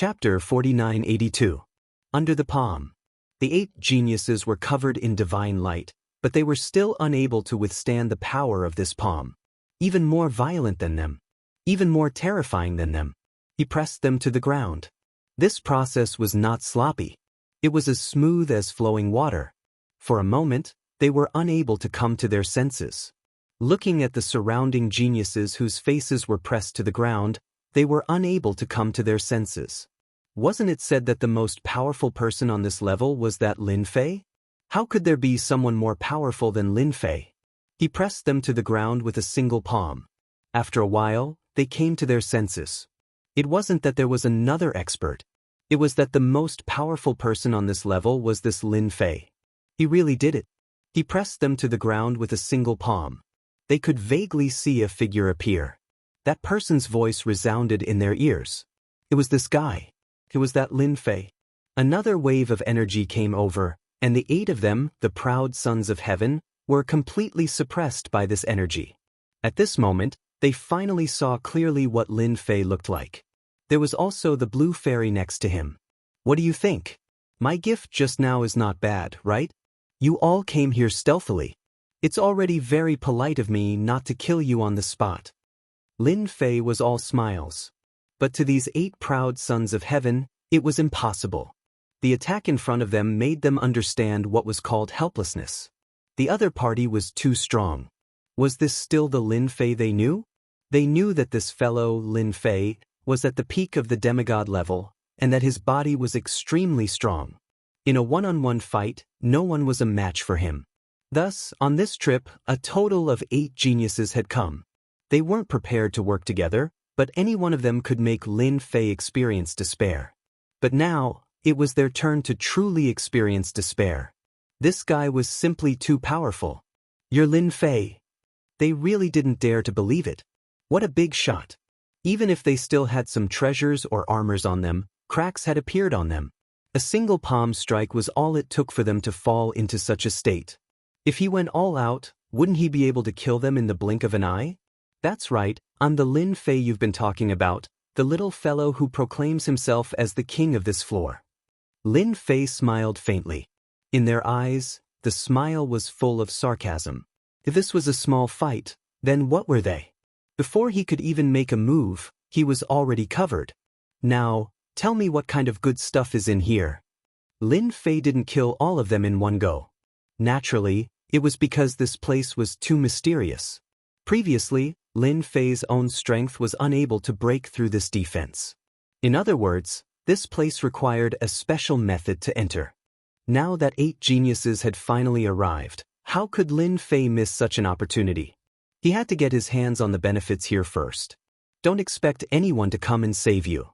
Chapter 4982. Under the Palm. The 8 geniuses were covered in divine light, but they were still unable to withstand the power of this palm. Even more violent than them. Even more terrifying than them. He pressed them to the ground. This process was not sloppy. It was as smooth as flowing water. For a moment, they were unable to come to their senses. Looking at the surrounding geniuses whose faces were pressed to the ground, they were unable to come to their senses. Wasn't it said that the most powerful person on this level was that Lin Fei? How could there be someone more powerful than Lin Fei? He pressed them to the ground with a single palm. After a while, they came to their senses. It wasn't that there was another expert. It was that the most powerful person on this level was this Lin Fei. He really did it. He pressed them to the ground with a single palm. They could vaguely see a figure appear. That person's voice resounded in their ears. It was this guy. It was that Lin Fei. Another wave of energy came over, and the 8 of them, the proud sons of heaven, were completely suppressed by this energy. At this moment, they finally saw clearly what Lin Fei looked like. There was also the blue fairy next to him. What do you think? My gift just now is not bad, right? You all came here stealthily. It's already very polite of me not to kill you on the spot. Lin Fei was all smiles. But to these 8 proud sons of heaven, it was impossible. The attack in front of them made them understand what was called helplessness. The other party was too strong. Was this still the Lin Fei they knew? They knew that this fellow, Lin Fei, was at the peak of the demigod level, and that his body was extremely strong. In a one-on-one fight, no one was a match for him. Thus, on this trip, a total of 8 geniuses had come. They weren't prepared to work together, but any one of them could make Lin Fei experience despair. But now, it was their turn to truly experience despair. This guy was simply too powerful. You're Lin Fei. They really didn't dare to believe it. What a big shot. Even if they still had some treasures or armors on them, cracks had appeared on them. A single palm strike was all it took for them to fall into such a state. If he went all out, wouldn't he be able to kill them in the blink of an eye? That's right, I'm the Lin Fei you've been talking about, the little fellow who proclaims himself as the king of this floor. Lin Fei smiled faintly. In their eyes, the smile was full of sarcasm. If this was a small fight, then what were they? Before he could even make a move, he was already covered. Now, tell me what kind of good stuff is in here. Lin Fei didn't kill all of them in one go. Naturally, it was because this place was too mysterious. Previously, Lin Fei's own strength was unable to break through this defense. In other words, this place required a special method to enter. Now that 8 geniuses had finally arrived, how could Lin Fei miss such an opportunity? He had to get his hands on the benefits here first. Don't expect anyone to come and save you.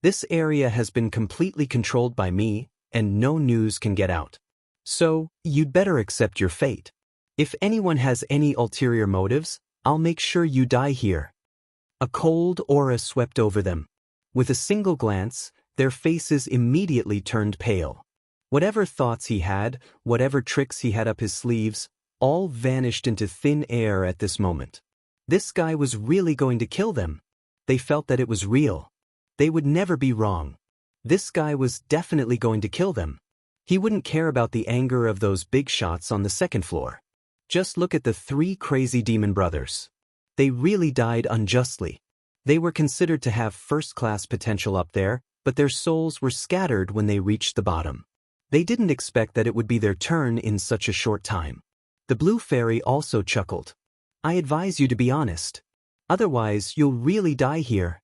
This area has been completely controlled by me, and no news can get out. So, you'd better accept your fate. If anyone has any ulterior motives, I'll make sure you die here. A cold aura swept over them. With a single glance, their faces immediately turned pale. Whatever thoughts he had, whatever tricks he had up his sleeves, all vanished into thin air at this moment. This guy was really going to kill them. They felt that it was real. They would never be wrong. This guy was definitely going to kill them. He wouldn't care about the anger of those big shots on the 2nd floor. Just look at the 3 crazy demon brothers. They really died unjustly. They were considered to have first-class potential up there, but their souls were scattered when they reached the bottom. They didn't expect that it would be their turn in such a short time. The blue fairy also chuckled. I advise you to be honest. Otherwise, you'll really die here.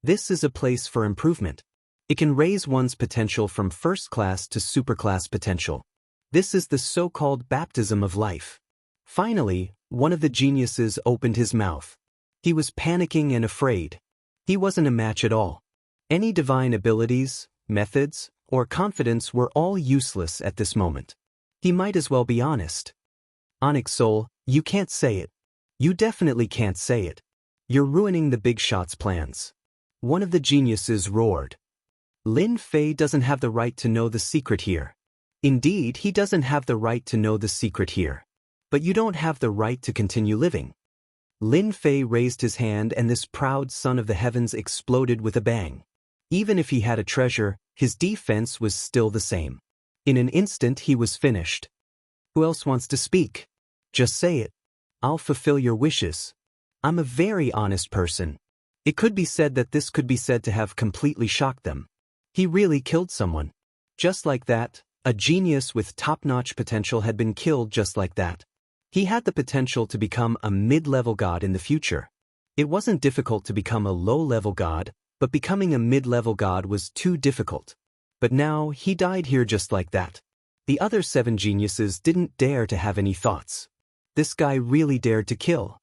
This is a place for improvement. It can raise one's potential from first-class to superclass potential. This is the so-called baptism of life. Finally, one of the geniuses opened his mouth. He was panicking and afraid. He wasn't a match at all. Any divine abilities, methods, or confidence were all useless at this moment. He might as well be honest. Onyx Soul, you can't say it. You definitely can't say it. You're ruining the big shot's plans. One of the geniuses roared. Lin Fei doesn't have the right to know the secret here. Indeed, he doesn't have the right to know the secret here. But you don't have the right to continue living. Lin Fei raised his hand and this proud son of the heavens exploded with a bang. Even if he had a treasure, his defense was still the same. In an instant he was finished. Who else wants to speak? Just say it. I'll fulfill your wishes. I'm a very honest person. It could be said that this could be said to have completely shocked them. He really killed someone. Just like that, a genius with top-notch potential had been killed just like that. He had the potential to become a mid-level god in the future. It wasn't difficult to become a low-level god, but becoming a mid-level god was too difficult. But now, he died here just like that. The other 7 geniuses didn't dare to have any thoughts. This guy really dared to kill.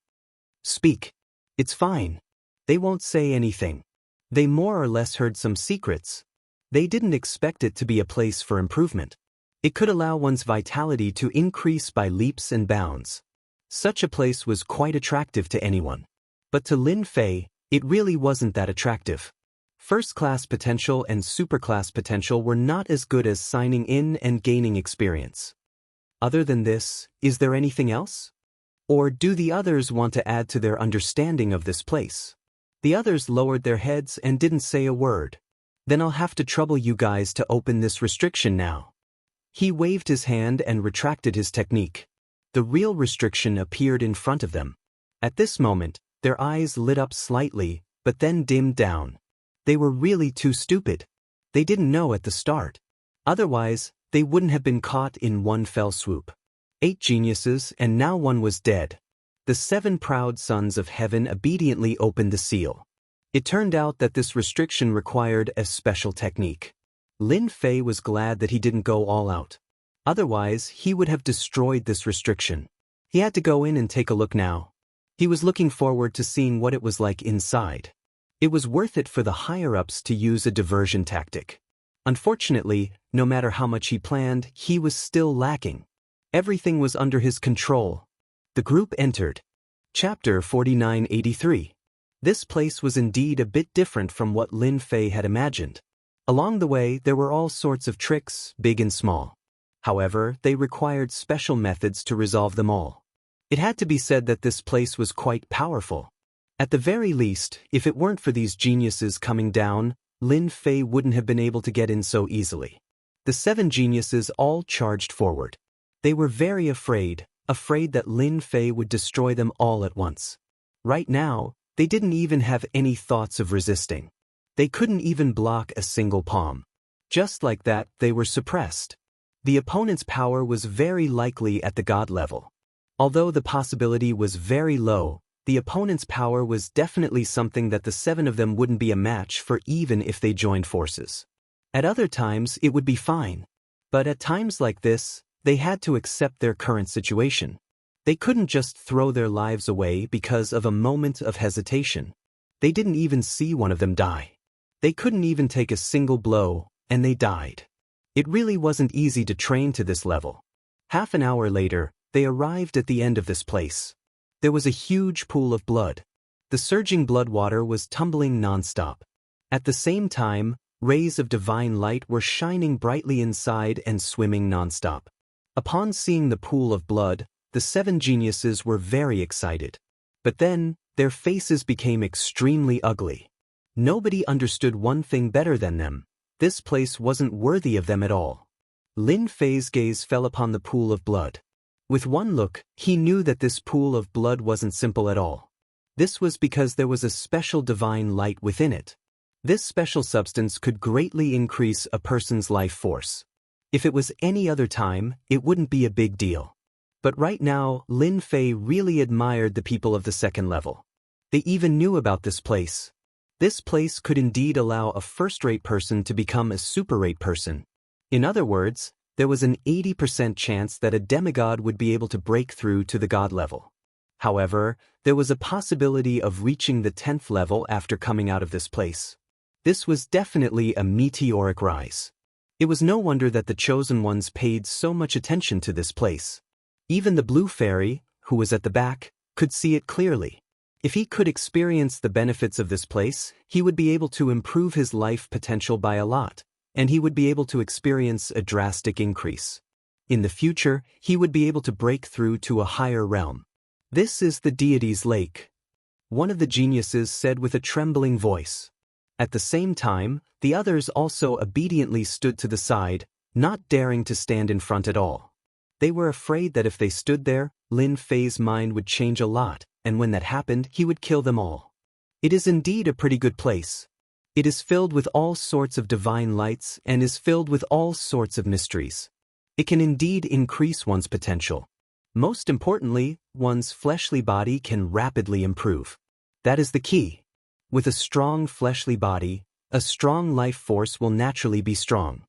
Speak. It's fine. They won't say anything. They more or less heard some secrets. They didn't expect it to be a place for improvement. It could allow one's vitality to increase by leaps and bounds. Such a place was quite attractive to anyone. But to Lin Fei, it really wasn't that attractive. First-class potential and superclass potential were not as good as signing in and gaining experience. Other than this, is there anything else? Or do the others want to add to their understanding of this place? The others lowered their heads and didn't say a word. Then I'll have to trouble you guys to open this restriction now. He waved his hand and retracted his technique. The real restriction appeared in front of them. At this moment, their eyes lit up slightly, but then dimmed down. They were really too stupid. They didn't know at the start. Otherwise, they wouldn't have been caught in one fell swoop. 8 geniuses, and now one was dead. The 7 proud sons of heaven obediently opened the seal. It turned out that this restriction required a special technique. Lin Fei was glad that he didn't go all out. Otherwise, he would have destroyed this restriction. He had to go in and take a look now. He was looking forward to seeing what it was like inside. It was worth it for the higher-ups to use a diversion tactic. Unfortunately, no matter how much he planned, he was still lacking. Everything was under his control. The group entered. Chapter 4983. This place was indeed a bit different from what Lin Fei had imagined. Along the way, there were all sorts of tricks, big and small. However, they required special methods to resolve them all. It had to be said that this place was quite powerful. At the very least, if it weren't for these geniuses coming down, Lin Fei wouldn't have been able to get in so easily. The 7 geniuses all charged forward. They were very afraid that Lin Fei would destroy them all at once. Right now, they didn't even have any thoughts of resisting. They couldn't even block a single palm. Just like that, they were suppressed. The opponent's power was very likely at the god level. Although the possibility was very low, the opponent's power was definitely something that the 7 of them wouldn't be a match for even if they joined forces. At other times, it would be fine. But at times like this, they had to accept their current situation. They couldn't just throw their lives away because of a moment of hesitation. They didn't even see one of them die. They couldn't even take a single blow, and they died. It really wasn't easy to train to this level. Half an hour later, they arrived at the end of this place. There was a huge pool of blood. The surging blood water was tumbling non-stop. At the same time, rays of divine light were shining brightly inside and swimming non-stop. Upon seeing the pool of blood, the 7 geniuses were very excited. But then, their faces became extremely ugly. Nobody understood one thing better than them. This place wasn't worthy of them at all. Lin Fei's gaze fell upon the pool of blood. With one look, he knew that this pool of blood wasn't simple at all. This was because there was a special divine light within it. This special substance could greatly increase a person's life force. If it was any other time, it wouldn't be a big deal. But right now, Lin Fei really admired the people of the 2nd level. They even knew about this place. This place could indeed allow a first-rate person to become a super-rate person. In other words, there was an 80% chance that a demigod would be able to break through to the god level. However, there was a possibility of reaching the 10th level after coming out of this place. This was definitely a meteoric rise. It was no wonder that the chosen ones paid so much attention to this place. Even the blue fairy, who was at the back, could see it clearly. If he could experience the benefits of this place, he would be able to improve his life potential by a lot, and he would be able to experience a drastic increase. In the future, he would be able to break through to a higher realm. This is the deity's lake. One of the geniuses said with a trembling voice. At the same time, the others also obediently stood to the side, not daring to stand in front at all. They were afraid that if they stood there, Lin Fei's mind would change a lot, and when that happened, he would kill them all. It is indeed a pretty good place. It is filled with all sorts of divine lights and is filled with all sorts of mysteries. It can indeed increase one's potential. Most importantly, one's fleshly body can rapidly improve. That is the key. With a strong fleshly body, a strong life force will naturally be strong.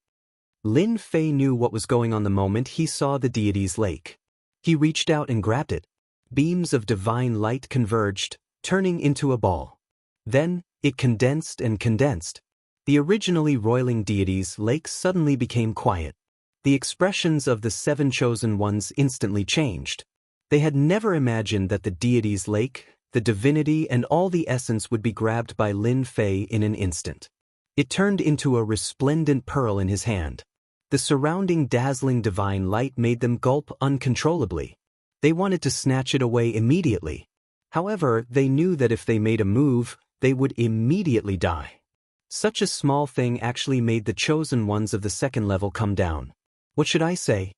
Lin Fei knew what was going on the moment he saw the deity's lake. He reached out and grabbed it. Beams of divine light converged, turning into a ball. Then, it condensed and condensed. The originally roiling deity's lake suddenly became quiet. The expressions of the 7 chosen ones instantly changed. They had never imagined that the deity's lake, the divinity and all the essence would be grabbed by Lin Fei in an instant. It turned into a resplendent pearl in his hand. The surrounding dazzling divine light made them gulp uncontrollably. They wanted to snatch it away immediately. However, they knew that if they made a move, they would immediately die. Such a small thing actually made the chosen ones of the second level come down. What should I say?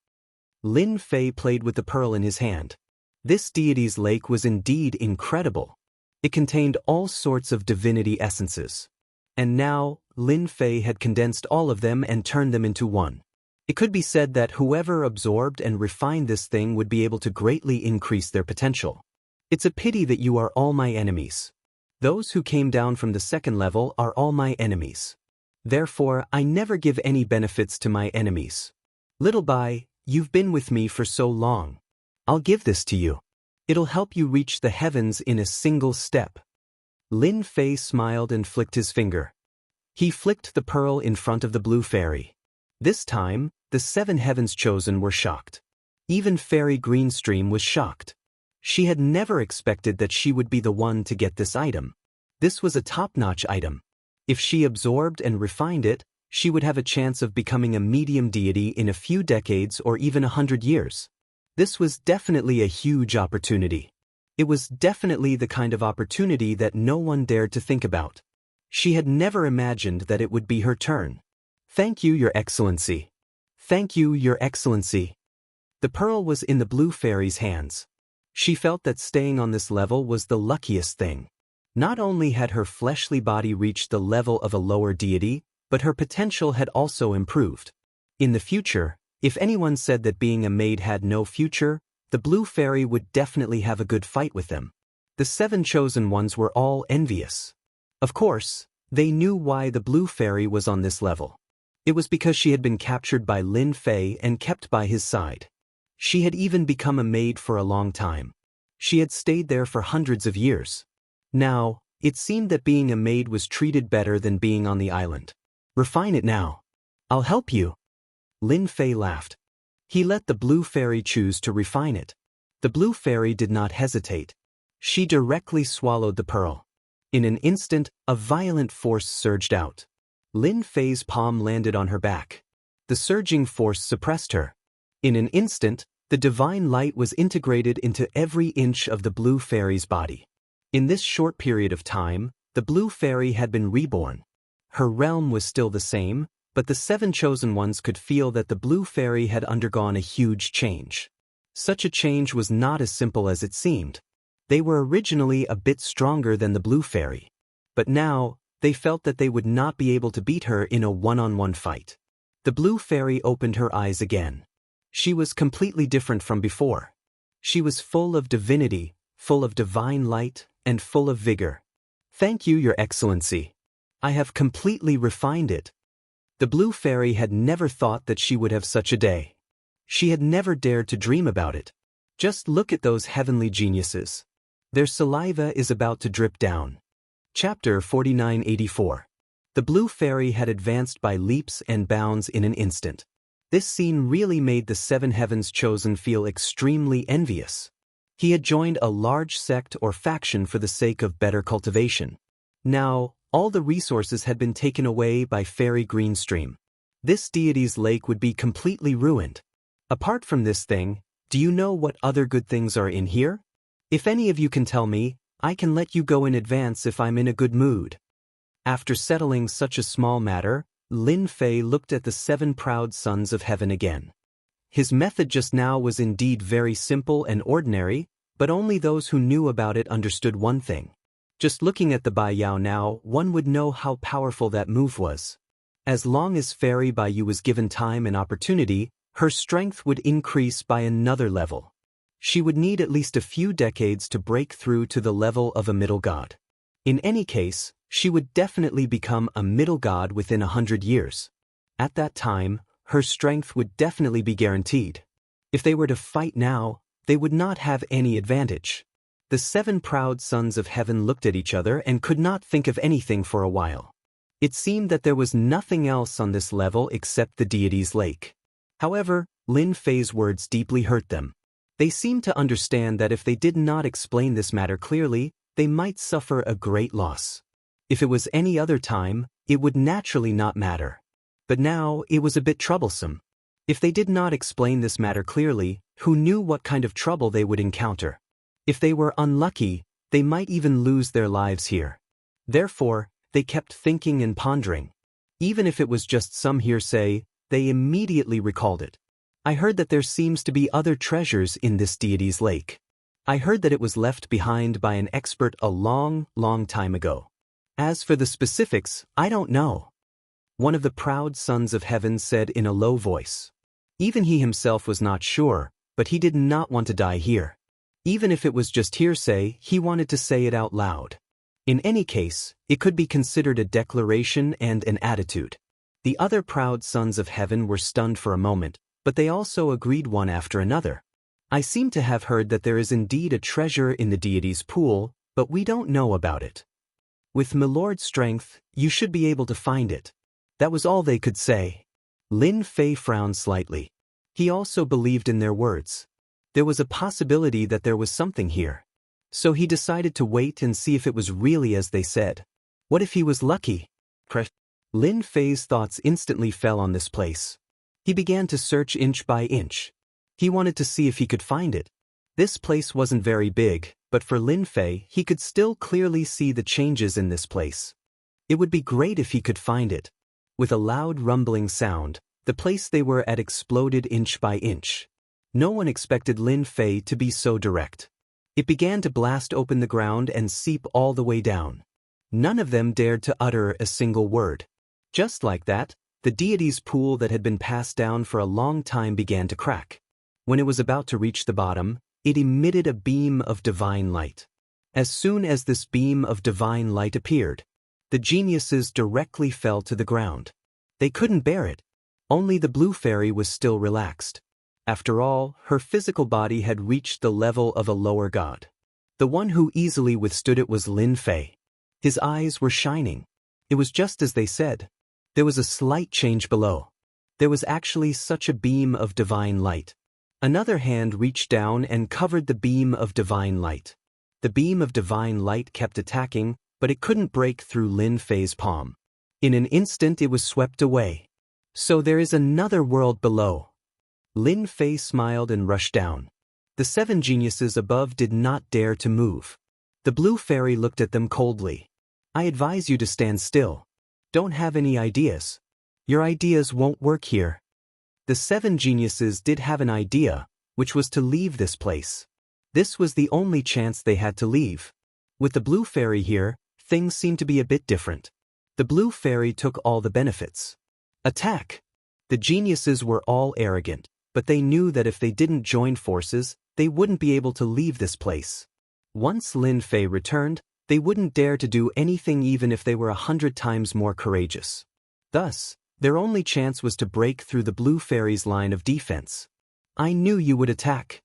Lin Fei played with the pearl in his hand. This deity's lake was indeed incredible. It contained all sorts of divinity essences. And now, Lin Fei had condensed all of them and turned them into one. It could be said that whoever absorbed and refined this thing would be able to greatly increase their potential. It's a pity that you are all my enemies. Those who came down from the second level are all my enemies. Therefore, I never give any benefits to my enemies. Little Bai, you've been with me for so long. I'll give this to you. It'll help you reach the heavens in a single step. Lin Fei smiled and flicked his finger. He flicked the pearl in front of the blue fairy. This time, the 7 heavens chosen were shocked. Even Fairy Greenstream was shocked. She had never expected that she would be the one to get this item. This was a top-notch item. If she absorbed and refined it, she would have a chance of becoming a medium deity in a few decades or even 100 years. This was definitely a huge opportunity. It was definitely the kind of opportunity that no one dared to think about. She had never imagined that it would be her turn. Thank you, Your Excellency. Thank you, Your Excellency. The pearl was in the blue fairy's hands. She felt that staying on this level was the luckiest thing. Not only had her fleshly body reached the level of a lower deity, but her potential had also improved. In the future, if anyone said that being a maid had no future, the blue fairy would definitely have a good fight with them. The 7 chosen ones were all envious. Of course, they knew why the blue fairy was on this level. It was because she had been captured by Lin Fei and kept by his side. She had even become a maid for a long time. She had stayed there for hundreds of years. Now, it seemed that being a maid was treated better than being on the island. Refine it now. I'll help you. Lin Fei laughed. He let the blue fairy choose to refine it. The blue fairy did not hesitate. She directly swallowed the pearl. In an instant, a violent force surged out. Lin Fei's palm landed on her back. The surging force suppressed her. In an instant, the divine light was integrated into every inch of the blue fairy's body. In this short period of time, the blue fairy had been reborn. Her realm was still the same, but the 7 chosen ones could feel that the blue fairy had undergone a huge change. Such a change was not as simple as it seemed. They were originally a bit stronger than the blue fairy. But now, they felt that they would not be able to beat her in a one-on-one fight. The blue fairy opened her eyes again. She was completely different from before. She was full of divinity, full of divine light, and full of vigor. Thank you, Your Excellency. I have completely refined it. The blue fairy had never thought that she would have such a day. She had never dared to dream about it. Just look at those heavenly geniuses. Their saliva is about to drip down. Chapter 4984. The blue fairy had advanced by leaps and bounds in an instant. This scene really made the 7 heavens chosen feel extremely envious. He had joined a large sect or faction for the sake of better cultivation. Now, all the resources had been taken away by Fairy Greenstream. This deity's lake would be completely ruined. Apart from this thing, do you know what other good things are in here? If any of you can tell me, I can let you go in advance if I'm in a good mood. After settling such a small matter, Lin Fei looked at the 7 proud sons of heaven again. His method just now was indeed very simple and ordinary, but only those who knew about it understood one thing. Just looking at the Bai Yao now, one would know how powerful that move was. As long as Fairy Bai Yu was given time and opportunity, her strength would increase by another level. She would need at least a few decades to break through to the level of a middle god. In any case, she would definitely become a middle god within 100 years. At that time, her strength would definitely be guaranteed. If they were to fight now, they would not have any advantage. The 7 proud sons of heaven looked at each other and could not think of anything for a while. It seemed that there was nothing else on this level except the deity's lake. However, Lin Fei's words deeply hurt them. They seemed to understand that if they did not explain this matter clearly, they might suffer a great loss. If it was any other time, it would naturally not matter. But now, it was a bit troublesome. If they did not explain this matter clearly, who knew what kind of trouble they would encounter? If they were unlucky, they might even lose their lives here. Therefore, they kept thinking and pondering. Even if it was just some hearsay, they immediately recalled it. I heard that there seems to be other treasures in this deity's lake. I heard that it was left behind by an expert a long, long time ago. As for the specifics, I don't know. One of the proud sons of heaven said in a low voice. Even he himself was not sure, but he did not want to die here. Even if it was just hearsay, he wanted to say it out loud. In any case, it could be considered a declaration and an attitude. The other proud sons of heaven were stunned for a moment, but they also agreed one after another. I seem to have heard that there is indeed a treasure in the deity's pool, but we don't know about it. With Milord's strength, you should be able to find it. That was all they could say. Lin Fei frowned slightly. He also believed in their words. There was a possibility that there was something here. So he decided to wait and see if it was really as they said. What if he was lucky? Lin Fei's thoughts instantly fell on this place. He began to search inch by inch. He wanted to see if he could find it. This place wasn't very big, but for Lin Fei, he could still clearly see the changes in this place. It would be great if he could find it. With a loud rumbling sound, the place they were at exploded inch by inch. No one expected Lin Fei to be so direct. It began to blast open the ground and seep all the way down. None of them dared to utter a single word. Just like that, the deity's pool that had been passed down for a long time began to crack. When it was about to reach the bottom, it emitted a beam of divine light. As soon as this beam of divine light appeared, the geniuses directly fell to the ground. They couldn't bear it. Only the blue fairy was still relaxed. After all, her physical body had reached the level of a lower god. The one who easily withstood it was Lin Fei. His eyes were shining. It was just as they said. There was a slight change below. There was actually such a beam of divine light. Another hand reached down and covered the beam of divine light. The beam of divine light kept attacking, but it couldn't break through Lin Fei's palm. In an instant it was swept away. So there is another world below. Lin Fei smiled and rushed down. The 7 geniuses above did not dare to move. The blue fairy looked at them coldly. I advise you to stand still. Don't have any ideas. Your ideas won't work here. The 7 geniuses did have an idea, which was to leave this place. This was the only chance they had to leave. With the blue fairy here, things seemed to be a bit different. The blue fairy took all the benefits. Attack! The geniuses were all arrogant, but they knew that if they didn't join forces, they wouldn't be able to leave this place. Once Lin Fei returned, they wouldn't dare to do anything even if they were 100 times more courageous. Thus, their only chance was to break through the blue fairy's line of defense. I knew you would attack.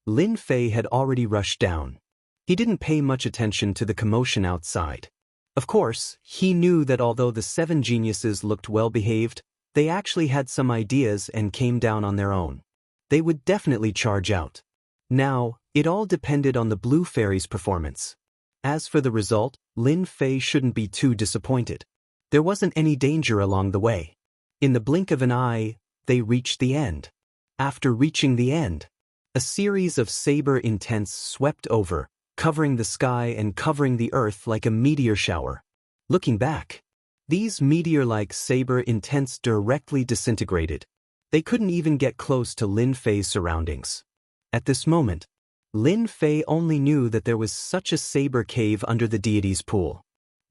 Lin Fei had already rushed down. He didn't pay much attention to the commotion outside. Of course, he knew that although the 7 geniuses looked well-behaved, they actually had some ideas and came down on their own. They would definitely charge out. Now, it all depended on the blue fairy's performance. As for the result, Lin Fei shouldn't be too disappointed. There wasn't any danger along the way. In the blink of an eye, they reached the end. After reaching the end, a series of saber intents swept over, covering the sky and covering the earth like a meteor shower. Looking back, These meteor-like saber intents directly disintegrated. They couldn't even get close to Lin Fei's surroundings. At this moment, Lin Fei only knew that there was such a saber cave under the deity's pool.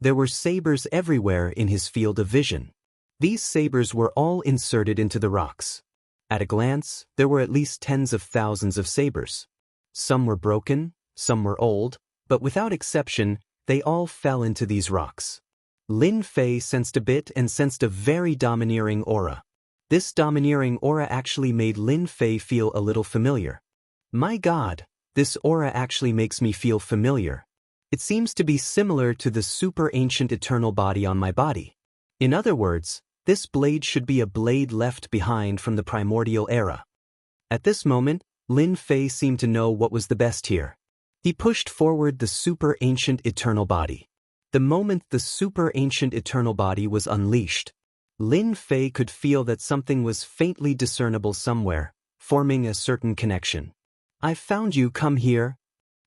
There were sabers everywhere in his field of vision. These sabers were all inserted into the rocks. At a glance, there were at least tens of thousands of sabers. Some were broken, some were old, but without exception, they all fell into these rocks. Lin Fei sensed a bit and sensed a very domineering aura. This domineering aura actually made Lin Fei feel a little familiar. My God, this aura actually makes me feel familiar. It seems to be similar to the super ancient eternal body on my body. In other words, this blade should be a blade left behind from the primordial era. At this moment, Lin Fei seemed to know what was the best here. He pushed forward the super ancient eternal body. The moment the super ancient eternal body was unleashed, Lin Fei could feel that something was faintly discernible somewhere, forming a certain connection. "I've found you, come here."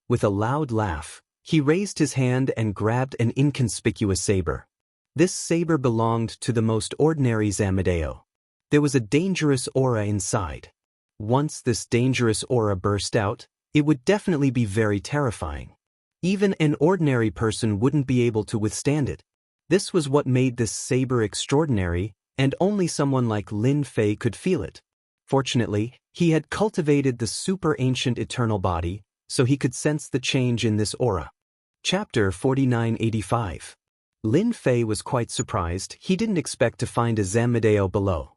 With a loud laugh, he raised his hand and grabbed an inconspicuous saber. This saber belonged to the most ordinary Zamedeo. There was a dangerous aura inside. Once this dangerous aura burst out, it would definitely be very terrifying. Even an ordinary person wouldn't be able to withstand it. This was what made this saber extraordinary, and only someone like Lin Fei could feel it. Fortunately, he had cultivated the super ancient eternal body, so he could sense the change in this aura. Chapter 4985. Lin Fei was quite surprised. He didn't expect to find a Zamedeo below.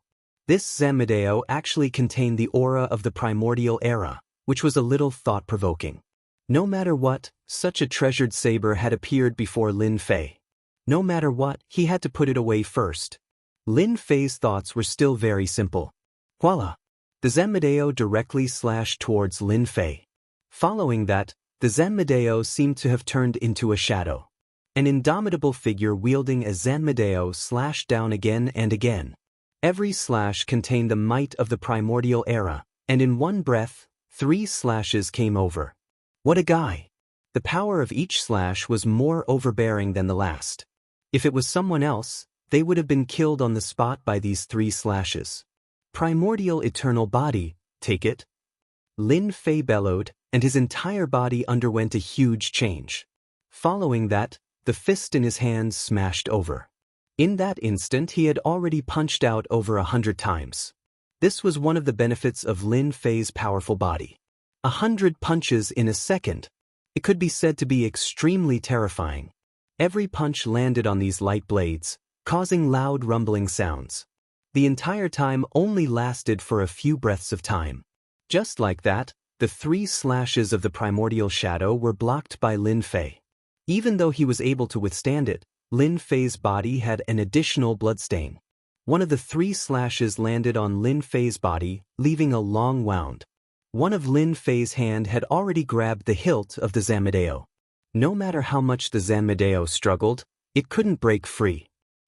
This Zamedeo actually contained the aura of the primordial era, which was a little thought-provoking. No matter what, such a treasured saber had appeared before Lin Fei. No matter what, he had to put it away first. Lin Fei's thoughts were still very simple. Voila! The Zamedeo directly slashed towards Lin Fei. Following that, the Zamedeo seemed to have turned into a shadow. An indomitable figure wielding a Zamedeo slashed down again and again. Every slash contained the might of the primordial era, and in one breath, 3 slashes came over. What a guy! The power of each slash was more overbearing than the last. If it was someone else, they would have been killed on the spot by these 3 slashes. Primordial eternal body, take it. Lin Fei bellowed, and his entire body underwent a huge change. Following that, the fist in his hand smashed over. In that instant he had already punched out over 100 times. This was one of the benefits of Lin Fei's powerful body. 100 punches in a second. It could be said to be extremely terrifying. Every punch landed on these light blades, causing loud rumbling sounds. The entire time only lasted for a few breaths of time. Just like that, the 3 slashes of the primordial shadow were blocked by Lin Fei. Even though he was able to withstand it, Lin Fei's body had an additional bloodstain. One of the 3 slashes landed on Lin Fei's body, leaving a long wound. One of Lin Fei's hand had already grabbed the hilt of the Zamedeo. No matter how much the Zamedeo struggled, it couldn't break free.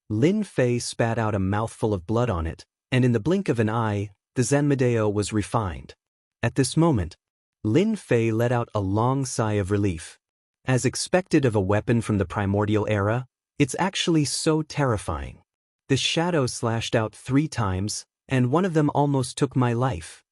Lin Fei spat out a mouthful of blood on it, and in the blink of an eye, the Zamedeo was refined. At this moment, Lin Fei let out a long sigh of relief. As expected of a weapon from the primordial era, it's actually so terrifying. The shadow slashed out 3 times, and one of them almost took my life.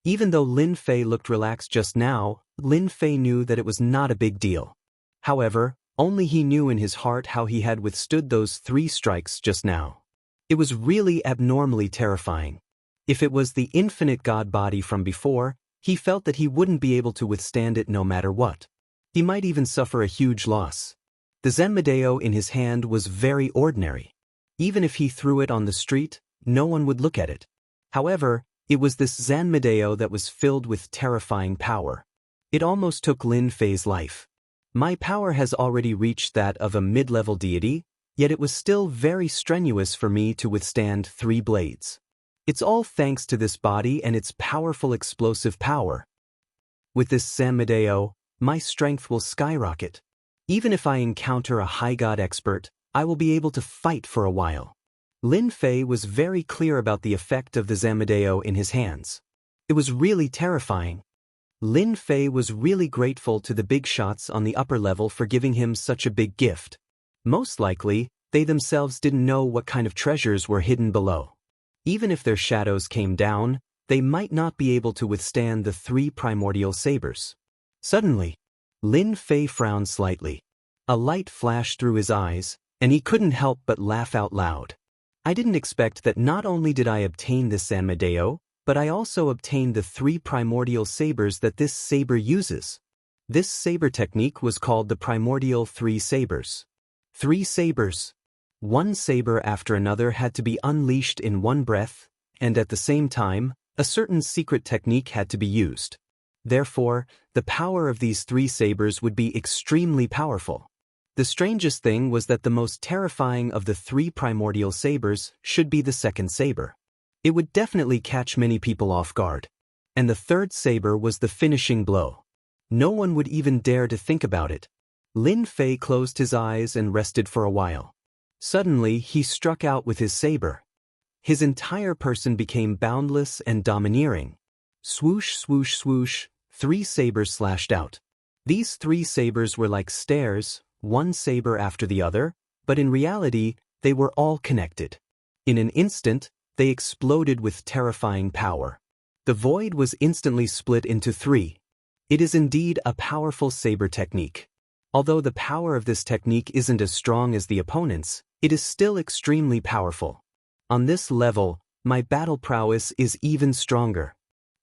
Even though Lin Fei looked relaxed just now, Lin Fei knew that it was not a big deal. However, only he knew in his heart how he had withstood those 3 strikes just now. It was really abnormally terrifying. If it was the infinite god body from before, he felt that he wouldn't be able to withstand it no matter what. He might even suffer a huge loss. The Zamedeo in his hand was very ordinary. Even if he threw it on the street, no one would look at it. However, it was this Zamedeo that was filled with terrifying power. It almost took Lin Fei's life. My power has already reached that of a mid-level deity, yet it was still very strenuous for me to withstand 3 blades. It's all thanks to this body and its powerful explosive power. With this Zamedeo, my strength will skyrocket. Even if I encounter a high god expert, I will be able to fight for a while. Lin Fei was very clear about the effect of the Zamedeo in his hands. It was really terrifying. Lin Fei was really grateful to the big shots on the upper level for giving him such a big gift. Most likely, They themselves didn't know what kind of treasures were hidden below. Even if their shadows came down, they might not be able to withstand the 3 primordial sabers. Suddenly, Lin Fei frowned slightly. A light flashed through his eyes, and he couldn't help but laugh out loud. I didn't expect that not only did I obtain this Sanmedeo, but I also obtained the 3 primordial sabers that this saber uses. This saber technique was called the primordial 3 sabers. 3 sabers. One saber after another had to be unleashed in one breath, and at the same time, a certain secret technique had to be used. Therefore, the power of these 3 sabers would be extremely powerful. The strangest thing was that the most terrifying of the 3 primordial sabers should be the second saber. It would definitely catch many people off guard. And the third saber was the finishing blow. No one would even dare to think about it. Lin Fei closed his eyes and rested for a while. Suddenly, he struck out with his saber. His entire person became boundless and domineering. Swoosh, swoosh, swoosh, 3 sabers slashed out. These 3 sabers were like stairs, one saber after the other, but in reality, they were all connected. In an instant, they exploded with terrifying power. The void was instantly split into 3. It is indeed a powerful saber technique. Although the power of this technique isn't as strong as the opponent's, it is still extremely powerful. On this level, my battle prowess is even stronger.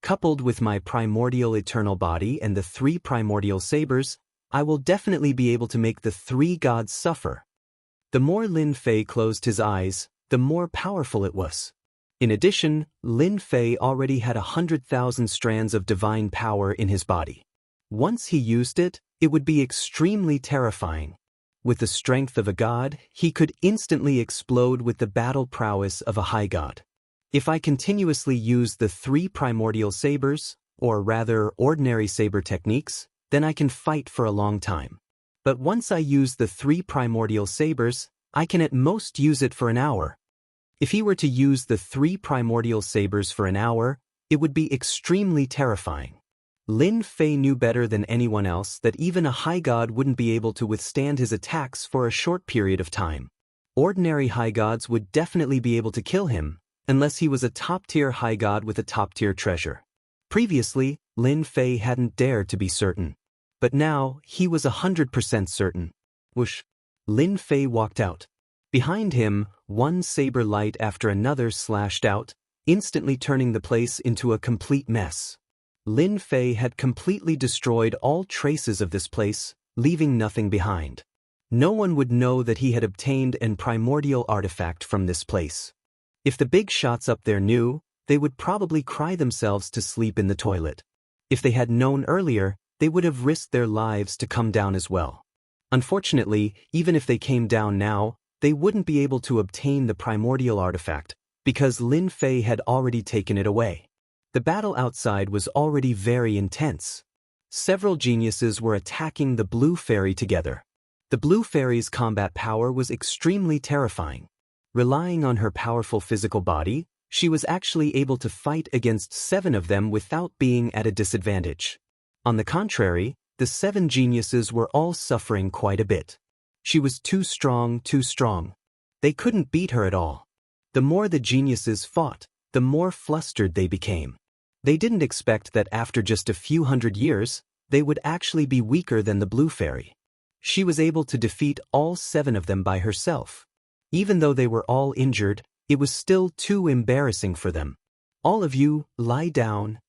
Coupled with my primordial eternal body and the 3 primordial sabers, I will definitely be able to make the 3 gods suffer. The more Lin Fei closed his eyes, the more powerful it was. In addition, Lin Fei already had 100,000 strands of divine power in his body. Once he used it, it would be extremely terrifying. With the strength of a god, he could instantly explode with the battle prowess of a high god. If I continuously use the 3 primordial sabers, or rather ordinary saber techniques, then I can fight for a long time. But once I use the 3 primordial sabers, I can at most use it for an hour. If he were to use the 3 primordial sabers for an hour, it would be extremely terrifying. Lin Fei knew better than anyone else that even a high god wouldn't be able to withstand his attacks for a short period of time. Ordinary high gods would definitely be able to kill him, unless he was a top-tier high god with a top-tier treasure. Previously, Lin Fei hadn't dared to be certain. But now, he was 100% certain. Whoosh! Lin Fei walked out. Behind him, one saber light after another slashed out, instantly turning the place into a complete mess. Lin Fei had completely destroyed all traces of this place, leaving nothing behind. No one would know that he had obtained an primordial artifact from this place. If the big shots up there knew, they would probably cry themselves to sleep in the toilet. If they had known earlier, they would have risked their lives to come down as well. Unfortunately, even if they came down now, they wouldn't be able to obtain the primordial artifact, because Lin Fei had already taken it away. The battle outside was already very intense. Several geniuses were attacking the blue fairy together. The blue fairy's combat power was extremely terrifying. Relying on her powerful physical body, she was actually able to fight against 7 of them without being at a disadvantage. On the contrary, the 7 geniuses were all suffering quite a bit. She was too strong, too strong. They couldn't beat her at all. The more the geniuses fought, the more flustered they became. They didn't expect that after just a few hundred years, they would actually be weaker than the blue fairy. She was able to defeat all 7 of them by herself. Even though they were all injured, it was still too embarrassing for them. All of you, lie down.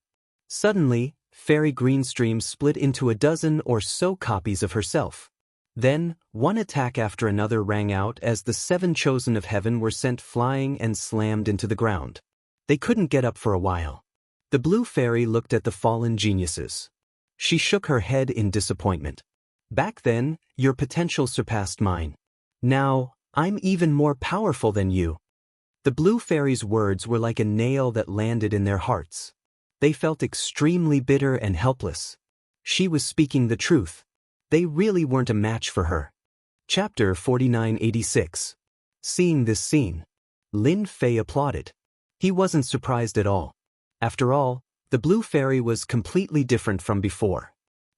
Suddenly, Fairy Greenstream split into a dozen or so copies of herself. Then, one attack after another rang out as the 7 chosen of heaven were sent flying and slammed into the ground. They couldn't get up for a while. The blue fairy looked at the fallen geniuses. She shook her head in disappointment. Back then, your potential surpassed mine. Now, I'm even more powerful than you. The blue fairy's words were like a nail that landed in their hearts. They felt extremely bitter and helpless. She was speaking the truth. They really weren't a match for her. Chapter 4986. Seeing this scene, Lin Fei applauded. He wasn't surprised at all. After all, the blue fairy was completely different from before.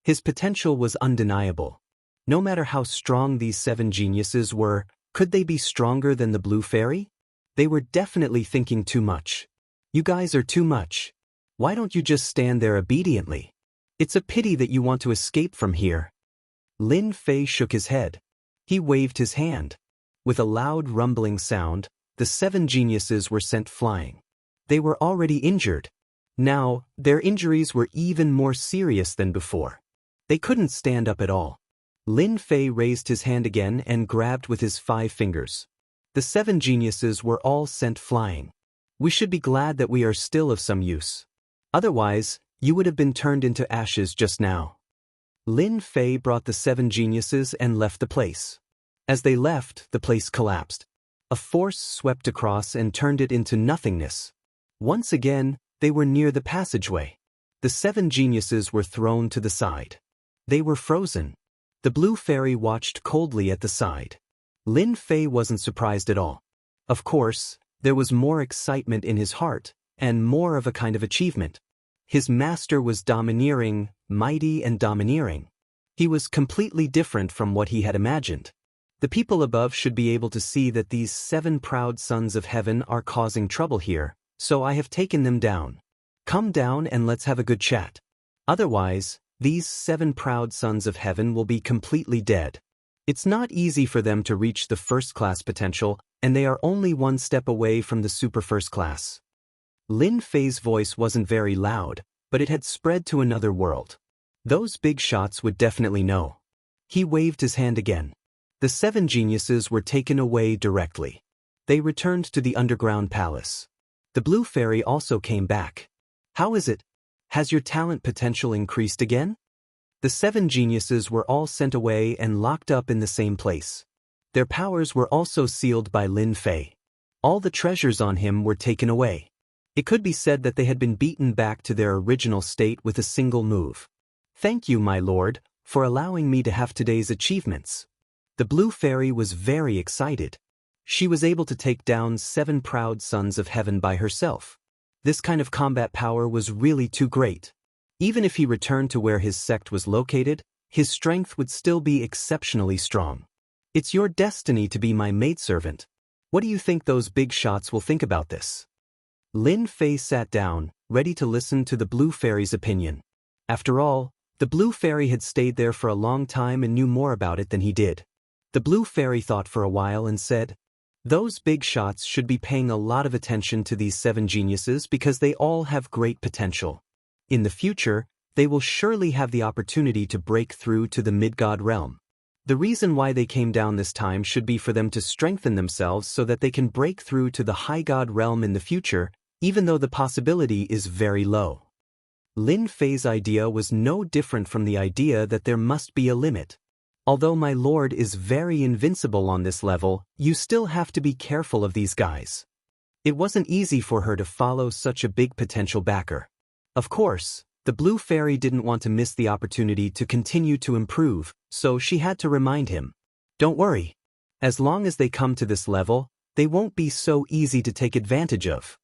His potential was undeniable. No matter how strong these 7 geniuses were, Could they be stronger than the blue fairy? They were definitely thinking too much. You guys are too much. Why don't you just stand there obediently? It's a pity that you want to escape from here. Lin Fei shook his head. He waved his hand. With a loud rumbling sound, the 7 geniuses were sent flying. They were already injured. Now, their injuries were even more serious than before. They couldn't stand up at all. Lin Fei raised his hand again and grabbed with his 5 fingers. The 7 geniuses were all sent flying. We should be glad that we are still of some use. Otherwise, you would have been turned into ashes just now. Lin Fei brought the 7 geniuses and left the place. As they left, the place collapsed. A force swept across and turned it into nothingness. Once again, they were near the passageway. The 7 geniuses were thrown to the side. They were frozen. The blue fairy watched coldly at the side. Lin Fei wasn't surprised at all. Of course, there was more excitement in his heart, and more of a kind of achievement. His master was domineering, mighty and domineering. He was completely different from what he had imagined. The people above should be able to see that these 7 proud sons of heaven are causing trouble here, so I have taken them down. Come down and let's have a good chat. Otherwise, these 7 proud sons of heaven will be completely dead. It's not easy for them to reach the first-class potential, and they are only one step away from the super first class. Lin Fei's voice wasn't very loud, but it had spread to another world. Those big shots would definitely know. He waved his hand again. The 7 geniuses were taken away directly. They returned to the underground palace. The blue fairy also came back. How is it? Has your talent potential increased again? The 7 geniuses were all sent away and locked up in the same place. Their powers were also sealed by Lin Fei. All the treasures on him were taken away. It could be said that they had been beaten back to their original state with a single move. Thank you, my lord, for allowing me to have today's achievements. The blue fairy was very excited. She was able to take down 7 proud sons of heaven by herself. This kind of combat power was really too great. Even if he returned to where his sect was located, his strength would still be exceptionally strong. It's your destiny to be my maidservant. What do you think those big shots will think about this? Lin Fei sat down, ready to listen to the blue fairy's opinion. After all, the blue fairy had stayed there for a long time and knew more about it than he did. The blue fairy thought for a while and said, "Those big shots should be paying a lot of attention to these 7 geniuses because they all have great potential. In the future, they will surely have the opportunity to break through to the mid-god realm. The reason why they came down this time should be for them to strengthen themselves so that they can break through to the high god realm in the future, even though the possibility is very low." Lin Fei's idea was no different from the idea that there must be a limit. Although my lord is very invincible on this level, you still have to be careful of these guys. It wasn't easy for her to follow such a big potential backer. Of course, the blue fairy didn't want to miss the opportunity to continue to improve, so she had to remind him. Don't worry. As long as they come to this level, they won't be so easy to take advantage of.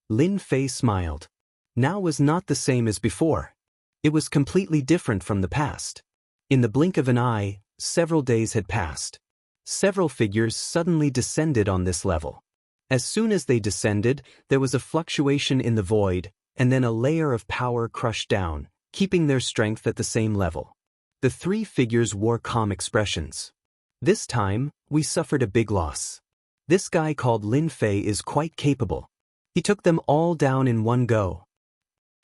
Lin Fei smiled. Now was not the same as before. It was completely different from the past. In the blink of an eye, several days had passed. Several figures suddenly descended on this level. As soon as they descended, there was a fluctuation in the void, and then a layer of power crushed down, keeping their strength at the same level. The 3 figures wore calm expressions. This time, we suffered a big loss. This guy called Lin Fei is quite capable. He took them all down in one go.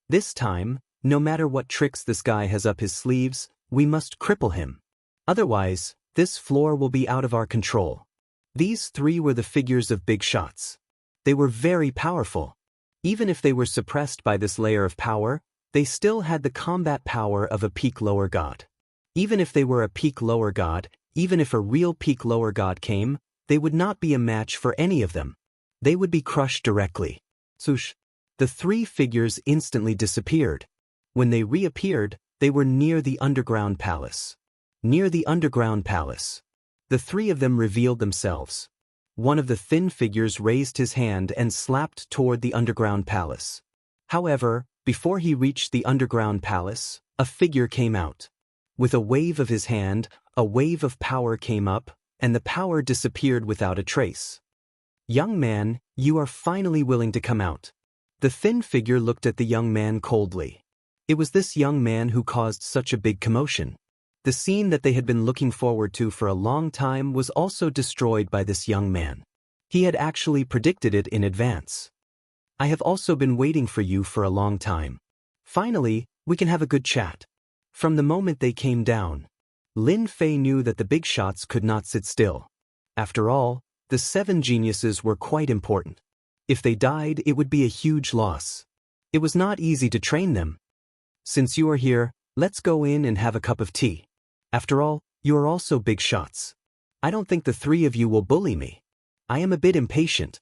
This time, no matter what tricks this guy has up his sleeves, we must cripple him. Otherwise, this floor will be out of our control. These 3 were the figures of big shots. They were very powerful. Even if they were suppressed by this layer of power, they still had the combat power of a peak lower god. Even if they were a peak lower god, even if a real peak lower god came, they would not be a match for any of them. They would be crushed directly. Swoosh! The 3 figures instantly disappeared. When they reappeared, they were near the underground palace. Near the underground palace. The 3 of them revealed themselves. One of the thin figures raised his hand and slapped toward the underground palace. However, before he reached the underground palace, a figure came out. With a wave of his hand, a wave of power came up, and the power disappeared without a trace. "Young man, you are finally willing to come out." The thin figure looked at the young man coldly. It was this young man who caused such a big commotion. The scene that they had been looking forward to for a long time was also destroyed by this young man. He had actually predicted it in advance. "I have also been waiting for you for a long time. Finally, we can have a good chat." From the moment they came down, Lin Fei knew that the big shots could not sit still. After all, the 7 geniuses were quite important. If they died, it would be a huge loss. It was not easy to train them. "Since you are here, let's go in and have a cup of tea. After all, you are also big shots. I don't think the 3 of you will bully me. I am a bit impatient.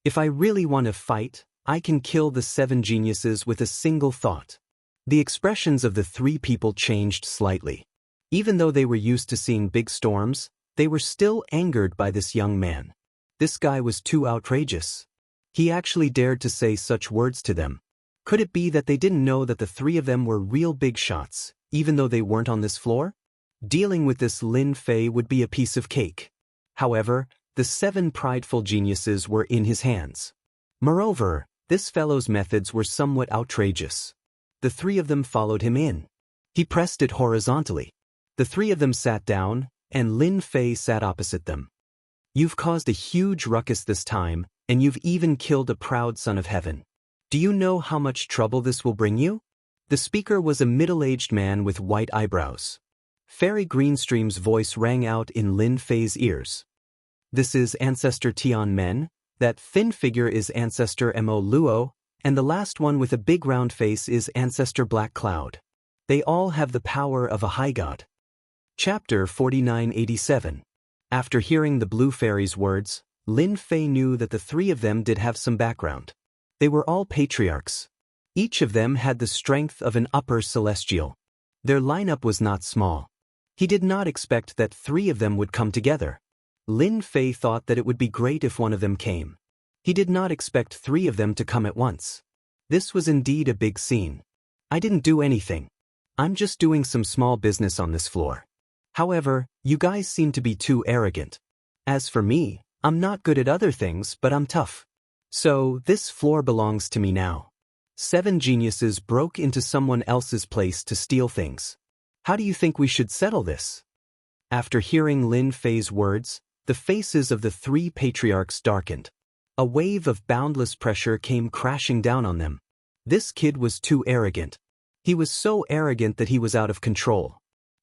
If I really want to fight, I can kill the 7 geniuses with a single thought." The expressions of the 3 people changed slightly. Even though they were used to seeing big storms, they were still angered by this young man. This guy was too outrageous. He actually dared to say such words to them. Could it be that they didn't know that the 3 of them were real big shots, even though they weren't on this floor? Dealing with this Lin Fei would be a piece of cake. However, the 7 prideful geniuses were in his hands. Moreover, this fellow's methods were somewhat outrageous. The 3 of them followed him in. He pressed it horizontally. The 3 of them sat down, and Lin Fei sat opposite them. "You've caused a huge ruckus this time, and you've even killed a proud son of heaven. Do you know how much trouble this will bring you?" The speaker was a middle-aged man with white eyebrows. Fairy Greenstream's voice rang out in Lin Fei's ears. "This is Ancestor Tian Men, that thin figure is Ancestor Mo Luo, and the last one with a big round face is Ancestor Black Cloud. They all have the power of a high god." Chapter 4987. After hearing the Blue Fairy's words, Lin Fei knew that the 3 of them did have some background. They were all patriarchs. Each of them had the strength of an upper celestial. Their lineup was not small. He did not expect that 3 of them would come together. Lin Fei thought that it would be great if one of them came. He did not expect 3 of them to come at once. This was indeed a big scene. "I didn't do anything. I'm just doing some small business on this floor. However, you guys seem to be too arrogant. As for me, I'm not good at other things, but I'm tough. So, this floor belongs to me now." 7 geniuses broke into someone else's place to steal things. "How do you think we should settle this?" After hearing Lin Fei's words, the faces of the 3 patriarchs darkened. A wave of boundless pressure came crashing down on them. This kid was too arrogant. He was so arrogant that he was out of control.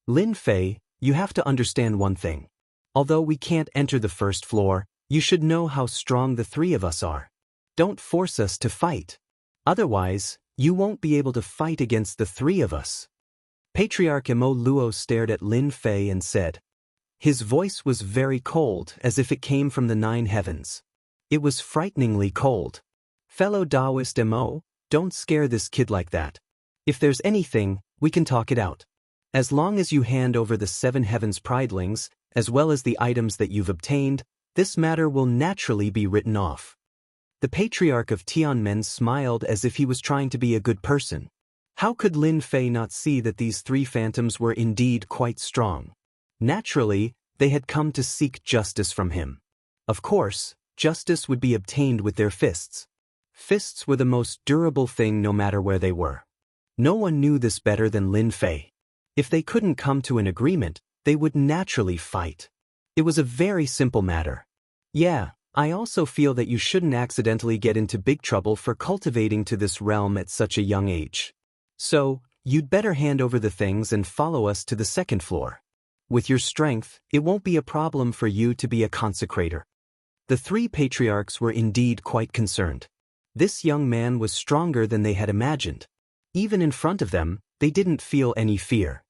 "Lin Fei, you have to understand one thing. Although we can't enter the first floor, you should know how strong the 3 of us are. Don't force us to fight. Otherwise, you won't be able to fight against the 3 of us." Patriarch Mo Luo stared at Lin Fei and said. His voice was very cold, as if it came from the 9 heavens. It was frighteningly cold. "Fellow Taoist Mo, don't scare this kid like that. If there's anything, we can talk it out. As long as you hand over the 7 heavens pridelings, as well as the items that you've obtained, this matter will naturally be written off." The Patriarch of Tianmen smiled as if he was trying to be a good person. How could Lin Fei not see that these 3 phantoms were indeed quite strong? Naturally, they had come to seek justice from him. Of course, justice would be obtained with their fists. Fists were the most durable thing no matter where they were. No one knew this better than Lin Fei. If they couldn't come to an agreement, they would naturally fight. It was a very simple matter. "Yeah, I also feel that you shouldn't accidentally get into big trouble for cultivating to this realm at such a young age. So, you'd better hand over the things and follow us to the 2nd floor. With your strength, it won't be a problem for you to be a consecrator." The 3 patriarchs were indeed quite concerned. This young man was stronger than they had imagined. Even in front of them, they didn't feel any fear.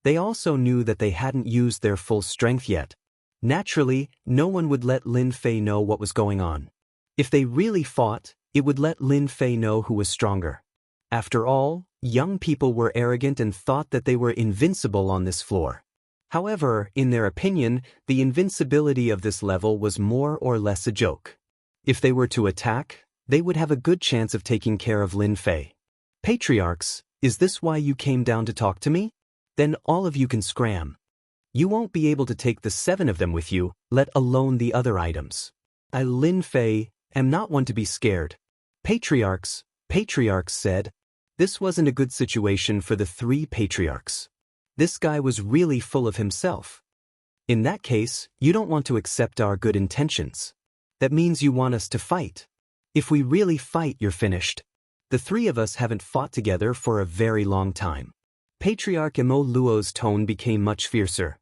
They also knew that they hadn't used their full strength yet. Naturally, no one would let Lin Fei know what was going on. If they really fought, it would let Lin Fei know who was stronger. After all, young people were arrogant and thought that they were invincible on this floor. However, in their opinion, the invincibility of this level was more or less a joke. If they were to attack, they would have a good chance of taking care of Lin Fei. "Patriarchs, is this why you came down to talk to me? Then all of you can scram." You won't be able to take the 7 of them with you, let alone the other items. I, Lin Fei, am not one to be scared. Patriarchs said. This wasn't a good situation for the 3 patriarchs. This guy was really full of himself. In that case, you don't want to accept our good intentions. That means you want us to fight. If we really fight, you're finished. The 3 of us haven't fought together for a very long time. Patriarch Imo Luo's tone became much fiercer.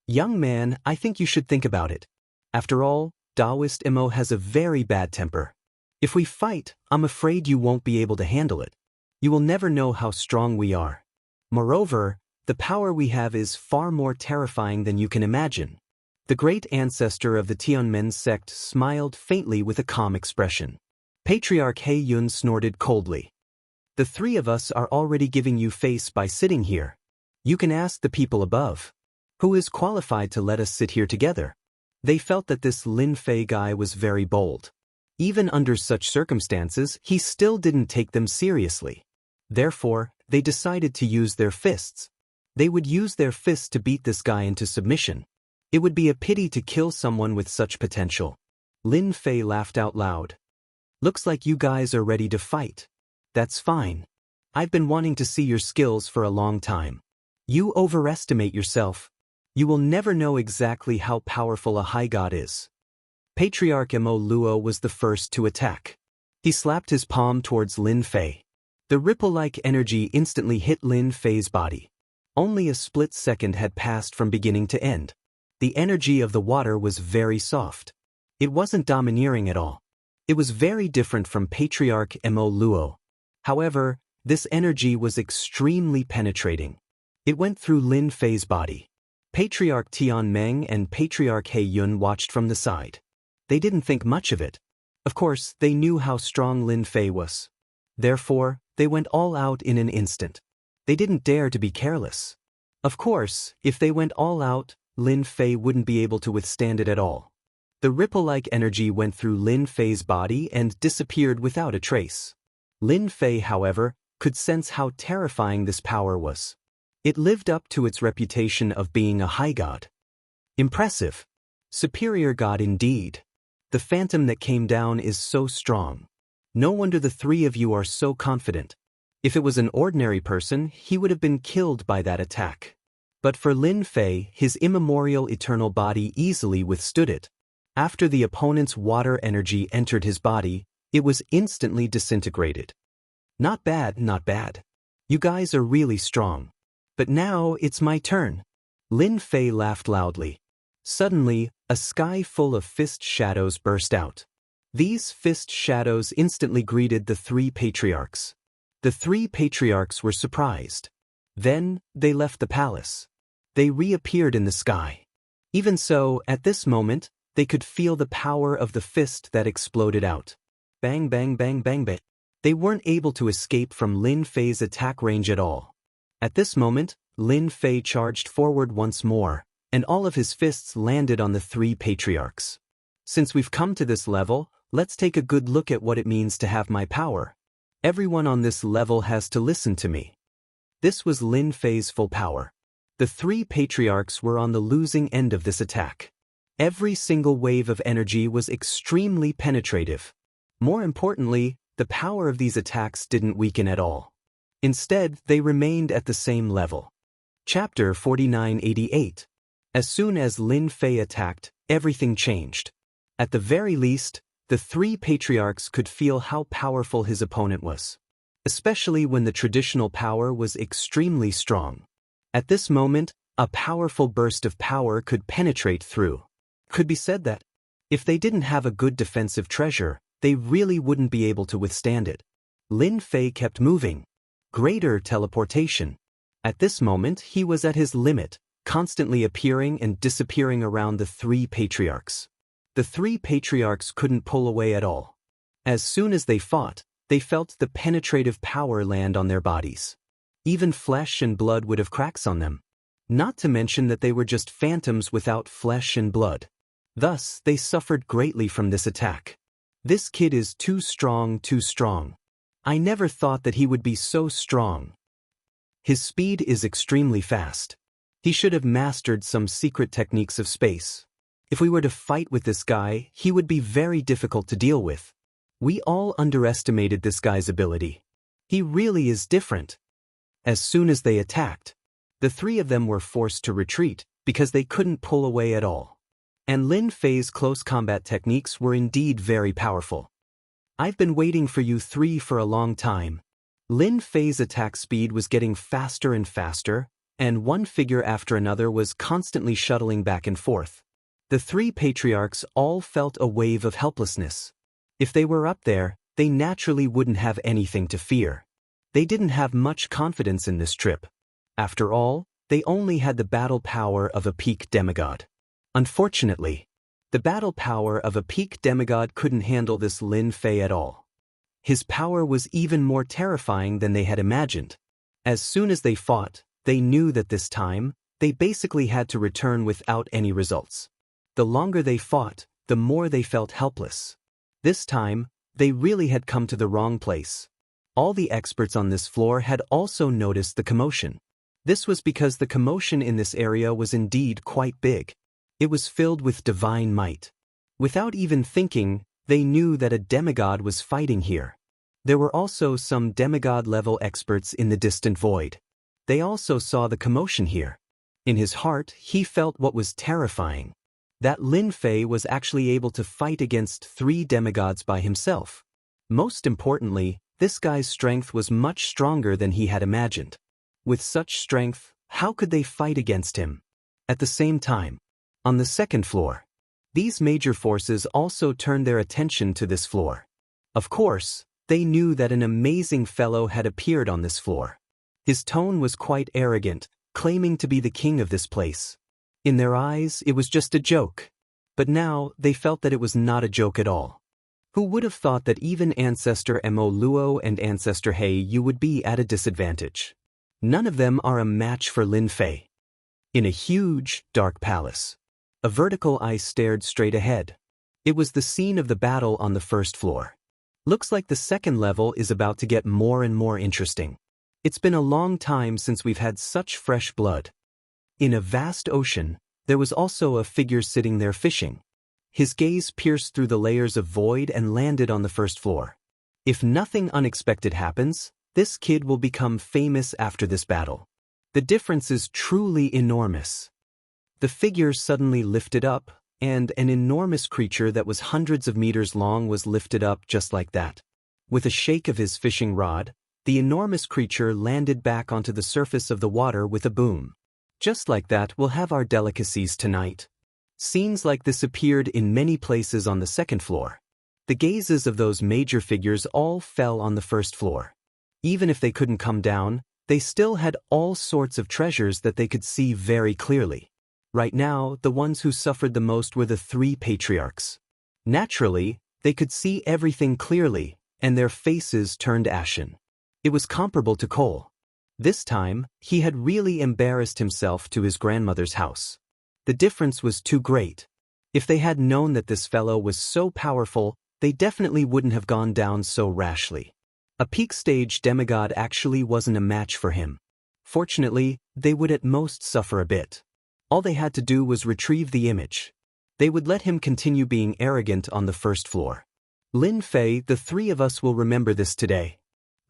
Young man, I think you should think about it. After all, Taoist Imo has a very bad temper. If we fight, I'm afraid you won't be able to handle it. You will never know how strong we are. Moreover, the power we have is far more terrifying than you can imagine. The great ancestor of the Tianmen sect smiled faintly with a calm expression. Patriarch He Yun snorted coldly. The 3 of us are already giving you face by sitting here. You can ask the people above. Who is qualified to let us sit here together? They felt that this Lin Fei guy was very bold. Even under such circumstances, he still didn't take them seriously. Therefore, they decided to use their fists. They would use their fists to beat this guy into submission. It would be a pity to kill someone with such potential. Lin Fei laughed out loud. Looks like you guys are ready to fight. That's fine. I've been wanting to see your skills for a long time. You overestimate yourself. You will never know exactly how powerful a high god is. Patriarch Imo Luo was the first to attack. He slapped his palm towards Lin Fei. The ripple-like energy instantly hit Lin Fei's body. Only a split second had passed from beginning to end. The energy of the water was very soft. It wasn't domineering at all. It was very different from Patriarch Imo Luo. However, this energy was extremely penetrating. It went through Lin Fei's body. Patriarch Tian Meng and Patriarch He Yun watched from the side. They didn't think much of it. Of course, they knew how strong Lin Fei was. Therefore, they went all out in an instant. They didn't dare to be careless. Of course, if they went all out, Lin Fei wouldn't be able to withstand it at all. The ripple-like energy went through Lin Fei's body and disappeared without a trace. Lin Fei, however, could sense how terrifying this power was. It lived up to its reputation of being a high god. Impressive. Superior god indeed. The phantom that came down is so strong. No wonder the 3 of you are so confident. If it was an ordinary person, he would have been killed by that attack. But for Lin Fei, his immemorial eternal body easily withstood it. After the opponent's water energy entered his body, it was instantly disintegrated. Not bad, not bad. You guys are really strong. But now it's my turn. Lin Fei laughed loudly. Suddenly, a sky full of fist shadows burst out. These fist shadows instantly greeted the 3 patriarchs. The 3 patriarchs were surprised. Then, they left the palace. They reappeared in the sky. Even so, at this moment, they could feel the power of the fist that exploded out. Bang bang bang bang bang. They weren't able to escape from Lin Fei's attack range at all. At this moment, Lin Fei charged forward once more, and all of his fists landed on the 3 patriarchs. Since we've come to this level, let's take a good look at what it means to have my power. Everyone on this level has to listen to me. This was Lin Fei's full power. The 3 patriarchs were on the losing end of this attack. Every single wave of energy was extremely penetrative. More importantly, the power of these attacks didn't weaken at all. Instead, they remained at the same level. Chapter 4988. As soon as Lin Fei attacked, everything changed. At the very least, the 3 patriarchs could feel how powerful his opponent was. Especially when the traditional power was extremely strong. At this moment, a powerful burst of power could penetrate through. Could be said that, if they didn't have a good defensive treasure, they really wouldn't be able to withstand it. Lin Fei kept moving. Greater teleportation. At this moment, he was at his limit, constantly appearing and disappearing around the 3 patriarchs. The 3 patriarchs couldn't pull away at all. As soon as they fought, they felt the penetrative power land on their bodies. Even flesh and blood would have cracks on them. Not to mention that they were just phantoms without flesh and blood. Thus, they suffered greatly from this attack. This kid is too strong, too strong. I never thought that he would be so strong. His speed is extremely fast. He should have mastered some secret techniques of space. If we were to fight with this guy, he would be very difficult to deal with. We all underestimated this guy's ability. He really is different. As soon as they attacked, the three of them were forced to retreat because they couldn't pull away at all. And Lin Fei's close combat techniques were indeed very powerful. I've been waiting for you three for a long time. Lin Fei's attack speed was getting faster and faster, and one figure after another was constantly shuttling back and forth. The three patriarchs all felt a wave of helplessness. If they were up there, they naturally wouldn't have anything to fear. They didn't have much confidence in this trip. After all, they only had the battle power of a peak demigod. Unfortunately, the battle power of a peak demigod couldn't handle this Lin Fei at all. His power was even more terrifying than they had imagined. As soon as they fought, they knew that this time, they basically had to return without any results. The longer they fought, the more they felt helpless. This time, they really had come to the wrong place. All the experts on this floor had also noticed the commotion. This was because the commotion in this area was indeed quite big. It was filled with divine might. Without even thinking, they knew that a demigod was fighting here. There were also some demigod-level experts in the distant void. They also saw the commotion here. In his heart, he felt what was terrifying. That Lin Fei was actually able to fight against three demigods by himself. Most importantly, this guy's strength was much stronger than he had imagined. With such strength, how could they fight against him? At the same time, on the second floor, these major forces also turned their attention to this floor. Of course, they knew that an amazing fellow had appeared on this floor. His tone was quite arrogant, claiming to be the king of this place. In their eyes, it was just a joke. But now, they felt that it was not a joke at all. Who would have thought that even Ancestor Mo Luo and Ancestor He Yu would be at a disadvantage? None of them are a match for Lin Fei. In a huge, dark palace, a vertical eye stared straight ahead. It was the scene of the battle on the first floor. Looks like the second level is about to get more and more interesting. It's been a long time since we've had such fresh blood. In a vast ocean, there was also a figure sitting there fishing. His gaze pierced through the layers of void and landed on the first floor. If nothing unexpected happens, this kid will become famous after this battle. The difference is truly enormous. The figure suddenly lifted up, and an enormous creature that was hundreds of meters long was lifted up just like that. With a shake of his fishing rod, the enormous creature landed back onto the surface of the water with a boom. Just like that, we'll have our delicacies tonight. Scenes like this appeared in many places on the second floor. The gazes of those major figures all fell on the first floor. Even if they couldn't come down, they still had all sorts of treasures that they could see very clearly. Right now, the ones who suffered the most were the three patriarchs. Naturally, they could see everything clearly, and their faces turned ashen. It was comparable to Cole. This time, he had really embarrassed himself to his grandmother's house. The difference was too great. If they had known that this fellow was so powerful, they definitely wouldn't have gone down so rashly. A peak stage demigod actually wasn't a match for him. Fortunately, they would at most suffer a bit. All they had to do was retrieve the image. They would let him continue being arrogant on the first floor. Lin Fei, the three of us will remember this today.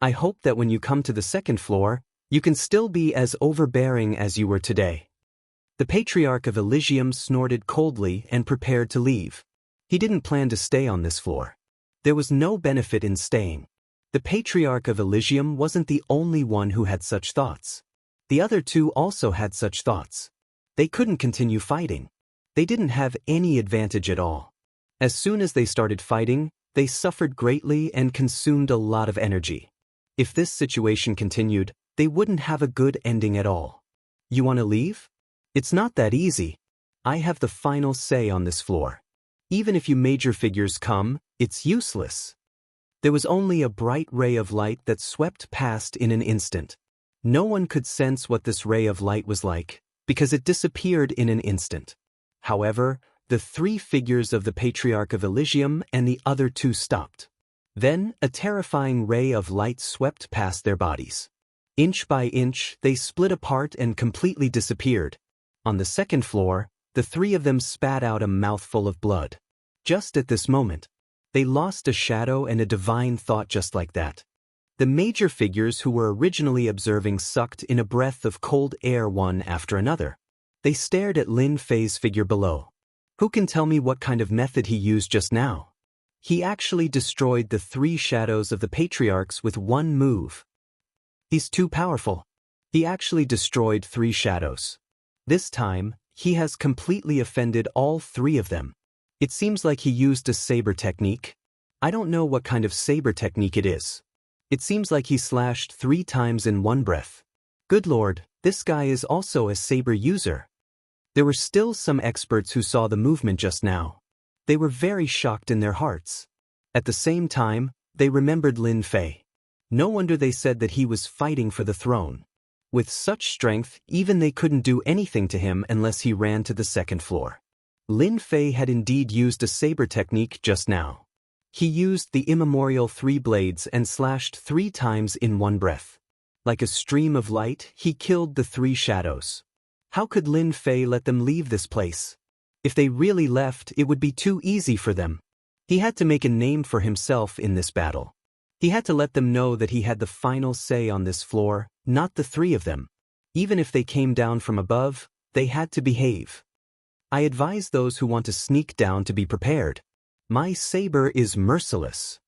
I hope that when you come to the second floor, you can still be as overbearing as you were today. The Patriarch of Elysium snorted coldly and prepared to leave. He didn't plan to stay on this floor. There was no benefit in staying. The Patriarch of Elysium wasn't the only one who had such thoughts. The other two also had such thoughts. They couldn't continue fighting. They didn't have any advantage at all. As soon as they started fighting, they suffered greatly and consumed a lot of energy. If this situation continued, they wouldn't have a good ending at all. You want to leave? It's not that easy. I have the final say on this floor. Even if you major figures come, it's useless. There was only a bright ray of light that swept past in an instant. No one could sense what this ray of light was like, because it disappeared in an instant. However, the three figures of the Patriarch of Elysium and the other two stopped. Then, a terrifying ray of light swept past their bodies. Inch by inch, they split apart and completely disappeared, On the second floor, the three of them spat out a mouthful of blood. Just at this moment, they lost a shadow and a divine thought just like that. The major figures who were originally observing sucked in a breath of cold air one after another. They stared at Lin Fei's figure below. Who can tell me what kind of method he used just now? He actually destroyed the three shadows of the patriarchs with one move. He's too powerful. He actually destroyed three shadows. This time, he has completely offended all three of them. It seems like he used a saber technique. I don't know what kind of saber technique it is. It seems like he slashed 3 times in one breath. Good lord, this guy is also a saber user. There were still some experts who saw the movement just now. They were very shocked in their hearts. At the same time, they remembered Lin Fei. No wonder they said that he was fighting for the throne. With such strength, even they couldn't do anything to him unless he ran to the second floor. Lin Fei had indeed used a saber technique just now. He used the immemorial 3 blades and slashed 3 times in one breath. Like a stream of light, he killed the 3 shadows. How could Lin Fei let them leave this place? If they really left, it would be too easy for them. He had to make a name for himself in this battle. He had to let them know that he had the final say on this floor, not the 3 of them. Even if they came down from above, they had to behave. I advise those who want to sneak down to be prepared. My saber is merciless.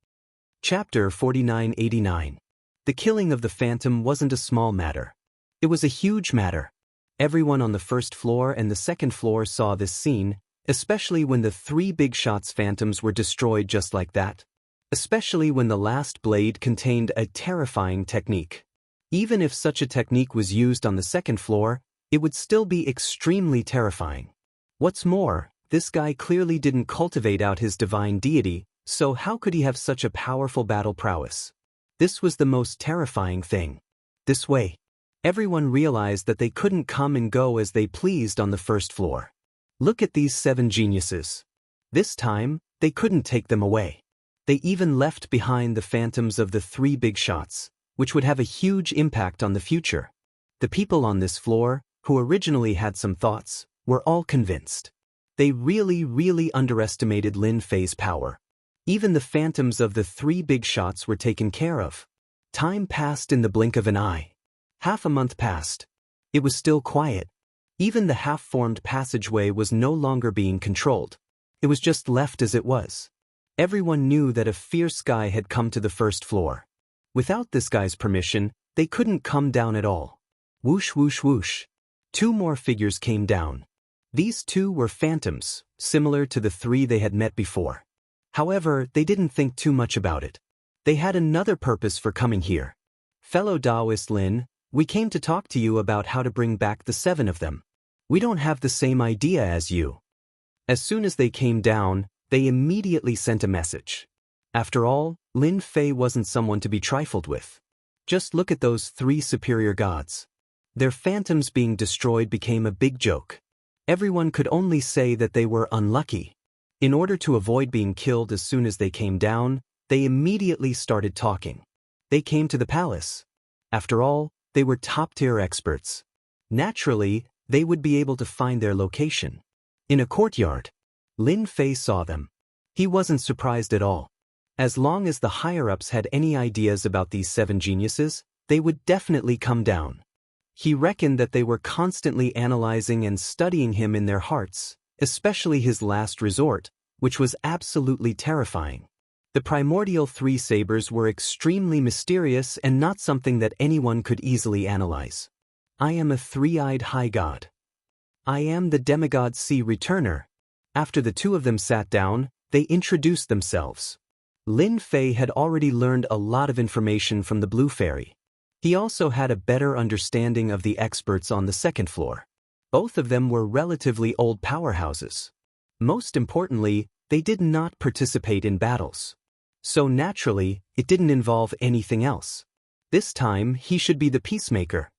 Chapter 4989. The killing of the Phantom wasn't a small matter. It was a huge matter. Everyone on the first floor and the second floor saw this scene, especially when the 3 big shots phantoms were destroyed just like that. Especially when the last blade contained a terrifying technique. Even if such a technique was used on the second floor, it would still be extremely terrifying. What's more, this guy clearly didn't cultivate out his divine deity, so how could he have such a powerful battle prowess? This was the most terrifying thing. This way, everyone realized that they couldn't come and go as they pleased on the first floor. Look at these 7 geniuses. This time, they couldn't take them away. They even left behind the phantoms of the 3 big shots, which would have a huge impact on the future. The people on this floor, who originally had some thoughts, were all convinced. They really underestimated Lin Fei's power. Even the phantoms of the 3 big shots were taken care of. Time passed in the blink of an eye. Half a month passed. It was still quiet. Even the half-formed passageway was no longer being controlled. It was just left as it was. Everyone knew that a fierce guy had come to the first floor. Without this guy's permission, they couldn't come down at all. Whoosh whoosh whoosh. 2 more figures came down. These 2 were phantoms, similar to the 3 they had met before. However, they didn't think too much about it. They had another purpose for coming here. Fellow Taoist Lin, we came to talk to you about how to bring back the 7 of them. We don't have the same idea as you. As soon as they came down, they immediately sent a message. After all, Lin Fei wasn't someone to be trifled with. Just look at those 3 superior gods. Their phantoms being destroyed became a big joke. Everyone could only say that they were unlucky. In order to avoid being killed as soon as they came down, they immediately started talking. They came to the palace. After all, they were top-tier experts. Naturally, they would be able to find their location. In a courtyard, Lin Fei saw them. He wasn't surprised at all. As long as the higher-ups had any ideas about these 7 geniuses, they would definitely come down. He reckoned that they were constantly analyzing and studying him in their hearts, especially his last resort, which was absolutely terrifying. The primordial 3 sabers were extremely mysterious and not something that anyone could easily analyze. I am a 3-eyed high god. I am the demigod sea returner. After the 2 of them sat down, they introduced themselves. Lin Fei had already learned a lot of information from the Blue Fairy. He also had a better understanding of the experts on the second floor. Both of them were relatively old powerhouses. Most importantly, they did not participate in battles. So naturally, it didn't involve anything else. This time, he should be the peacemaker.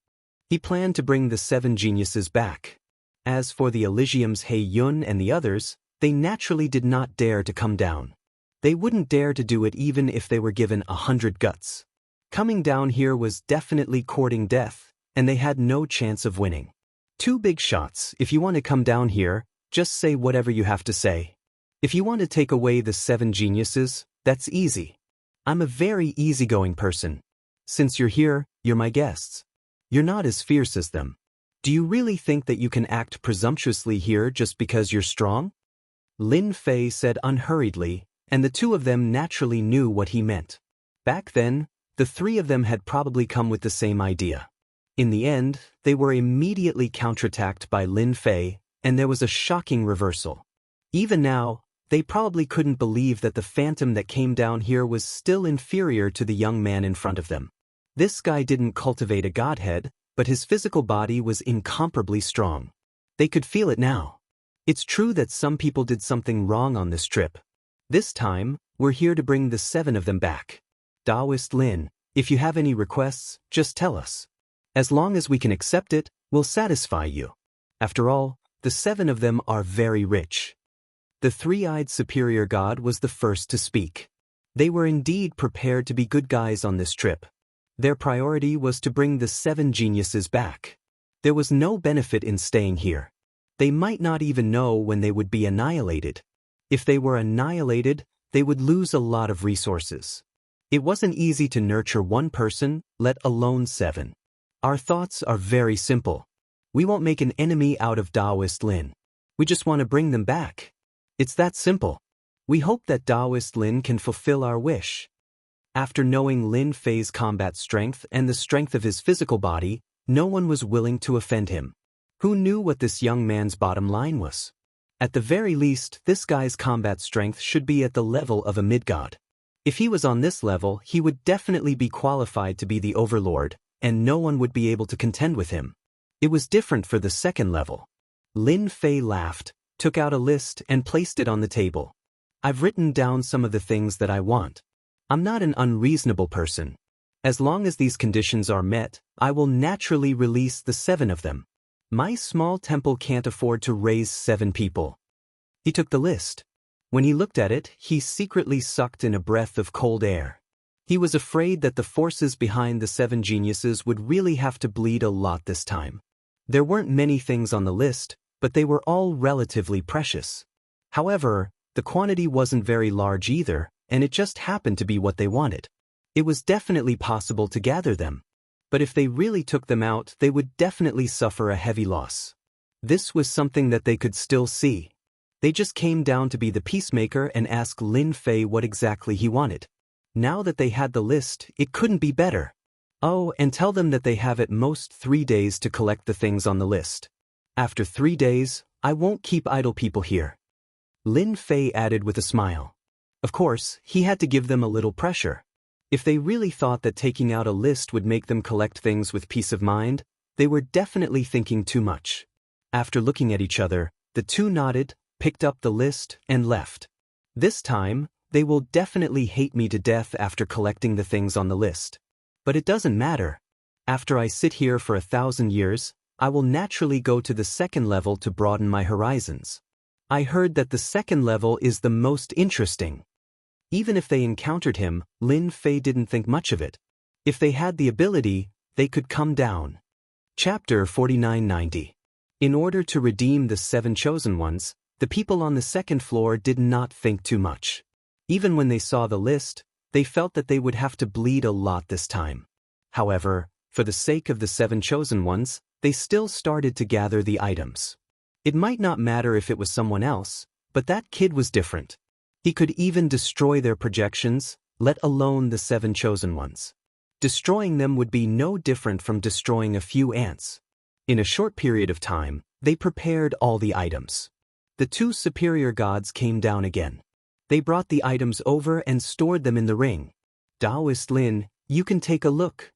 He planned to bring the 7 geniuses back. As for the Elysium's He Yun and the others, they naturally did not dare to come down. They wouldn't dare to do it even if they were given 100 guts. Coming down here was definitely courting death, and they had no chance of winning. Two big shots. If you want to come down here, just say whatever you have to say. If you want to take away the 7 geniuses, that's easy. I'm a very easygoing person. Since you're here, you're my guests. You're not as fierce as them. Do you really think that you can act presumptuously here just because you're strong? Lin Fei said unhurriedly, and the two of them naturally knew what he meant. Back then, the 3 of them had probably come with the same idea. In the end, they were immediately counterattacked by Lin Fei, and there was a shocking reversal. Even now, they probably couldn't believe that the phantom that came down here was still inferior to the young man in front of them. This guy didn't cultivate a godhead, but his physical body was incomparably strong. They could feel it now. It's true that some people did something wrong on this trip. This time, we're here to bring the 7 of them back. Taoist Lin, if you have any requests, just tell us. As long as we can accept it, we'll satisfy you. After all, the 7 of them are very rich. The 3-eyed superior god was the first to speak. They were indeed prepared to be good guys on this trip. Their priority was to bring the 7 geniuses back. There was no benefit in staying here. They might not even know when they would be annihilated. If they were annihilated, they would lose a lot of resources. It wasn't easy to nurture one person, let alone 7. Our thoughts are very simple. We won't make an enemy out of Taoist Lin. We just want to bring them back. It's that simple. We hope that Taoist Lin can fulfill our wish. After knowing Lin Fei's combat strength and the strength of his physical body, no one was willing to offend him. Who knew what this young man's bottom line was? At the very least, this guy's combat strength should be at the level of a mid-god. If he was on this level, he would definitely be qualified to be the overlord, and no one would be able to contend with him. It was different for the second level. Lin Fei laughed, took out a list and placed it on the table. I've written down some of the things that I want. I'm not an unreasonable person. As long as these conditions are met, I will naturally release the 7 of them. My small temple can't afford to raise 7 people. He took the list. When he looked at it, he secretly sucked in a breath of cold air. He was afraid that the forces behind the 7 geniuses would really have to bleed a lot this time. There weren't many things on the list, but they were all relatively precious. However, the quantity wasn't very large either, and it just happened to be what they wanted. It was definitely possible to gather them. But if they really took them out, they would definitely suffer a heavy loss. This was something that they could still see. They just came down to be the peacemaker and ask Lin Fei what exactly he wanted. Now that they had the list, it couldn't be better. Oh, and tell them that they have at most 3 days to collect the things on the list. After 3 days, I won't keep idle people here. Lin Fei added with a smile. Of course, he had to give them a little pressure. If they really thought that taking out a list would make them collect things with peace of mind, they were definitely thinking too much. After looking at each other, the two nodded, picked up the list, and left. This time, they will definitely hate me to death after collecting the things on the list. But it doesn't matter. After I sit here for 1,000 years, I will naturally go to the second level to broaden my horizons. I heard that the second level is the most interesting. Even if they encountered him, Lin Fei didn't think much of it. If they had the ability, they could come down. Chapter 4990. In order to redeem the 7 chosen ones, the people on the second floor did not think too much. Even when they saw the list, they felt that they would have to bleed a lot this time. However, for the sake of the 7 chosen ones, they still started to gather the items. It might not matter if it was someone else, but that kid was different. He could even destroy their projections, let alone the 7 chosen ones. Destroying them would be no different from destroying a few ants. In a short period of time, they prepared all the items. The 2 superior gods came down again. They brought the items over and stored them in the ring. Taoist Lin, you can take a look.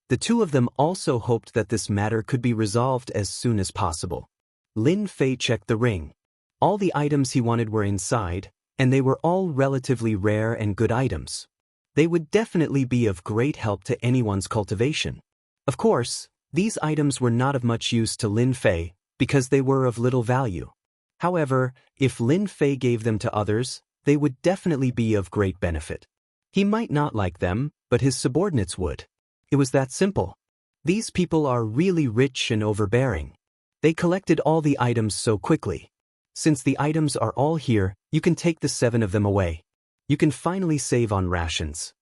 The 2 of them also hoped that this matter could be resolved as soon as possible. Lin Fei checked the ring. All the items he wanted were inside, and they were all relatively rare and good items. They would definitely be of great help to anyone's cultivation. Of course, these items were not of much use to Lin Fei, because they were of little value. However, if Lin Fei gave them to others, they would definitely be of great benefit. He might not like them, but his subordinates would. It was that simple. These people are really rich and overbearing. They collected all the items so quickly. Since the items are all here, you can take the 7 of them away. You can finally save on rations.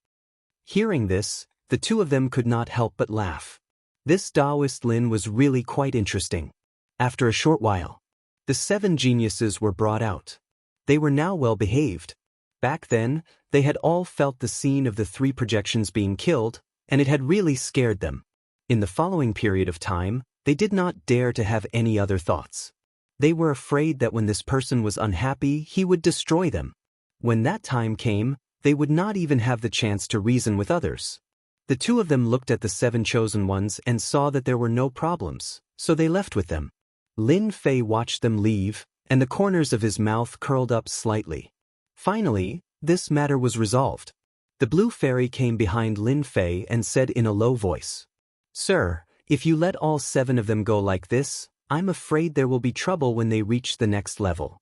Hearing this, the two of them could not help but laugh. This Taoist Lin was really quite interesting. After a short while, the 7 geniuses were brought out. They were now well behaved. Back then, they had all felt the scene of the 3 projections being killed, and it had really scared them. In the following period of time, they did not dare to have any other thoughts. They were afraid that when this person was unhappy, he would destroy them. When that time came, they would not even have the chance to reason with others. The two of them looked at the 7 chosen ones and saw that there were no problems, so they left with them. Lin Fei watched them leave, and the corners of his mouth curled up slightly. Finally, this matter was resolved. The blue fairy came behind Lin Fei and said in a low voice, "Sir, if you let all 7 of them go like this, I'm afraid there will be trouble when they reach the next level."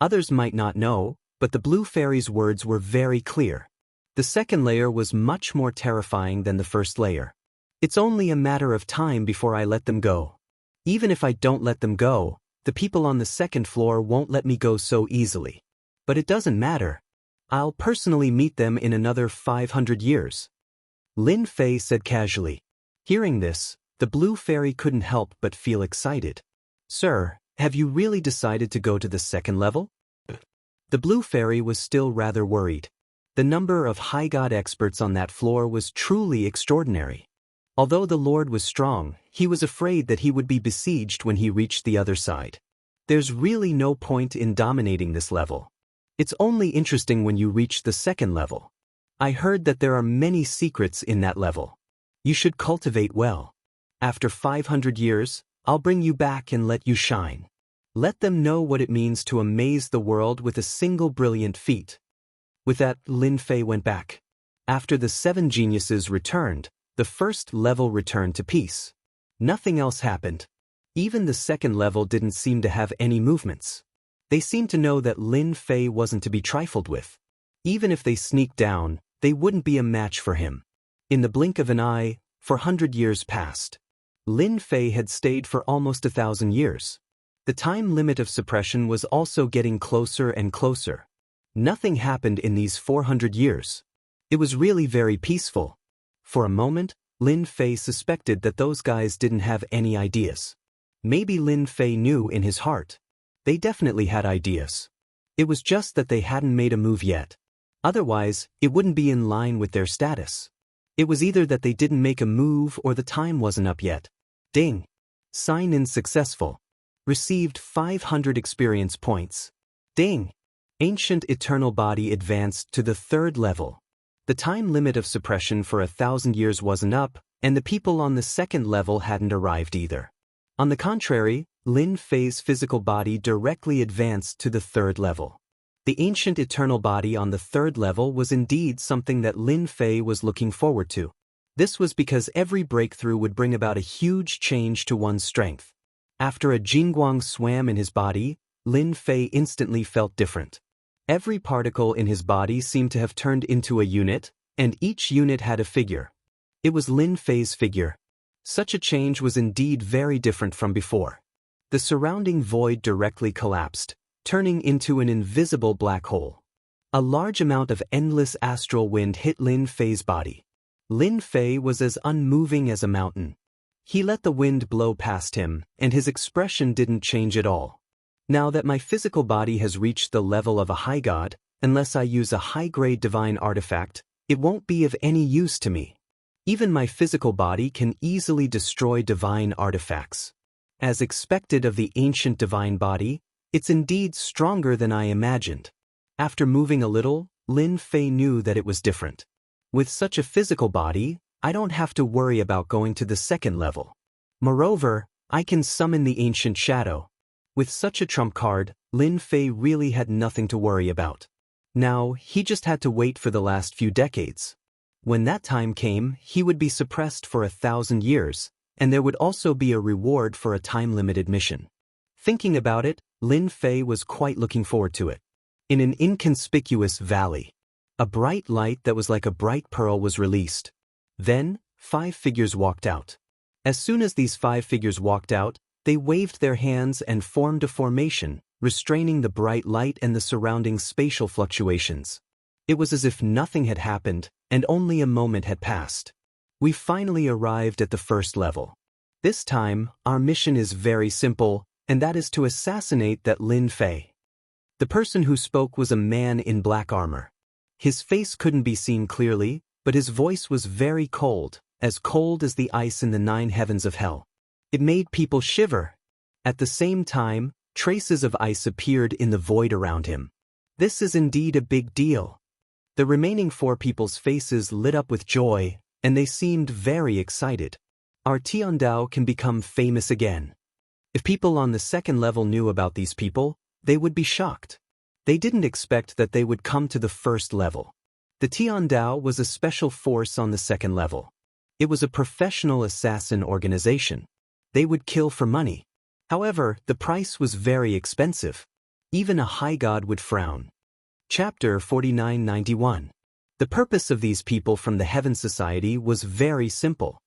Others might not know, but the blue fairy's words were very clear. The second layer was much more terrifying than the first layer. It's only a matter of time before I let them go. Even if I don't let them go, the people on the second floor won't let me go so easily. But it doesn't matter. I'll personally meet them in another 500 years. Lin Fei said casually. Hearing this, the blue fairy couldn't help but feel excited. "Sir, have you really decided to go to the second level?" The blue fairy was still rather worried. The number of high god experts on that floor was truly extraordinary. Although the Lord was strong, he was afraid that he would be besieged when he reached the other side. There's really no point in dominating this level. It's only interesting when you reach the second level. I heard that there are many secrets in that level. You should cultivate well. After 500 years, I'll bring you back and let you shine. Let them know what it means to amaze the world with a single brilliant feat. With that, Lin Fei went back. After the 7 geniuses returned, the first level returned to peace. Nothing else happened. Even the second level didn't seem to have any movements. They seemed to know that Lin Fei wasn't to be trifled with. Even if they sneaked down, they wouldn't be a match for him. In the blink of an eye, 400 years passed. Lin Fei had stayed for almost 1,000 years. The time limit of suppression was also getting closer and closer. Nothing happened in these 400 years. It was really very peaceful. For a moment, Lin Fei suspected that those guys didn't have any ideas. Maybe Lin Fei knew in his heart. They definitely had ideas. It was just that they hadn't made a move yet. Otherwise, it wouldn't be in line with their status. It was either that they didn't make a move or the time wasn't up yet. Ding! Sign-in successful. Received 500 experience points. Ding! Ancient eternal body advanced to the 3rd level. The time limit of suppression for 1,000 years wasn't up, and the people on the 2nd level hadn't arrived either. On the contrary, Lin Fei's physical body directly advanced to the 3rd level. The ancient eternal body on the 3rd level was indeed something that Lin Fei was looking forward to. This was because every breakthrough would bring about a huge change to one's strength. After a Jingguang swam in his body, Lin Fei instantly felt different. Every particle in his body seemed to have turned into a unit, and each unit had a figure. It was Lin Fei's figure. Such a change was indeed very different from before. The surrounding void directly collapsed, turning into an invisible black hole. A large amount of endless astral wind hit Lin Fei's body. Lin Fei was as unmoving as a mountain. He let the wind blow past him, and his expression didn't change at all. Now that my physical body has reached the level of a high god, unless I use a high-grade divine artifact, it won't be of any use to me. Even my physical body can easily destroy divine artifacts. As expected of the ancient divine body, it's indeed stronger than I imagined. After moving a little, Lin Fei knew that it was different. With such a physical body, I don't have to worry about going to the 2nd level. Moreover, I can summon the ancient shadow. With such a trump card, Lin Fei really had nothing to worry about. Now, he just had to wait for the last few decades. When that time came, he would be suppressed for 1,000 years, and there would also be a reward for a time-limited mission. Thinking about it, Lin Fei was quite looking forward to it. In an inconspicuous valley, a bright light that was like a bright pearl was released. Then, 5 figures walked out. As soon as these 5 figures walked out, They waved their hands and formed a formation, restraining the bright light and the surrounding spatial fluctuations. It was as if nothing had happened, and only a moment had passed. We finally arrived at the first level. This time, our mission is very simple, and that is to assassinate that Lin Fei. The person who spoke was a man in black armor. His face couldn't be seen clearly, but his voice was very cold as the ice in the 9 heavens of hell. It made people shiver. At the same time, traces of ice appeared in the void around him. This is indeed a big deal. The remaining 4 people's faces lit up with joy, and they seemed very excited. Our Tiandao can become famous again. If people on the second level knew about these people, they would be shocked. They didn't expect that they would come to the first level. The Tiandao was a special force on the second level. It was a professional assassin organization. They would kill for money. However, the price was very expensive. Even a high god would frown. Chapter 4991. The purpose of these people from the Heaven Society was very simple.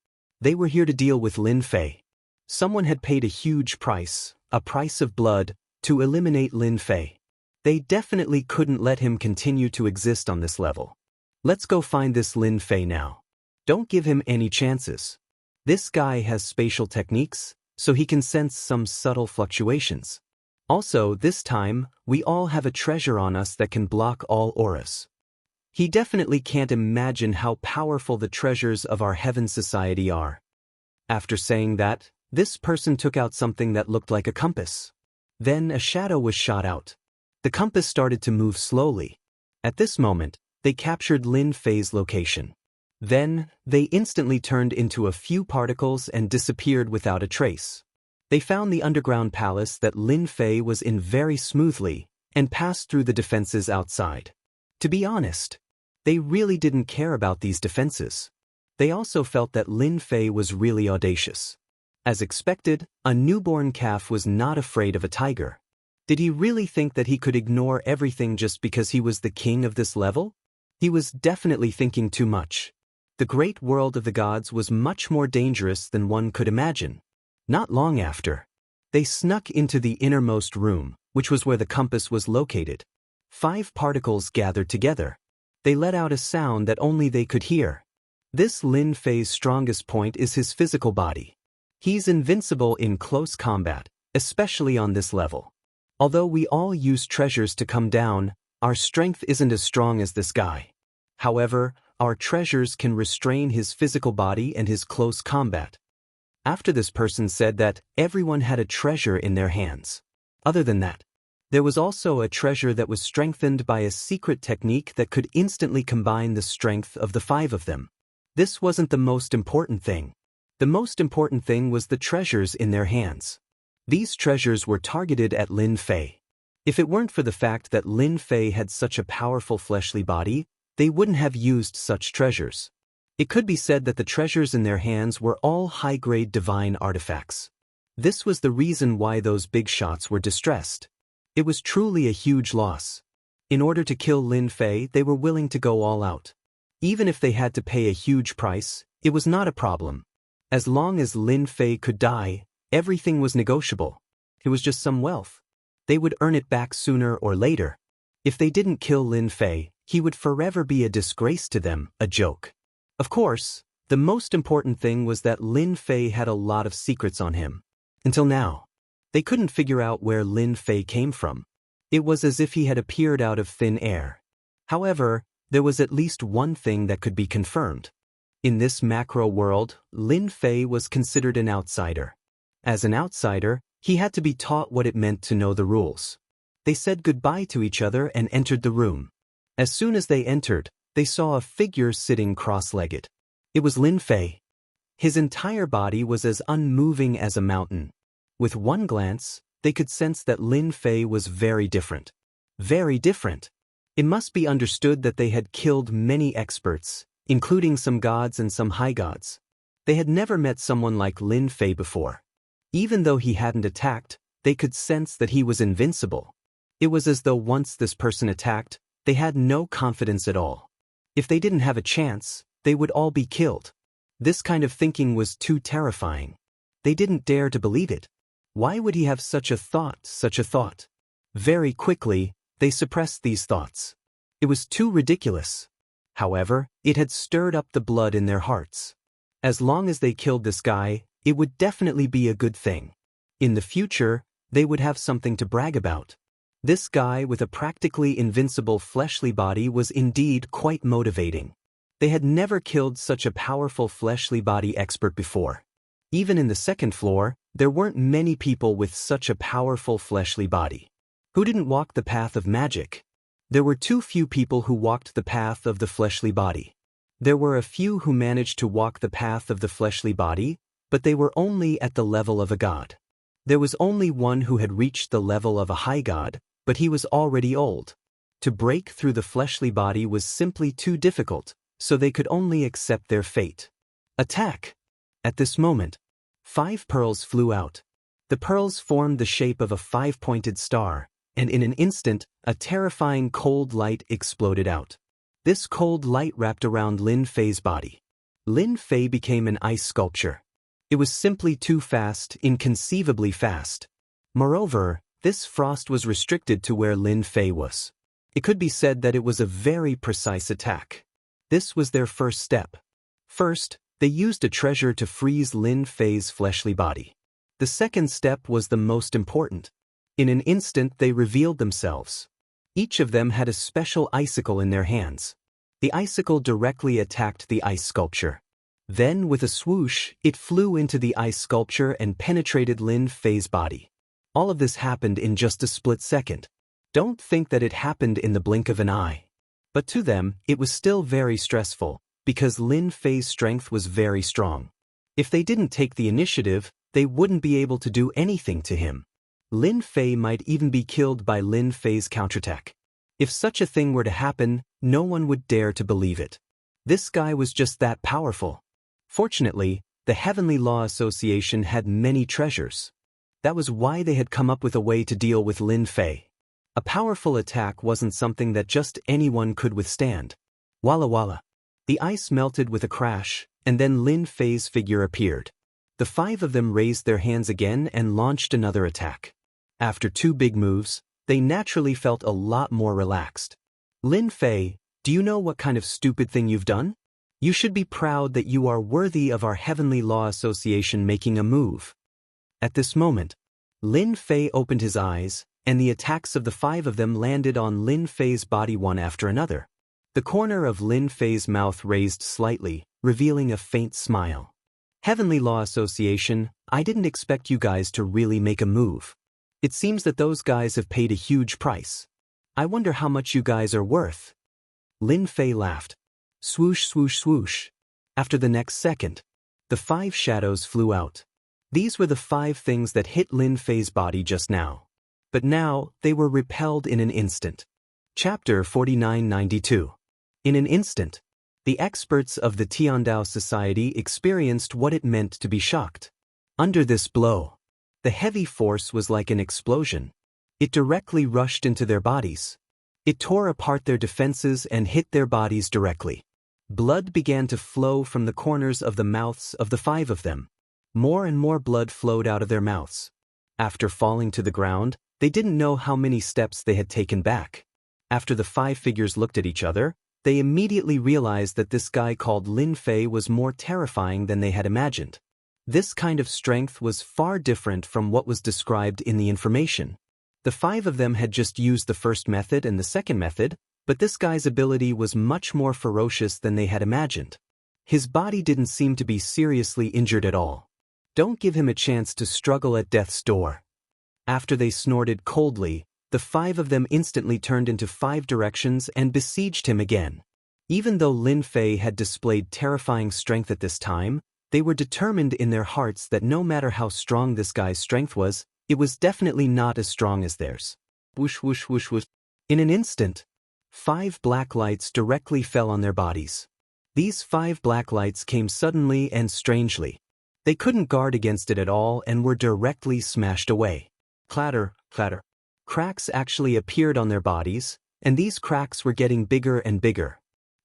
They were here to deal with Lin Fei. Someone had paid a huge price, a price of blood, to eliminate Lin Fei. They definitely couldn't let him continue to exist on this level. Let's go find this Lin Fei now. Don't give him any chances. This guy has spatial techniques, so he can sense some subtle fluctuations. Also, this time, we all have a treasure on us that can block all auras. He definitely can't imagine how powerful the treasures of our Heaven Society are. After saying that, this person took out something that looked like a compass. Then a shadow was shot out. The compass started to move slowly. At this moment, they captured Lin Fei's location. Then, they instantly turned into a few particles and disappeared without a trace. They found the underground palace that Lin Fei was in very smoothly and passed through the defenses outside. To be honest, they really didn't care about these defenses. They also felt that Lin Fei was really audacious. As expected, a newborn calf was not afraid of a tiger. Did he really think that he could ignore everything just because he was the king of this level? He was definitely thinking too much. The great world of the gods was much more dangerous than one could imagine. Not long after, they snuck into the innermost room, which was where the compass was located. 5 particles gathered together. They let out a sound that only they could hear. This Lin Fei's strongest point is his physical body. He's invincible in close combat, especially on this level. Although we all use treasures to come down, our strength isn't as strong as this guy. However, our treasures can restrain his physical body and his close combat. After this person said that everyone had a treasure in their hands. Other than that, there was also a treasure that was strengthened by a secret technique that could instantly combine the strength of the 5 of them. This wasn't the most important thing. The most important thing was the treasures in their hands. These treasures were targeted at Lin Fei. If it weren't for the fact that Lin Fei had such a powerful fleshly body, they wouldn't have used such treasures. It could be said that the treasures in their hands were all high-grade divine artifacts. This was the reason why those big shots were distressed. It was truly a huge loss. In order to kill Lin Fei, they were willing to go all out. Even if they had to pay a huge price, it was not a problem. As long as Lin Fei could die, everything was negotiable. It was just some wealth. They would earn it back sooner or later. If they didn't kill Lin Fei, he would forever be a disgrace to them, a joke. Of course, the most important thing was that Lin Fei had a lot of secrets on him. Until now, they couldn't figure out where Lin Fei came from. It was as if he had appeared out of thin air. However, there was at least one thing that could be confirmed. In this macro world, Lin Fei was considered an outsider. As an outsider, he had to be taught what it meant to know the rules. They said goodbye to each other and entered the room. As soon as they entered, they saw a figure sitting cross-legged. It was Lin Fei. His entire body was as unmoving as a mountain. With one glance, they could sense that Lin Fei was very different. Very different. It must be understood that they had killed many experts, including some gods and some high gods. They had never met someone like Lin Fei before. Even though he hadn't attacked, they could sense that he was invincible. It was as though once this person attacked, they had no confidence at all. If they didn't have a chance, they would all be killed. This kind of thinking was too terrifying. They didn't dare to believe it. Why would he have such a thought? Very quickly, they suppressed these thoughts. It was too ridiculous. However, it had stirred up the blood in their hearts. As long as they killed this guy, it would definitely be a good thing. In the future, they would have something to brag about. This guy with a practically invincible fleshly body was indeed quite motivating. They had never killed such a powerful fleshly body expert before. Even in the second floor, there weren't many people with such a powerful fleshly body. Who didn't walk the path of magic? There were too few people who walked the path of the fleshly body. There were a few who managed to walk the path of the fleshly body, but they were only at the level of a god. There was only one who had reached the level of a high god, but he was already old. To break through the fleshly body was simply too difficult, so they could only accept their fate. Attack! At this moment, 5 pearls flew out. The pearls formed the shape of a 5-pointed star, and in an instant, a terrifying cold light exploded out. This cold light wrapped around Lin Fei's body. Lin Fei became an ice sculpture. It was simply too fast, inconceivably fast. Moreover, this frost was restricted to where Lin Fei was. It could be said that it was a very precise attack. This was their first step. First, they used a treasure to freeze Lin Fei's fleshly body. The second step was the most important. In an instant they revealed themselves. Each of them had a special icicle in their hands. The icicle directly attacked the ice sculpture. Then, with a swoosh, it flew into the ice sculpture and penetrated Lin Fei's body. All of this happened in just a split second. Don't think that it happened in the blink of an eye. But to them, it was still very stressful, because Lin Fei's strength was very strong. If they didn't take the initiative, they wouldn't be able to do anything to him. Lin Fei might even be killed by Lin Fei's counterattack. If such a thing were to happen, no one would dare to believe it. This guy was just that powerful. Fortunately, the Heavenly Law Association had many treasures. That was why they had come up with a way to deal with Lin Fei. A powerful attack wasn't something that just anyone could withstand. Walla walla. The ice melted with a crash, and then Lin Fei's figure appeared. The 5 of them raised their hands again and launched another attack. After 2 big moves, they naturally felt a lot more relaxed. Lin Fei, do you know what kind of stupid thing you've done? You should be proud that you are worthy of our Heavenly Law Association making a move. At this moment, Lin Fei opened his eyes, and the attacks of the 5 of them landed on Lin Fei's body one after another. The corner of Lin Fei's mouth raised slightly, revealing a faint smile. Heavenly Law Association, I didn't expect you guys to really make a move. It seems that those guys have paid a huge price. I wonder how much you guys are worth. Lin Fei laughed. Swoosh, swoosh, swoosh. After the next second, the 5 shadows flew out. These were the 5 things that hit Lin Fei's body just now. But now, they were repelled in an instant. Chapter 4992. In an instant, the experts of the Tiandao Society experienced what it meant to be shocked. Under this blow, the heavy force was like an explosion. It directly rushed into their bodies. It tore apart their defenses and hit their bodies directly. Blood began to flow from the corners of the mouths of the 5 of them. More and more blood flowed out of their mouths. After falling to the ground, they didn't know how many steps they had taken back. After the 5 figures looked at each other, they immediately realized that this guy called Lin Fei was more terrifying than they had imagined. This kind of strength was far different from what was described in the information. The 5 of them had just used the first method and the second method, but this guy's ability was much more ferocious than they had imagined. His body didn't seem to be seriously injured at all. Don't give him a chance to struggle at death's door. After they snorted coldly, the 5 of them instantly turned into 5 directions and besieged him again. Even though Lin Fei had displayed terrifying strength at this time, they were determined in their hearts that no matter how strong this guy's strength was, it was definitely not as strong as theirs. Whoosh whoosh whoosh whoosh. In an instant, 5 black lights directly fell on their bodies. These 5 black lights came suddenly and strangely. They couldn't guard against it at all and were directly smashed away. Clatter, clatter. Cracks actually appeared on their bodies, and these cracks were getting bigger and bigger.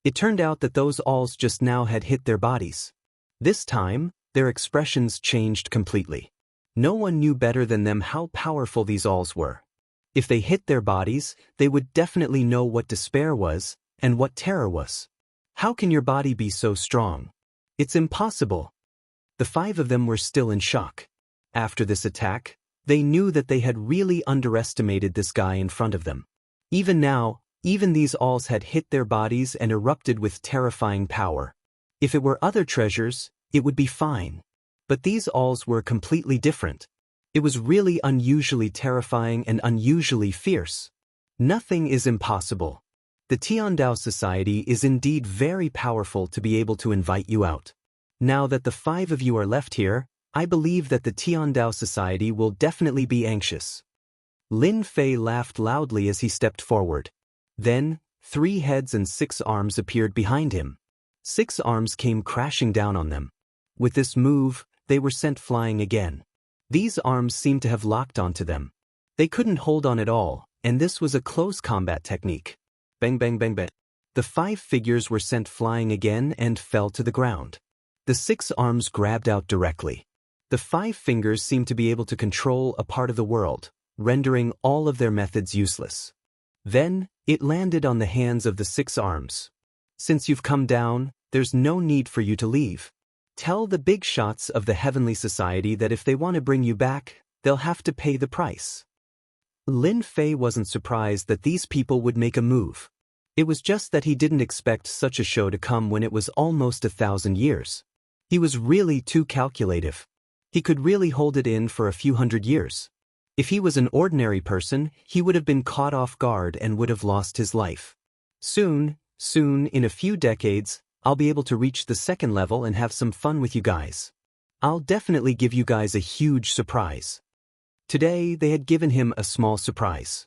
It turned out that those alls just now had hit their bodies. This time, their expressions changed completely. No one knew better than them how powerful these alls were. If they hit their bodies, they would definitely know what despair was and what terror was. How can your body be so strong? It's impossible. The 5 of them were still in shock. After this attack, they knew that they had really underestimated this guy in front of them. Even now, even these alls had hit their bodies and erupted with terrifying power. If it were other treasures, it would be fine. But these alls were completely different. It was really unusually terrifying and unusually fierce. Nothing is impossible. The Tiandao Society is indeed very powerful to be able to invite you out. Now that the 5 of you are left here, I believe that the Tiandao Society will definitely be anxious. Lin Fei laughed loudly as he stepped forward. Then, 3 heads and 6 arms appeared behind him. 6 arms came crashing down on them. With this move, they were sent flying again. These arms seemed to have locked onto them. They couldn't hold on at all, and this was a close combat technique. Bang bang bang bang. The 5 figures were sent flying again and fell to the ground. The 6 arms grabbed out directly. The 5 fingers seemed to be able to control a part of the world, rendering all of their methods useless. Then, it landed on the hands of the 6 arms. Since you've come down, there's no need for you to leave. Tell the big shots of the Heavenly Society that if they want to bring you back, they'll have to pay the price. Lin Fei wasn't surprised that these people would make a move. It was just that he didn't expect such a show to come when it was almost 1,000 years. He was really too calculative. He could really hold it in for a few hundred years. If he was an ordinary person, he would have been caught off guard and would have lost his life. Soon, in a few decades, I'll be able to reach the 2nd level and have some fun with you guys. I'll definitely give you guys a huge surprise. Today, they had given him a small surprise.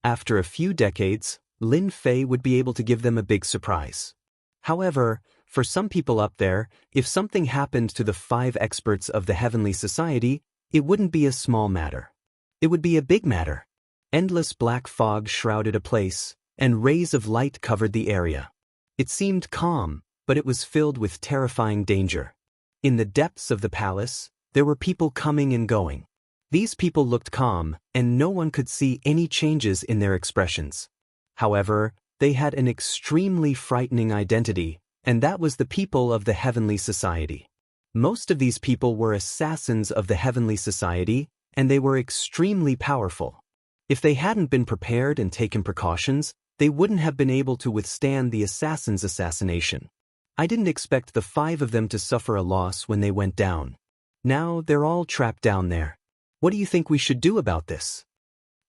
After a few decades, Lin Fei would be able to give them a big surprise. However, for some people up there, if something happened to the 5 experts of the Heavenly Society, it wouldn't be a small matter. It would be a big matter. Endless black fog shrouded a place, and rays of light covered the area. It seemed calm, but it was filled with terrifying danger. In the depths of the palace, there were people coming and going. These people looked calm, and no one could see any changes in their expressions. However, they had an extremely frightening identity, and that was the people of the Heavenly Society. Most of these people were assassins of the Heavenly Society, and they were extremely powerful. If they hadn't been prepared and taken precautions, they wouldn't have been able to withstand the assassin's assassination. I didn't expect the 5 of them to suffer a loss when they went down. Now they're all trapped down there. What do you think we should do about this?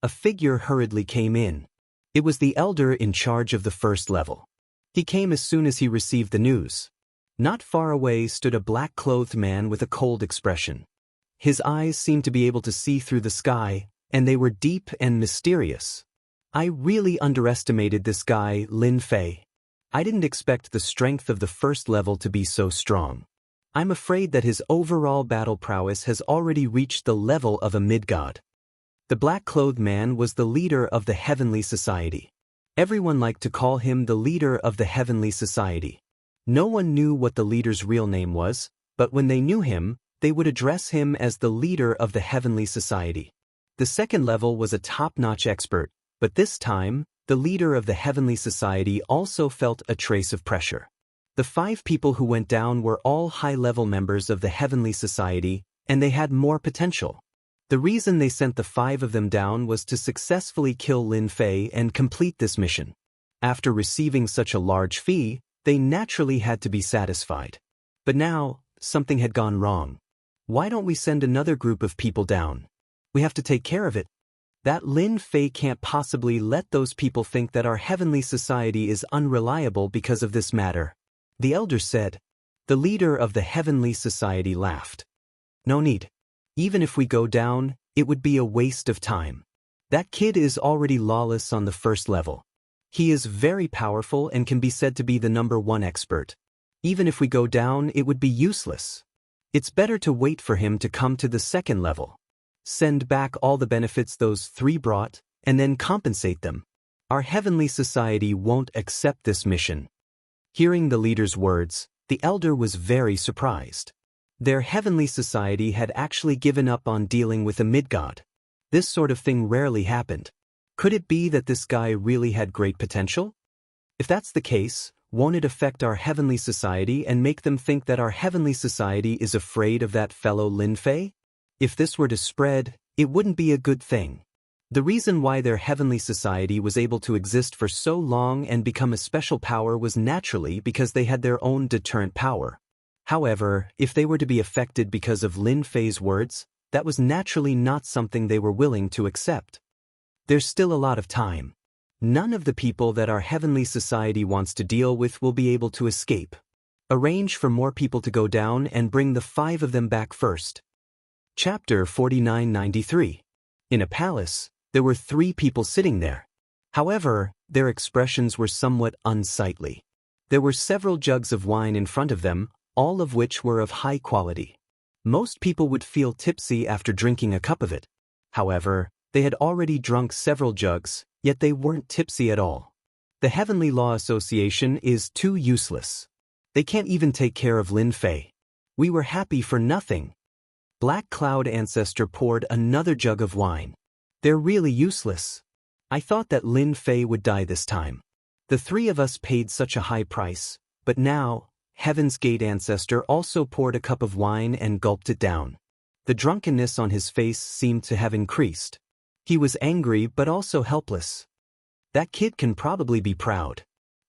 A figure hurriedly came in. It was the elder in charge of the 1st level. He came as soon as he received the news. Not far away stood a black-clothed man with a cold expression. His eyes seemed to be able to see through the sky, and they were deep and mysterious. I really underestimated this guy, Lin Fei. I didn't expect the strength of the 1st level to be so strong. I'm afraid that his overall battle prowess has already reached the level of a mid-god. The black-clothed man was the leader of the Heavenly Society. Everyone liked to call him the leader of the Heavenly Society. No one knew what the leader's real name was, but when they knew him, they would address him as the leader of the Heavenly Society. The 2nd level was a top-notch expert, but this time, the leader of the Heavenly Society also felt a trace of pressure. The 5 people who went down were all high-level members of the Heavenly Society, and they had more potential. The reason they sent the 5 of them down was to successfully kill Lin Fei and complete this mission. After receiving such a large fee, they naturally had to be satisfied. But now, something had gone wrong. Why don't we send another group of people down? We have to take care of it. That Lin Fei can't possibly let those people think that our Heavenly Society is unreliable because of this matter. The elder said. The leader of the Heavenly Society laughed. No need. Even if we go down, it would be a waste of time. That kid is already lawless on the 1st level. He is very powerful and can be said to be the #1 expert. Even if we go down, it would be useless. It's better to wait for him to come to the 2nd level. Send back all the benefits those 3 brought, and then compensate them. Our Heavenly Society won't accept this mission. Hearing the leader's words, the elder was very surprised. Their heavenly society had actually given up on dealing with a mid-god. This sort of thing rarely happened. Could it be that this guy really had great potential? If that's the case, won't it affect our heavenly society and make them think that our heavenly society is afraid of that fellow Lin Fei? If this were to spread, it wouldn't be a good thing. The reason why their heavenly society was able to exist for so long and become a special power was naturally because they had their own deterrent power. However, if they were to be affected because of Lin Fei's words, that was naturally not something they were willing to accept. There's still a lot of time. None of the people that our heavenly society wants to deal with will be able to escape. Arrange for more people to go down and bring the 5 of them back first. Chapter 4993. In a palace, there were 3 people sitting there. However, their expressions were somewhat unsightly. There were several jugs of wine in front of them, all of which were of high quality. Most people would feel tipsy after drinking a cup of it. However, they had already drunk several jugs, yet they weren't tipsy at all. The Heavenly Law Association is too useless. They can't even take care of Lin Fei. We were happy for nothing. Black Cloud Ancestor poured another jug of wine. They're really useless. I thought that Lin Fei would die this time. The 3 of us paid such a high price, but now, Heaven's Gate Ancestor also poured a cup of wine and gulped it down. The drunkenness on his face seemed to have increased. He was angry but also helpless. That kid can probably be proud.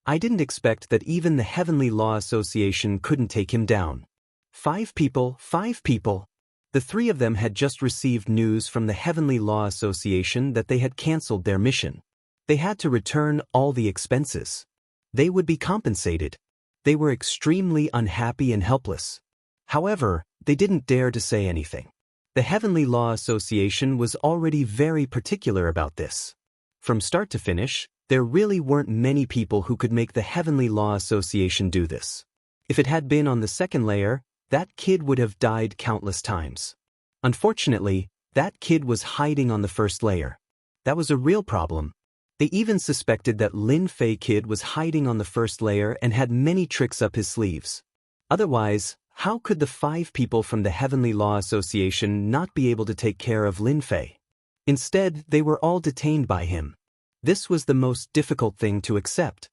I didn't expect that even the Heavenly Law Association couldn't take him down. 5 people, 5 people. The 3 of them had just received news from the Heavenly Law Association that they had cancelled their mission. They had to return all the expenses. They would be compensated. They were extremely unhappy and helpless. However, they didn't dare to say anything. The Heavenly Law Association was already very particular about this. From start to finish, there really weren't many people who could make the Heavenly Law Association do this. If it had been on the second layer, that kid would have died countless times. Unfortunately, that kid was hiding on the first layer. That was a real problem. They even suspected that Lin Fei kid was hiding on the first layer and had many tricks up his sleeves. Otherwise, how could the 5 people from the Heavenly Law Association not be able to take care of Lin Fei? Instead, they were all detained by him. This was the most difficult thing to accept.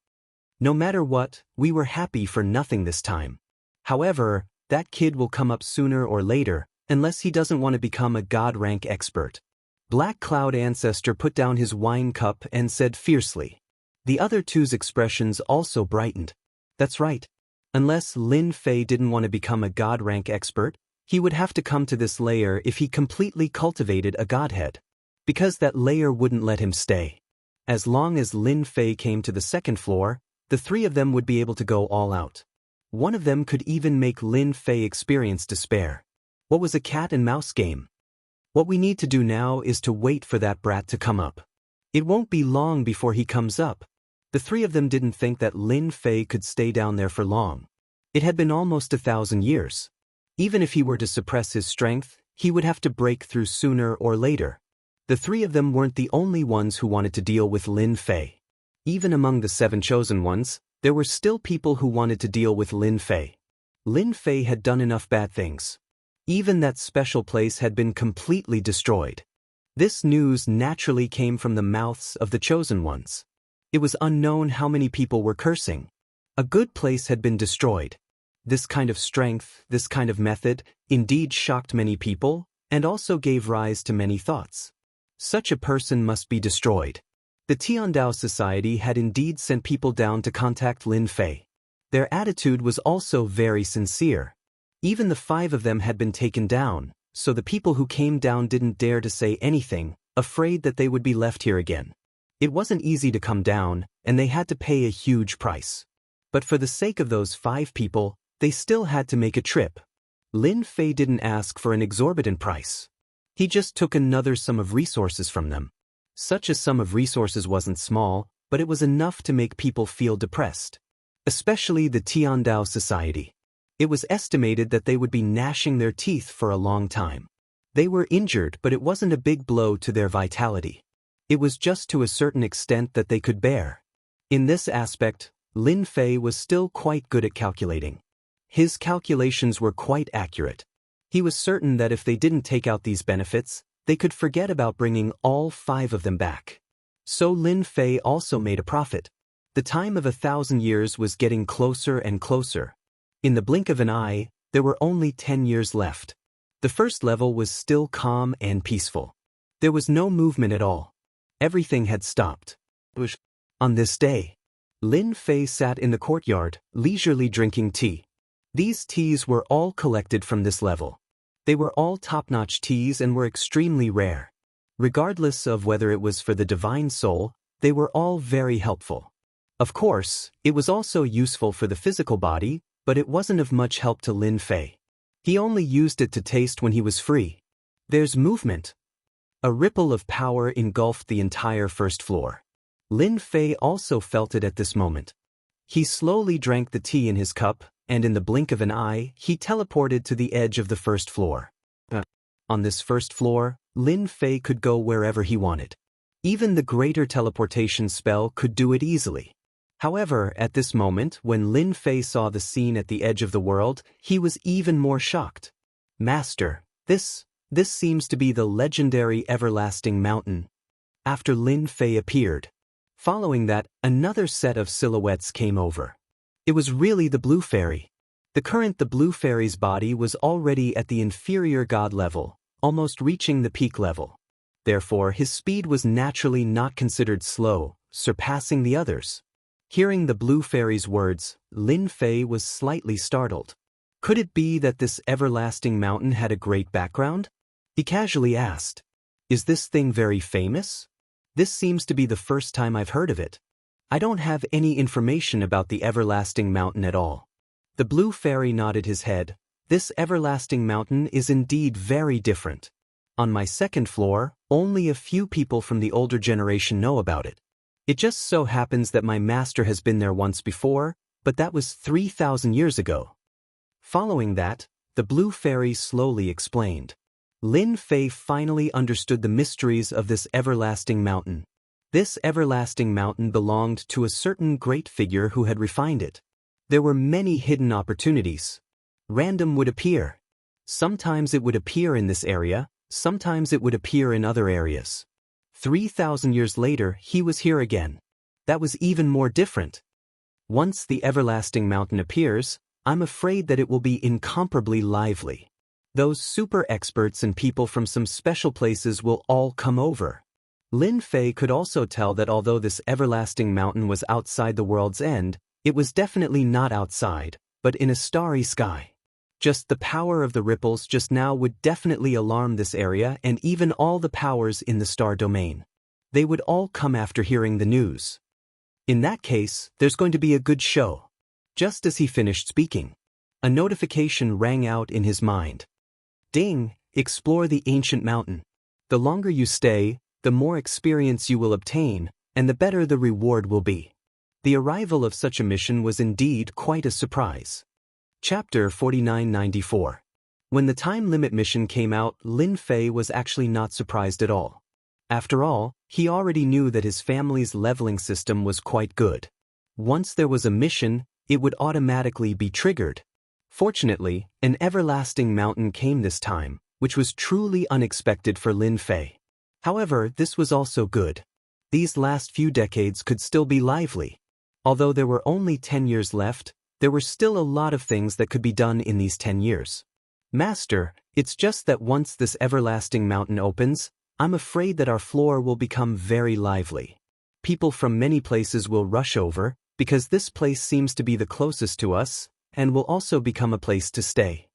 No matter what, we were happy for nothing this time. However, that kid will come up sooner or later, unless he doesn't want to become a god rank expert. Black Cloud Ancestor put down his wine cup and said fiercely. The other 2's expressions also brightened. That's right. Unless Lin Fei didn't want to become a god rank expert, he would have to come to this layer if he completely cultivated a godhead. Because that layer wouldn't let him stay. As long as Lin Fei came to the second floor, the 3 of them would be able to go all out. One of them could even make Lin Fei experience despair. What was a cat and mouse game? What we need to do now is to wait for that brat to come up. It won't be long before he comes up. The 3 of them didn't think that Lin Fei could stay down there for long. It had been almost 1,000 years. Even if he were to suppress his strength, he would have to break through sooner or later. The 3 of them weren't the only ones who wanted to deal with Lin Fei. Even among the 7 chosen ones, there were still people who wanted to deal with Lin Fei. Lin Fei had done enough bad things. Even that special place had been completely destroyed. This news naturally came from the mouths of the chosen ones. It was unknown how many people were cursing. A good place had been destroyed. This kind of strength, this kind of method, indeed shocked many people, and also gave rise to many thoughts. Such a person must be destroyed. The Tiandao Society had indeed sent people down to contact Lin Fei. Their attitude was also very sincere. Even the 5 of them had been taken down, so the people who came down didn't dare to say anything, afraid that they would be left here again. It wasn't easy to come down, and they had to pay a huge price. But for the sake of those 5 people, they still had to make a trip. Lin Fei didn't ask for an exorbitant price. He just took another sum of resources from them. Such a sum of resources wasn't small, but it was enough to make people feel depressed. Especially the Tiandao Society. It was estimated that they would be gnashing their teeth for a long time. They were injured, but it wasn't a big blow to their vitality. It was just to a certain extent that they could bear. In this aspect, Lin Fei was still quite good at calculating. His calculations were quite accurate. He was certain that if they didn't take out these benefits, they could forget about bringing all 5 of them back. So Lin Fei also made a profit. The time of 1,000 years was getting closer and closer. In the blink of an eye, there were only 10 years left. The first level was still calm and peaceful. There was no movement at all. Everything had stopped. On this day, Lin Fei sat in the courtyard, leisurely drinking tea. These teas were all collected from this level. They were all top-notch teas and were extremely rare. Regardless of whether it was for the divine soul, they were all very helpful. Of course, it was also useful for the physical body, but it wasn't of much help to Lin Fei. He only used it to taste when he was free. There's movement. A ripple of power engulfed the entire first floor. Lin Fei also felt it at this moment. He slowly drank the tea in his cup, and in the blink of an eye, he teleported to the edge of the first floor. On this first floor, Lin Fei could go wherever he wanted. Even the greater teleportation spell could do it easily. However, at this moment, when Lin Fei saw the scene at the edge of the world, he was even more shocked. Master, this seems to be the legendary everlasting mountain. After Lin Fei appeared. Following that, another set of silhouettes came over. It was really the Blue Fairy. The Blue Fairy's body was already at the inferior god level, almost reaching the peak level. Therefore, his speed was naturally not considered slow, surpassing the others. Hearing the Blue Fairy's words, Lin Fei was slightly startled. Could it be that this everlasting mountain had a great background? He casually asked, "Is this thing very famous? This seems to be the first time I've heard of it. I don't have any information about the everlasting mountain at all." The Blue Fairy nodded his head. "This everlasting mountain is indeed very different. On my second floor, only a few people from the older generation know about it. It just so happens that my master has been there once before, but that was 3,000 years ago." Following that, the Blue Fairy slowly explained. Lin Fei finally understood the mysteries of this everlasting mountain. This everlasting mountain belonged to a certain great figure who had refined it. There were many hidden opportunities. Random would appear. Sometimes it would appear in this area, sometimes it would appear in other areas. 3,000 years later, he was here again. That was even more different. Once the everlasting mountain appears, I'm afraid that it will be incomparably lively. Those super experts and people from some special places will all come over. Lin Fei could also tell that although this everlasting mountain was outside the world's end, it was definitely not outside, but in a starry sky. Just the power of the ripples just now would definitely alarm this area and even all the powers in the star domain. They would all come after hearing the news. In that case, there's going to be a good show. Just as he finished speaking, a notification rang out in his mind. Ding! Explore the ancient mountain. The longer you stay, the more experience you will obtain, and the better the reward will be. The arrival of such a mission was indeed quite a surprise. Chapter 4994. When the time limit mission came out, Lin Fei was actually not surprised at all. After all, he already knew that his family's leveling system was quite good. Once there was a mission, it would automatically be triggered. Fortunately, an everlasting mountain came this time, which was truly unexpected for Lin Fei. However, this was also good. These last few decades could still be lively. Although there were only 10 years left, there were still a lot of things that could be done in these 10 years. Master, it's just that once this everlasting mountain opens, I'm afraid that our floor will become very lively. People from many places will rush over, because this place seems to be the closest to us, and will also become a place to stay.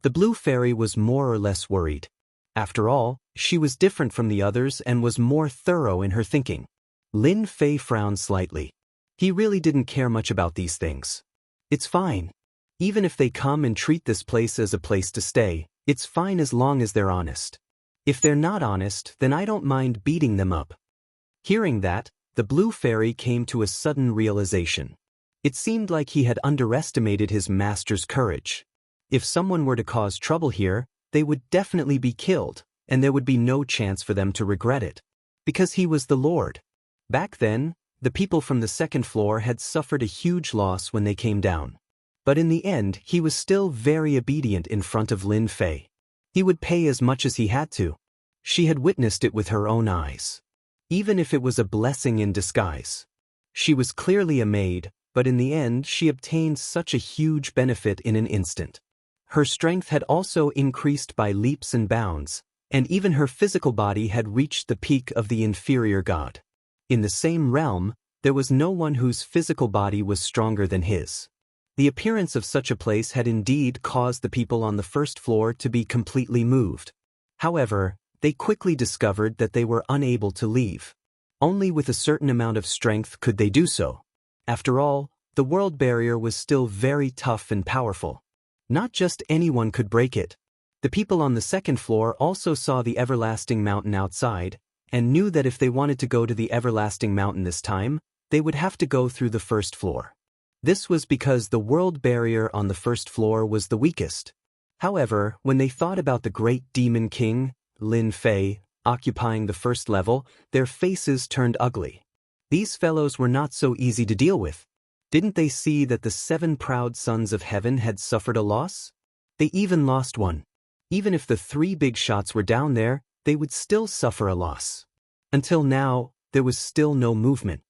The Blue Fairy was more or less worried. After all, she was different from the others and was more thorough in her thinking. Lin Fei frowned slightly. He really didn't care much about these things. It's fine. Even if they come and treat this place as a place to stay, it's fine as long as they're honest. If they're not honest, then I don't mind beating them up. Hearing that, the Blue Fairy came to a sudden realization. It seemed like he had underestimated his master's courage. If someone were to cause trouble here, they would definitely be killed, and there would be no chance for them to regret it. Because he was the Lord. Back then, the people from the second floor had suffered a huge loss when they came down. But in the end, he was still very obedient in front of Lin Fei. He would pay as much as he had to. She had witnessed it with her own eyes. Even if it was a blessing in disguise. She was clearly a maid, but in the end she obtained such a huge benefit in an instant. Her strength had also increased by leaps and bounds, and even her physical body had reached the peak of the inferior god. In the same realm, there was no one whose physical body was stronger than his. The appearance of such a place had indeed caused the people on the first floor to be completely moved. However, they quickly discovered that they were unable to leave. Only with a certain amount of strength could they do so. After all, the world barrier was still very tough and powerful. Not just anyone could break it. The people on the second floor also saw the everlasting mountain outside, and knew that if they wanted to go to the everlasting mountain this time, they would have to go through the first floor. This was because the world barrier on the first floor was the weakest. However, when they thought about the great demon king, Lin Fei, occupying the first level, their faces turned ugly. These fellows were not so easy to deal with. Didn't they see that the 7 proud sons of heaven had suffered a loss? They even lost one. Even if the 3 big shots were down there, they would still suffer a loss. Until now, there was still no movement.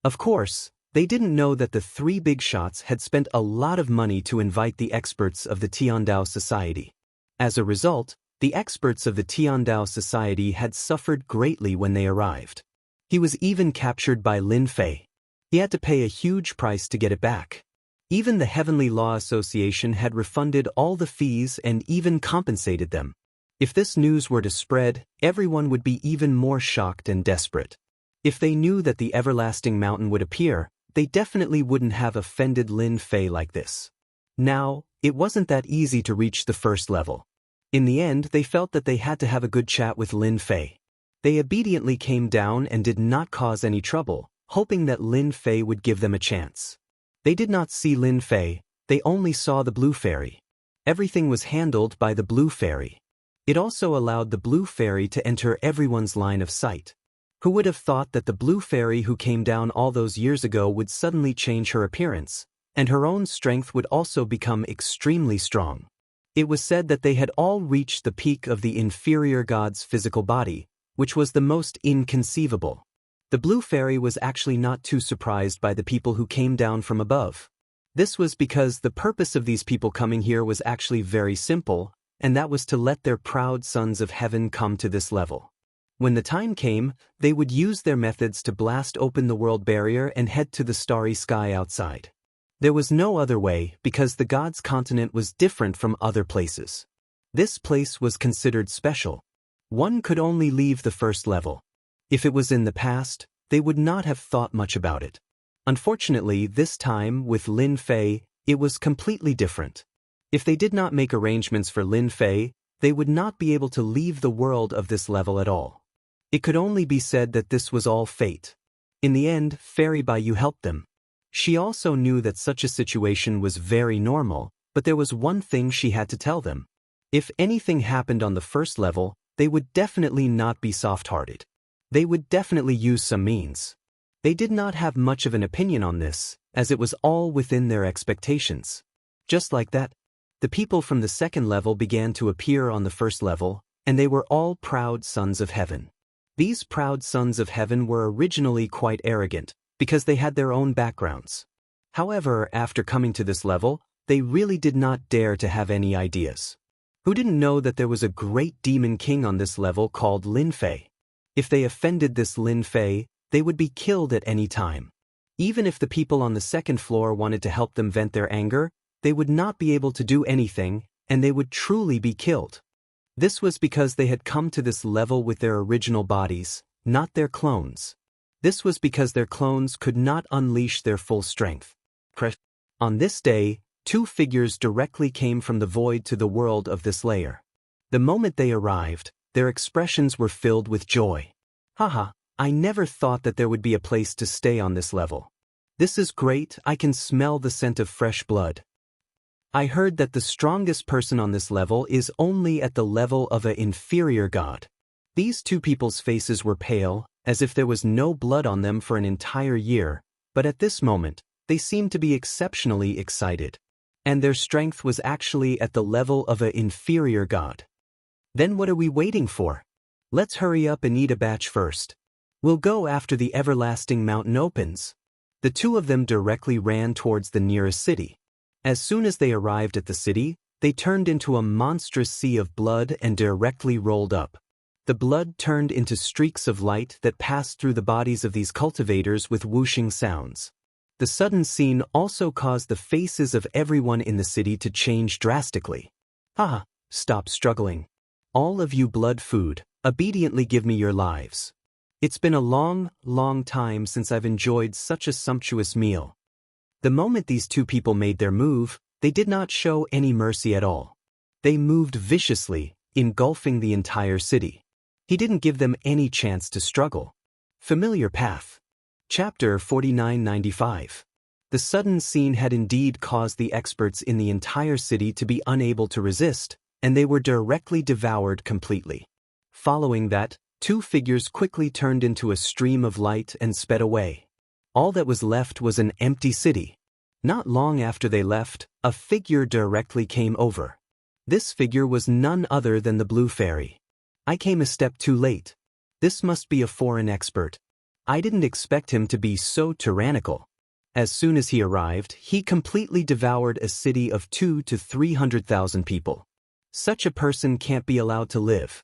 Of course, they didn't know that the 3 big shots had spent a lot of money to invite the experts of the Tiandao Society. As a result, the experts of the Tiandao Society had suffered greatly when they arrived. He was even captured by Lin Fei. He had to pay a huge price to get it back. Even the Heavenly Law Association had refunded all the fees and even compensated them. If this news were to spread, everyone would be even more shocked and desperate. If they knew that the everlasting mountain would appear, they definitely wouldn't have offended Lin Fei like this. Now, it wasn't that easy to reach the first level. In the end, they felt that they had to have a good chat with Lin Fei. They obediently came down and did not cause any trouble, hoping that Lin Fei would give them a chance. They did not see Lin Fei, they only saw the blue fairy. Everything was handled by the blue fairy. It also allowed the blue fairy to enter everyone's line of sight. Who would have thought that the blue fairy who came down all those years ago would suddenly change her appearance, and her own strength would also become extremely strong. It was said that they had all reached the peak of the inferior god's physical body, which was the most inconceivable. The blue fairy was actually not too surprised by the people who came down from above. This was because the purpose of these people coming here was actually very simple, and that was to let their proud sons of heaven come to this level. When the time came, they would use their methods to blast open the world barrier and head to the starry sky outside. There was no other way because the god's continent was different from other places. This place was considered special. One could only leave the first level. If it was in the past, they would not have thought much about it. Unfortunately, this time, with Lin Fei, it was completely different. If they did not make arrangements for Lin Fei, they would not be able to leave the world of this level at all. It could only be said that this was all fate. In the end, Fairy Baiyu helped them. She also knew that such a situation was very normal, but there was one thing she had to tell them. If anything happened on the first level, they would definitely not be soft-hearted. They would definitely use some means. They did not have much of an opinion on this, as it was all within their expectations. Just like that, the people from the second level began to appear on the first level, and they were all proud sons of heaven. These proud sons of heaven were originally quite arrogant, because they had their own backgrounds. However, after coming to this level, they really did not dare to have any ideas. Who didn't know that there was a great demon king on this level called Lin Fei? If they offended this Lin Fei, they would be killed at any time. Even if the people on the second floor wanted to help them vent their anger, they would not be able to do anything, and they would truly be killed. This was because they had come to this level with their original bodies, not their clones. This was because their clones could not unleash their full strength. On this day, 2 figures directly came from the void to the world of this layer. The moment they arrived, their expressions were filled with joy. Haha, I never thought that there would be a place to stay on this level. This is great, I can smell the scent of fresh blood. I heard that the strongest person on this level is only at the level of an inferior god. These 2 people's faces were pale, as if there was no blood on them for an entire year, but at this moment, they seemed to be exceptionally excited. and their strength was actually at the level of an inferior god. Then what are we waiting for? Let's hurry up and eat a batch first. We'll go after the everlasting mountain opens. The two of them directly ran towards the nearest city. As soon as they arrived at the city, they turned into a monstrous sea of blood and directly rolled up. The blood turned into streaks of light that passed through the bodies of these cultivators with whooshing sounds. The sudden scene also caused the faces of everyone in the city to change drastically. Ah, stop struggling. All of you blood food, obediently give me your lives. It's been a long, long time since I've enjoyed such a sumptuous meal. The moment these two people made their move, they did not show any mercy at all. They moved viciously, engulfing the entire city. He didn't give them any chance to struggle. Familiar path. Chapter 4995. The sudden scene had indeed caused the experts in the entire city to be unable to resist, and they were directly devoured completely. Following that, two figures quickly turned into a stream of light and sped away. All that was left was an empty city. Not long after they left, a figure directly came over. This figure was none other than the Blue Fairy. I came a step too late. This must be a foreign expert. I didn't expect him to be so tyrannical. As soon as he arrived, he completely devoured a city of 200,000 to 300,000 people. Such a person can't be allowed to live.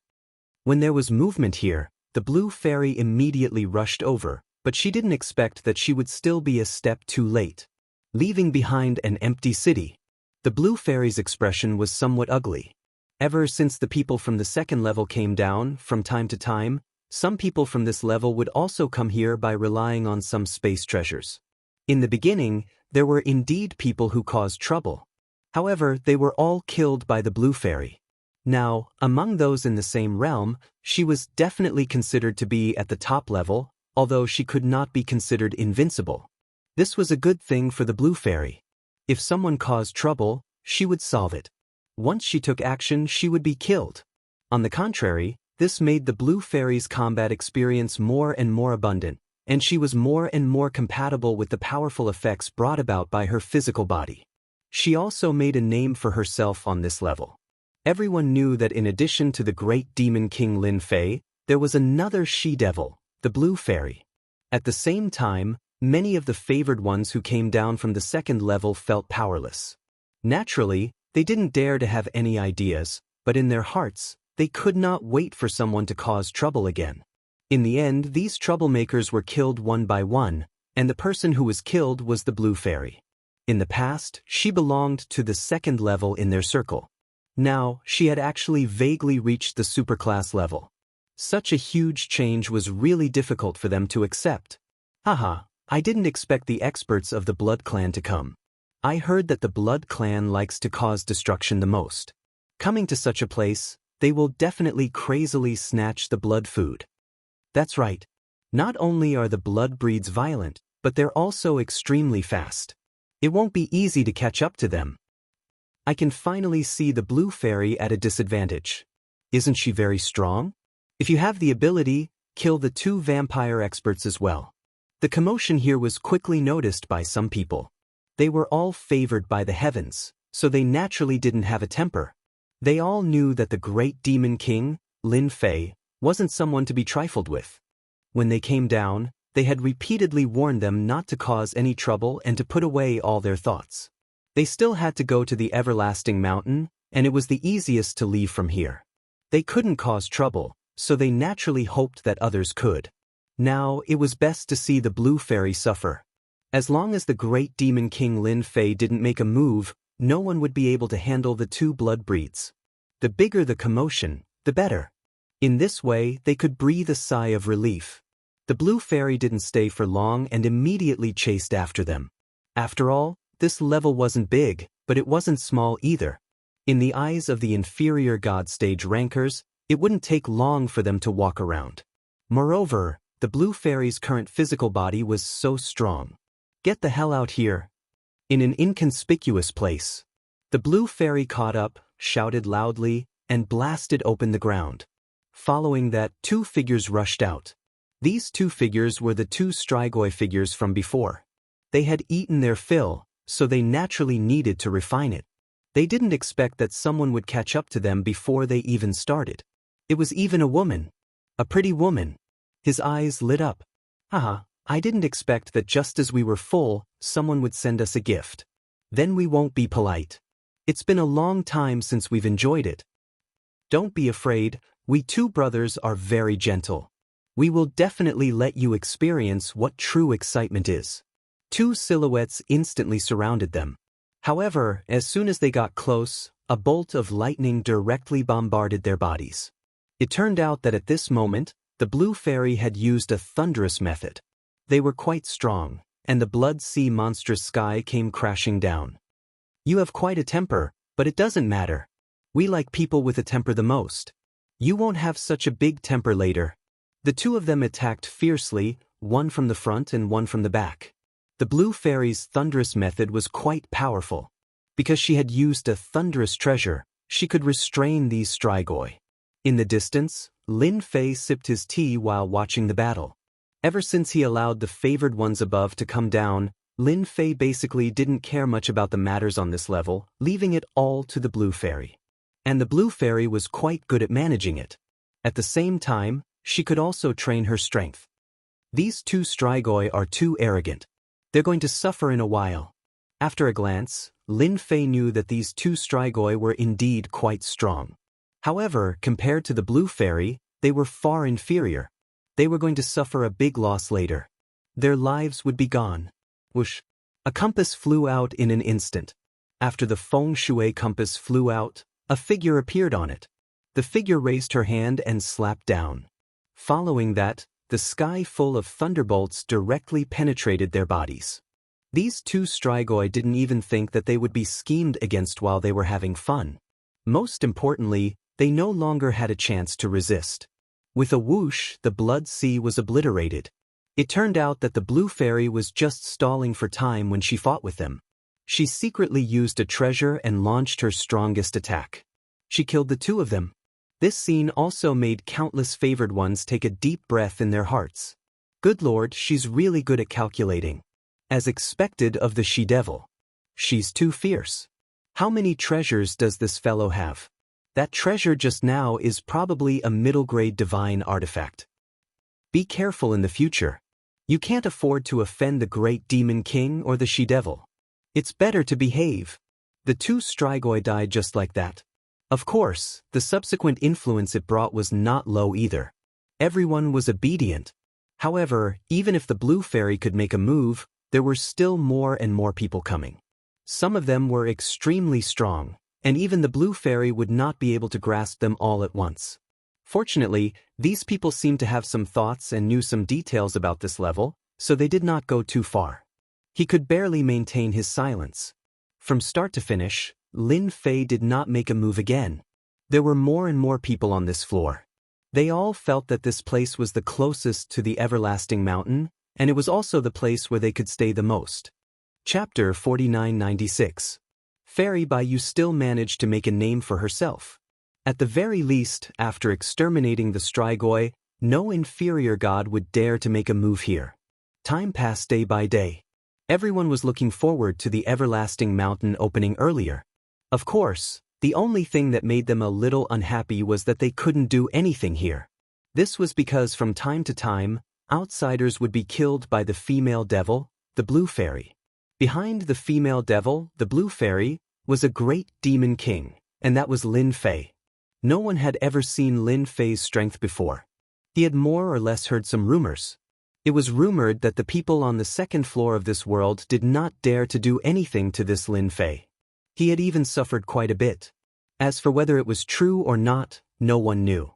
When there was movement here, the Blue Fairy immediately rushed over, but she didn't expect that she would still be a step too late. Leaving behind an empty city. The Blue Fairy's expression was somewhat ugly. Ever since the people from the second level came down, from time to time, some people from this level would also come here by relying on some space treasures. In the beginning, there were indeed people who caused trouble. However, they were all killed by the Blue Fairy. Now, among those in the same realm, she was definitely considered to be at the top level, although she could not be considered invincible. This was a good thing for the Blue Fairy. If someone caused trouble, she would solve it. Once she took action, she would be killed. On the contrary, this made the Blue Fairy's combat experience more and more abundant, and she was more and more compatible with the powerful effects brought about by her physical body. She also made a name for herself on this level. Everyone knew that in addition to the great demon king Lin Fei, there was another she-devil, the Blue Fairy. At the same time, many of the favored ones who came down from the second level felt powerless. Naturally, they didn't dare to have any ideas, but in their hearts, they could not wait for someone to cause trouble again. In the end, these troublemakers were killed one by one, and the person who was killed was the Blue Fairy. In the past, she belonged to the second level in their circle. Now, she had actually vaguely reached the superclass level. Such a huge change was really difficult for them to accept. Haha, I didn't expect the experts of the Blood Clan to come. I heard that the Blood Clan likes to cause destruction the most. Coming to such a place, they will definitely crazily snatch the blood food. That's right. Not only are the blood breeds violent, but they're also extremely fast. It won't be easy to catch up to them. I can finally see the Blue Fairy at a disadvantage. Isn't she very strong? If you have the ability, kill the two vampire experts as well. The commotion here was quickly noticed by some people. They were all favored by the heavens, so they naturally didn't have a temper. They all knew that the great demon king, Lin Fei, wasn't someone to be trifled with. When they came down, they had repeatedly warned them not to cause any trouble and to put away all their thoughts. They still had to go to the everlasting mountain, and it was the easiest to leave from here. They couldn't cause trouble, so they naturally hoped that others could. Now, it was best to see the Blue Fairy suffer. As long as the great demon king Lin Fei didn't make a move, no one would be able to handle the two blood breeds. The bigger the commotion, the better. In this way, they could breathe a sigh of relief. The Blue Fairy didn't stay for long and immediately chased after them. After all, this level wasn't big, but it wasn't small either. In the eyes of the inferior God stage rankers, it wouldn't take long for them to walk around. Moreover, the Blue Fairy's current physical body was so strong. Get the hell out here. In an inconspicuous place. The Blue Fairy caught up, shouted loudly, and blasted open the ground. Following that, two figures rushed out. These two figures were the two Strigoi figures from before. They had eaten their fill, so they naturally needed to refine it. They didn't expect that someone would catch up to them before they even started. It was even a woman. A pretty woman. His eyes lit up. Haha, I didn't expect that just as we were full, someone would send us a gift. Then we won't be polite. It's been a long time since we've enjoyed it. Don't be afraid, we two brothers are very gentle. We will definitely let you experience what true excitement is. Two silhouettes instantly surrounded them. However, as soon as they got close, a bolt of lightning directly bombarded their bodies. It turned out that at this moment, the blue fairy had used a thunderous method. They were quite strong, and the blood sea monstrous sky came crashing down. You have quite a temper, but it doesn't matter. We like people with a temper the most. You won't have such a big temper later. The two of them attacked fiercely, one from the front and one from the back. The blue fairy's thunderous method was quite powerful. Because she had used a thunderous treasure, she could restrain these strigoi. In the distance, Lin Fei sipped his tea while watching the battle. Ever since he allowed the favored ones above to come down, Lin Fei basically didn't care much about the matters on this level, leaving it all to the blue fairy. And the blue fairy was quite good at managing it. At the same time, she could also train her strength. These two strigoi are too arrogant. They're going to suffer in a while. After a glance, Lin Fei knew that these two strigoi were indeed quite strong. However, compared to the blue fairy, they were far inferior. They were going to suffer a big loss later. Their lives would be gone. Whoosh! A compass flew out in an instant. After the feng shui compass flew out, a figure appeared on it. The figure raised her hand and slapped down. Following that, the sky full of thunderbolts directly penetrated their bodies. These two strigoi didn't even think that they would be schemed against while they were having fun. Most importantly, they no longer had a chance to resist. With a whoosh, the blood sea was obliterated. It turned out that the blue fairy was just stalling for time when she fought with them. She secretly used a treasure and launched her strongest attack. She killed the two of them. This scene also made countless favored ones take a deep breath in their hearts. Good lord, she's really good at calculating. As expected of the she-devil. She's too fierce. How many treasures does this fellow have? That treasure just now is probably a middle-grade divine artifact. Be careful in the future. You can't afford to offend the great demon king or the she-devil. It's better to behave. The two strigoi died just like that. Of course, the subsequent influence it brought was not low either. Everyone was obedient. However, even if the blue fairy could make a move, there were still more and more people coming. Some of them were extremely strong, and even the blue fairy would not be able to grasp them all at once. Fortunately, these people seemed to have some thoughts and knew some details about this level, so they did not go too far. He could barely maintain his silence. From start to finish, Lin Fei did not make a move again. There were more and more people on this floor. They all felt that this place was the closest to the everlasting mountain, and it was also the place where they could stay the most. Chapter 4996. Fairy Bai Yu still managed to make a name for herself. At the very least, after exterminating the strigoi, no inferior god would dare to make a move here. Time passed day by day. Everyone was looking forward to the everlasting mountain opening earlier. Of course, the only thing that made them a little unhappy was that they couldn't do anything here. This was because from time to time, outsiders would be killed by the female devil, the blue fairy. Behind the female devil, the blue fairy, was a great demon king, and that was Lin Fei. No one had ever seen Lin Fei's strength before. He had more or less heard some rumors. It was rumored that the people on the second floor of this world did not dare to do anything to this Lin Fei. He had even suffered quite a bit. As for whether it was true or not, no one knew.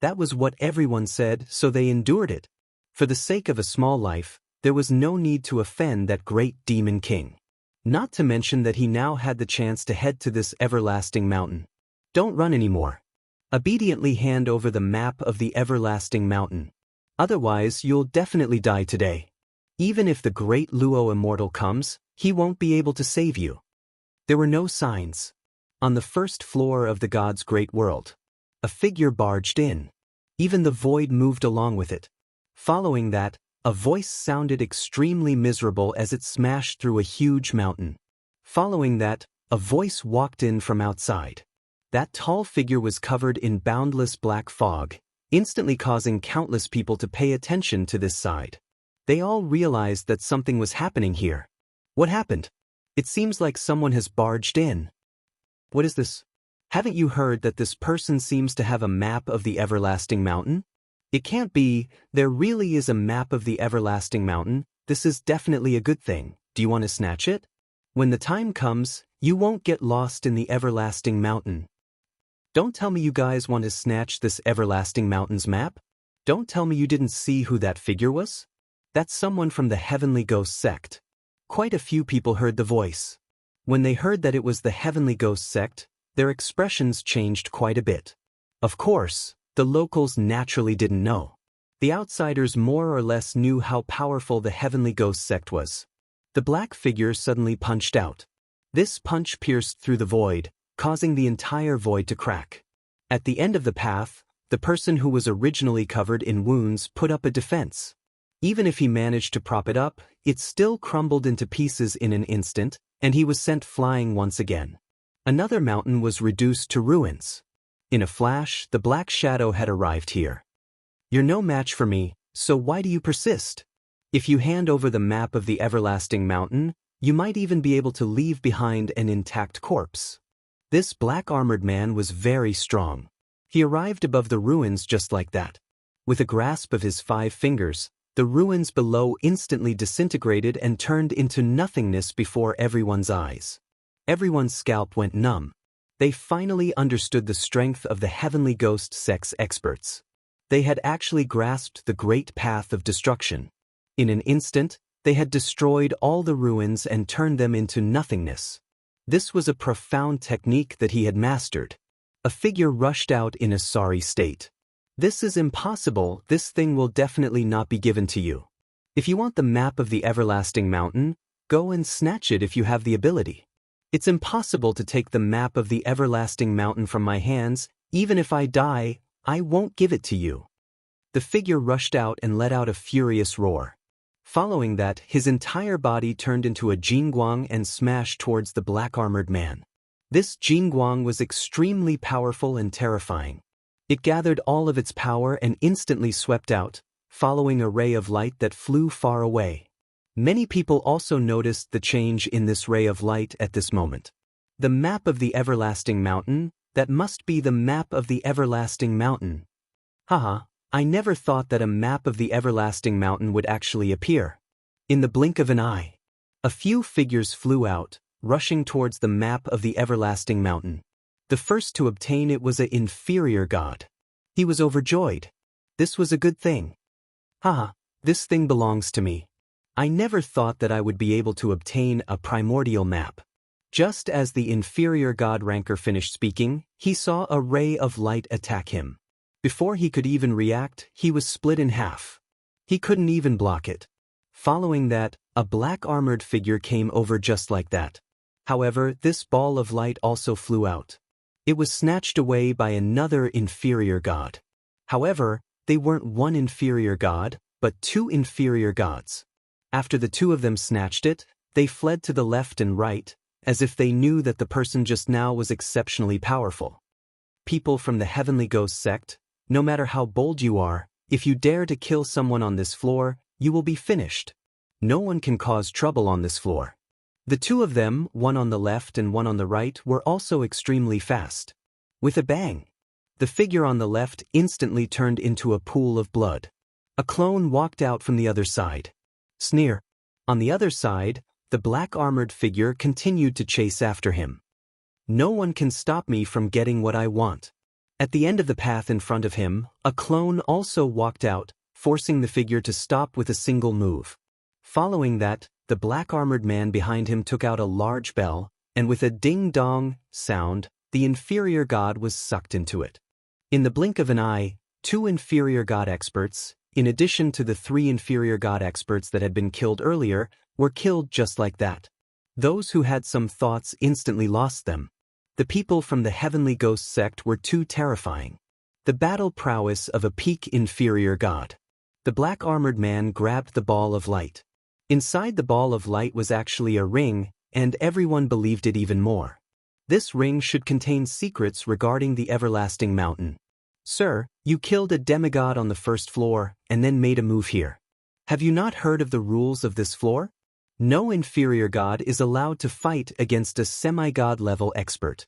That was what everyone said, so they endured it. For the sake of a small life, there was no need to offend that great demon king. Not to mention that he now had the chance to head to this everlasting mountain. Don't run anymore. Obediently hand over the map of the everlasting mountain. Otherwise, you'll definitely die today. Even if the great Luo Immortal comes, he won't be able to save you. There were no signs. On the first floor of the god's great world, a figure barged in. Even the void moved along with it. Following that, a voice sounded extremely miserable as it smashed through a huge mountain. Following that, a voice walked in from outside. That tall figure was covered in boundless black fog, instantly causing countless people to pay attention to this side. They all realized that something was happening here. What happened? It seems like someone has barged in. What is this? Haven't you heard that this person seems to have a map of the everlasting mountain? It can't be. There really is a map of the everlasting mountain. This is definitely a good thing. Do you want to snatch it? When the time comes, you won't get lost in the everlasting mountain. Don't tell me you guys want to snatch this everlasting mountain's map? Don't tell me you didn't see who that figure was? That's someone from the Heavenly Ghost sect. Quite a few people heard the voice. When they heard that it was the Heavenly Ghost sect, their expressions changed quite a bit. Of course, the locals naturally didn't know. The outsiders more or less knew how powerful the Heavenly Ghost sect was. The black figure suddenly punched out. This punch pierced through the void, causing the entire void to crack. At the end of the path, the person who was originally covered in wounds put up a defense. Even if he managed to prop it up, it still crumbled into pieces in an instant, and he was sent flying once again. Another mountain was reduced to ruins. In a flash, the black shadow had arrived here. You're no match for me, so why do you persist? If you hand over the map of the everlasting mountain, you might even be able to leave behind an intact corpse. This black-armored man was very strong. He arrived above the ruins just like that. With a grasp of his 5 fingers, the ruins below instantly disintegrated and turned into nothingness before everyone's eyes. Everyone's scalp went numb. They finally understood the strength of the Heavenly Ghost sect's experts. They had actually grasped the great path of destruction. In an instant, they had destroyed all the ruins and turned them into nothingness. This was a profound technique that he had mastered. A figure rushed out in a sorry state. This is impossible. This thing will definitely not be given to you. If you want the map of the everlasting mountain, go and snatch it if you have the ability. It's impossible to take the map of the everlasting mountain from my hands. Even if I die, I won't give it to you. The figure rushed out and let out a furious roar. Following that, his entire body turned into a Jianghu and smashed towards the black-armored man. This Jianghu was extremely powerful and terrifying. It gathered all of its power and instantly swept out, following a ray of light that flew far away. Many people also noticed the change in this ray of light at this moment. The map of the everlasting mountain, that must be the map of the everlasting mountain. Haha. I never thought that a map of the everlasting mountain would actually appear. In the blink of an eye, a few figures flew out, rushing towards the map of the everlasting mountain. The first to obtain it was an inferior god. He was overjoyed. This was a good thing. Haha, this thing belongs to me. I never thought that I would be able to obtain a primordial map. Just as the inferior god ranker finished speaking, he saw a ray of light attack him. Before he could even react, he was split in half. He couldn't even block it. Following that, a black-armored figure came over just like that. However, this ball of light also flew out. It was snatched away by another inferior god. However, they weren't one inferior god, but 2 inferior gods. After the 2 of them snatched it, they fled to the left and right, as if they knew that the person just now was exceptionally powerful. People from the Heavenly Ghost sect, no matter how bold you are, if you dare to kill someone on this floor, you will be finished. No one can cause trouble on this floor. The 2 of them, one on the left and one on the right, were also extremely fast. With a bang, the figure on the left instantly turned into a pool of blood. A clone walked out from the other side. Sneer. On the other side, the black-armored figure continued to chase after him. No one can stop me from getting what I want. At the end of the path in front of him, a clone also walked out, forcing the figure to stop with a single move. Following that, the black-armored man behind him took out a large bell, and with a ding-dong sound, the inferior god was sucked into it. In the blink of an eye, 2 inferior god experts, in addition to the 3 inferior god experts that had been killed earlier, were killed just like that. Those who had some thoughts instantly lost them. The people from the Heavenly Ghost sect were too terrifying. The battle prowess of a peak inferior god. The black-armored man grabbed the ball of light. Inside the ball of light was actually a ring, and everyone believed it even more. This ring should contain secrets regarding the everlasting mountain. Sir, you killed a demigod on the first floor and then made a move here. Have you not heard of the rules of this floor? No inferior god is allowed to fight against a semi-god level expert.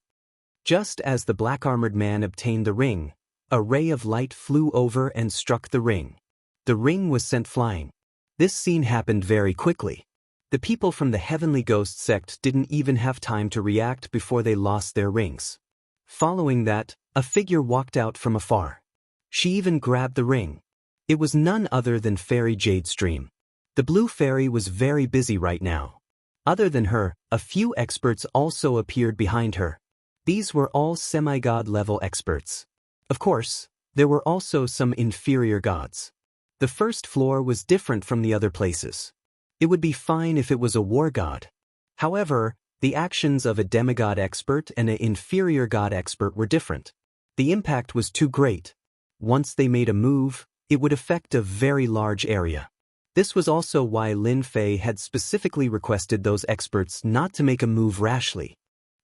Just as the black-armored man obtained the ring, a ray of light flew over and struck the ring. The ring was sent flying. This scene happened very quickly. The people from the Heavenly Ghost sect didn't even have time to react before they lost their rings. Following that, a figure walked out from afar. She even grabbed the ring. It was none other than Fairy Jade Stream. The blue fairy was very busy right now. Other than her, a few experts also appeared behind her. These were all semi-god level experts. Of course, there were also some inferior gods. The first floor was different from the other places. It would be fine if it was a war god. However, the actions of a demigod expert and an inferior god expert were different. The impact was too great. Once they made a move, it would affect a very large area. This was also why Lin Fei had specifically requested those experts not to make a move rashly.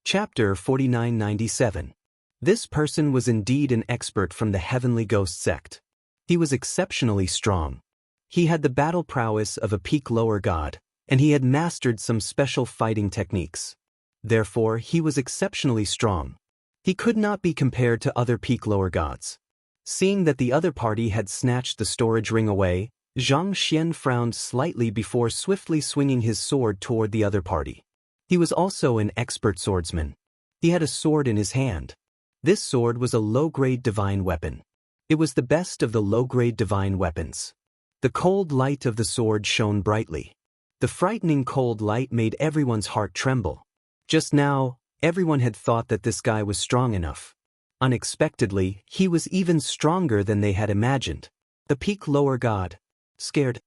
Chapter 4997. This person was indeed an expert from the Heavenly Ghost sect. He was exceptionally strong. He had the battle prowess of a peak lower god, and he had mastered some special fighting techniques. Therefore, he was exceptionally strong. He could not be compared to other peak lower gods. Seeing that the other party had snatched the storage ring away, Zhang Xian frowned slightly before swiftly swinging his sword toward the other party. He was also an expert swordsman. He had a sword in his hand. This sword was a low-grade divine weapon. It was the best of the low-grade divine weapons. The cold light of the sword shone brightly. The frightening cold light made everyone's heart tremble. Just now, everyone had thought that this guy was strong enough. Unexpectedly, he was even stronger than they had imagined. The peak lower god. Scared.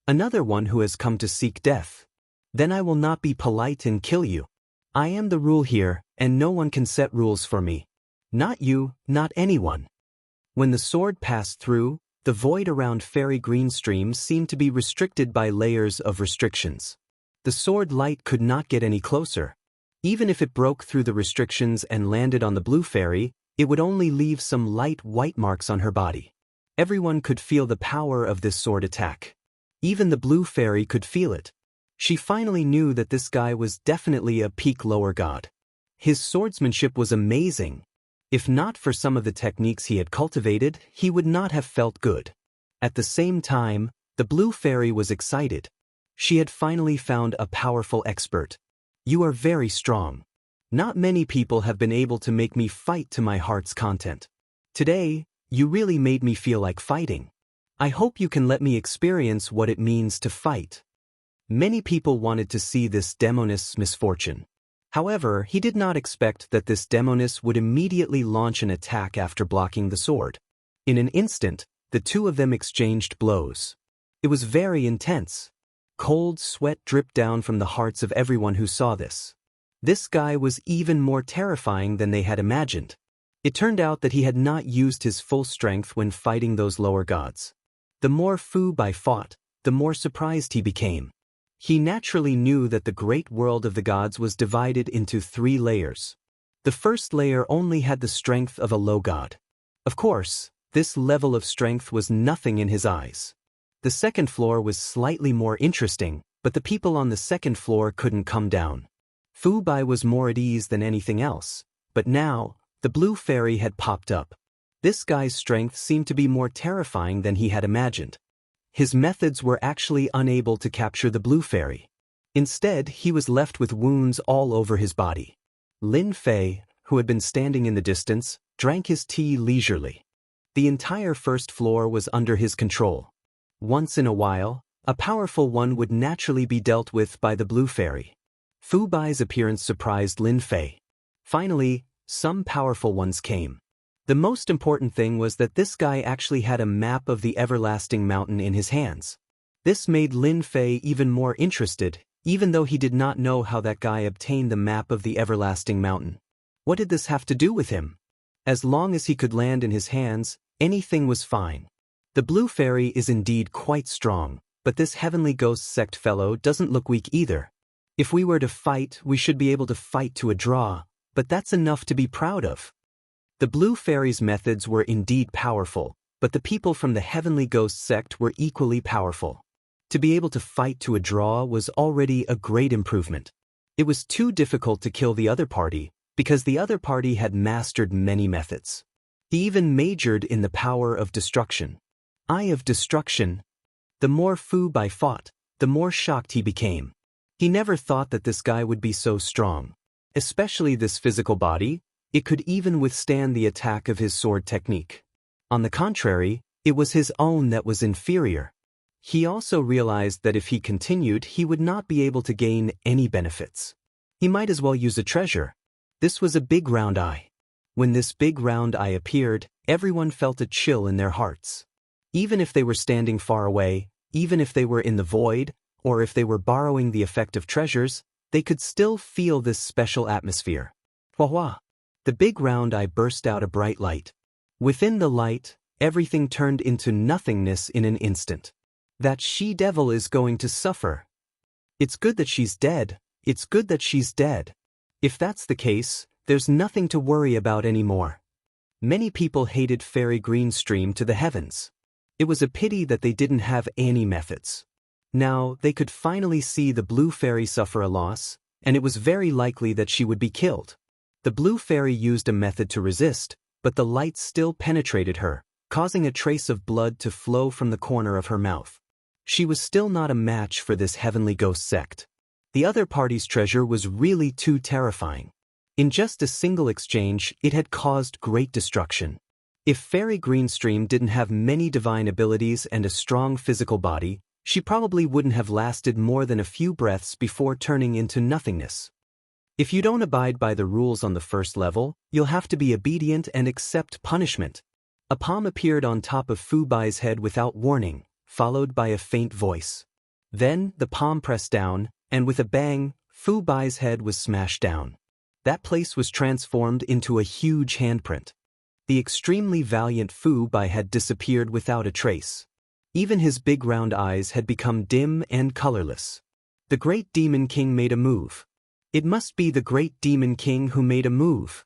Another one who has come to seek death. Then I will not be polite and kill you. I am the rule here, and no one can set rules for me. Not you, not anyone. When the sword passed through, the void around Fairy Greenstream seemed to be restricted by layers of restrictions. The sword light could not get any closer. Even if it broke through the restrictions and landed on the blue fairy, it would only leave some light white marks on her body. Everyone could feel the power of this sword attack. Even the blue fairy could feel it. She finally knew that this guy was definitely a peak lower god. His swordsmanship was amazing. If not for some of the techniques he had cultivated, he would not have felt good. At the same time, the blue fairy was excited. She had finally found a powerful expert. You are very strong. Not many people have been able to make me fight to my heart's content. Today, you really made me feel like fighting. I hope you can let me experience what it means to fight. Many people wanted to see this demonist's misfortune. However, he did not expect that this demonist would immediately launch an attack after blocking the sword. In an instant, the two of them exchanged blows. It was very intense. Cold sweat dripped down from the hearts of everyone who saw this. This guy was even more terrifying than they had imagined. It turned out that he had not used his full strength when fighting those lower gods. The more Fu Bai fought, the more surprised he became. He naturally knew that the great world of the gods was divided into 3 layers. The first layer only had the strength of a low god. Of course, this level of strength was nothing in his eyes. The second floor was slightly more interesting, but the people on the second floor couldn't come down. Fu Bai was more at ease than anything else, but now, the blue fairy had popped up. This guy's strength seemed to be more terrifying than he had imagined. His methods were actually unable to capture the blue fairy. Instead, he was left with wounds all over his body. Lin Fei, who had been standing in the distance, drank his tea leisurely. The entire first floor was under his control. Once in a while, a powerful one would naturally be dealt with by the blue fairy. Fu Bai's appearance surprised Lin Fei. Finally, some powerful ones came. The most important thing was that this guy actually had a map of the everlasting mountain in his hands. This made Lin Fei even more interested, even though he did not know how that guy obtained the map of the everlasting mountain. What did this have to do with him? As long as he could land in his hands, anything was fine. The blue fairy is indeed quite strong, but this heavenly ghost sect fellow doesn't look weak either. If we were to fight, we should be able to fight to a draw, but that's enough to be proud of. The Blue Fairy's methods were indeed powerful, but the people from the Heavenly Ghost sect were equally powerful. To be able to fight to a draw was already a great improvement. It was too difficult to kill the other party, because the other party had mastered many methods. He even majored in the power of destruction. Eye of destruction. The more Fu Bai fought, the more shocked he became. He never thought that this guy would be so strong. Especially this physical body, it could even withstand the attack of his sword technique. On the contrary, it was his own that was inferior. He also realized that if he continued, he would not be able to gain any benefits. He might as well use a treasure. This was a big round eye. When this big round eye appeared, everyone felt a chill in their hearts. Even if they were standing far away, even if they were in the void, or if they were borrowing the effect of treasures, they could still feel this special atmosphere. Hua! The big round eye burst out a bright light. Within the light, everything turned into nothingness in an instant. That she-devil is going to suffer. It's good that she's dead. It's good that she's dead. If that's the case, there's nothing to worry about anymore. Many people hated Fairy Greenstream to the heavens. It was a pity that they didn't have any methods. Now, they could finally see the Blue Fairy suffer a loss, and it was very likely that she would be killed. The Blue Fairy used a method to resist, but the light still penetrated her, causing a trace of blood to flow from the corner of her mouth. She was still not a match for this Heavenly Ghost sect. The other party's treasure was really too terrifying. In just a single exchange, it had caused great destruction. If Fairy Greenstream didn't have many divine abilities and a strong physical body, she probably wouldn't have lasted more than a few breaths before turning into nothingness. If you don't abide by the rules on the first level, you'll have to be obedient and accept punishment. A palm appeared on top of Fu Bai's head without warning, followed by a faint voice. Then, the palm pressed down, and with a bang, Fu Bai's head was smashed down. That place was transformed into a huge handprint. The extremely valiant Fu Bai had disappeared without a trace. Even his big round eyes had become dim and colorless. The Great Demon King made a move. It must be the Great Demon King who made a move.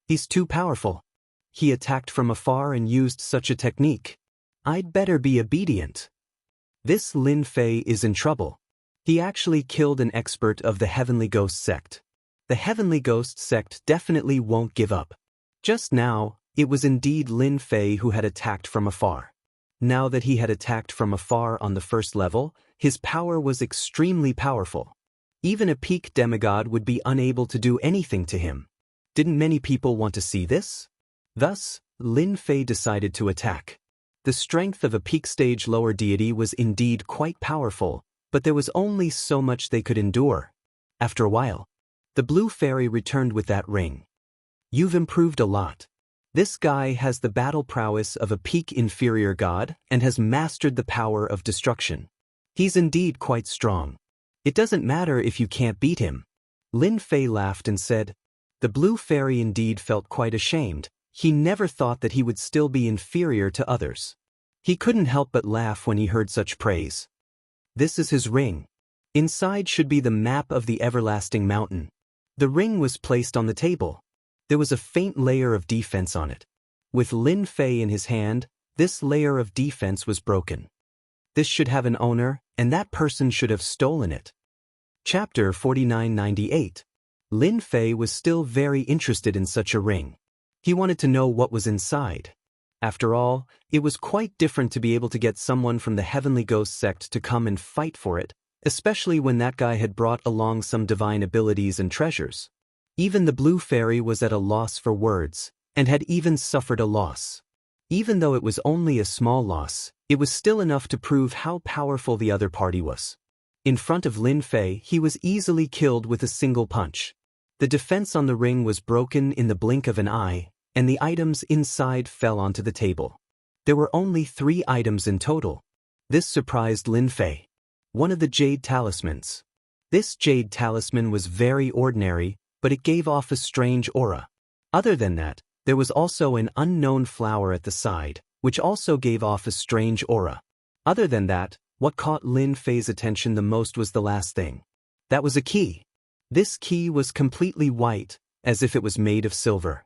He's too powerful. He attacked from afar and used such a technique. I'd better be obedient. This Lin Fei is in trouble. He actually killed an expert of the Heavenly Ghost sect. The Heavenly Ghost sect definitely won't give up. Just now, it was indeed Lin Fei who had attacked from afar. Now that he had attacked from afar on the first level, his power was extremely powerful. Even a peak demigod would be unable to do anything to him. Didn't many people want to see this? Thus, Lin Fei decided to attack. The strength of a peak stage lower deity was indeed quite powerful, but there was only so much they could endure. After a while, the Blue Fairy returned with that ring. You've improved a lot. This guy has the battle prowess of a peak inferior god and has mastered the power of destruction. He's indeed quite strong. It doesn't matter if you can't beat him. Lin Fei laughed and said. The Blue Fairy indeed felt quite ashamed. He never thought that he would still be inferior to others. He couldn't help but laugh when he heard such praise. This is his ring. Inside should be the map of the everlasting mountain. The ring was placed on the table. There was a faint layer of defense on it. With Lin Fei in his hand, this layer of defense was broken. This should have an owner, and that person should have stolen it. Chapter 4998. Lin Fei was still very interested in such a ring. He wanted to know what was inside. After all, it was quite different to be able to get someone from the Heavenly Ghost sect to come and fight for it, especially when that guy had brought along some divine abilities and treasures. Even the Blue Fairy was at a loss for words, and had even suffered a loss. Even though it was only a small loss, it was still enough to prove how powerful the other party was. In front of Lin Fei, he was easily killed with a single punch. The defense on the ring was broken in the blink of an eye, and the items inside fell onto the table. There were only 3 items in total. This surprised Lin Fei. One of the jade talismans. This jade talisman was very ordinary, but it gave off a strange aura. Other than that, there was also an unknown flower at the side, which also gave off a strange aura. Other than that, what caught Lin Fei's attention the most was the last thing. That was a key. This key was completely white, as if it was made of silver.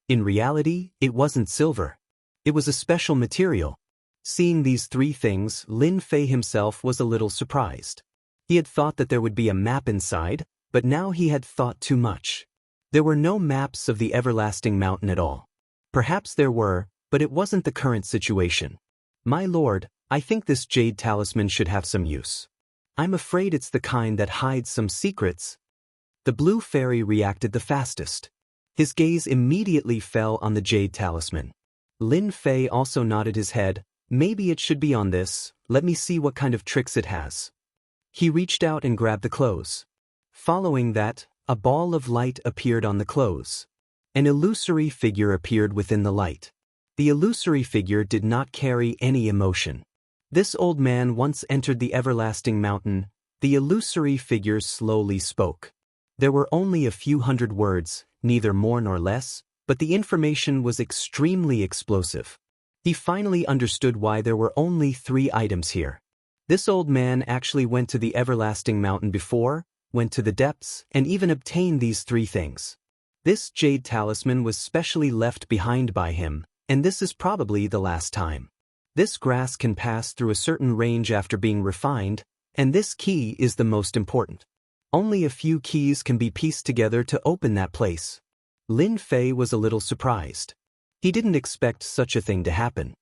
In reality, it wasn't silver. It was a special material. Seeing these three things, Lin Fei himself was a little surprised. He had thought that there would be a map inside, but now he had thought too much. There were no maps of the everlasting mountain at all. Perhaps there were, but it wasn't the current situation. My lord, I think this jade talisman should have some use. I'm afraid it's the kind that hides some secrets. The blue fairy reacted the fastest. His gaze immediately fell on the jade talisman. Lin Fei also nodded his head. Maybe it should be on this, let me see what kind of tricks it has. He reached out and grabbed the clothes. Following that, a ball of light appeared on the clothes. An illusory figure appeared within the light. The illusory figure did not carry any emotion. This old man once entered the everlasting mountain. The illusory figure slowly spoke. There were only a few hundred words, neither more nor less, but the information was extremely explosive. He finally understood why there were only 3 items here. This old man actually went to the everlasting mountain before, went to the depths, and even obtained these 3 things. This jade talisman was specially left behind by him, and this is probably the last time. This grass can pass through a certain range after being refined, and this key is the most important. Only a few keys can be pieced together to open that place. Lin Fei was a little surprised. He didn't expect such a thing to happen.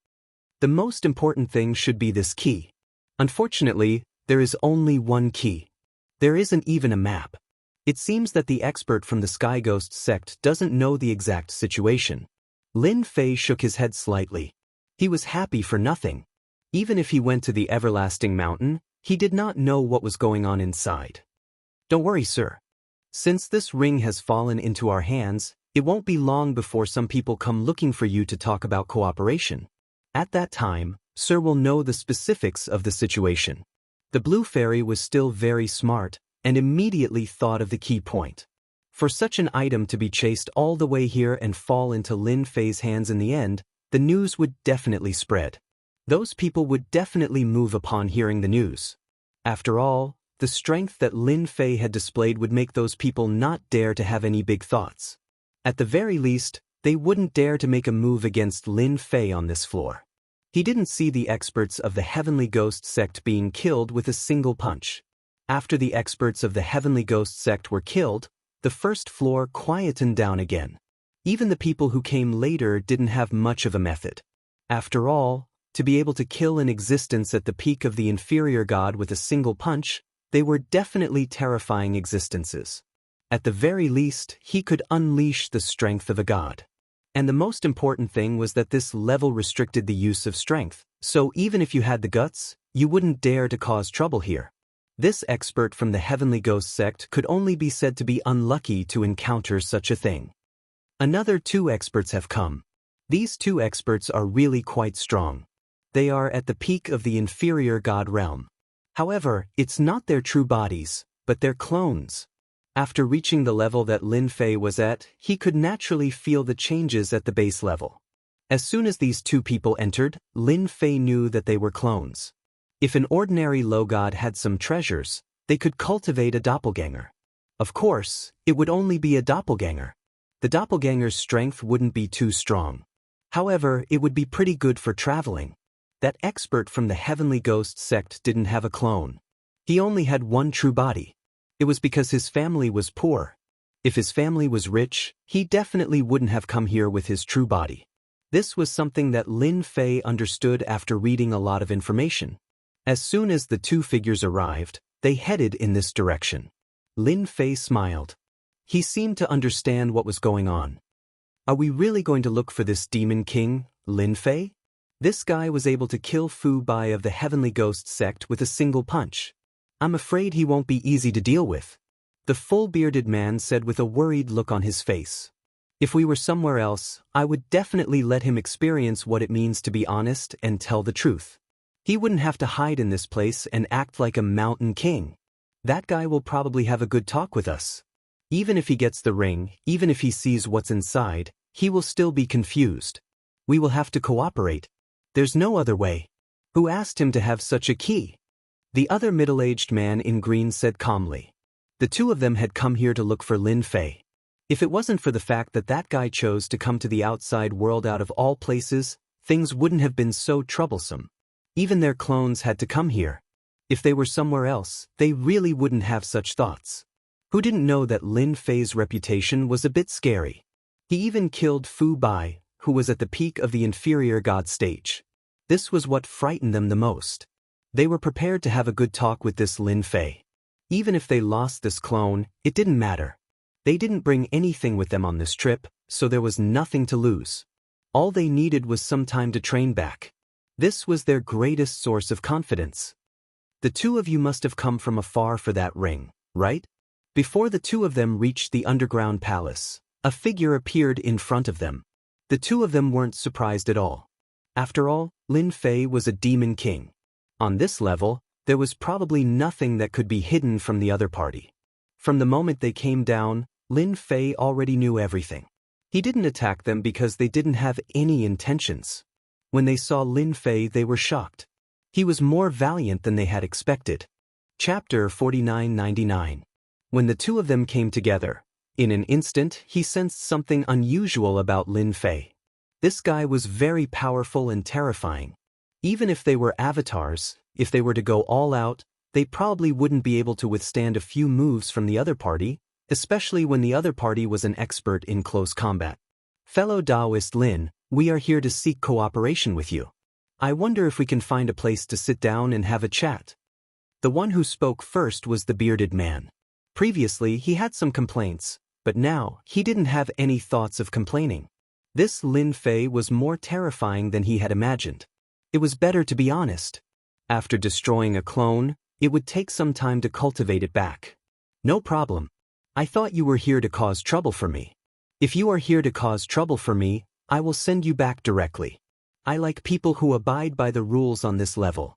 The most important thing should be this key. Unfortunately, there is only one key. There isn't even a map. It seems that the expert from the Sky Ghost sect doesn't know the exact situation. Lin Fei shook his head slightly. He was happy for nothing. Even if he went to the everlasting mountain, he did not know what was going on inside. Don't worry, sir. Since this ring has fallen into our hands, it won't be long before some people come looking for you to talk about cooperation. At that time, sir will know the specifics of the situation. The blue fairy was still very smart, and immediately thought of the key point. For such an item to be chased all the way here and fall into Lin Fei's hands in the end, the news would definitely spread. Those people would definitely move upon hearing the news. After all, the strength that Lin Fei had displayed would make those people not dare to have any big thoughts. At the very least, they wouldn't dare to make a move against Lin Fei on this floor. He didn't see the experts of the Heavenly Ghost sect being killed with a single punch. After the experts of the Heavenly Ghost sect were killed, the first floor quietened down again. Even the people who came later didn't have much of a method. After all, to be able to kill an existence at the peak of the inferior god with a single punch, they were definitely terrifying existences. At the very least, he could unleash the strength of a god. And the most important thing was that this level restricted the use of strength, so even if you had the guts, you wouldn't dare to cause trouble here. This expert from the Heavenly Ghost sect could only be said to be unlucky to encounter such a thing. Another 2 experts have come. These 2 experts are really quite strong. They are at the peak of the inferior god realm. However, it's not their true bodies, but their clones. After reaching the level that Lin Fei was at, he could naturally feel the changes at the base level. As soon as these 2 people entered, Lin Fei knew that they were clones. If an ordinary low god had some treasures, they could cultivate a doppelganger. Of course, it would only be a doppelganger. The doppelganger's strength wouldn't be too strong. However, it would be pretty good for traveling. That expert from the Heavenly Ghost sect didn't have a clone. He only had one true body. It was because his family was poor. If his family was rich, he definitely wouldn't have come here with his true body. This was something that Lin Fei understood after reading a lot of information. As soon as the 2 figures arrived, they headed in this direction. Lin Fei smiled. He seemed to understand what was going on. Are we really going to look for this demon king, Lin Fei? This guy was able to kill Fu Bai of the Heavenly Ghost sect with a single punch. I'm afraid he won't be easy to deal with. The full-bearded man said with a worried look on his face. If we were somewhere else, I would definitely let him experience what it means to be honest and tell the truth. He wouldn't have to hide in this place and act like a mountain king. That guy will probably have a good talk with us. Even if he gets the ring, even if he sees what's inside, he will still be confused. We will have to cooperate. There's no other way. Who asked him to have such a key? The other middle-aged man in green said calmly. The two of them had come here to look for Lin Fei. If it wasn't for the fact that that guy chose to come to the outside world out of all places, things wouldn't have been so troublesome. Even their clones had to come here. If they were somewhere else, they really wouldn't have such thoughts. Who didn't know that Lin Fei's reputation was a bit scary? He even killed Fu Bai, who was at the peak of the inferior god stage. This was what frightened them the most. They were prepared to have a good talk with this Lin Fei. Even if they lost this clone, it didn't matter. They didn't bring anything with them on this trip, so there was nothing to lose. All they needed was some time to train back. This was their greatest source of confidence. The two of you must have come from afar for that ring, right? Before the two of them reached the underground palace, a figure appeared in front of them. The two of them weren't surprised at all. After all, Lin Fei was a demon king. On this level, there was probably nothing that could be hidden from the other party. From the moment they came down, Lin Fei already knew everything. He didn't attack them because they didn't have any intentions. When they saw Lin Fei, they were shocked. He was more valiant than they had expected. Chapter 4999. When the two of them came together, in an instant he sensed something unusual about Lin Fei. This guy was very powerful and terrifying. Even if they were avatars, if they were to go all out, they probably wouldn't be able to withstand a few moves from the other party, especially when the other party was an expert in close combat. Fellow Taoist Lin, we are here to seek cooperation with you. I wonder if we can find a place to sit down and have a chat. The one who spoke first was the bearded man. Previously, he had some complaints, but now, he didn't have any thoughts of complaining. This Lin Fei was more terrifying than he had imagined. It was better to be honest. After destroying a clone, it would take some time to cultivate it back. No problem. I thought you were here to cause trouble for me. If you are here to cause trouble for me, I will send you back directly. I like people who abide by the rules on this level.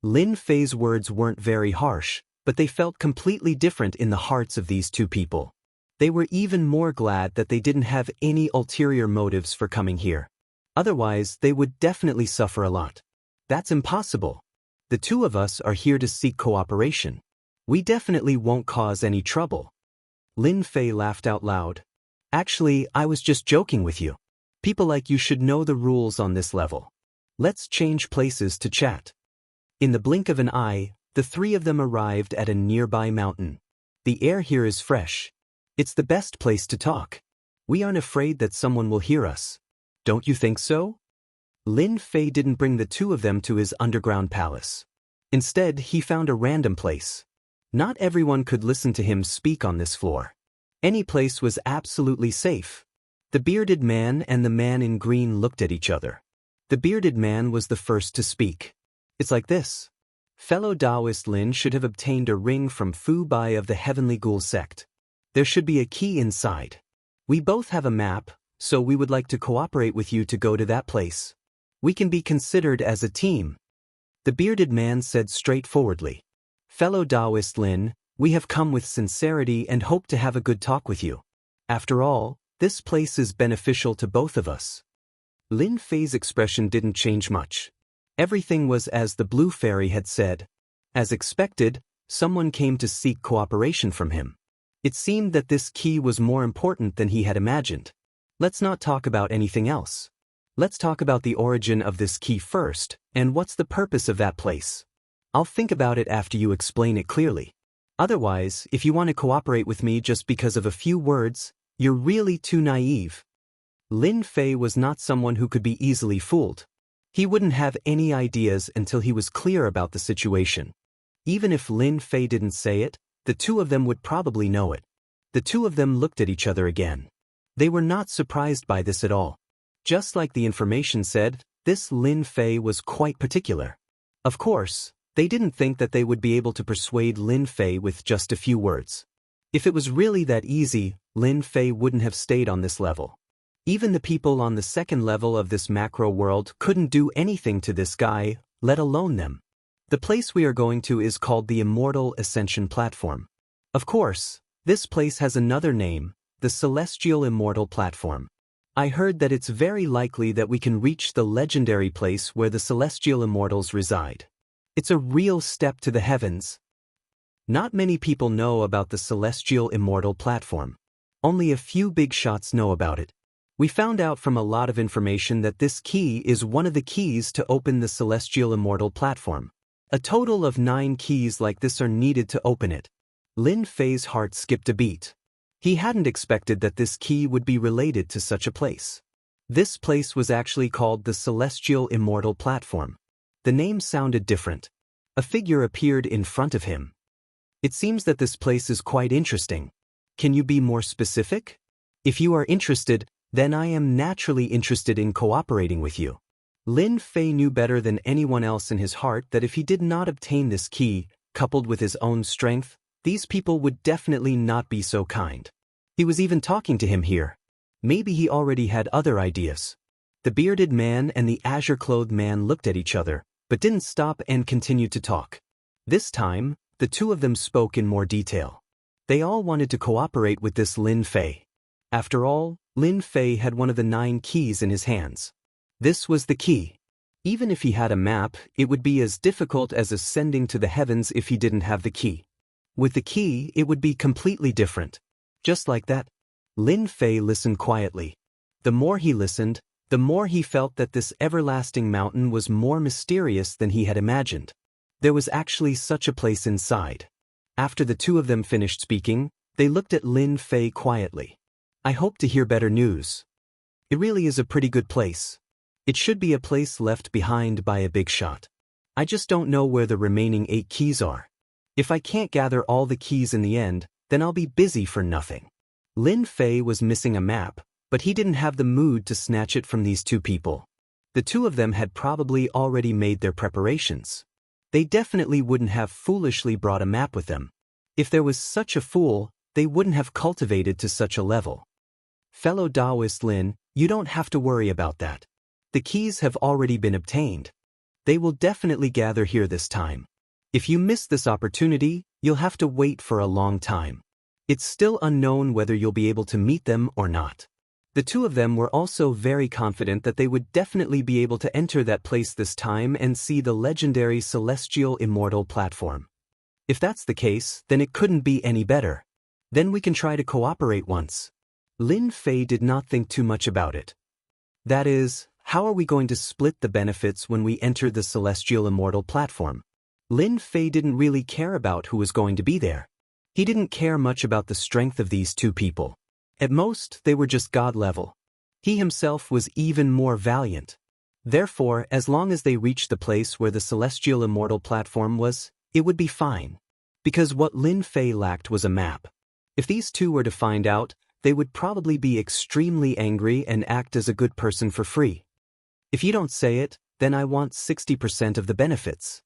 Lin Fei's words weren't very harsh, but they felt completely different in the hearts of these two people. They were even more glad that they didn't have any ulterior motives for coming here. Otherwise, they would definitely suffer a lot. That's impossible. The two of us are here to seek cooperation. We definitely won't cause any trouble. Lin Fei laughed out loud. Actually, I was just joking with you. People like you should know the rules on this level. Let's change places to chat. In the blink of an eye, the three of them arrived at a nearby mountain. The air here is fresh. It's the best place to talk. We aren't afraid that someone will hear us. Don't you think so? Lin Fei didn't bring the two of them to his underground palace. Instead, he found a random place. Not everyone could listen to him speak on this floor. Any place was absolutely safe. The bearded man and the man in green looked at each other. The bearded man was the first to speak. It's like this. Fellow Taoist Lin should have obtained a ring from Fu Bai of the Heavenly Ghoul sect. There should be a key inside. We both have a map, so we would like to cooperate with you to go to that place. We can be considered as a team. The bearded man said straightforwardly. Fellow Taoist Lin, we have come with sincerity and hope to have a good talk with you. After all, this place is beneficial to both of us. Lin Fei's expression didn't change much. Everything was as the blue fairy had said. As expected, someone came to seek cooperation from him. It seemed that this key was more important than he had imagined. Let's not talk about anything else. Let's talk about the origin of this key first, and what's the purpose of that place. I'll think about it after you explain it clearly. Otherwise, if you want to cooperate with me just because of a few words, you're really too naive. Lin Fei was not someone who could be easily fooled. He wouldn't have any ideas until he was clear about the situation. Even if Lin Fei didn't say it, the two of them would probably know it. The two of them looked at each other again. They were not surprised by this at all. Just like the information said, this Lin Fei was quite particular. Of course, they didn't think that they would be able to persuade Lin Fei with just a few words. If it was really that easy, Lin Fei wouldn't have stayed on this level. Even the people on the second level of this macro world couldn't do anything to this guy, let alone them. The place we are going to is called the Immortal Ascension Platform. Of course, this place has another name, the Celestial Immortal Platform. I heard that it's very likely that we can reach the legendary place where the Celestial Immortals reside. It's a real step to the heavens. Not many people know about the Celestial Immortal platform. Only a few big shots know about it. We found out from a lot of information that this key is one of the keys to open the Celestial Immortal platform. A total of 9 keys like this are needed to open it. Lin Fei's heart skipped a beat. He hadn't expected that this key would be related to such a place. This place was actually called the Celestial Immortal platform. The name sounded different. A figure appeared in front of him. It seems that this place is quite interesting. Can you be more specific? If you are interested, then I am naturally interested in cooperating with you. Lin Fei knew better than anyone else in his heart that if he did not obtain this key, coupled with his own strength, these people would definitely not be so kind. He was even talking to him here. Maybe he already had other ideas. The bearded man and the azure-clothed man looked at each other, but didn't stop and continued to talk. This time, the two of them spoke in more detail. They all wanted to cooperate with this Lin Fei. After all, Lin Fei had one of the 9 keys in his hands. This was the key. Even if he had a map, it would be as difficult as ascending to the heavens if he didn't have the key. With the key, it would be completely different. Just like that, Lin Fei listened quietly. The more he listened, the more he felt that this everlasting mountain was more mysterious than he had imagined. There was actually such a place inside. After the two of them finished speaking, they looked at Lin Fei quietly. I hope to hear better news. It really is a pretty good place. It should be a place left behind by a big shot. I just don't know where the remaining 8 keys are. If I can't gather all the keys in the end, then I'll be busy for nothing. Lin Fei was missing a map, but he didn't have the mood to snatch it from these two people. The two of them had probably already made their preparations. They definitely wouldn't have foolishly brought a map with them. If there was such a fool, they wouldn't have cultivated to such a level. Fellow Taoist Lin, you don't have to worry about that. The keys have already been obtained. They will definitely gather here this time. If you miss this opportunity, you'll have to wait for a long time. It's still unknown whether you'll be able to meet them or not. The two of them were also very confident that they would definitely be able to enter that place this time and see the legendary Celestial Immortal platform. If that's the case, then it couldn't be any better. Then we can try to cooperate once. Lin Fei did not think too much about it. That is, how are we going to split the benefits when we enter the Celestial Immortal platform? Lin Fei didn't really care about who was going to be there. He didn't care much about the strength of these two people. At most, they were just god level. He himself was even more valiant. Therefore, as long as they reached the place where the Celestial Immortal platform was, it would be fine. Because what Lin Fei lacked was a map. If these two were to find out, they would probably be extremely angry and act as a good person for free. If you don't say it, then I want 60% of the benefits.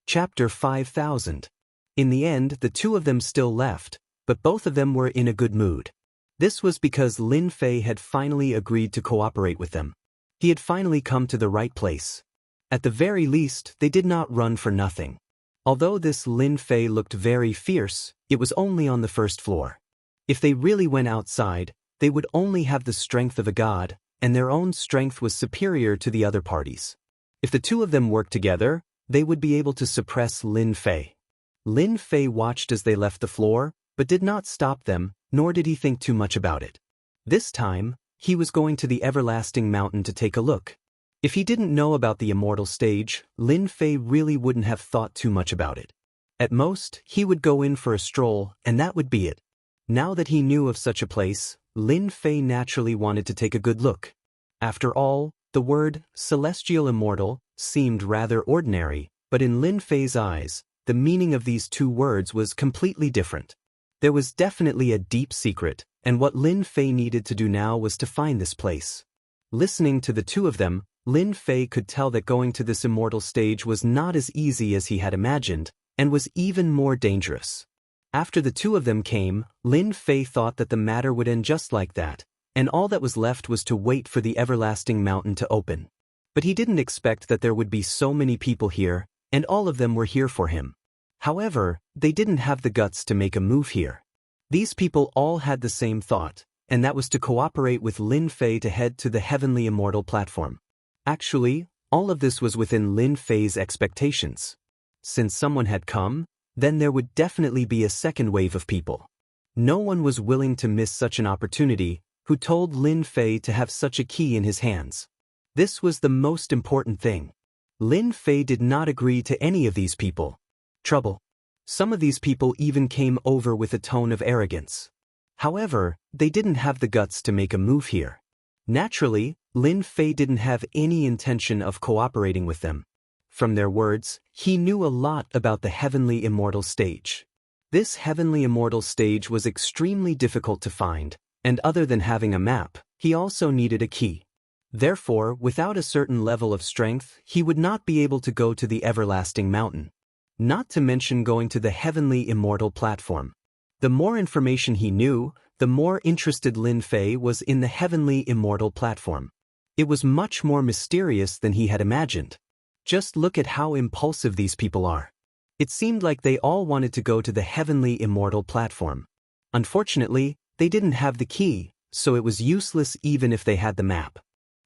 Chapter 5000. In the end, the two of them still left, but both of them were in a good mood. This was because Lin Fei had finally agreed to cooperate with them. He had finally come to the right place. At the very least, they did not run for nothing. Although this Lin Fei looked very fierce, it was only on the first floor. If they really went outside, they would only have the strength of a god, and their own strength was superior to the other parties. If the two of them worked together, they would be able to suppress Lin Fei. Lin Fei watched as they left the floor, but did not stop them, nor did he think too much about it. This time, he was going to the everlasting mountain to take a look. If he didn't know about the immortal stage, Lin Fei really wouldn't have thought too much about it. At most, he would go in for a stroll, and that would be it. Now that he knew of such a place, Lin Fei naturally wanted to take a good look. After all, the word Celestial Immortal seemed rather ordinary, but in Lin Fei's eyes, the meaning of these two words was completely different. There was definitely a deep secret, and what Lin Fei needed to do now was to find this place. Listening to the two of them, Lin Fei could tell that going to this immortal stage was not as easy as he had imagined, and was even more dangerous. After the two of them came, Lin Fei thought that the matter would end just like that, and all that was left was to wait for the everlasting mountain to open. But he didn't expect that there would be so many people here, and all of them were here for him. However, they didn't have the guts to make a move here. These people all had the same thought, and that was to cooperate with Lin Fei to head to the heavenly immortal platform. Actually, all of this was within Lin Fei's expectations. Since someone had come, then there would definitely be a second wave of people. No one was willing to miss such an opportunity who told Lin Fei to have such a key in his hands. This was the most important thing. Lin Fei did not agree to any of these people. Trouble. Some of these people even came over with a tone of arrogance. However, they didn't have the guts to make a move here. Naturally, Lin Fei didn't have any intention of cooperating with them. From their words, he knew a lot about the heavenly immortal stage. This heavenly immortal stage was extremely difficult to find, and other than having a map, he also needed a key. Therefore, without a certain level of strength, he would not be able to go to the everlasting mountain. Not to mention going to the heavenly immortal platform. The more information he knew, the more interested Lin Fei was in the heavenly immortal platform. It was much more mysterious than he had imagined. Just look at how impulsive these people are. It seemed like they all wanted to go to the heavenly immortal platform. Unfortunately, they didn't have the key, so it was useless even if they had the map.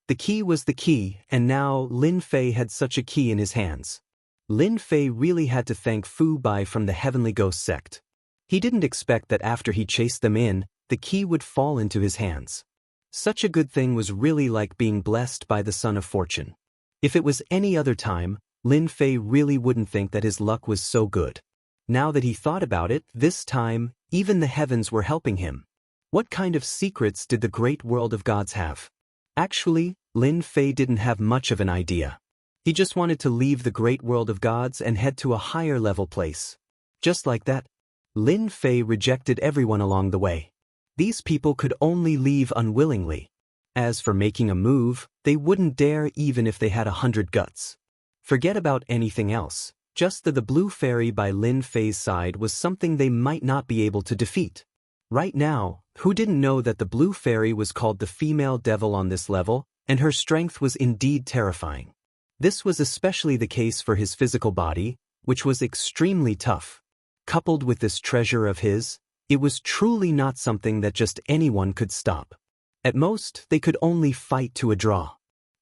The key was the key, and now Lin Fei had such a key in his hands. Lin Fei really had to thank Fu Bai from the Heavenly Ghost sect. He didn't expect that after he chased them in, the key would fall into his hands. Such a good thing was really like being blessed by the Son of Fortune. If it was any other time, Lin Fei really wouldn't think that his luck was so good. Now that he thought about it, this time, even the heavens were helping him. What kind of secrets did the great world of gods have? Actually, Lin Fei didn't have much of an idea. He just wanted to leave the great world of gods and head to a higher level place. Just like that, Lin Fei rejected everyone along the way. These people could only leave unwillingly. As for making a move, they wouldn't dare even if they had 100 guts. Forget about anything else, just the blue fairy by Lin Fei's side was something they might not be able to defeat. Right now, who didn't know that the blue fairy was called the female devil on this level, and her strength was indeed terrifying. This was especially the case for his physical body, which was extremely tough. Coupled with this treasure of his, it was truly not something that just anyone could stop. At most, they could only fight to a draw.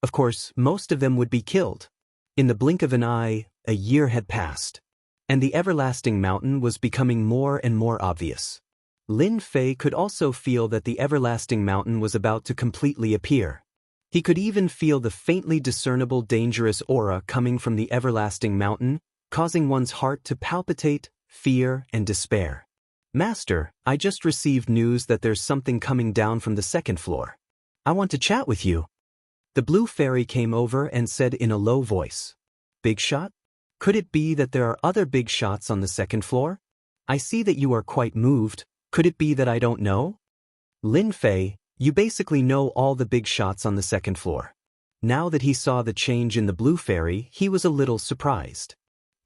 Of course, most of them would be killed. In the blink of an eye, a year had passed, and the everlasting mountain was becoming more and more obvious. Lin Fei could also feel that the everlasting mountain was about to completely appear. He could even feel the faintly discernible dangerous aura coming from the everlasting mountain, causing one's heart to palpitate, fear, and despair. Master, I just received news that there's something coming down from the second floor. I want to chat with you. The blue fairy came over and said in a low voice. Big shot? Could it be that there are other big shots on the second floor? I see that you are quite moved. Could it be that I don't know? Lin Fei, you basically know all the big shots on the second floor. Now that he saw the change in the blue fairy, he was a little surprised.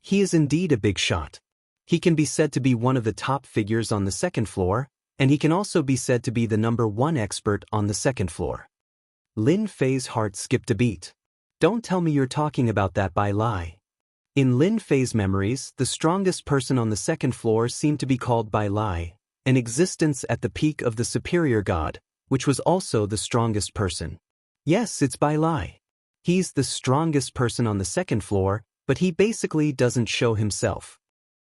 He is indeed a big shot. He can be said to be one of the top figures on the second floor, and he can also be said to be the #1 expert on the second floor. Lin Fei's heart skipped a beat. Don't tell me you're talking about that Bai Lai. In Lin Fei's memories, the strongest person on the second floor seemed to be called Bai Lai, an existence at the peak of the superior god, which was also the strongest person. Yes, it's Bai Lai. He's the strongest person on the second floor, but he basically doesn't show himself.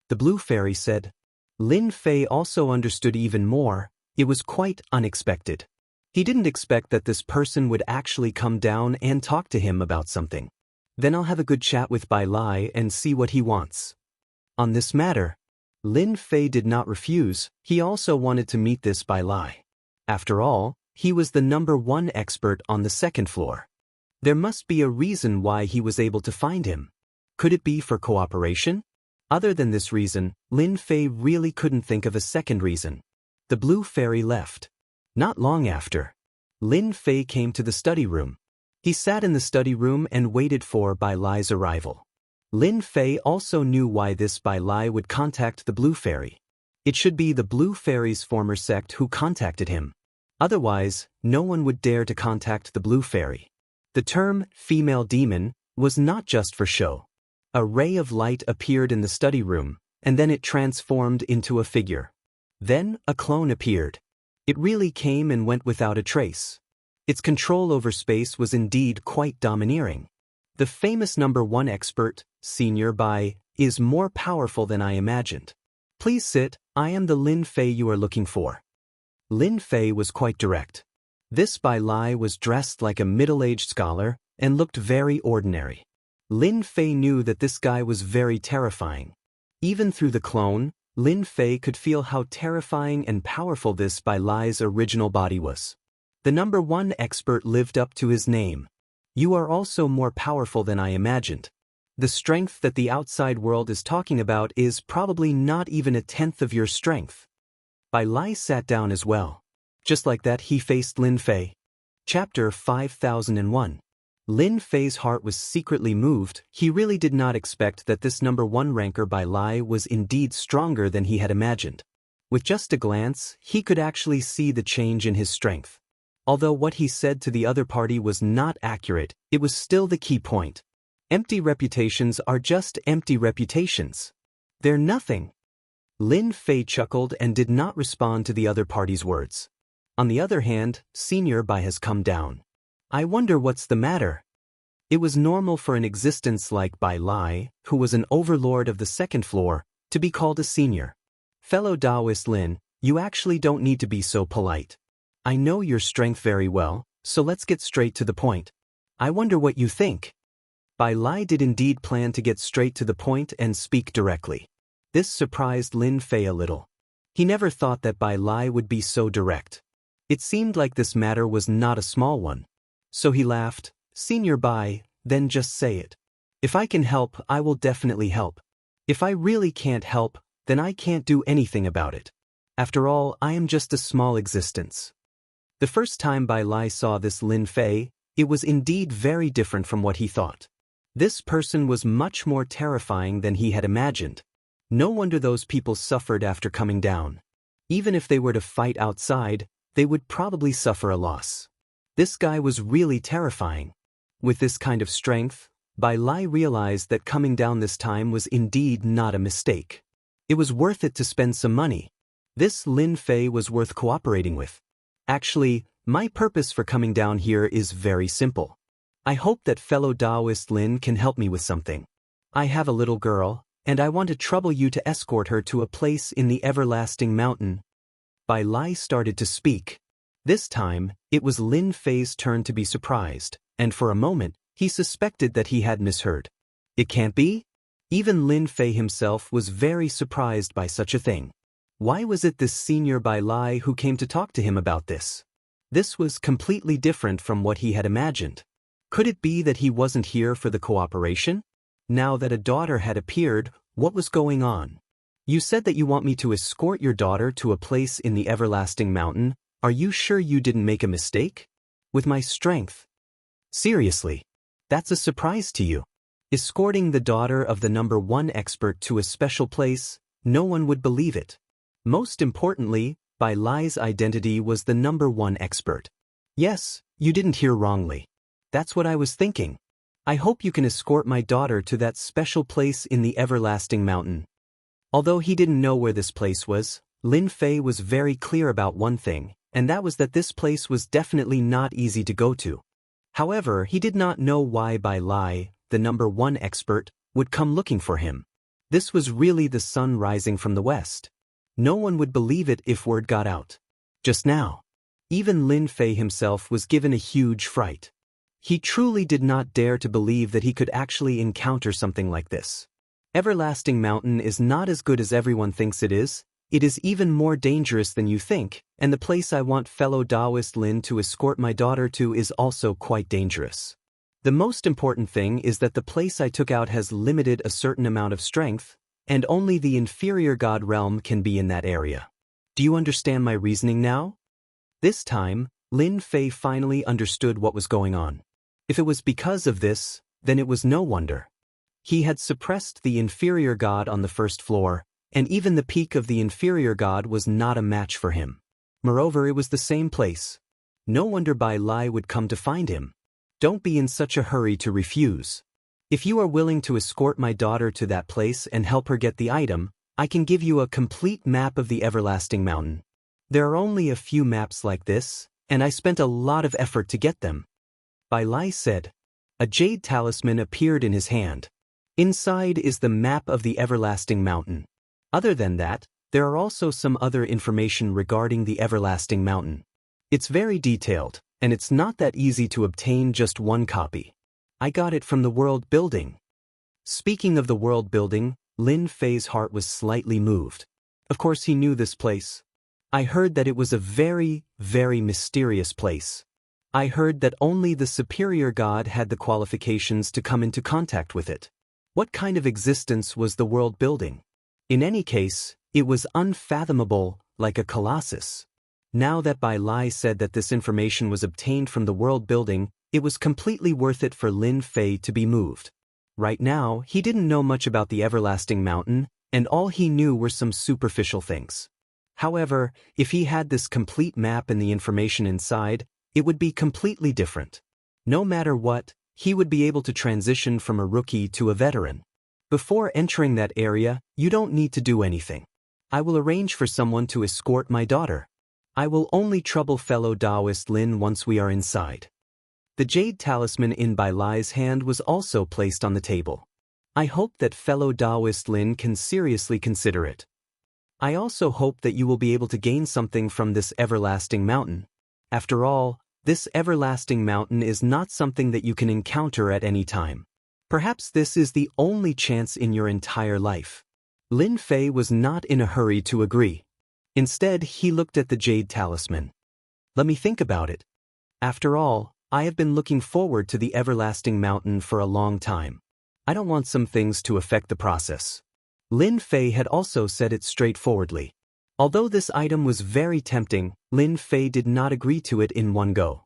The blue fairy said. Lin Fei also understood even more. It was quite unexpected. He didn't expect that this person would actually come down and talk to him about something. Then I'll have a good chat with Bai Lai and see what he wants. On this matter, Lin Fei did not refuse. He also wanted to meet this Bai Lai. After all, he was the #1 expert on the second floor. There must be a reason why he was able to find him. Could it be for cooperation? Other than this reason, Lin Fei really couldn't think of a second reason. The blue fairy left. Not long after, Lin Fei came to the study room. He sat in the study room and waited for Bai Lai's arrival. Lin Fei also knew why this Bai Lai would contact the blue fairy. It should be the blue fairy's former sect who contacted him. Otherwise, no one would dare to contact the blue fairy. The term female demon was not just for show. A ray of light appeared in the study room, and then it transformed into a figure. Then a clone appeared. It really came and went without a trace. Its control over space was indeed quite domineering. The famous #1 expert, Senior Bai, is more powerful than I imagined. Please sit, I am the Lin Fei you are looking for. Lin Fei was quite direct. This Bai Lai was dressed like a middle-aged scholar and looked very ordinary. Lin Fei knew that this guy was very terrifying. Even through the clone, Lin Fei could feel how terrifying and powerful this Bai Lai's original body was. The number 1 expert lived up to his name. You are also more powerful than I imagined. The strength that the outside world is talking about is probably not even a tenth of your strength. Bai Lai sat down as well. Just like that he faced Lin Fei. Chapter 5001. Lin Fei's heart was secretly moved. He really did not expect that this number 1 ranker Bai Lai was indeed stronger than he had imagined. With just a glance, he could actually see the change in his strength. Although what he said to the other party was not accurate, it was still the key point. Empty reputations are just empty reputations. They're nothing. Lin Fei chuckled and did not respond to the other party's words. On the other hand, Senior Bai has come down. I wonder what's the matter. It was normal for an existence like Bai Lai, who was an overlord of the 2nd floor, to be called a senior. Fellow Taoist Lin, you actually don't need to be so polite. I know your strength very well, so let's get straight to the point. I wonder what you think. Bai Lai did indeed plan to get straight to the point and speak directly. This surprised Lin Fei a little. He never thought that Bai Lai would be so direct. It seemed like this matter was not a small one. So he laughed, Senior Bai, then just say it. If I can help, I will definitely help. If I really can't help, then I can't do anything about it. After all, I am just a small existence. The first time Bai Lai saw this Lin Fei, it was indeed very different from what he thought. This person was much more terrifying than he had imagined. No wonder those people suffered after coming down. Even if they were to fight outside, they would probably suffer a loss. This guy was really terrifying. With this kind of strength, Bai Lai realized that coming down this time was indeed not a mistake. It was worth it to spend some money. This Lin Fei was worth cooperating with. Actually, my purpose for coming down here is very simple. I hope that fellow Taoist Lin can help me with something. I have a little girl, and I want to trouble you to escort her to a place in the everlasting mountain. Bai Lai started to speak. This time, it was Lin Fei's turn to be surprised, and for a moment, he suspected that he had misheard. It can't be? Even Lin Fei himself was very surprised by such a thing. Why was it this senior Bai Lai who came to talk to him about this? This was completely different from what he had imagined. Could it be that he wasn't here for the cooperation? Now that a daughter had appeared, what was going on? You said that you want me to escort your daughter to a place in the everlasting mountain. Are you sure you didn't make a mistake? With my strength? Seriously? That's a surprise to you. Escorting the daughter of the number 1 expert to a special place, no one would believe it. Most importantly, Bai Lai's identity was the number 1 expert. Yes, you didn't hear wrongly. That's what I was thinking. I hope you can escort my daughter to that special place in the everlasting mountain. Although he didn't know where this place was, Lin Fei was very clear about one thing, and that was that this place was definitely not easy to go to. However, he did not know why Bai Lai, the number 1 expert, would come looking for him. This was really the sun rising from the west. No one would believe it if word got out. Just now, even Lin Fei himself was given a huge fright. He truly did not dare to believe that he could actually encounter something like this. Everlasting Mountain is not as good as everyone thinks it is. It is even more dangerous than you think, and the place I want fellow Taoist Lin to escort my daughter to is also quite dangerous. The most important thing is that the place I took out has limited a certain amount of strength, and only the inferior god realm can be in that area. Do you understand my reasoning now? This time, Lin Fei finally understood what was going on. If it was because of this, then it was no wonder. He had suppressed the inferior god on the 1st floor, and even the peak of the inferior god was not a match for him. Moreover, it was the same place. No wonder Bai Lai would come to find him. Don't be in such a hurry to refuse. If you are willing to escort my daughter to that place and help her get the item, I can give you a complete map of the everlasting mountain. There are only a few maps like this, and I spent a lot of effort to get them. Bai Lai said. A jade talisman appeared in his hand. Inside is the map of the Everlasting Mountain. Other than that, there are also some other information regarding the Everlasting Mountain. It's very detailed, and it's not that easy to obtain just one copy. I got it from the world building. Speaking of the world building, Lin Fei's heart was slightly moved. Of course he knew this place. I heard that it was a very, very mysterious place. I heard that only the superior god had the qualifications to come into contact with it. What kind of existence was the world building? In any case, it was unfathomable, like a colossus. Now that Bai Lai said that this information was obtained from the world building, it was completely worth it for Lin Fei to be moved. Right now, he didn't know much about the Everlasting Mountain, and all he knew were some superficial things. However, if he had this complete map and the information inside, it would be completely different. No matter what, he would be able to transition from a rookie to a veteran. Before entering that area, you don't need to do anything. I will arrange for someone to escort my daughter. I will only trouble fellow Taoist Lin once we are inside. The jade talisman in Bai Lai's hand was also placed on the table. I hope that fellow Taoist Lin can seriously consider it. I also hope that you will be able to gain something from this everlasting mountain. After all, this everlasting mountain is not something that you can encounter at any time. Perhaps this is the only chance in your entire life. Lin Fei was not in a hurry to agree. Instead, he looked at the jade talisman. Let me think about it. After all, I have been looking forward to the everlasting mountain for a long time. I don't want some things to affect the process. Lin Fei had also said it straightforwardly. Although this item was very tempting, Lin Fei did not agree to it in one go.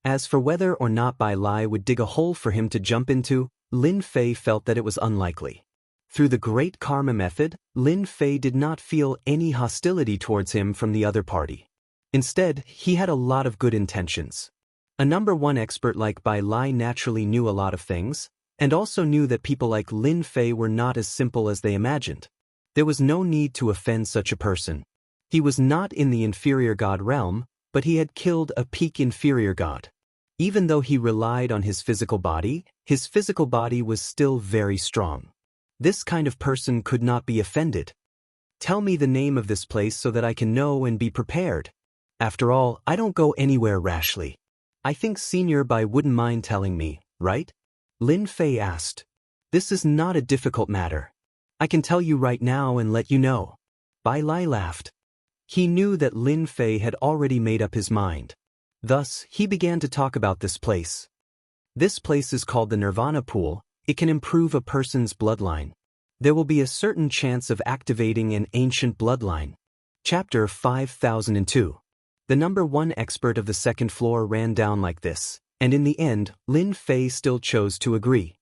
As for whether or not Bai Lai would dig a hole for him to jump into, Lin Fei felt that it was unlikely. Through the Great Karma method, Lin Fei did not feel any hostility towards him from the other party. Instead, he had a lot of good intentions. A number one expert like Bai Lai naturally knew a lot of things, and also knew that people like Lin Fei were not as simple as they imagined. There was no need to offend such a person. He was not in the inferior god realm, but he had killed a peak inferior god. Even though he relied on his physical body was still very strong. This kind of person could not be offended. Tell me the name of this place so that I can know and be prepared. After all, I don't go anywhere rashly. I think Senior Bai wouldn't mind telling me, right? Lin Fei asked. This is not a difficult matter. I can tell you right now and let you know. Bai Lai laughed. He knew that Lin Fei had already made up his mind. Thus, he began to talk about this place. This place is called the Nirvana Pool. It can improve a person's bloodline. There will be a certain chance of activating an ancient bloodline. Chapter 5002. The number one expert of the second floor ran down like this, and in the end, Lin Fei still chose to agree.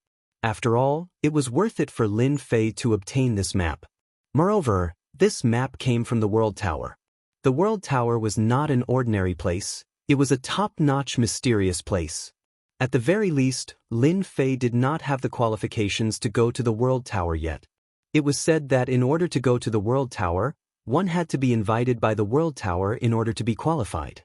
After all, it was worth it for Lin Fei to obtain this map. Moreover, this map came from the World Tower. The World Tower was not an ordinary place, it was a top-notch mysterious place. At the very least, Lin Fei did not have the qualifications to go to the World Tower yet. It was said that in order to go to the World Tower, one had to be invited by the World Tower in order to be qualified.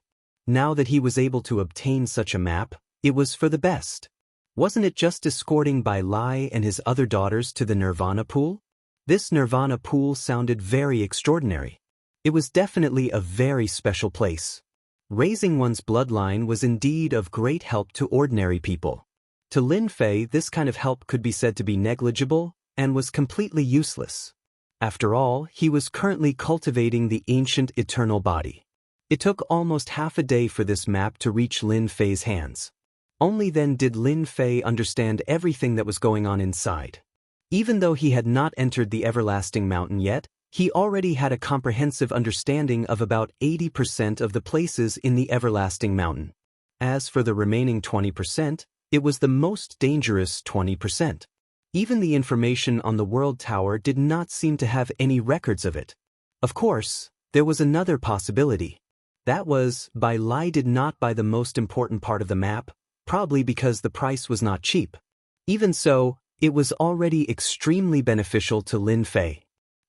Now that he was able to obtain such a map, it was for the best. Wasn't it just escorting Bai Lai and his other daughters to the Nirvana Pool? This Nirvana Pool sounded very extraordinary. It was definitely a very special place. Raising one's bloodline was indeed of great help to ordinary people. To Lin Fei, this kind of help could be said to be negligible and was completely useless. After all, he was currently cultivating the ancient eternal body. It took almost half a day for this map to reach Lin Fei's hands. Only then did Lin Fei understand everything that was going on inside. Even though he had not entered the Everlasting Mountain yet, he already had a comprehensive understanding of about 80% of the places in the Everlasting Mountain. As for the remaining 20%, it was the most dangerous 20%. Even the information on the World Tower did not seem to have any records of it. Of course, there was another possibility. That was, Bai Lai did not buy the most important part of the map, probably because the price was not cheap. Even so, it was already extremely beneficial to Lin Fei.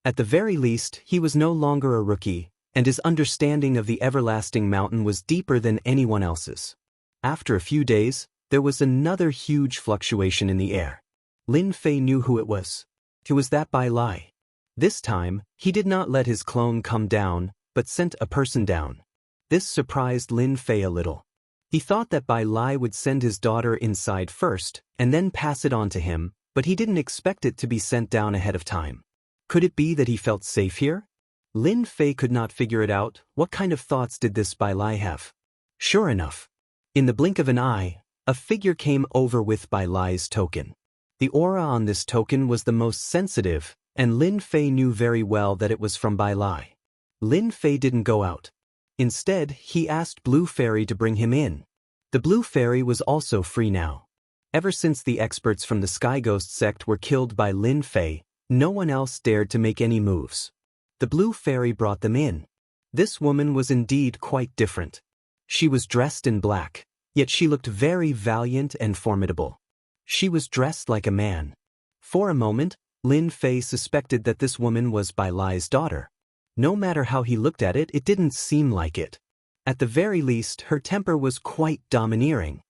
At the very least, he was no longer a rookie, and his understanding of the Everlasting Mountain was deeper than anyone else's. After a few days, there was another huge fluctuation in the air. Lin Fei knew who it was. It was that Bai Lai. This time, he did not let his clone come down, but sent a person down. This surprised Lin Fei a little. He thought that Bai Lai would send his daughter inside first, and then pass it on to him, but he didn't expect it to be sent down ahead of time. Could it be that he felt safe here? Lin Fei could not figure it out. What kind of thoughts did this Bai Lai have? Sure enough, in the blink of an eye, a figure came over with Bai Lai's token. The aura on this token was the most sensitive, and Lin Fei knew very well that it was from Bai Lai. Lin Fei didn't go out. Instead, he asked Blue Fairy to bring him in. The Blue Fairy was also free now. Ever since the experts from the Sky Ghost sect were killed by Lin Fei, no one else dared to make any moves. The Blue Fairy brought them in. This woman was indeed quite different. She was dressed in black, yet she looked very valiant and formidable. She was dressed like a man. For a moment, Lin Fei suspected that this woman was Bai Lai's daughter. No matter how he looked at it, it didn't seem like it. At the very least, her temper was quite domineering.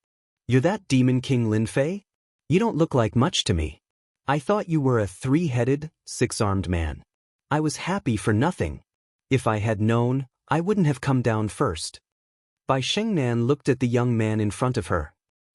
"You're that Demon King Lin Fei? You don't look like much to me. I thought you were a three-headed, six-armed man. I was happy for nothing. If I had known, I wouldn't have come down first." Bai Shengnan looked at the young man in front of her.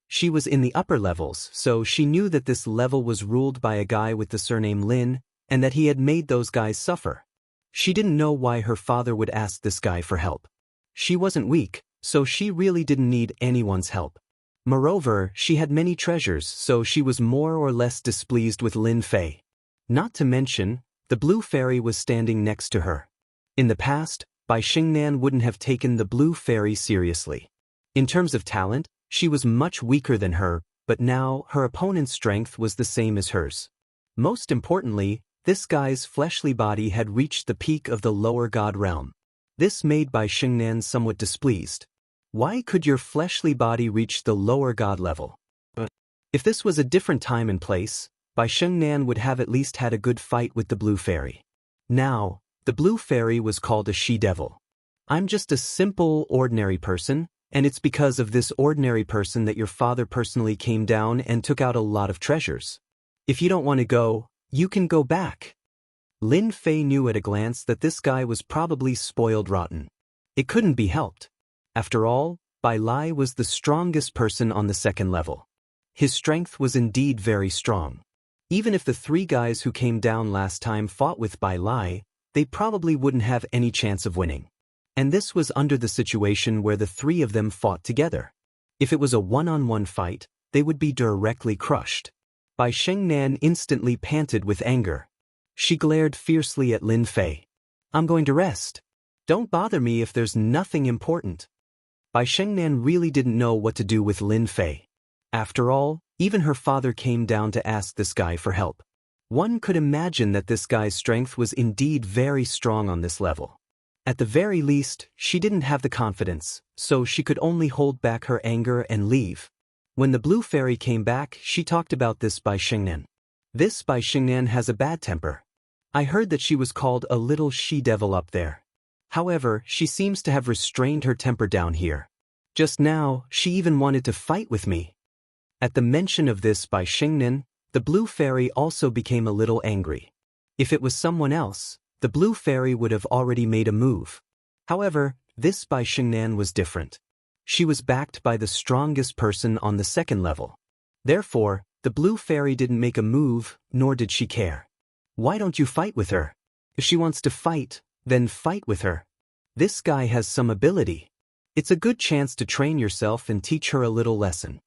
She was in the upper levels, so she knew that this level was ruled by a guy with the surname Lin, and that he had made those guys suffer. She didn't know why her father would ask this guy for help. She wasn't weak, so she really didn't need anyone's help. Moreover, she had many treasures, so she was more or less displeased with Lin Fei. Not to mention, the Blue Fairy was standing next to her. In the past, Bai Xingnan wouldn't have taken the Blue Fairy seriously. In terms of talent, she was much weaker than her, but now her opponent's strength was the same as hers. Most importantly, this guy's fleshly body had reached the peak of the lower god realm. This made Bai Xingnan somewhat displeased. Why could your fleshly body reach the lower god level? If this was a different time and place, Bai Xingnan would have at least had a good fight with the Blue Fairy. Now, the Blue Fairy was called a she-devil. "I'm just a simple, ordinary person, and it's because of this ordinary person that your father personally came down and took out a lot of treasures. If you don't want to go, you can go back." Lin Fei knew at a glance that this guy was probably spoiled rotten. It couldn't be helped. After all, Bai Lai was the strongest person on the second level. His strength was indeed very strong. Even if the three guys who came down last time fought with Bai Lai, they probably wouldn't have any chance of winning. And this was under the situation where the three of them fought together. If it was a one-on-one fight, they would be directly crushed. Bai Shengnan instantly panted with anger. She glared fiercely at Lin Fei. "I'm going to rest. Don't bother me if there's nothing important." Bai Shengnan really didn't know what to do with Lin Fei. After all, even her father came down to ask this guy for help. One could imagine that this guy's strength was indeed very strong on this level. At the very least, she didn't have the confidence, so she could only hold back her anger and leave. When the Blue Fairy came back, she talked about this Bai Xingnan. "This Bai Xingnan has a bad temper. I heard that she was called a little she-devil up there. However, she seems to have restrained her temper down here. Just now, she even wanted to fight with me." At the mention of this Bai Xingnan, the Blue Fairy also became a little angry. If it was someone else, the Blue Fairy would have already made a move. However, this Bai Xingnan was different. She was backed by the strongest person on the second level. Therefore, the Blue Fairy didn't make a move, nor did she care. Why don't you fight with her? If she wants to fight, then fight with her. This guy has some ability. It's a good chance to train yourself and teach her a little lesson.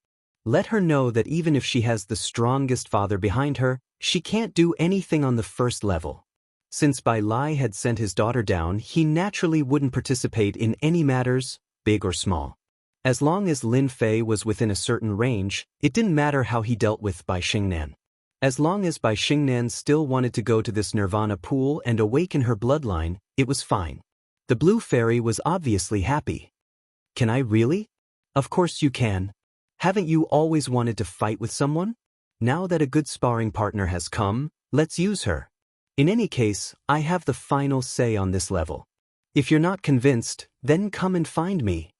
Let her know that even if she has the strongest father behind her, she can't do anything on the first level. Since Bai Lai had sent his daughter down, he naturally wouldn't participate in any matters, big or small. As long as Lin Fei was within a certain range, it didn't matter how he dealt with Bai Xingnan. As long as Bai Xingnan still wanted to go to this Nirvana pool and awaken her bloodline, it was fine. The Blue Fairy was obviously happy. "Can I really?" "Of course you can. Haven't you always wanted to fight with someone? Now that a good sparring partner has come, let's use her. In any case, I have the final say on this level. If you're not convinced, then come and find me."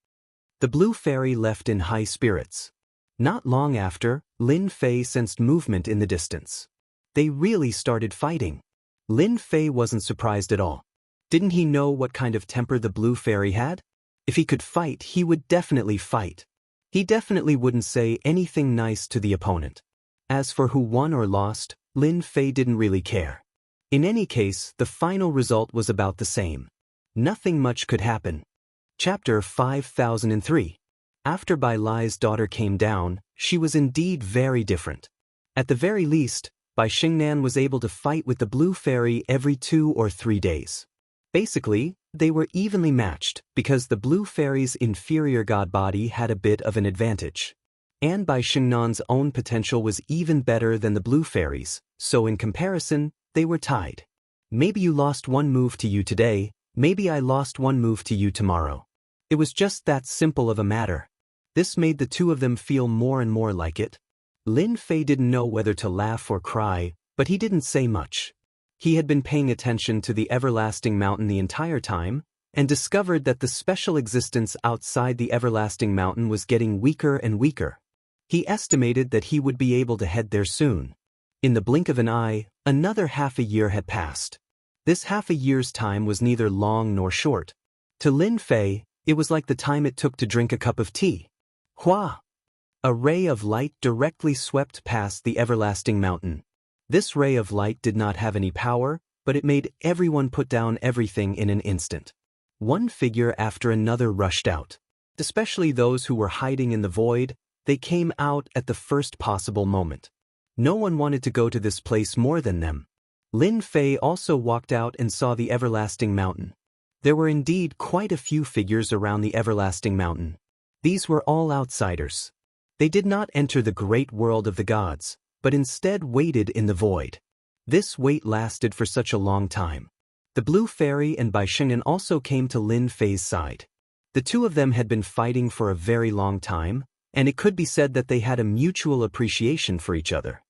The Blue Fairy left in high spirits. Not long after, Lin Fei sensed movement in the distance. They really started fighting. Lin Fei wasn't surprised at all. Didn't he know what kind of temper the blue fairy had? If he could fight, he would definitely fight. He definitely wouldn't say anything nice to the opponent. As for who won or lost, Lin Fei didn't really care. In any case, the final result was about the same. Nothing much could happen. Chapter 5003. After Bai Lai's daughter came down, she was indeed very different. At the very least, Bai Xingnan was able to fight with the blue fairy every 2 or 3 days. Basically, they were evenly matched because the blue fairy's inferior god body had a bit of an advantage. And Bai Xingnan's own potential was even better than the blue fairy's, so in comparison, they were tied. Maybe you lost one move to you today, maybe I lost one move to you tomorrow. It was just that simple of a matter. This made the two of them feel more and more like it. Lin Fei didn't know whether to laugh or cry, but he didn't say much. He had been paying attention to the everlasting mountain the entire time, and discovered that the special existence outside the everlasting mountain was getting weaker and weaker. He estimated that he would be able to head there soon. In the blink of an eye, another half a year had passed. This half a year's time was neither long nor short. To Lin Fei, it was like the time it took to drink a cup of tea. Hua! A ray of light directly swept past the everlasting mountain. This ray of light did not have any power, but it made everyone put down everything in an instant. One figure after another rushed out. Especially those who were hiding in the void, they came out at the first possible moment. No one wanted to go to this place more than them. Lin Fei also walked out and saw the everlasting mountain. There were indeed quite a few figures around the everlasting mountain. These were all outsiders. They did not enter the great world of the gods, but instead waited in the void. This wait lasted for such a long time. The blue fairy and Bai Xingnan also came to Lin Fei's side. The two of them had been fighting for a very long time, and it could be said that they had a mutual appreciation for each other.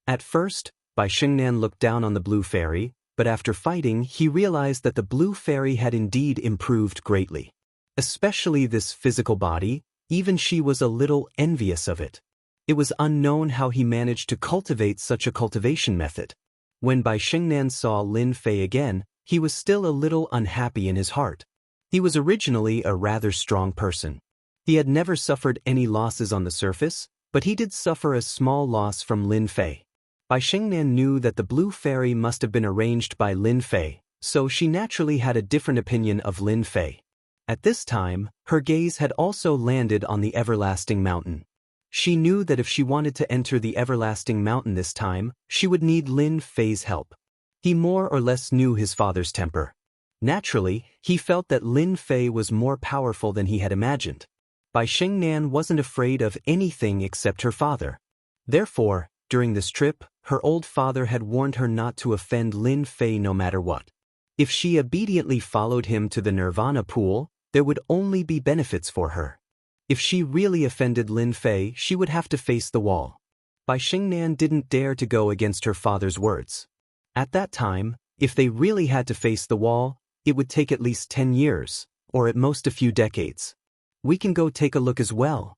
At first, Bai Xingnan looked down on the blue fairy, but after fighting he realized that the blue fairy had indeed improved greatly. Especially this physical body, even she was a little envious of it. It was unknown how he managed to cultivate such a cultivation method. When Bai Xingnan saw Lin Fei again, he was still a little unhappy in his heart. He was originally a rather strong person. He had never suffered any losses on the surface, but he did suffer a small loss from Lin Fei. Bai Xingnan knew that the blue fairy must have been arranged by Lin Fei, so she naturally had a different opinion of Lin Fei. At this time, her gaze had also landed on the everlasting mountain. She knew that if she wanted to enter the everlasting mountain this time, she would need Lin Fei's help. He more or less knew his father's temper. Naturally, he felt that Lin Fei was more powerful than he had imagined. Bai Xingnan wasn't afraid of anything except her father. Therefore, during this trip, her old father had warned her not to offend Lin Fei no matter what. If she obediently followed him to the Nirvana pool, there would only be benefits for her. If she really offended Lin Fei, she would have to face the wall. Bai Xingnan didn't dare to go against her father's words. At that time, if they really had to face the wall, it would take at least 10 years, or at most a few decades. We can go take a look as well.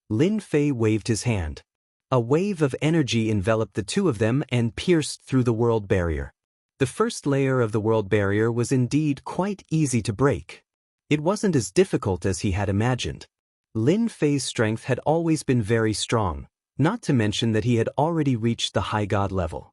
Lin Fei waved his hand. A wave of energy enveloped the two of them and pierced through the world barrier. The first layer of the world barrier was indeed quite easy to break. It wasn't as difficult as he had imagined. Lin Fei's strength had always been very strong, not to mention that he had already reached the high god level.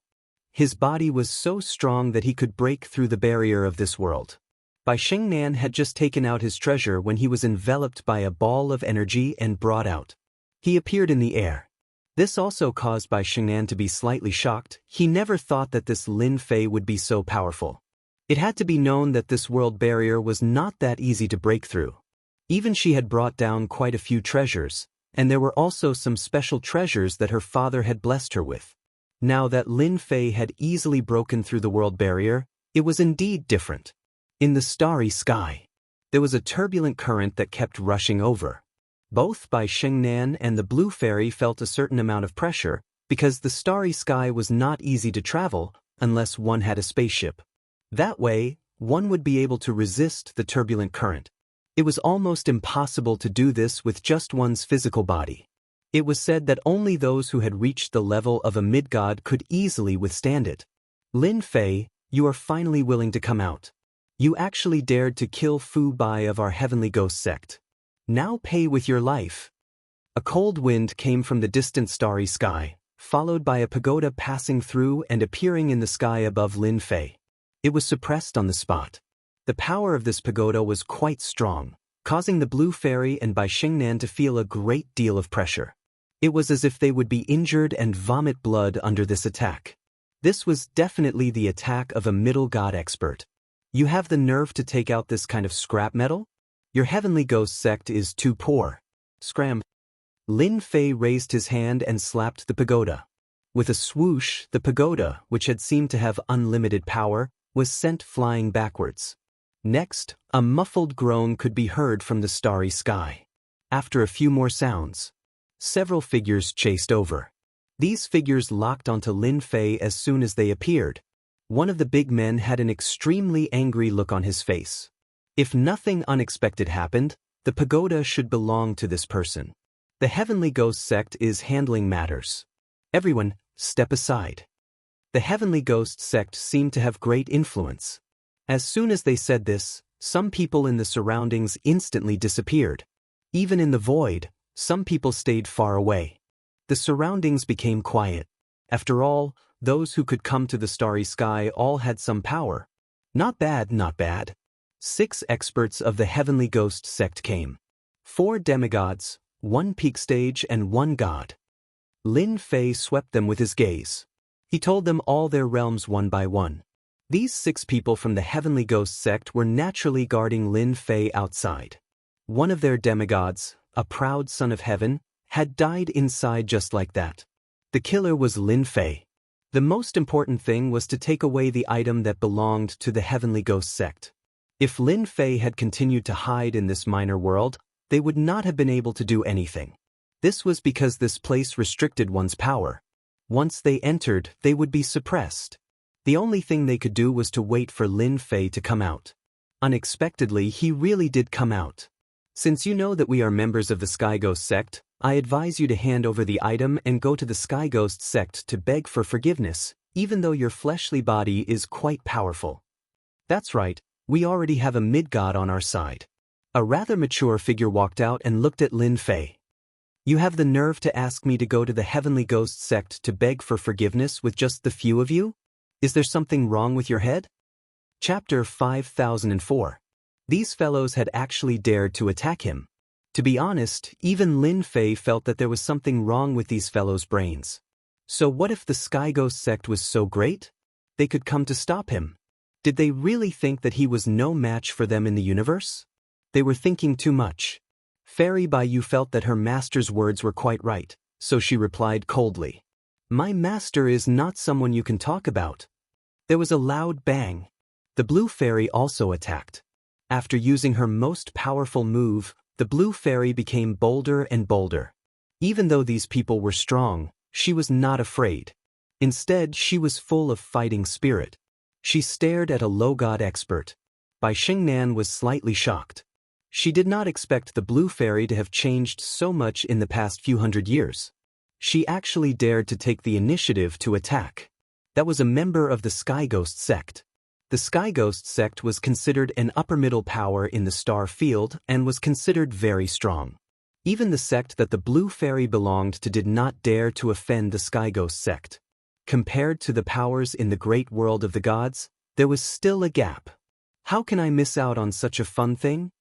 His body was so strong that he could break through the barrier of this world. Bai Xingnan had just taken out his treasure when he was enveloped by a ball of energy and brought out. He appeared in the air. This also caused Bai Xingnan to be slightly shocked. He never thought that this Lin Fei would be so powerful. It had to be known that this world barrier was not that easy to break through. Even she had brought down quite a few treasures, and there were also some special treasures that her father had blessed her with. Now that Lin Fei had easily broken through the world barrier, it was indeed different. In the starry sky, there was a turbulent current that kept rushing over. Both Bai Xingnan and the blue fairy felt a certain amount of pressure, because the starry sky was not easy to travel unless one had a spaceship. That way, one would be able to resist the turbulent current. It was almost impossible to do this with just one's physical body. It was said that only those who had reached the level of a mid-god could easily withstand it. Lin Fei, you are finally willing to come out. You actually dared to kill Fu Bai of our heavenly ghost sect. Now pay with your life. A cold wind came from the distant starry sky, followed by a pagoda passing through and appearing in the sky above Lin Fei. It was suppressed on the spot. The power of this pagoda was quite strong, causing the Blue Fairy and Bai Xingnan to feel a great deal of pressure. It was as if they would be injured and vomit blood under this attack. This was definitely the attack of a middle god expert. You have the nerve to take out this kind of scrap metal? Your heavenly ghost sect is too poor. Scram. Lin Fei raised his hand and slapped the pagoda. With a swoosh, the pagoda, which had seemed to have unlimited power, was sent flying backwards. Next, a muffled groan could be heard from the starry sky. After a few more sounds, several figures chased over. These figures locked onto Lin Fei as soon as they appeared. One of the big men had an extremely angry look on his face. If nothing unexpected happened, the pagoda should belong to this person. The Heavenly Ghost sect is handling matters. Everyone, step aside. The Heavenly Ghost sect seemed to have great influence. As soon as they said this, some people in the surroundings instantly disappeared. Even in the void, some people stayed far away. The surroundings became quiet. After all, those who could come to the starry sky all had some power. Not bad, not bad. 6 experts of the Heavenly Ghost sect came. 4 demigods, 1 peak stage and 1 god. Lin Fei swept them with his gaze. He told them all their realms one by one. These 6 people from the Heavenly Ghost sect were naturally guarding Lin Fei outside. One of their demigods, a proud son of heaven, had died inside just like that. The killer was Lin Fei. The most important thing was to take away the item that belonged to the Heavenly Ghost sect. If Lin Fei had continued to hide in this minor world, they would not have been able to do anything. This was because this place restricted one's power. Once they entered, they would be suppressed. The only thing they could do was to wait for Lin Fei to come out. Unexpectedly, he really did come out. Since you know that we are members of the Sky Ghost sect, I advise you to hand over the item and go to the Sky Ghost sect to beg for forgiveness, even though your fleshly body is quite powerful. That's right, we already have a mid-god on our side. A rather mature figure walked out and looked at Lin Fei. You have the nerve to ask me to go to the Heavenly Ghost sect to beg for forgiveness with just the few of you? Is there something wrong with your head? Chapter 5004. These fellows had actually dared to attack him. To be honest, even Lin Fei felt that there was something wrong with these fellows' brains. So what if the Sky Ghost sect was so great? They could come to stop him. Did they really think that he was no match for them in the universe? They were thinking too much. Fairy Bai Yu felt that her master's words were quite right, so she replied coldly. My master is not someone you can talk about. There was a loud bang. The Blue Fairy also attacked. After using her most powerful move, the Blue Fairy became bolder and bolder. Even though these people were strong, she was not afraid. Instead, she was full of fighting spirit. She stared at a low god expert. Bai Xingnan was slightly shocked. She did not expect the Blue Fairy to have changed so much in the past few hundred years. She actually dared to take the initiative to attack. That was a member of the Sky Ghost sect. The Sky Ghost sect was considered an upper-middle power in the star field and was considered very strong. Even the sect that the Blue Fairy belonged to did not dare to offend the Sky Ghost sect. Compared to the powers in the great world of the gods, there was still a gap. How can I miss out on such a fun thing?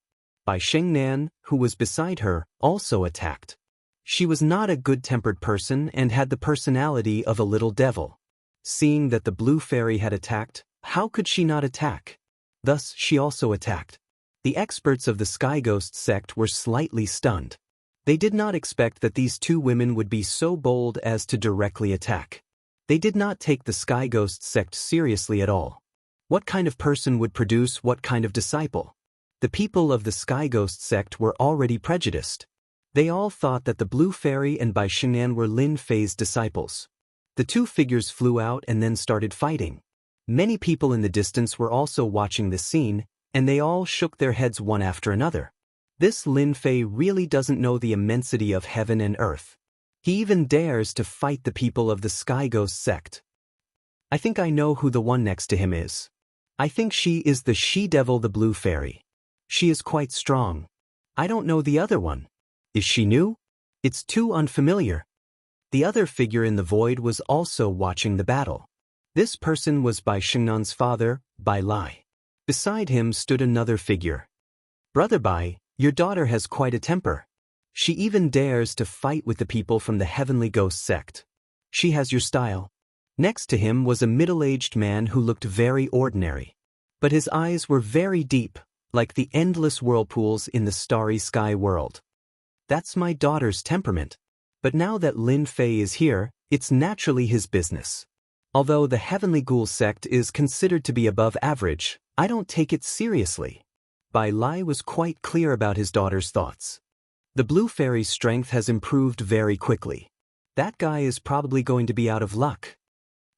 Bai Xingnan, who was beside her, also attacked. She was not a good-tempered person and had the personality of a little devil. Seeing that the Blue Fairy had attacked, how could she not attack? Thus, she also attacked. The experts of the Sky Ghost sect were slightly stunned. They did not expect that these 2 women would be so bold as to directly attack. They did not take the Sky Ghost sect seriously at all. What kind of person would produce what kind of disciple? The people of the Sky Ghost sect were already prejudiced. They all thought that the Blue Fairy and Bai Xingnan were Lin Fei's disciples. The 2 figures flew out and then started fighting. Many people in the distance were also watching this scene, and they all shook their heads one after another. This Lin Fei really doesn't know the immensity of heaven and earth. He even dares to fight the people of the Sky Ghost sect. I think I know who the one next to him is. I think she is the she-devil, the blue fairy. She is quite strong. I don't know the other one. Is she new? It's too unfamiliar. The other figure in the void was also watching the battle. This person was Bai Xingnan's father, Bai Lai. Beside him stood another figure. Brother Bai, your daughter has quite a temper. She even dares to fight with the people from the Heavenly Ghost sect. She has your style. Next to him was a middle-aged man who looked very ordinary. But his eyes were very deep, like the endless whirlpools in the starry sky world. That's my daughter's temperament. But now that Lin Fei is here, it's naturally his business. Although the Heavenly Ghoul sect is considered to be above average, I don't take it seriously. Bai Lai was quite clear about his daughter's thoughts. The blue fairy's strength has improved very quickly. That guy is probably going to be out of luck.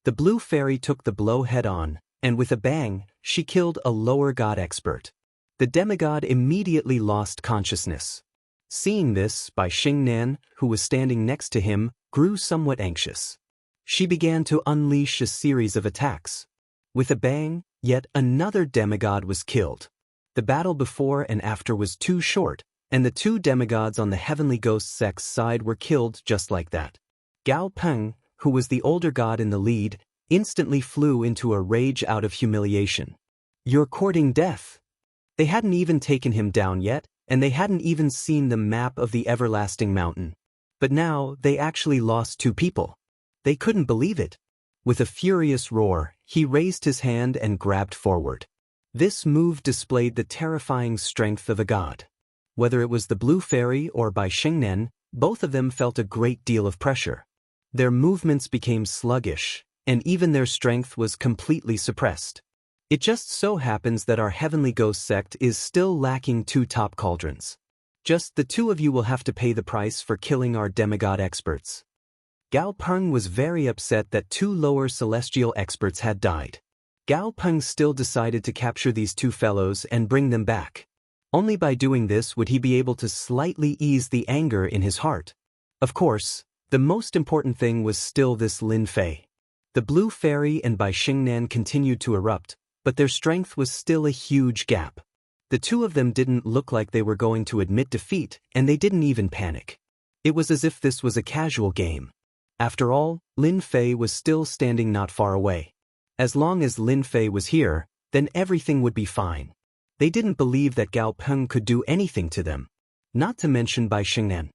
The blue fairy took the blow head-on, and with a bang, she killed a lower god expert. The demigod immediately lost consciousness. Seeing this, Bai Xingnan, who was standing next to him, grew somewhat anxious. She began to unleash a series of attacks. With a bang, yet another demigod was killed. The battle before and after was too short, and the two demigods on the Heavenly Ghost sect's side were killed just like that. Gao Peng, who was the older god in the lead, instantly flew into a rage out of humiliation. You're courting death. They hadn't even taken him down yet, and they hadn't even seen the map of the everlasting mountain. But now, they actually lost two people. They couldn't believe it. With a furious roar, he raised his hand and grabbed forward. This move displayed the terrifying strength of a god. Whether it was the blue fairy or Bai Xingnan, both of them felt a great deal of pressure. Their movements became sluggish, and even their strength was completely suppressed. It just so happens that our Heavenly Ghost sect is still lacking two top cauldrons. Just the two of you will have to pay the price for killing our demigod experts. Gao Peng was very upset that two lower celestial experts had died. Gao Peng still decided to capture these two fellows and bring them back. Only by doing this would he be able to slightly ease the anger in his heart. Of course, the most important thing was still this Lin Fei. The blue fairy and Bai Xingnan continued to erupt, but their strength was still a huge gap. The two of them didn't look like they were going to admit defeat, and they didn't even panic. It was as if this was a casual game. After all, Lin Fei was still standing not far away. As long as Lin Fei was here, then everything would be fine. They didn't believe that Gao Peng could do anything to them. Not to mention Bai Xingnan.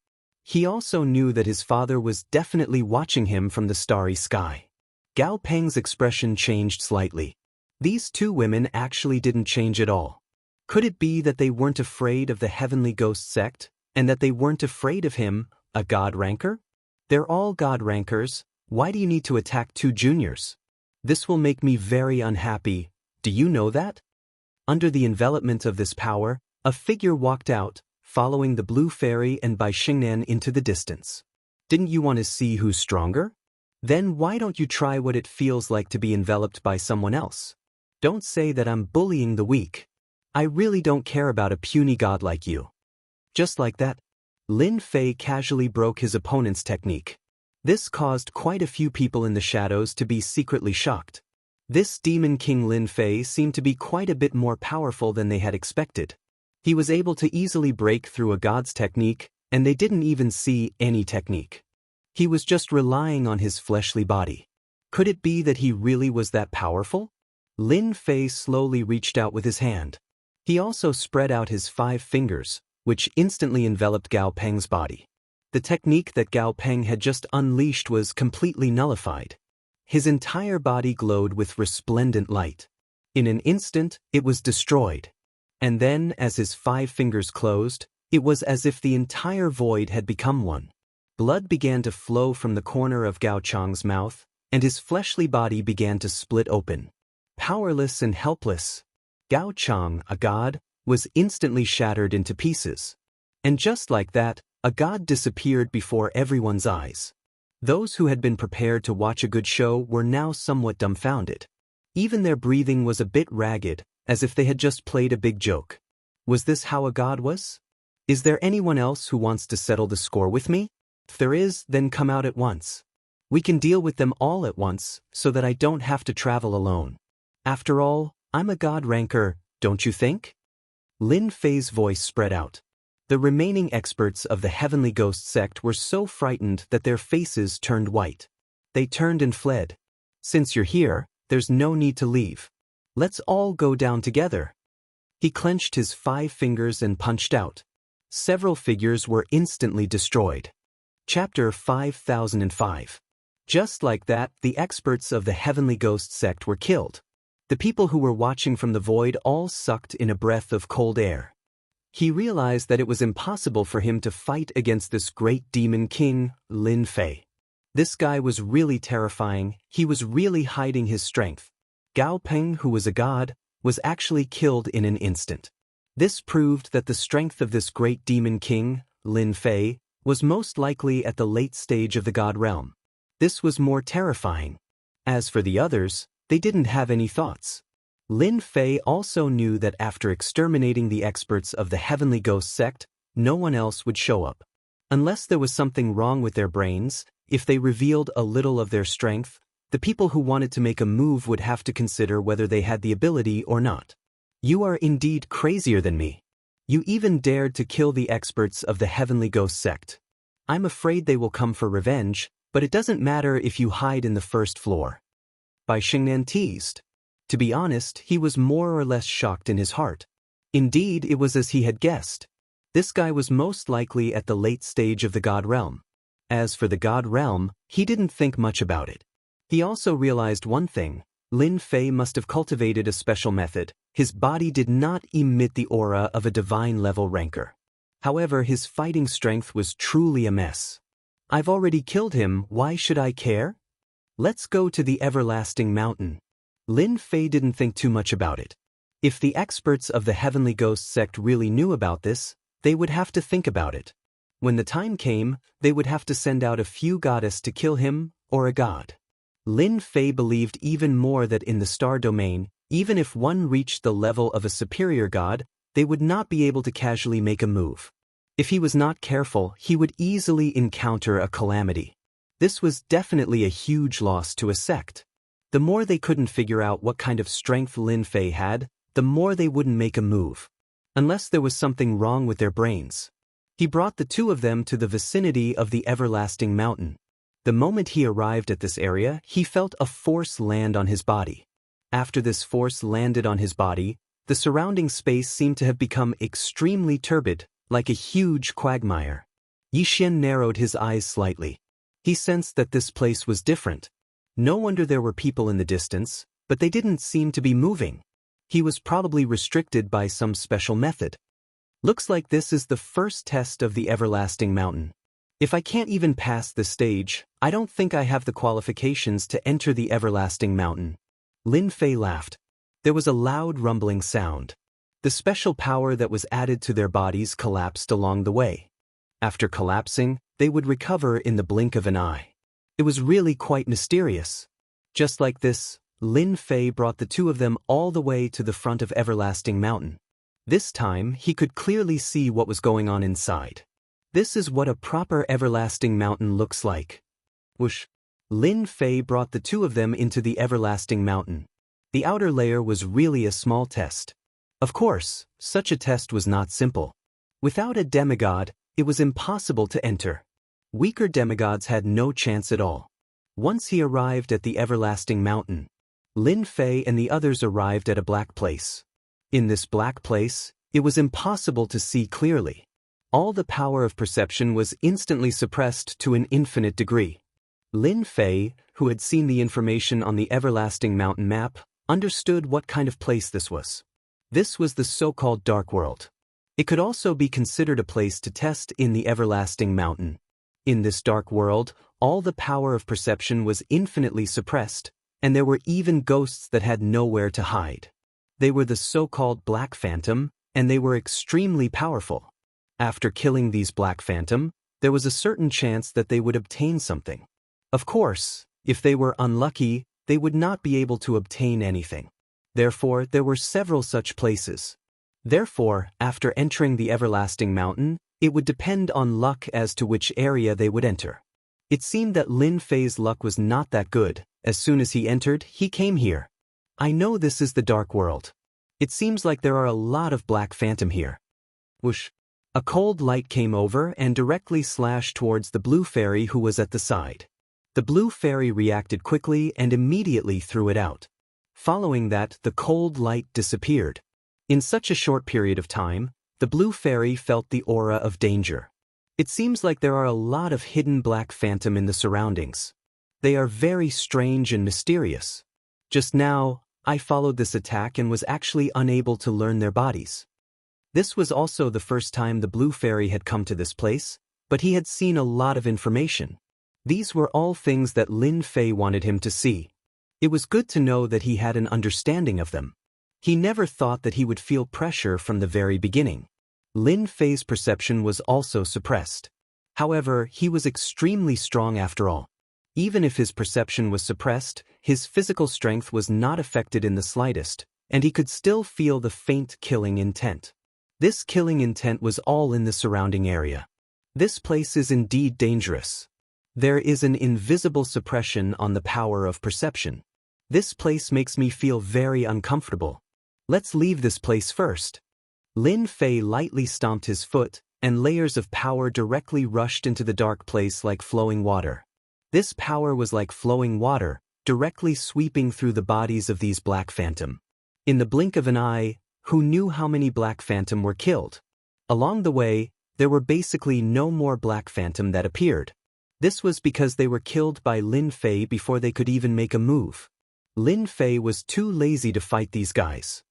He also knew that his father was definitely watching him from the starry sky. Gao Peng's expression changed slightly. These two women actually didn't change at all. Could it be that they weren't afraid of the Heavenly Ghost sect, and that they weren't afraid of him, a god ranker? They're all god rankers. Why do you need to attack two juniors? This will make me very unhappy. Do you know that? Under the envelopment of this power, a figure walked out, following the blue fairy and Bai Xingnan into the distance. Didn't you want to see who's stronger? Then why don't you try what it feels like to be enveloped by someone else? Don't say that I'm bullying the weak. I really don't care about a puny god like you. Just like that, Lin Fei casually broke his opponent's technique. This caused quite a few people in the shadows to be secretly shocked. This Demon King Lin Fei seemed to be quite a bit more powerful than they had expected. He was able to easily break through a god's technique, and they didn't even see any technique. He was just relying on his fleshly body. Could it be that he really was that powerful? Lin Fei slowly reached out with his hand. He also spread out his 5 fingers, which instantly enveloped Gao Peng's body. The technique that Gao Peng had just unleashed was completely nullified. His entire body glowed with resplendent light. In an instant, it was destroyed. And then, as his 5 fingers closed, it was as if the entire void had become one. Blood began to flow from the corner of Gao Chang's mouth, and his fleshly body began to split open. Powerless and helpless, Gao Chang, a god, was instantly shattered into pieces. And just like that, a god disappeared before everyone's eyes. Those who had been prepared to watch a good show were now somewhat dumbfounded. Even their breathing was a bit ragged, as if they had just played a big joke. Was this how a god was? Is there anyone else who wants to settle the score with me? If there is, then come out at once. We can deal with them all at once, so that I don't have to travel alone. After all, I'm a god ranker, don't you think? Lin Fei's voice spread out. The remaining experts of the Heavenly Ghost sect were so frightened that their faces turned white. They turned and fled. Since you're here, there's no need to leave. Let's all go down together. He clenched his 5 fingers and punched out. Several figures were instantly destroyed. Chapter 5005. Just like that, the experts of the Heavenly Ghost sect were killed. The people who were watching from the void all sucked in a breath of cold air. He realized that it was impossible for him to fight against this great demon king, Lin Fei. This guy was really terrifying, he was really hiding his strength. Gao Peng, who was a god, was actually killed in an instant. This proved that the strength of this great demon king, Lin Fei, was most likely at the late stage of the god realm. This was more terrifying. As for the others, they didn't have any thoughts. Lin Fei also knew that after exterminating the experts of the Heavenly Ghost sect, no one else would show up. Unless there was something wrong with their brains, if they revealed a little of their strength, the people who wanted to make a move would have to consider whether they had the ability or not. You are indeed crazier than me. You even dared to kill the experts of the Heavenly Ghost sect. I'm afraid they will come for revenge, but it doesn't matter if you hide in the first floor. Bai Xingnan teased. To be honest, he was more or less shocked in his heart. Indeed, it was as he had guessed. This guy was most likely at the late stage of the god realm. As for the god realm, he didn't think much about it. He also realized one thing: Lin Fei must have cultivated a special method. His body did not emit the aura of a divine level ranker. However, his fighting strength was truly a mess. I've already killed him, why should I care? Let's go to the Everlasting Mountain. Lin Fei didn't think too much about it. If the experts of the Heavenly Ghost sect really knew about this, they would have to think about it. When the time came, they would have to send out a few goddess to kill him, or a god. Lin Fei believed even more that in the star domain, even if one reached the level of a superior god, they would not be able to casually make a move. If he was not careful, he would easily encounter a calamity. This was definitely a huge loss to a sect. The more they couldn't figure out what kind of strength Lin Fei had, the more they wouldn't make a move. Unless there was something wrong with their brains. He brought the 2 of them to the vicinity of the Everlasting Mountain. The moment he arrived at this area, he felt a force land on his body. After this force landed on his body, the surrounding space seemed to have become extremely turbid, like a huge quagmire. Yixin narrowed his eyes slightly. He sensed that this place was different. No wonder there were people in the distance, but they didn't seem to be moving. He was probably restricted by some special method. Looks like this is the first test of the Everlasting Mountain. If I can't even pass this stage, I don't think I have the qualifications to enter the Everlasting Mountain. Lin Fei laughed. There was a loud rumbling sound. The special power that was added to their bodies collapsed along the way. After collapsing, they would recover in the blink of an eye. It was really quite mysterious. Just like this, Lin Fei brought the 2 of them all the way to the front of Everlasting Mountain. This time, he could clearly see what was going on inside. This is what a proper Everlasting Mountain looks like. Whoosh! Lin Fei brought the 2 of them into the Everlasting Mountain. The outer layer was really a small test. Of course, such a test was not simple. Without a demigod, it was impossible to enter. Weaker demigods had no chance at all. Once he arrived at the Everlasting Mountain, Lin Fei and the others arrived at a black place. In this black place, it was impossible to see clearly. All the power of perception was instantly suppressed to an infinite degree. Lin Fei, who had seen the information on the Everlasting Mountain map, understood what kind of place this was. This was the so-called Dark World. It could also be considered a place to test in the Everlasting Mountain. In this dark world, all the power of perception was infinitely suppressed, and there were even ghosts that had nowhere to hide. They were the so-called Black Phantom, and they were extremely powerful. After killing these Black Phantom, there was a certain chance that they would obtain something. Of course, if they were unlucky, they would not be able to obtain anything. Therefore, there were several such places. Therefore, after entering the Everlasting Mountain, It would depend on luck as to which area they would enter. It seemed that Lin Fei's luck was not that good. As soon as he entered, he came here. I know this is the dark world. It seems like there are a lot of black phantom here. Whoosh. A cold light came over and directly slashed towards the blue fairy who was at the side. The blue fairy reacted quickly and immediately threw it out. Following that, the cold light disappeared. In such a short period of time, the blue fairy felt the aura of danger. It seems like there are a lot of hidden black phantom in the surroundings. They are very strange and mysterious. Just now, I followed this attack and was actually unable to learn their bodies. This was also the first time the blue fairy had come to this place, but he had seen a lot of information. These were all things that Lin Fei wanted him to see. It was good to know that he had an understanding of them. He never thought that he would feel pressure from the very beginning. Lin Fei's perception was also suppressed. However, he was extremely strong after all. Even if his perception was suppressed, his physical strength was not affected in the slightest, and he could still feel the faint killing intent. This killing intent was all in the surrounding area. This place is indeed dangerous. There is an invisible suppression on the power of perception. This place makes me feel very uncomfortable. Let's leave this place first. Lin Fei lightly stomped his foot, and layers of power directly rushed into the dark place like flowing water. This power was like flowing water, directly sweeping through the bodies of these black phantom. In the blink of an eye, who knew how many black phantom were killed? Along the way, there were basically no more black phantom that appeared. This was because they were killed by Lin Fei before they could even make a move. Lin Fei was too lazy to fight these guys.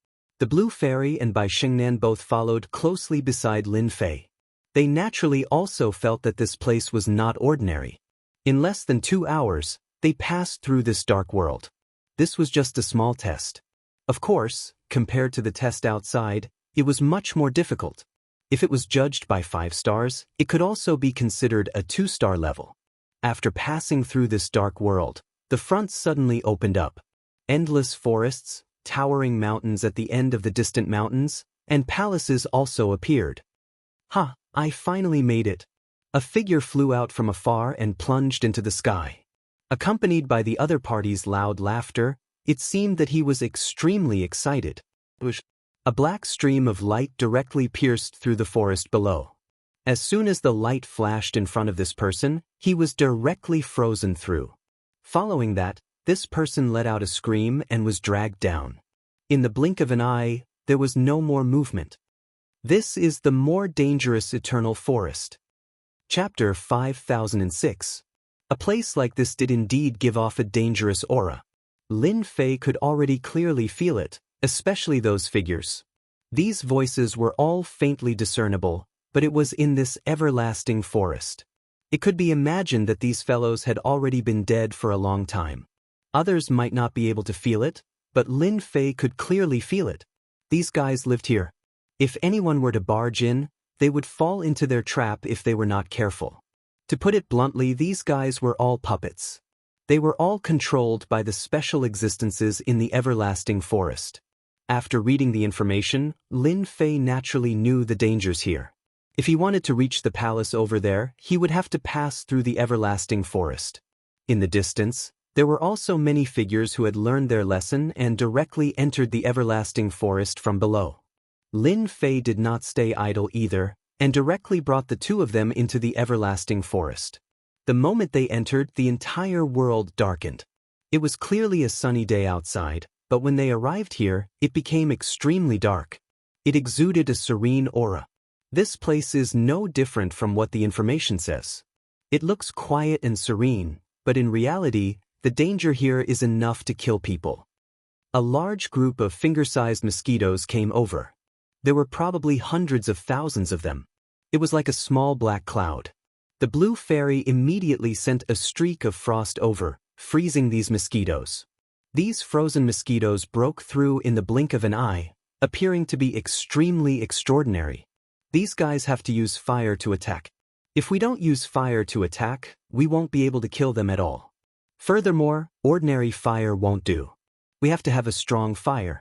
The blue fairy and Bai Xingnan both followed closely beside Lin Fei. They naturally also felt that this place was not ordinary. In less than 2 hours, they passed through this dark world. This was just a small test. Of course, compared to the test outside, it was much more difficult. If it was judged by 5 stars, it could also be considered a 2-star level. After passing through this dark world, the front suddenly opened up. Endless forests, towering mountains at the end of the distant mountains, and palaces also appeared. Ha, I finally made it. A figure flew out from afar and plunged into the sky. Accompanied by the other party's loud laughter, it seemed that he was extremely excited. A black stream of light directly pierced through the forest below. As soon as the light flashed in front of this person, he was directly frozen through. Following that, this person let out a scream and was dragged down. In the blink of an eye, there was no more movement. This is the more dangerous eternal forest. Chapter 5006. A place like this did indeed give off a dangerous aura. Lin Fei could already clearly feel it, especially those figures. These voices were all faintly discernible, but it was in this everlasting forest. It could be imagined that these fellows had already been dead for a long time. Others might not be able to feel it, but Lin Fei could clearly feel it. These guys lived here. If anyone were to barge in, they would fall into their trap if they were not careful. To put it bluntly, these guys were all puppets. They were all controlled by the special existences in the everlasting forest. After reading the information, Lin Fei naturally knew the dangers here. If he wanted to reach the palace over there, he would have to pass through the everlasting forest. In the distance, there were also many figures who had learned their lesson and directly entered the everlasting forest from below. Lin Fei did not stay idle either, and directly brought the 2 of them into the everlasting forest. The moment they entered, the entire world darkened. It was clearly a sunny day outside, but when they arrived here, it became extremely dark. It exuded a serene aura. This place is no different from what the information says. It looks quiet and serene, but in reality, the danger here is enough to kill people. A large group of finger-sized mosquitoes came over. There were probably hundreds of thousands of them. It was like a small black cloud. The blue fairy immediately sent a streak of frost over, freezing these mosquitoes. These frozen mosquitoes broke through in the blink of an eye, appearing to be extremely extraordinary. These guys have to use fire to attack. If we don't use fire to attack, we won't be able to kill them at all. Furthermore, ordinary fire won't do. We have to have a strong fire.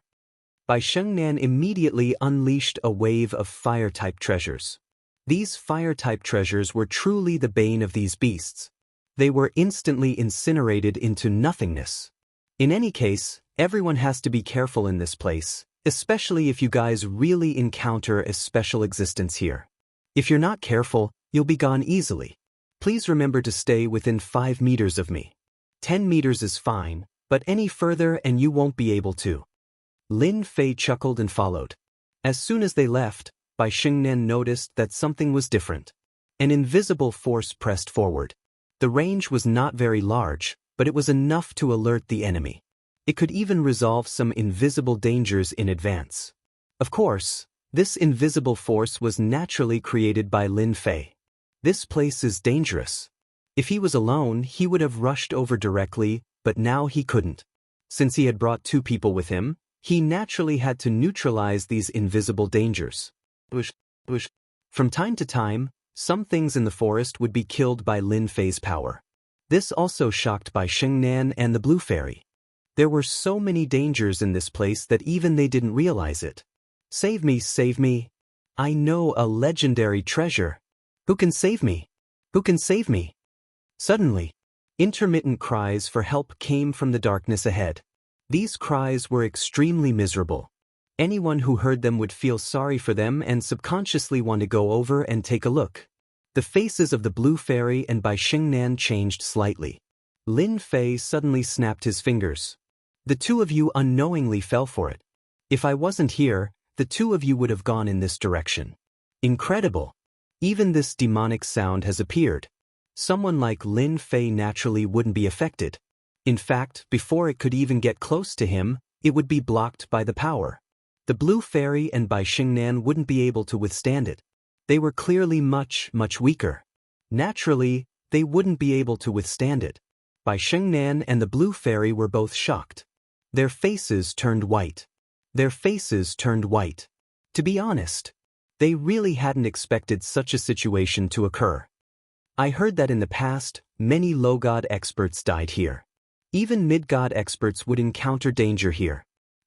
Bai Xingnan immediately unleashed a wave of fire-type treasures. These fire-type treasures were truly the bane of these beasts. They were instantly incinerated into nothingness. In any case, everyone has to be careful in this place, especially if you guys really encounter a special existence here. If you're not careful, you'll be gone easily. Please remember to stay within 5 meters of me. 10 meters is fine, but any further and you won't be able to. Lin Fei chuckled and followed. As soon as they left, Bai Xingnan noticed that something was different. An invisible force pressed forward. The range was not very large, but it was enough to alert the enemy. It could even resolve some invisible dangers in advance. Of course, this invisible force was naturally created by Lin Fei. This place is dangerous. If he was alone, he would have rushed over directly, but now he couldn't. Since he had brought 2 people with him, he naturally had to neutralize these invisible dangers. From time to time, some things in the forest would be killed by Lin Fei's power. This also shocked Bai Xingnan and the Blue Fairy. There were so many dangers in this place that even they didn't realize it. Save me, save me. I know a legendary treasure. Who can save me? Who can save me? Suddenly, intermittent cries for help came from the darkness ahead. These cries were extremely miserable. Anyone who heard them would feel sorry for them and subconsciously want to go over and take a look. The faces of the Blue Fairy and Bai Xingnan changed slightly. Lin Fei suddenly snapped his fingers. The 2 of you unknowingly fell for it. If I wasn't here, the 2 of you would have gone in this direction. Incredible! Even this demonic sound has appeared. Someone like Lin Fei naturally wouldn't be affected. In fact, before it could even get close to him, it would be blocked by the power. The Blue Fairy and Bai Xingnan wouldn't be able to withstand it. They were clearly much weaker. Naturally, they wouldn't be able to withstand it. Bai Xingnan and the Blue Fairy were both shocked. Their faces turned white. Their faces turned white. To be honest, they really hadn't expected such a situation to occur. I heard that in the past, many low-god experts died here. Even mid-god experts would encounter danger here.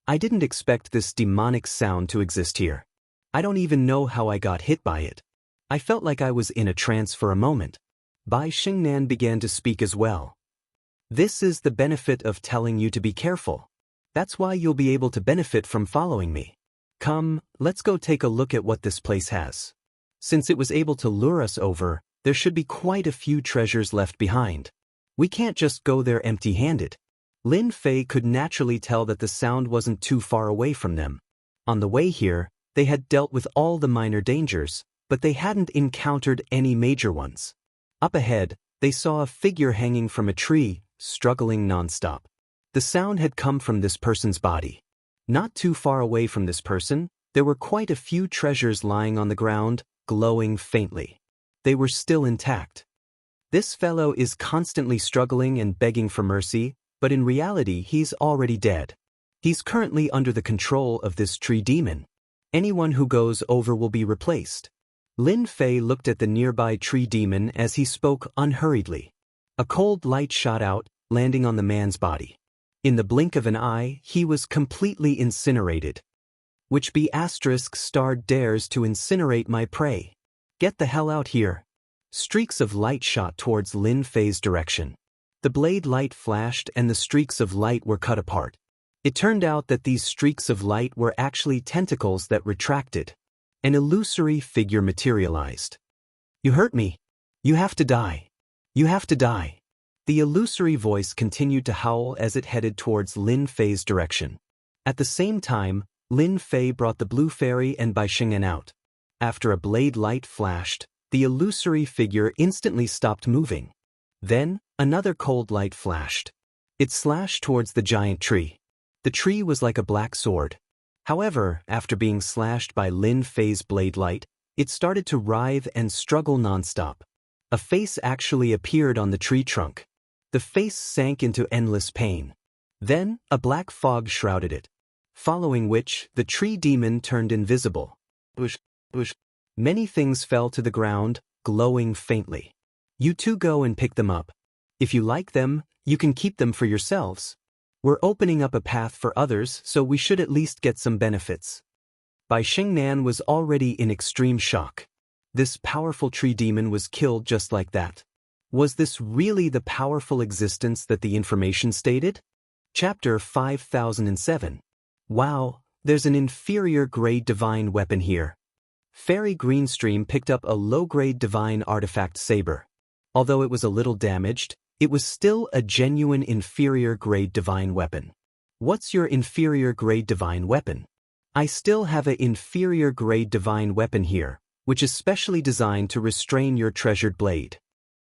I didn't expect this demonic sound to exist here. I don't even know how I got hit by it. I felt like I was in a trance for a moment. Bai Xingnan began to speak as well. This is the benefit of telling you to be careful. That's why you'll be able to benefit from following me. Come, let's go take a look at what this place has. Since it was able to lure us over, there should be quite a few treasures left behind. We can't just go there empty-handed. Lin Fei could naturally tell that the sound wasn't too far away from them. On the way here, they had dealt with all the minor dangers, but they hadn't encountered any major ones. Up ahead, they saw a figure hanging from a tree, struggling non-stop. The sound had come from this person's body. Not too far away from this person, there were quite a few treasures lying on the ground, glowing faintly. They were still intact. This fellow is constantly struggling and begging for mercy, but in reality he's already dead. He's currently under the control of this tree demon. Anyone who goes over will be replaced. Lin Fei looked at the nearby tree demon as he spoke unhurriedly. A cold light shot out, landing on the man's body. In the blink of an eye, he was completely incinerated. Which be asterisk star dares to incinerate my prey. Get the hell out here. Streaks of light shot towards Lin Fei's direction. The blade light flashed and the streaks of light were cut apart. It turned out that these streaks of light were actually tentacles that retracted. An illusory figure materialized. You hurt me. You have to die. You have to die. The illusory voice continued to howl as it headed towards Lin Fei's direction. At the same time, Lin Fei brought the Blue Fairy and Bai Xingnan out. After a blade light flashed, the illusory figure instantly stopped moving. Then, another cold light flashed. It slashed towards the giant tree. The tree was like a black sword. However, after being slashed by Lin Fei's blade light, it started to writhe and struggle nonstop. A face actually appeared on the tree trunk. The face sank into endless pain. Then, a black fog shrouded it. Following which, the tree demon turned invisible. Many things fell to the ground, glowing faintly. You two go and pick them up. If you like them, you can keep them for yourselves. We're opening up a path for others, so we should at least get some benefits. Bai Xingnan was already in extreme shock. This powerful tree demon was killed just like that. Was this really the powerful existence that the information stated? Chapter 5007. Wow, there's an inferior grade divine weapon here. Fairy Greenstream picked up a low-grade divine artifact saber. Although it was a little damaged, it was still a genuine inferior grade divine weapon. What's your inferior grade divine weapon? I still have an inferior grade divine weapon here, which is specially designed to restrain your treasured blade.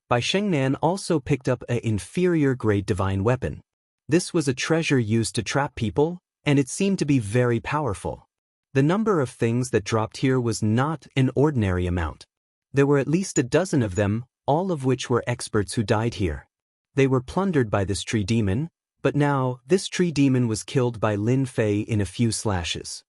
Bai Shengnan also picked up an inferior grade divine weapon. This was a treasure used to trap people, and it seemed to be very powerful. The number of things that dropped here was not an ordinary amount. There were at least a dozen of them, all of which were experts who died here. They were plundered by this tree demon, but now this tree demon was killed by Lin Fei in a few slashes.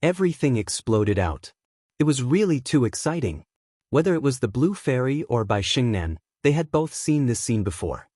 Everything exploded out. It was really too exciting. Whether it was the Blue Fairy or Bai Shengnan, they had both seen this scene before.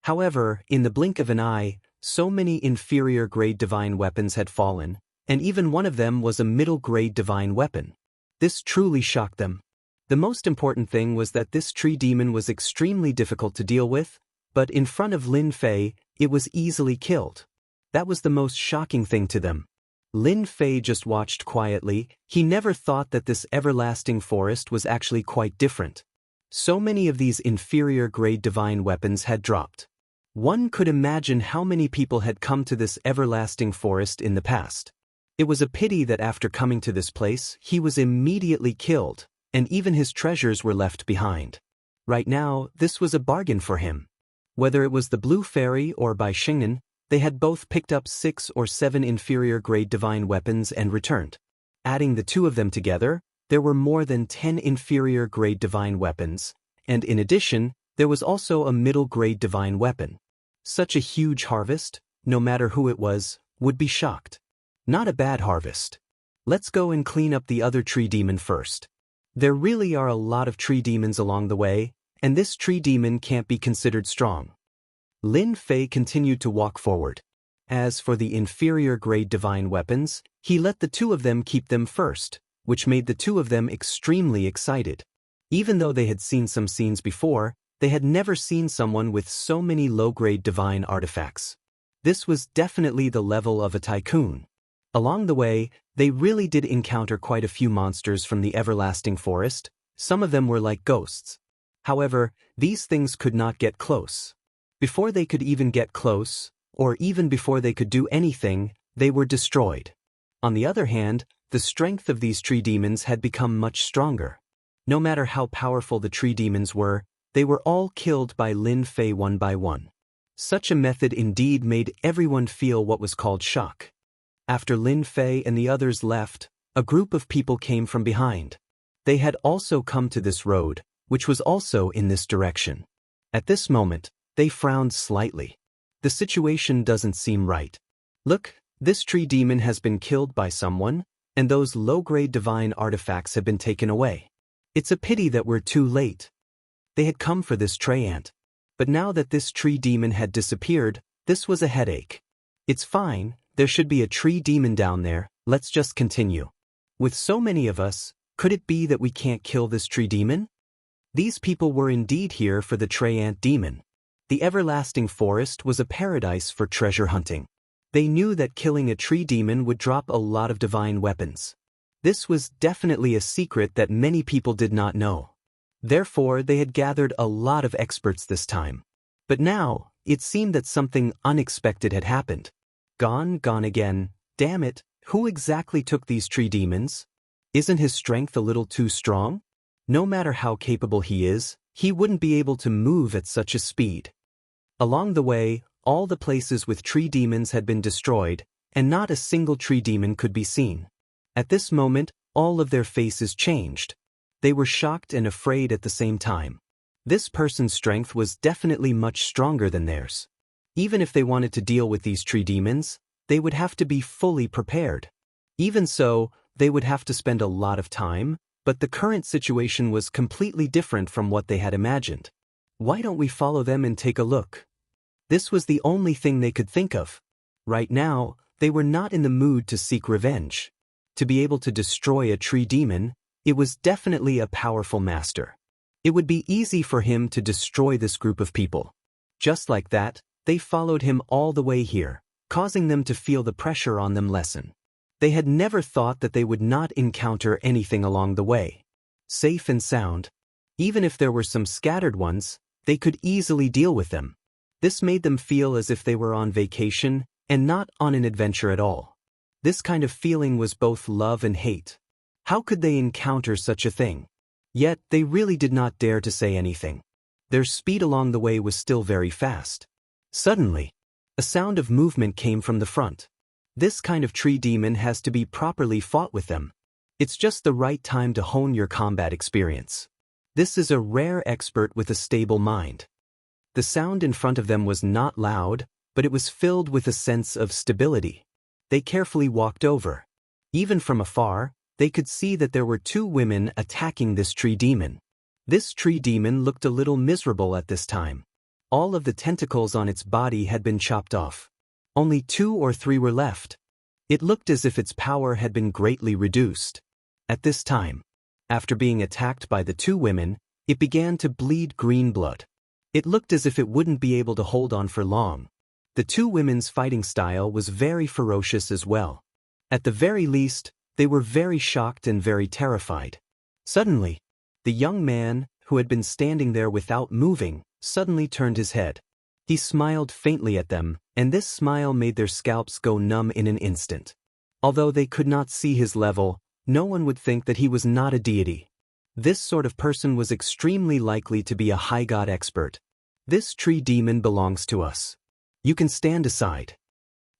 However, in the blink of an eye, so many inferior grade divine weapons had fallen, and even one of them was a middle-grade divine weapon. This truly shocked them. The most important thing was that this tree demon was extremely difficult to deal with, but in front of Lin Fei, it was easily killed. That was the most shocking thing to them. Lin Fei just watched quietly. He never thought that this everlasting forest was actually quite different. So many of these inferior-grade divine weapons had dropped. One could imagine how many people had come to this everlasting forest in the past. It was a pity that after coming to this place, he was immediately killed, and even his treasures were left behind. Right now, this was a bargain for him. Whether it was the Blue Fairy or Bai Shengnan, they had both picked up 6 or 7 inferior-grade divine weapons and returned. Adding the two of them together, there were more than 10 inferior-grade divine weapons, and in addition, there was also a middle-grade divine weapon. Such a huge harvest, no matter who it was, would be shocked. Not a bad harvest. Let's go and clean up the other tree demon first. There really are a lot of tree demons along the way, and this tree demon can't be considered strong. Lin Fei continued to walk forward. As for the inferior-grade divine weapons, he let the two of them keep them first, which made the two of them extremely excited. Even though they had seen some scenes before, they had never seen someone with so many low-grade divine artifacts. This was definitely the level of a tycoon. Along the way, they really did encounter quite a few monsters from the everlasting forest. Some of them were like ghosts. However, these things could not get close. Before they could even get close, or even before they could do anything, they were destroyed. On the other hand, the strength of these tree demons had become much stronger. No matter how powerful the tree demons were, they were all killed by Lin Fei one by one. Such a method indeed made everyone feel what was called shock. After Lin Fei and the others left, a group of people came from behind. They had also come to this road, which was also in this direction. At this moment, they frowned slightly. The situation doesn't seem right. Look, this tree demon has been killed by someone, and those low-grade divine artifacts have been taken away. It's a pity that we're too late. They had come for this tree ant. But now that this tree demon had disappeared, this was a headache. It's fine, there should be a tree demon down there, let's just continue. With so many of us, could it be that we can't kill this tree demon? These people were indeed here for the tree ant demon. The everlasting forest was a paradise for treasure hunting. They knew that killing a tree demon would drop a lot of divine weapons. This was definitely a secret that many people did not know. Therefore, they had gathered a lot of experts this time. But now, it seemed that something unexpected had happened. Gone again, damn it, who exactly took these tree demons? Isn't his strength a little too strong? No matter how capable he is, he wouldn't be able to move at such a speed. Along the way, all the places with tree demons had been destroyed, and not a single tree demon could be seen. At this moment, all of their faces changed. They were shocked and afraid at the same time. This person's strength was definitely much stronger than theirs. Even if they wanted to deal with these tree demons, they would have to be fully prepared. Even so, they would have to spend a lot of time, but the current situation was completely different from what they had imagined. Why don't we follow them and take a look? This was the only thing they could think of. Right now, they were not in the mood to seek revenge. To be able to destroy a tree demon, It was definitely a powerful master. It would be easy for him to destroy this group of people. Just like that, they followed him all the way here, causing them to feel the pressure on them lessen. They had never thought that they would not encounter anything along the way. Safe and sound. Even if there were some scattered ones, they could easily deal with them. This made them feel as if they were on vacation and not on an adventure at all. This kind of feeling was both love and hate. How could they encounter such a thing? Yet they really did not dare to say anything. Their speed along the way was still very fast. Suddenly, a sound of movement came from the front. This kind of tree demon has to be properly fought with them. It's just the right time to hone your combat experience. This is a rare expert with a stable mind. The sound in front of them was not loud, but it was filled with a sense of stability. They carefully walked over. Even from afar, they could see that there were two women attacking this tree demon. This tree demon looked a little miserable at this time. All of the tentacles on its body had been chopped off. Only 2 or 3 were left. It looked as if its power had been greatly reduced. At this time, after being attacked by the two women, it began to bleed green blood. It looked as if it wouldn't be able to hold on for long. The two women's fighting style was very ferocious as well. At the very least, they were very shocked and very terrified. Suddenly, the young man, who had been standing there without moving, suddenly turned his head. He smiled faintly at them, and this smile made their scalps go numb in an instant. Although they could not see his level, no one would think that he was not a deity. This sort of person was extremely likely to be a high god expert. This tree demon belongs to us. You can stand aside.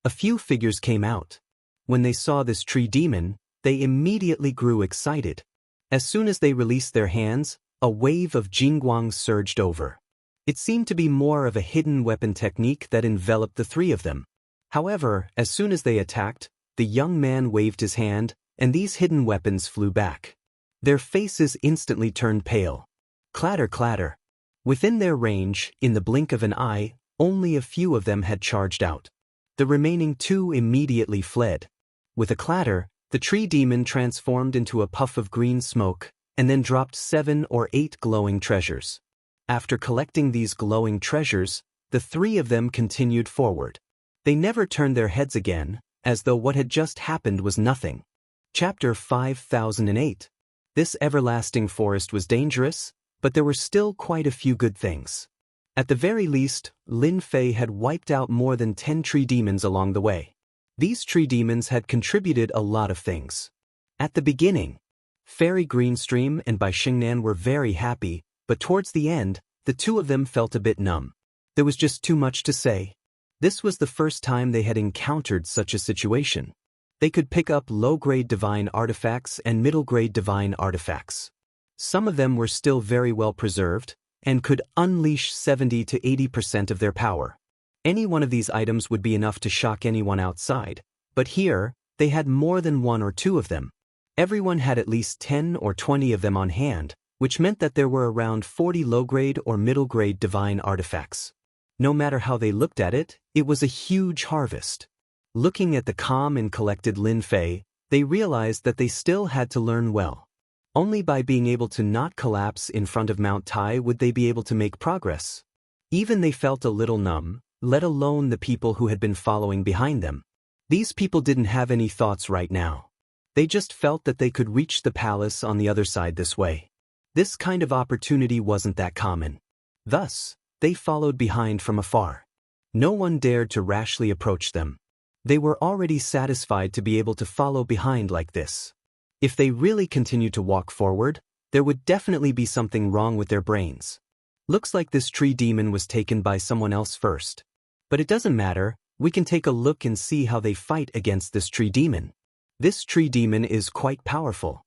A few figures came out. When they saw this tree demon, they immediately grew excited. As soon as they released their hands, a wave of Jingguang surged over. It seemed to be more of a hidden weapon technique that enveloped the three of them. However, as soon as they attacked, the young man waved his hand, and these hidden weapons flew back. Their faces instantly turned pale. Clatter, clatter. Within their range, in the blink of an eye, only a few of them had charged out. The remaining 2 immediately fled. With a clatter, the tree demon transformed into a puff of green smoke, and then dropped 7 or 8 glowing treasures. After collecting these glowing treasures, the 3 of them continued forward. They never turned their heads again, as though what had just happened was nothing. Chapter 5008. This everlasting forest was dangerous, but there were still quite a few good things. At the very least, Lin Fei had wiped out more than 10 tree demons along the way. These tree demons had contributed a lot of things. At the beginning, Fairy Greenstream and Bai Xingnan were very happy, but towards the end, the 2 of them felt a bit numb. There was just too much to say. This was the first time they had encountered such a situation. They could pick up low-grade divine artifacts and middle-grade divine artifacts. Some of them were still very well preserved, and could unleash 70 to 80% of their power. Any one of these items would be enough to shock anyone outside, but here, they had more than 1 or 2 of them. Everyone had at least 10 or 20 of them on hand, which meant that there were around 40 low-grade or middle-grade divine artifacts. No matter how they looked at it, it was a huge harvest. Looking at the calm and collected Lin Fei, they realized that they still had to learn well. Only by being able to not collapse in front of Mount Tai would they be able to make progress. Even they felt a little numb, let alone the people who had been following behind them. These people didn't have any thoughts right now. They just felt that they could reach the palace on the other side this way. This kind of opportunity wasn't that common. Thus, they followed behind from afar. No one dared to rashly approach them. They were already satisfied to be able to follow behind like this. If they really continued to walk forward, there would definitely be something wrong with their brains. Looks like this tree demon was taken by someone else first. But it doesn't matter, we can take a look and see how they fight against this tree demon. This tree demon is quite powerful.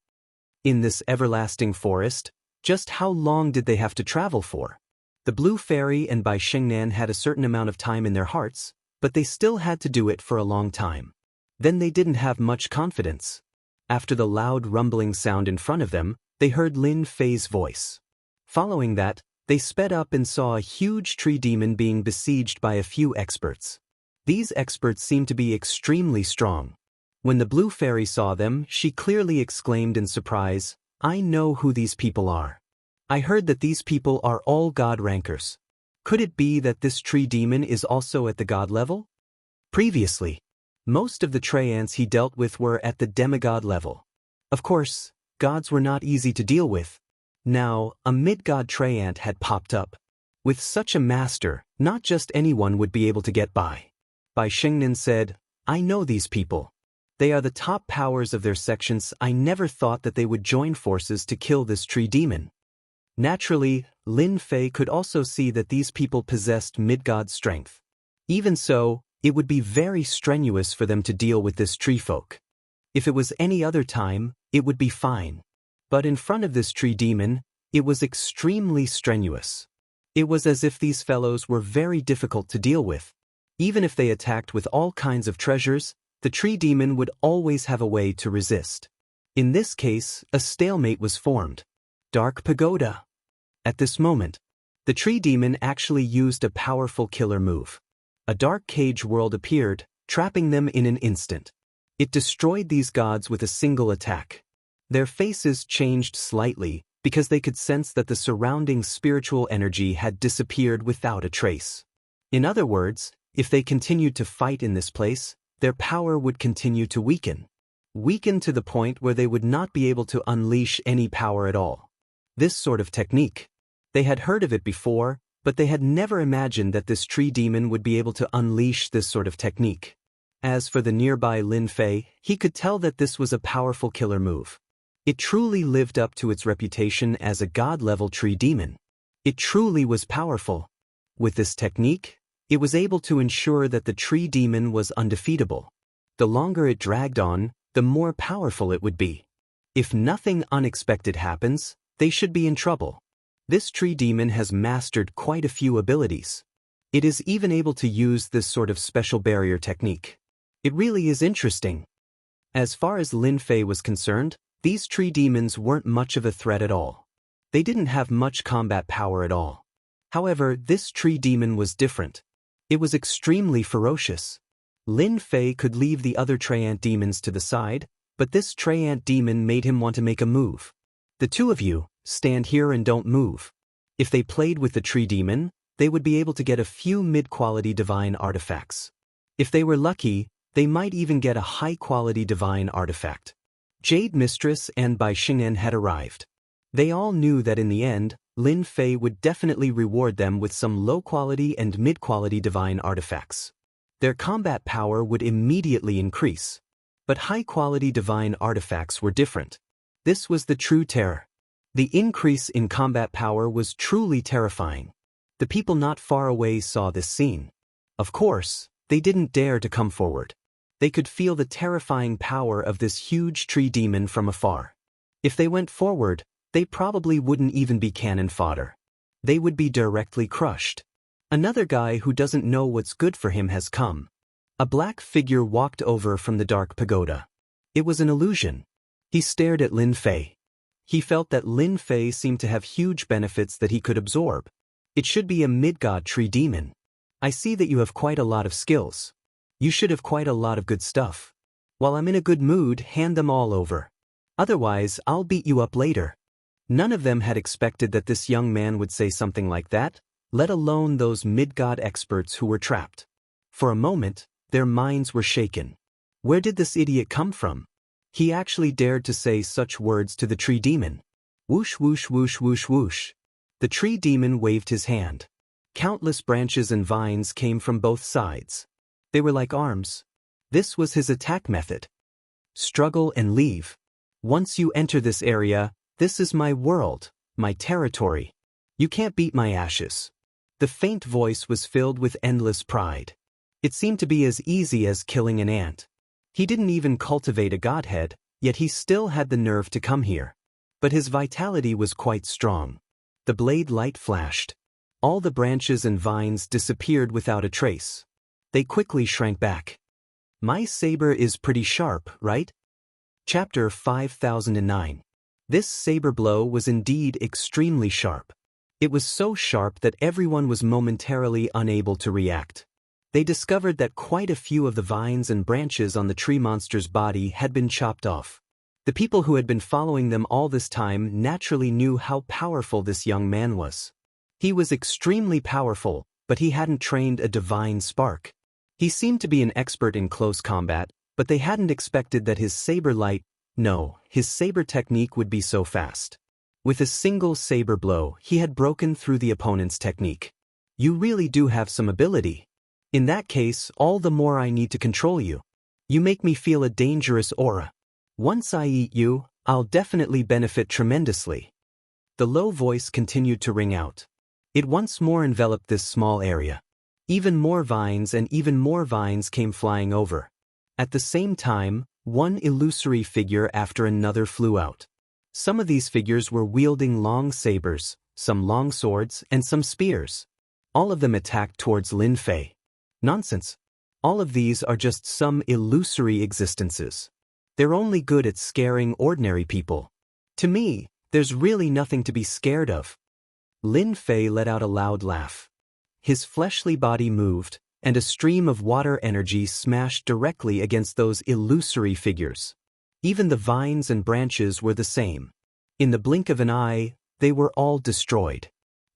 In this everlasting forest, just how long did they have to travel for? The Blue Fairy and Bai Xingnan had a certain amount of time in their hearts, but they still had to do it for a long time. Then they didn't have much confidence. After the loud rumbling sound in front of them, they heard Lin Fei's voice. Following that, they sped up and saw a huge tree demon being besieged by a few experts. These experts seemed to be extremely strong. When the Blue Fairy saw them, she clearly exclaimed in surprise, I know who these people are. I heard that these people are all god rankers. Could it be that this tree demon is also at the god level? Previously, most of the Treants he dealt with were at the demigod level. Of course, gods were not easy to deal with. Now, a mid-god Treant had popped up. With such a master, not just anyone would be able to get by. Bai Xingnan said, I know these people. They are the top powers of their sections. I never thought that they would join forces to kill this tree demon. Naturally, Lin Fei could also see that these people possessed mid-god strength. Even so, it would be very strenuous for them to deal with this tree folk. If it was any other time, it would be fine. But in front of this tree demon, it was extremely strenuous. It was as if these fellows were very difficult to deal with. Even if they attacked with all kinds of treasures, the tree demon would always have a way to resist. In this case, a stalemate was formed. Dark Pagoda. At this moment, the tree demon actually used a powerful killer move. A dark cage world appeared, trapping them in an instant. It destroyed these gods with a single attack. Their faces changed slightly because they could sense that the surrounding spiritual energy had disappeared without a trace. In other words, if they continued to fight in this place, their power would continue to weaken. Weaken to the point where they would not be able to unleash any power at all. This sort of technique. They had heard of it before, but they had never imagined that this tree demon would be able to unleash this sort of technique. As for the nearby Lin Fei, he could tell that this was a powerful killer move. It truly lived up to its reputation as a god-level tree demon. It truly was powerful. With this technique, it was able to ensure that the tree demon was undefeatable. The longer it dragged on, the more powerful it would be. If nothing unexpected happens, they should be in trouble. This tree demon has mastered quite a few abilities. It is even able to use this sort of special barrier technique. It really is interesting. As far as Lin Fei was concerned, these tree demons weren't much of a threat at all. They didn't have much combat power at all. However, this tree demon was different. It was extremely ferocious. Lin Fei could leave the other Treant demons to the side, but this Treant demon made him want to make a move. The two of you, stand here and don't move. If they played with the tree demon, they would be able to get a few mid-quality divine artifacts. If they were lucky, they might even get a high-quality divine artifact. Jade Mistress and Bai Xingnan had arrived. They all knew that in the end, Lin Fei would definitely reward them with some low-quality and mid-quality divine artifacts. Their combat power would immediately increase. But high-quality divine artifacts were different. This was the true terror. The increase in combat power was truly terrifying. The people not far away saw this scene. Of course, they didn't dare to come forward. They could feel the terrifying power of this huge tree demon from afar. If they went forward, they probably wouldn't even be cannon fodder. They would be directly crushed. Another guy who doesn't know what's good for him has come. A black figure walked over from the dark pagoda. It was an illusion. He stared at Lin Fei. He felt that Lin Fei seemed to have huge benefits that he could absorb. It should be a mid-god tree demon. I see that you have quite a lot of skills. You should have quite a lot of good stuff. While I'm in a good mood, hand them all over. Otherwise, I'll beat you up later. None of them had expected that this young man would say something like that, let alone those mid-god experts who were trapped. For a moment, their minds were shaken. Where did this idiot come from? He actually dared to say such words to the tree demon. Whoosh whoosh whoosh whoosh whoosh. The tree demon waved his hand. Countless branches and vines came from both sides. They were like arms. This was his attack method. Struggle and leave. Once you enter this area, this is my world, my territory. You can't beat my ashes. The faint voice was filled with endless pride. It seemed to be as easy as killing an ant. He didn't even cultivate a godhead, yet he still had the nerve to come here. But his vitality was quite strong. The blade light flashed. All the branches and vines disappeared without a trace. They quickly shrank back. My saber is pretty sharp, right? Chapter 5009. This saber blow was indeed extremely sharp. It was so sharp that everyone was momentarily unable to react. They discovered that quite a few of the vines and branches on the tree monster's body had been chopped off. The people who had been following them all this time naturally knew how powerful this young man was. He was extremely powerful, but he hadn't trained a divine spark. He seemed to be an expert in close combat, but they hadn't expected that his saber technique would be so fast. With a single saber blow, he had broken through the opponent's technique. You really do have some ability. In that case, all the more I need to control you. You make me feel a dangerous aura. Once I eat you, I'll definitely benefit tremendously. The low voice continued to ring out. It once more enveloped this small area. Even more vines and even more vines came flying over. At the same time, one illusory figure after another flew out. Some of these figures were wielding long sabers, some long swords, and some spears. All of them attacked towards Lin Fei. Nonsense. All of these are just some illusory existences. They're only good at scaring ordinary people. To me, there's really nothing to be scared of. Lin Fei let out a loud laugh. His fleshly body moved, and a stream of water energy smashed directly against those illusory figures. Even the vines and branches were the same. In the blink of an eye, they were all destroyed.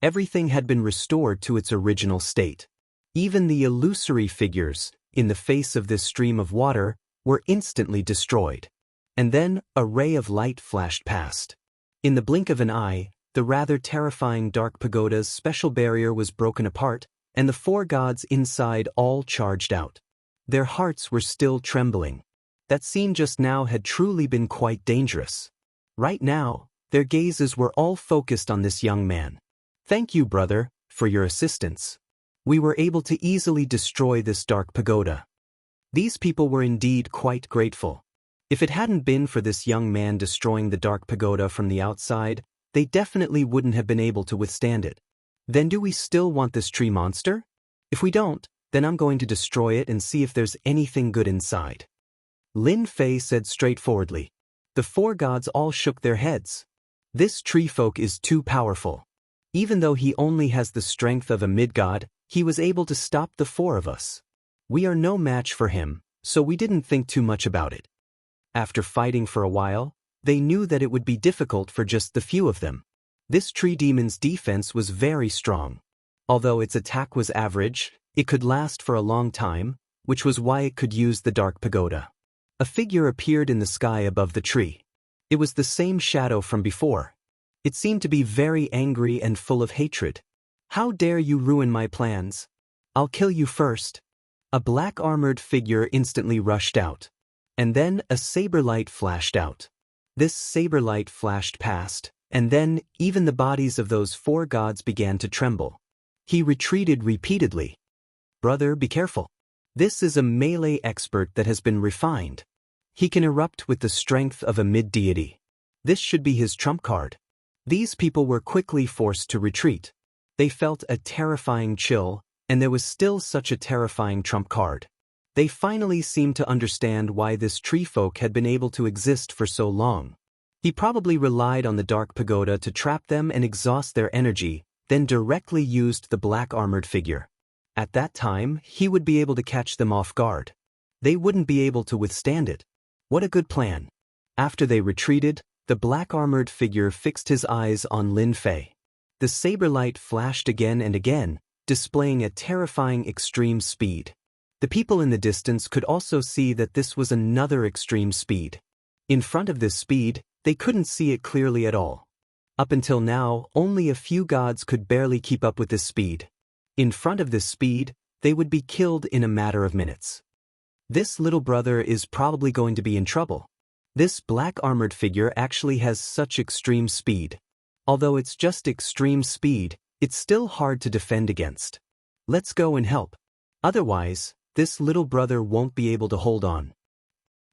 Everything had been restored to its original state. Even the illusory figures, in the face of this stream of water, were instantly destroyed. And then, a ray of light flashed past. In the blink of an eye, the rather terrifying Dark Pagoda's special barrier was broken apart, and the four gods inside all charged out. Their hearts were still trembling. That scene just now had truly been quite dangerous. Right now, their gazes were all focused on this young man. Thank you, brother, for your assistance. We were able to easily destroy this Dark Pagoda. These people were indeed quite grateful. If it hadn't been for this young man destroying the Dark Pagoda from the outside, they definitely wouldn't have been able to withstand it. Then do we still want this tree monster? If we don't, then I'm going to destroy it and see if there's anything good inside. Lin Fei said straightforwardly. The four gods all shook their heads. This tree folk is too powerful. Even though he only has the strength of a mid-god, he was able to stop the four of us. We are no match for him, so we didn't think too much about it. After fighting for a while, they knew that it would be difficult for just the few of them. This tree demon's defense was very strong. Although its attack was average, it could last for a long time, which was why it could use the Dark Pagoda. A figure appeared in the sky above the tree. It was the same shadow from before. It seemed to be very angry and full of hatred. How dare you ruin my plans? I'll kill you first. A black-armored figure instantly rushed out. And then a saber light flashed out. This saber light flashed past, and then even the bodies of those four gods began to tremble. He retreated repeatedly. Brother, be careful. This is a melee expert that has been refined. He can erupt with the strength of a mid-deity. This should be his trump card. These people were quickly forced to retreat. They felt a terrifying chill, and there was still such a terrifying trump card. They finally seemed to understand why this tree folk had been able to exist for so long. He probably relied on the Dark Pagoda to trap them and exhaust their energy, then directly used the black-armored figure. At that time, he would be able to catch them off guard. They wouldn't be able to withstand it. What a good plan. After they retreated, the black-armored figure fixed his eyes on Lin Fei. The saber light flashed again and again, displaying a terrifying extreme speed. The people in the distance could also see that this was another extreme speed. In front of this speed, they couldn't see it clearly at all. Up until now, only a few gods could barely keep up with this speed. In front of this speed, they would be killed in a matter of minutes. This little brother is probably going to be in trouble. This black-armored figure actually has such extreme speed. Although it's just extreme speed, it's still hard to defend against. Let's go and help. Otherwise, this little brother won't be able to hold on.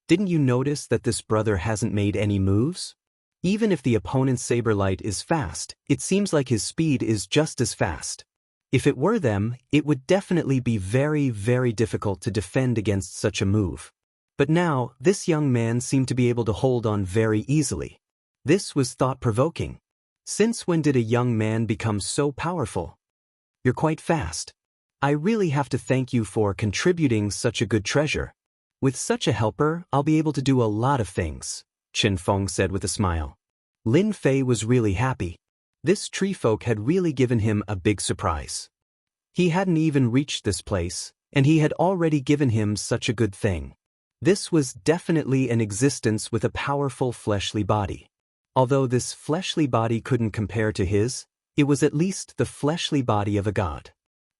Didn't you notice that this brother hasn't made any moves? Even if the opponent's saber light is fast, it seems like his speed is just as fast. If it were them, it would definitely be very, very difficult to defend against such a move. But now, this young man seemed to be able to hold on very easily. This was thought-provoking. Since when did a young man become so powerful? You're quite fast. I really have to thank you for contributing such a good treasure. With such a helper, I'll be able to do a lot of things. Chen Feng said with a smile. Lin Fei was really happy. This tree folk had really given him a big surprise. He hadn't even reached this place, and he had already given him such a good thing. This was definitely an existence with a powerful fleshly body. Although this fleshly body couldn't compare to his, it was at least the fleshly body of a god.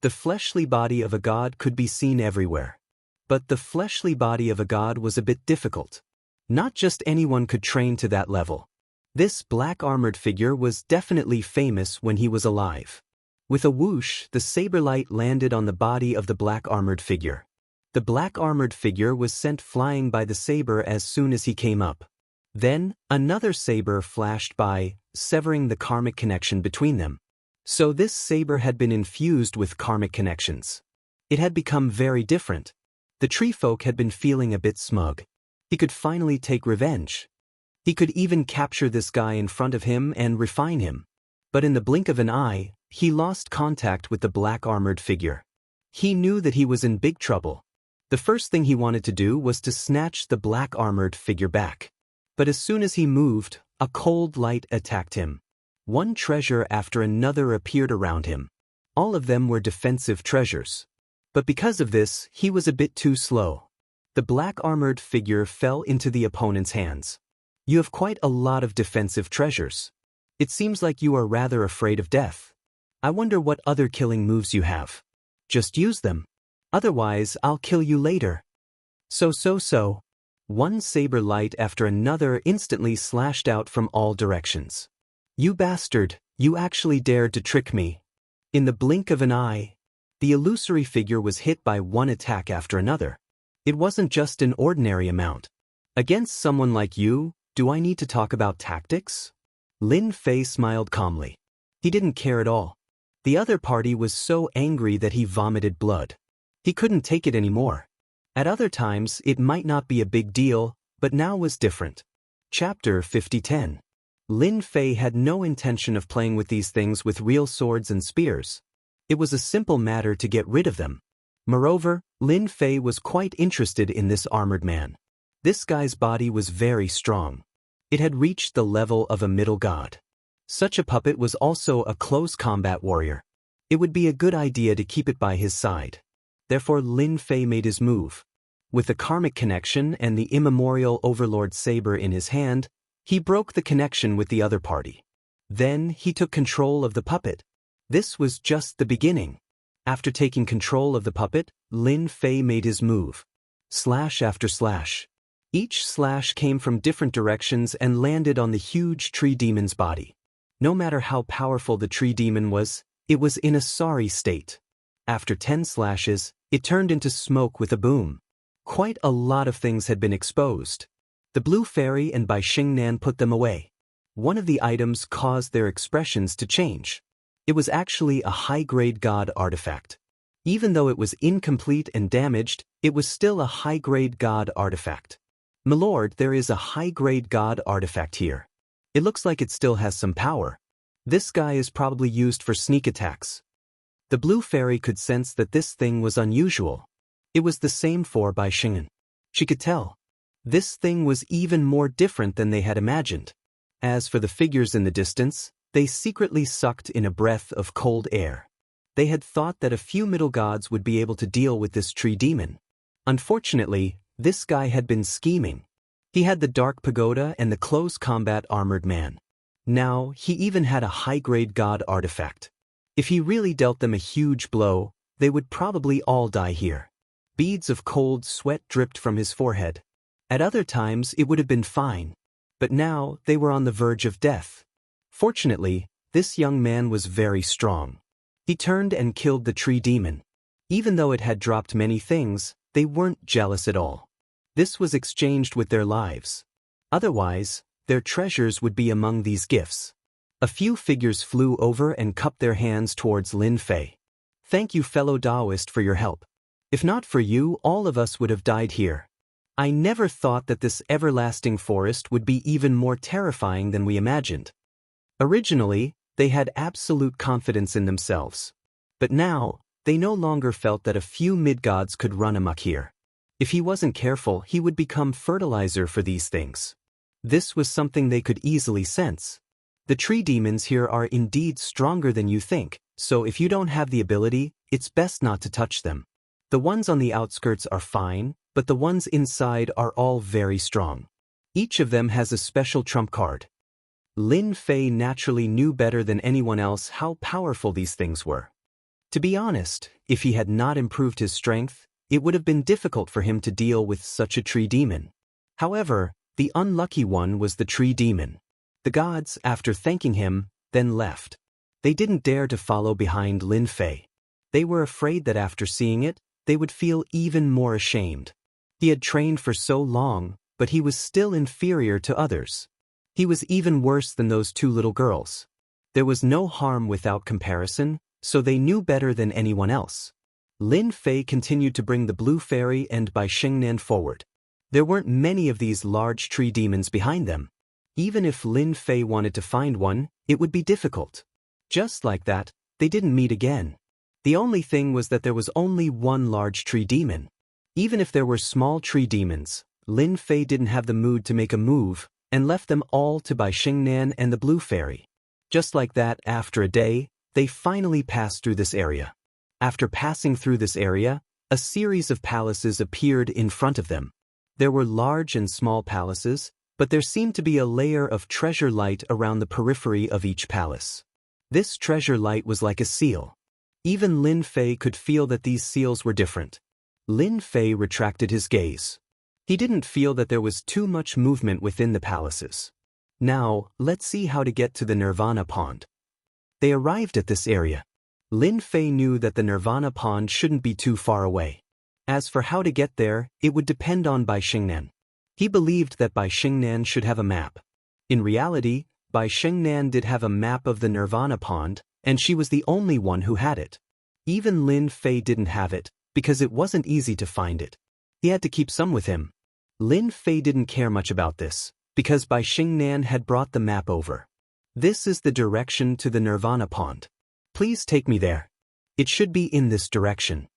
The fleshly body of a god could be seen everywhere. But the fleshly body of a god was a bit difficult. Not just anyone could train to that level. This black-armored figure was definitely famous when he was alive. With a whoosh, the saber light landed on the body of the black-armored figure. The black-armored figure was sent flying by the saber as soon as he came up. Then, another saber flashed by, severing the karmic connection between them. So this saber had been infused with karmic connections. It had become very different. The tree folk had been feeling a bit smug. He could finally take revenge. He could even capture this guy in front of him and refine him. But in the blink of an eye, he lost contact with the black-armored figure. He knew that he was in big trouble. The first thing he wanted to do was to snatch the black-armored figure back. But as soon as he moved, a cold light attacked him. One treasure after another appeared around him. All of them were defensive treasures. But because of this, he was a bit too slow. The black-armored figure fell into the opponent's hands. You have quite a lot of defensive treasures. It seems like you are rather afraid of death. I wonder what other killing moves you have. Just use them. Otherwise, I'll kill you later. So. One saber light after another instantly slashed out from all directions. You bastard, you actually dared to trick me. In the blink of an eye, the illusory figure was hit by one attack after another. It wasn't just an ordinary amount. Against someone like you, do I need to talk about tactics? Lin Fei smiled calmly. He didn't care at all. The other party was so angry that he vomited blood. He couldn't take it anymore. At other times, it might not be a big deal, but now was different. Chapter 50:10. Lin Fei had no intention of playing with these things with real swords and spears. It was a simple matter to get rid of them. Moreover, Lin Fei was quite interested in this armored man. This guy's body was very strong. It had reached the level of a middle god. Such a puppet was also a close combat warrior. It would be a good idea to keep it by his side. Therefore Lin Fei made his move. With the karmic connection and the immemorial overlord saber in his hand, he broke the connection with the other party. Then he took control of the puppet. This was just the beginning. After taking control of the puppet, Lin Fei made his move. Slash after slash. Each slash came from different directions and landed on the huge tree demon's body. No matter how powerful the tree demon was, it was in a sorry state. After 10 slashes, it turned into smoke with a boom. Quite a lot of things had been exposed. The blue fairy and Bai Xingnan put them away. One of the items caused their expressions to change. It was actually a high-grade god artifact. Even though it was incomplete and damaged, it was still a high-grade god artifact. "Milord, there is a high-grade god artifact here. It looks like it still has some power. This guy is probably used for sneak attacks." The blue fairy could sense that this thing was unusual. It was the same for Bai Xingnan. She could tell. This thing was even more different than they had imagined. As for the figures in the distance, they secretly sucked in a breath of cold air. They had thought that a few middle gods would be able to deal with this tree demon. Unfortunately, this guy had been scheming. He had the dark pagoda and the close combat armored man. Now, he even had a high-grade god artifact. If he really dealt them a huge blow, they would probably all die here. Beads of cold sweat dripped from his forehead. At other times, it would have been fine. But now, they were on the verge of death. Fortunately, this young man was very strong. He turned and killed the tree demon. Even though it had dropped many things, they weren't jealous at all. This was exchanged with their lives. Otherwise, their treasures would be among these gifts. A few figures flew over and cupped their hands towards Lin Fei. "Thank you, fellow Taoist, for your help. If not for you, all of us would have died here. I never thought that this everlasting forest would be even more terrifying than we imagined." Originally, they had absolute confidence in themselves. But now, they no longer felt that a few mid-gods could run amok here. If he wasn't careful, he would become fertilizer for these things. This was something they could easily sense. The tree demons here are indeed stronger than you think, so if you don't have the ability, it's best not to touch them. The ones on the outskirts are fine, but the ones inside are all very strong. Each of them has a special trump card. Lin Fei naturally knew better than anyone else how powerful these things were. To be honest, if he had not improved his strength, it would have been difficult for him to deal with such a tree demon. However, the unlucky one was the tree demon. The gods, after thanking him, then left. They didn't dare to follow behind Lin Fei. They were afraid that after seeing it, they would feel even more ashamed. He had trained for so long, but he was still inferior to others. He was even worse than those two little girls. There was no harm without comparison, so they knew better than anyone else. Lin Fei continued to bring the blue fairy and Bai Xingnan forward. There weren't many of these large tree demons behind them. Even if Lin Fei wanted to find one, it would be difficult. Just like that, they didn't meet again. The only thing was that there was only one large tree demon. Even if there were small tree demons, Lin Fei didn't have the mood to make a move, and left them all to Bai Xingnan and the blue fairy. Just like that, after a day, they finally passed through this area. After passing through this area, a series of palaces appeared in front of them. There were large and small palaces, but there seemed to be a layer of treasure light around the periphery of each palace. This treasure light was like a seal. Even Lin Fei could feel that these seals were different. Lin Fei retracted his gaze. He didn't feel that there was too much movement within the palaces. Now, let's see how to get to the Nirvana Pond. They arrived at this area. Lin Fei knew that the Nirvana Pond shouldn't be too far away. As for how to get there, it would depend on Bai Xingnan. He believed that Bai Xingnan should have a map. In reality, Bai Xingnan did have a map of the Nirvana Pond, and she was the only one who had it. Even Lin Fei didn't have it, because it wasn't easy to find it. He had to keep some with him. Lin Fei didn't care much about this, because Bai Xingnan had brought the map over. This is the direction to the Nirvana Pond. Please take me there. It should be in this direction.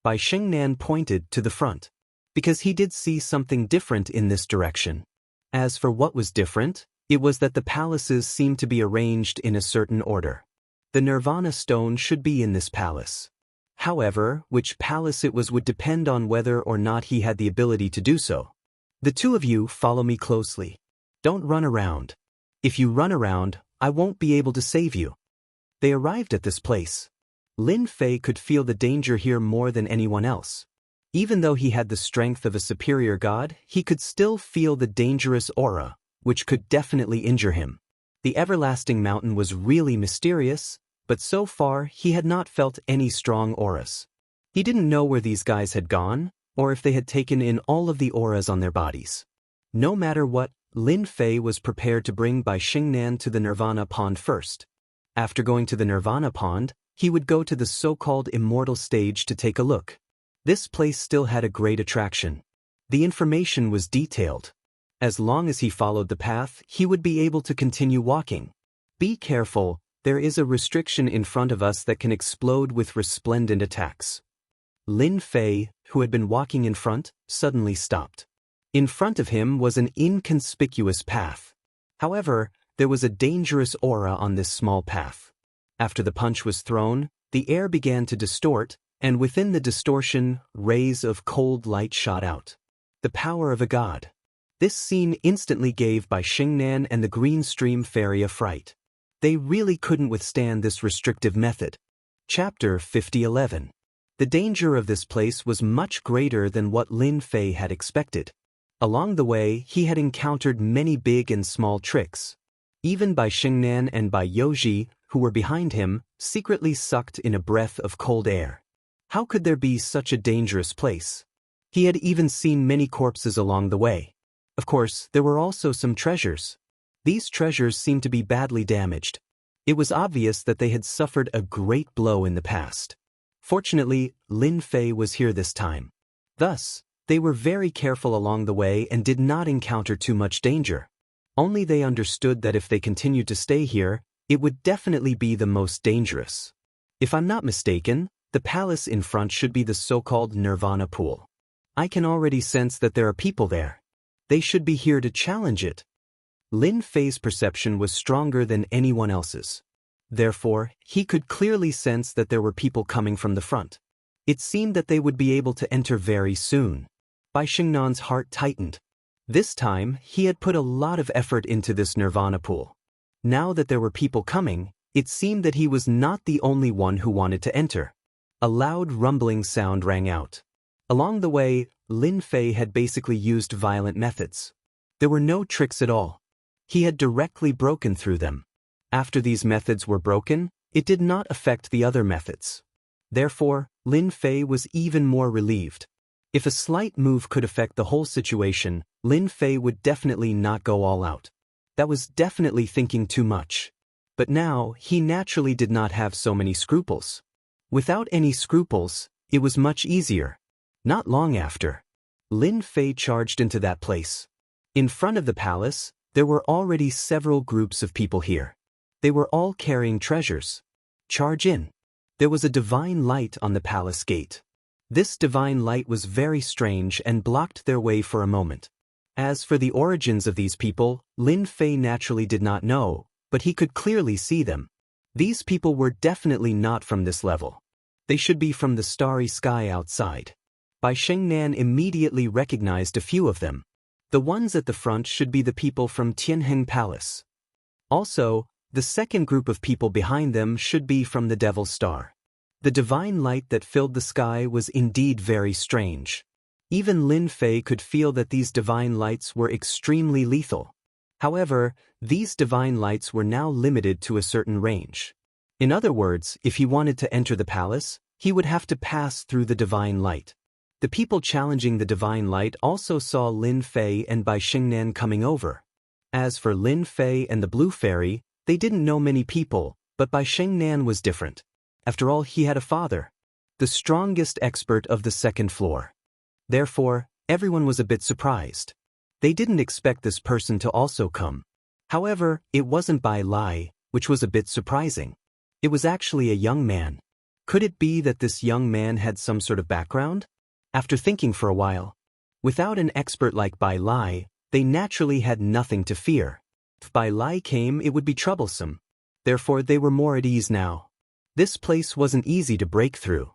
Bai Xingnan pointed to the front, because he did see something different in this direction. As for what was different, it was that the palaces seemed to be arranged in a certain order. The Nirvana stone should be in this palace. However, which palace it was would depend on whether or not he had the ability to do so. The two of you follow me closely. Don't run around. If you run around, I won't be able to save you. They arrived at this place. Lin Fei could feel the danger here more than anyone else. Even though he had the strength of a superior god, he could still feel the dangerous aura, which could definitely injure him. The everlasting mountain was really mysterious, but so far he had not felt any strong auras. He didn't know where these guys had gone, or if they had taken in all of the auras on their bodies. No matter what, Lin Fei was prepared to bring Bai Xingnan to the Nirvana Pond first. After going to the Nirvana Pond, he would go to the so-called Immortal stage to take a look. This place still had a great attraction. The information was detailed. As long as he followed the path, he would be able to continue walking. Be careful, there is a restriction in front of us that can explode with resplendent attacks. Lin Fei, who had been walking in front, suddenly stopped. In front of him was an inconspicuous path. However, there was a dangerous aura on this small path. After the punch was thrown, the air began to distort, and within the distortion, rays of cold light shot out. The power of a god. This scene instantly gave Bai Xingnan and the Green Stream Fairy a fright. They really couldn't withstand this restrictive method. Chapter 5011. The danger of this place was much greater than what Lin Fei had expected. Along the way, he had encountered many big and small tricks. Even Bai Xingnan and Bai Youji, who were behind him, secretly sucked in a breath of cold air. How could there be such a dangerous place? He had even seen many corpses along the way. Of course, there were also some treasures. These treasures seemed to be badly damaged. It was obvious that they had suffered a great blow in the past. Fortunately, Lin Fei was here this time. Thus, they were very careful along the way and did not encounter too much danger. Only they understood that if they continued to stay here, it would definitely be the most dangerous. If I'm not mistaken, the palace in front should be the so-called Nirvana Pool. I can already sense that there are people there. They should be here to challenge it. Lin Fei's perception was stronger than anyone else's. Therefore, he could clearly sense that there were people coming from the front. It seemed that they would be able to enter very soon. Bai Xingnan's heart tightened. This time, he had put a lot of effort into this nirvana pool. Now that there were people coming, it seemed that he was not the only one who wanted to enter. A loud rumbling sound rang out. Along the way, Lin Fei had basically used violent methods. There were no tricks at all. He had directly broken through them. After these methods were broken, it did not affect the other methods. Therefore, Lin Fei was even more relieved. If a slight move could affect the whole situation, Lin Fei would definitely not go all out. That was definitely thinking too much. But now, he naturally did not have so many scruples. Without any scruples, it was much easier. Not long after, Lin Fei charged into that place. In front of the palace, there were already several groups of people here. They were all carrying treasures. Charge in. There was a divine light on the palace gate. This divine light was very strange and blocked their way for a moment. As for the origins of these people, Lin Fei naturally did not know, but he could clearly see them. These people were definitely not from this level. They should be from the starry sky outside. Bai Xingnan immediately recognized a few of them. The ones at the front should be the people from Tianheng Palace. Also, the second group of people behind them should be from the Devil's Star. The divine light that filled the sky was indeed very strange. Even Lin Fei could feel that these divine lights were extremely lethal. However, these divine lights were now limited to a certain range. In other words, if he wanted to enter the palace, he would have to pass through the divine light. The people challenging the divine light also saw Lin Fei and Bai Xingnan coming over. As for Lin Fei and the Blue Fairy, they didn't know many people, but Bai Xingnan was different. After all, he had a father, the strongest expert of the second floor. Therefore, everyone was a bit surprised. They didn't expect this person to also come. However, it wasn't Bai Lai, which was a bit surprising. It was actually a young man. Could it be that this young man had some sort of background? After thinking for a while, without an expert like Bai Lai, they naturally had nothing to fear. If Bai Lai came, it would be troublesome. Therefore, they were more at ease now. This place wasn't easy to break through.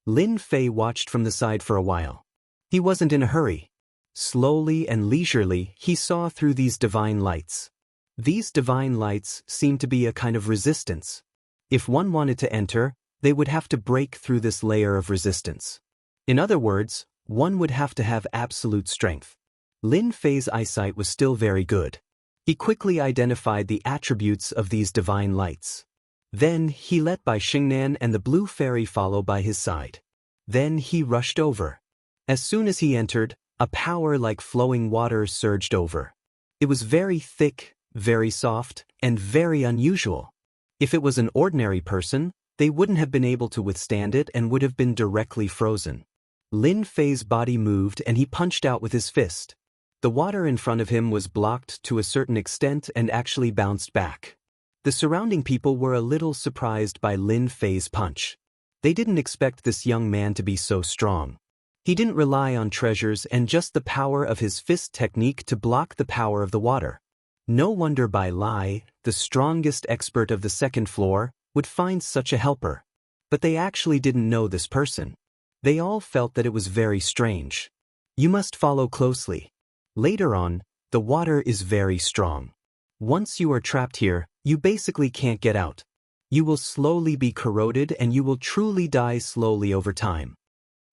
Lin Fei watched from the side for a while. He wasn't in a hurry. Slowly and leisurely, he saw through these divine lights. These divine lights seemed to be a kind of resistance. If one wanted to enter, they would have to break through this layer of resistance. In other words, one would have to have absolute strength. Lin Fei's eyesight was still very good. He quickly identified the attributes of these divine lights. Then he let Bai Xingnan and the Blue Fairy follow by his side. Then he rushed over. As soon as he entered, a power like flowing water surged over. It was very thick, very soft, and very unusual. If it was an ordinary person, they wouldn't have been able to withstand it and would have been directly frozen. Lin Fei's body moved and he punched out with his fist. The water in front of him was blocked to a certain extent and actually bounced back. The surrounding people were a little surprised by Lin Fei's punch. They didn't expect this young man to be so strong. He didn't rely on treasures and just the power of his fist technique to block the power of the water. No wonder Bai Lai, the strongest expert of the second floor, would find such a helper. But they actually didn't know this person. They all felt that it was very strange. You must follow closely. Later on, the water is very strong. Once you are trapped here, you basically can't get out. You will slowly be corroded and you will truly die slowly over time.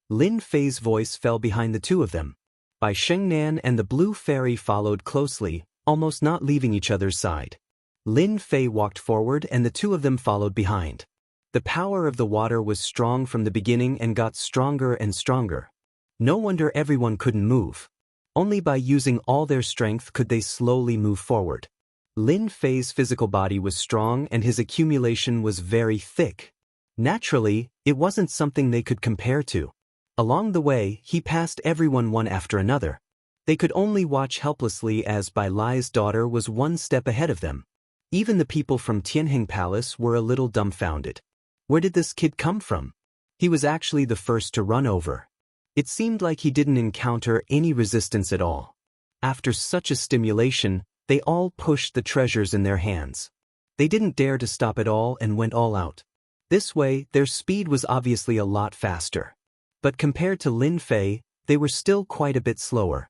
Lin Fei's voice fell behind the two of them. Bai Xingnan and the Blue Fairy followed closely, almost not leaving each other's side. Lin Fei walked forward and the two of them followed behind. The power of the water was strong from the beginning and got stronger and stronger. No wonder everyone couldn't move. Only by using all their strength could they slowly move forward. Lin Fei's physical body was strong and his accumulation was very thick. Naturally, it wasn't something they could compare to. Along the way, he passed everyone one after another. They could only watch helplessly as Bai Lai's daughter was one step ahead of them. Even the people from Tianheng Palace were a little dumbfounded. Where did this kid come from? He was actually the first to run over. It seemed like he didn't encounter any resistance at all. After such a stimulation, They all pushed the treasures in their hands. They didn't dare to stop at all and went all out. This way, their speed was obviously a lot faster. But compared to Lin Fei, they were still quite a bit slower.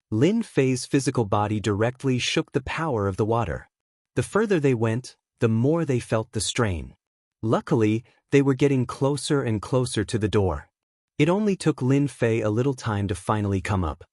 Lin Fei's physical body directly shook the power of the water. The further they went, the more they felt the strain. Luckily, they were getting closer and closer to the door. It only took Lin Fei a little time to finally come up.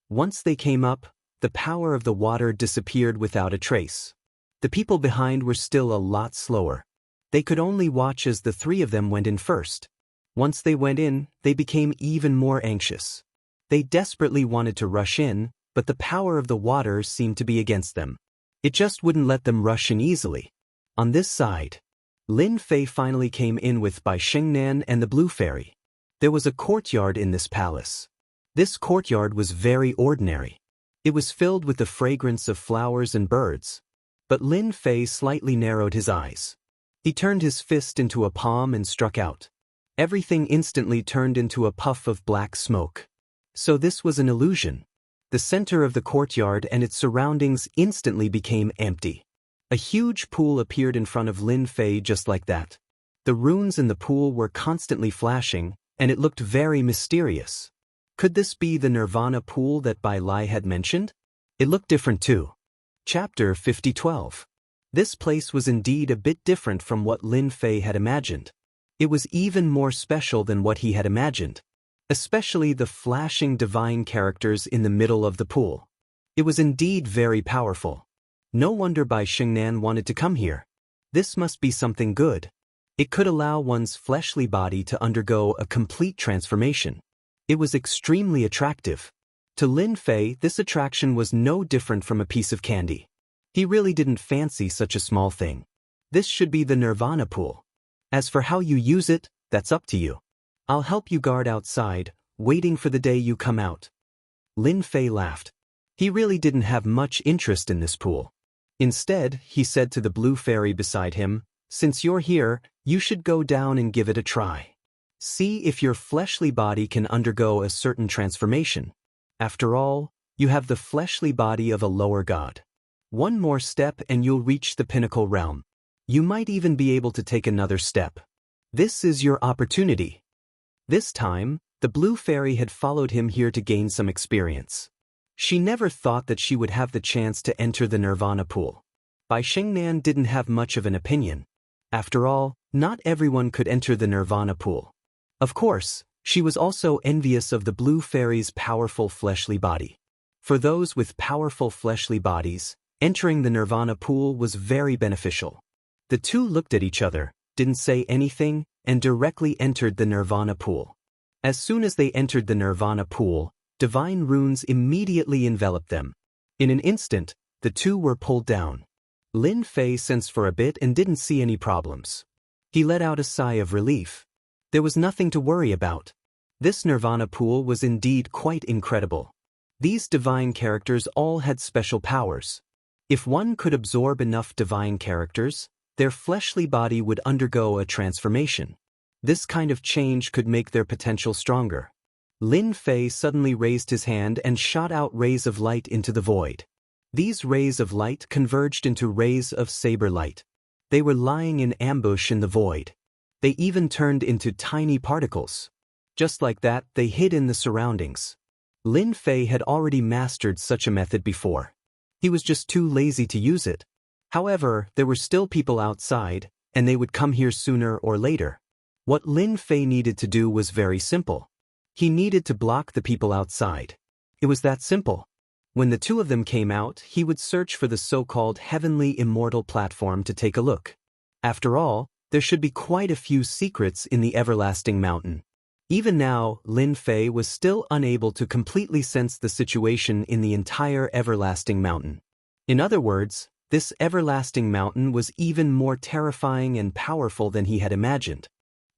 Once they came up, the power of the water disappeared without a trace. The people behind were still a lot slower. They could only watch as the three of them went in first. Once they went in, they became even more anxious. They desperately wanted to rush in, but the power of the water seemed to be against them. It just wouldn't let them rush in easily. On this side, Lin Fei finally came in with Bai Xingnan and the Blue Fairy. There was a courtyard in this palace. This courtyard was very ordinary. It was filled with the fragrance of flowers and birds. But Lin Fei slightly narrowed his eyes. He turned his fist into a palm and struck out. Everything instantly turned into a puff of black smoke. So this was an illusion. The center of the courtyard and its surroundings instantly became empty. A huge pool appeared in front of Lin Fei just like that. The runes in the pool were constantly flashing, and it looked very mysterious. Could this be the Nirvana pool that Bai Lai had mentioned? It looked different too. Chapter 50:12. This place was indeed a bit different from what Lin Fei had imagined. It was even more special than what he had imagined. Especially the flashing divine characters in the middle of the pool. It was indeed very powerful. No wonder Bai Xingnan wanted to come here. This must be something good. It could allow one's fleshly body to undergo a complete transformation. It was extremely attractive. To Lin Fei, this attraction was no different from a piece of candy. He really didn't fancy such a small thing. This should be the Nirvana pool. As for how you use it, that's up to you. I'll help you guard outside, waiting for the day you come out. Lin Fei laughed. He really didn't have much interest in this pool. Instead, he said to the Blue Fairy beside him, "Since you're here, you should go down and give it a try. See if your fleshly body can undergo a certain transformation. After all, you have the fleshly body of a lower god. One more step and you'll reach the pinnacle realm. You might even be able to take another step. This is your opportunity." This time, the Blue Fairy had followed him here to gain some experience. She never thought that she would have the chance to enter the Nirvana pool. Bai Xingnan didn't have much of an opinion. After all, not everyone could enter the Nirvana pool. Of course, she was also envious of the Blue Fairy's powerful fleshly body. For those with powerful fleshly bodies, entering the Nirvana pool was very beneficial. The two looked at each other, didn't say anything, and directly entered the Nirvana pool. As soon as they entered the Nirvana pool, divine runes immediately enveloped them. In an instant, the two were pulled down. Lin Fei sensed for a bit and didn't see any problems. He let out a sigh of relief. There was nothing to worry about. This Nirvana pool was indeed quite incredible. These divine characters all had special powers. If one could absorb enough divine characters, their fleshly body would undergo a transformation. This kind of change could make their potential stronger. Lin Fei suddenly raised his hand and shot out rays of light into the void. These rays of light converged into rays of saber light. They were lying in ambush in the void. They even turned into tiny particles. Just like that, they hid in the surroundings. Lin Fei had already mastered such a method before. He was just too lazy to use it. However, there were still people outside, and they would come here sooner or later. What Lin Fei needed to do was very simple. He needed to block the people outside. It was that simple. When the two of them came out, he would search for the so-called heavenly immortal platform to take a look. After all, there should be quite a few secrets in the everlasting mountain. Even now, Lin Fei was still unable to completely sense the situation in the entire everlasting mountain. In other words, this everlasting mountain was even more terrifying and powerful than he had imagined.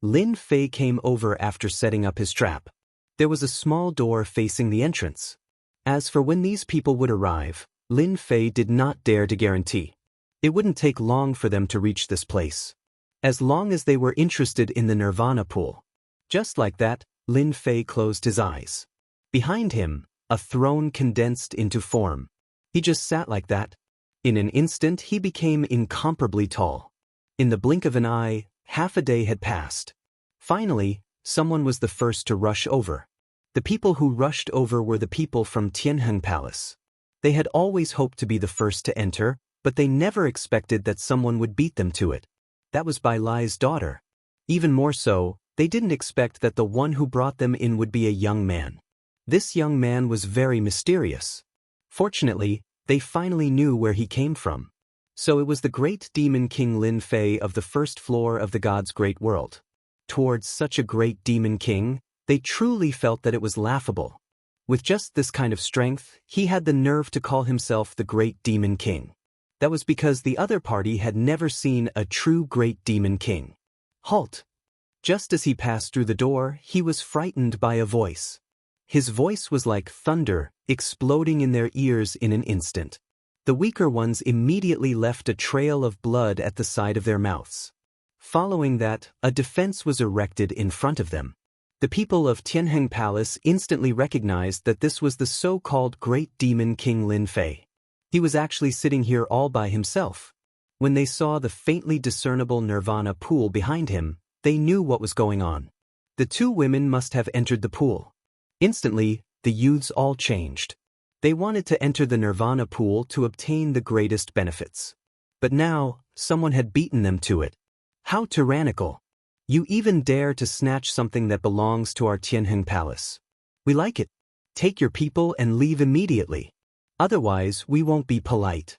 Lin Fei came over after setting up his trap. There was a small door facing the entrance. As for when these people would arrive, Lin Fei did not dare to guarantee. It wouldn't take long for them to reach this place. As long as they were interested in the Nirvana pool. Just like that, Lin Fei closed his eyes. Behind him, a throne condensed into form. He just sat like that. In an instant he became incomparably tall. In the blink of an eye, half a day had passed. Finally, someone was the first to rush over. The people who rushed over were the people from Jianghu Palace. They had always hoped to be the first to enter, but they never expected that someone would beat them to it. That was Bai Lai's daughter. Even more so, they didn't expect that the one who brought them in would be a young man. This young man was very mysterious. Fortunately, they finally knew where he came from. So it was the great demon king Lin Fei of the first floor of the god's great world. Towards such a great demon king, they truly felt that it was laughable. With just this kind of strength, he had the nerve to call himself the great demon king. That was because the other party had never seen a true great demon king. Halt! Just as he passed through the door, he was frightened by a voice. His voice was like thunder, exploding in their ears in an instant. The weaker ones immediately left a trail of blood at the side of their mouths. Following that, a defense was erected in front of them. The people of Jianghu Palace instantly recognized that this was the so-called Great Demon King Lin Fei. He was actually sitting here all by himself. When they saw the faintly discernible nirvana pool behind him, they knew what was going on. The two women must have entered the pool. Instantly, the youths all changed. They wanted to enter the nirvana pool to obtain the greatest benefits. But now, someone had beaten them to it. How tyrannical! You even dare to snatch something that belongs to our Jianghu Palace. We like it. Take your people and leave immediately. Otherwise, we won't be polite.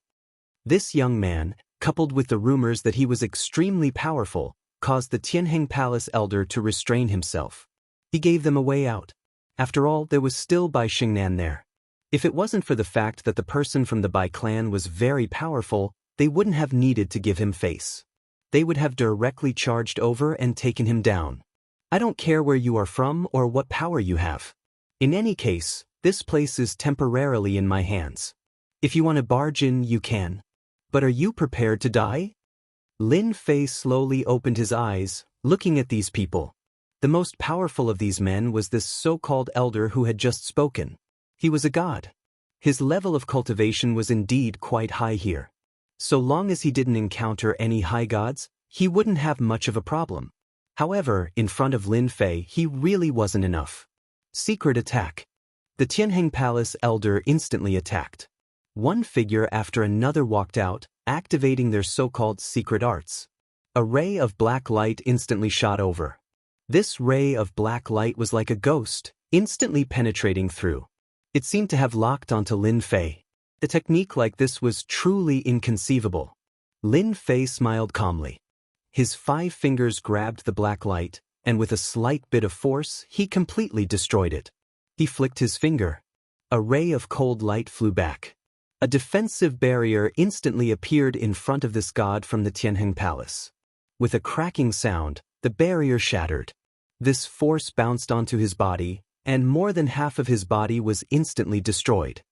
This young man, coupled with the rumors that he was extremely powerful, caused the Jianghu Palace elder to restrain himself. He gave them a way out. After all, there was still Bai Xingnan there. If it wasn't for the fact that the person from the Bai clan was very powerful, they wouldn't have needed to give him face. They would have directly charged over and taken him down. I don't care where you are from or what power you have. In any case, this place is temporarily in my hands. If you want to barge in, you can. But are you prepared to die? Lin Fei slowly opened his eyes, looking at these people. The most powerful of these men was this so-called elder who had just spoken. He was a god. His level of cultivation was indeed quite high here. So long as he didn't encounter any high gods, he wouldn't have much of a problem. However, in front of Lin Fei, he really wasn't enough. Secret attack. The Jianghu Palace elder instantly attacked. One figure after another walked out, activating their so-called secret arts. A ray of black light instantly shot over. This ray of black light was like a ghost, instantly penetrating through. It seemed to have locked onto Lin Fei. A technique like this was truly inconceivable. Lin Fei smiled calmly. His 5 fingers grabbed the black light, and with a slight bit of force, he completely destroyed it. He flicked his finger. A ray of cold light flew back. A defensive barrier instantly appeared in front of this god from the Jianghu Palace. With a cracking sound, the barrier shattered. This force bounced onto his body, and more than half of his body was instantly destroyed.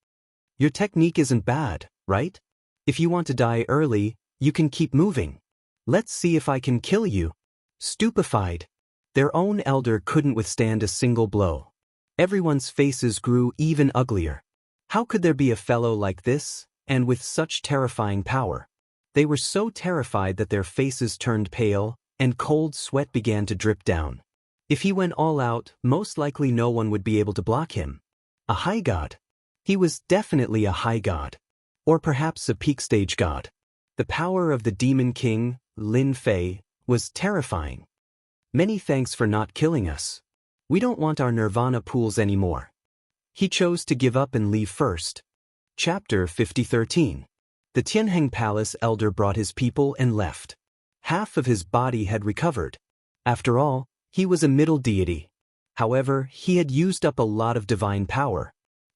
Your technique isn't bad, right? If you want to die early, you can keep moving. Let's see if I can kill you. Stupefied. Their own elder couldn't withstand a single blow. Everyone's faces grew even uglier. How could there be a fellow like this, and with such terrifying power? They were so terrified that their faces turned pale, and cold sweat began to drip down. If he went all out, most likely no one would be able to block him. A high god. He was definitely a high god. Or perhaps a peak stage god. The power of the demon king, Lin Fei, was terrifying. Many thanks for not killing us. We don't want our nirvana pools anymore. He chose to give up and leave first. Chapter 50:13. The Jianghu Palace elder brought his people and left. Half of his body had recovered. After all, he was a middle deity. However, he had used up a lot of divine power.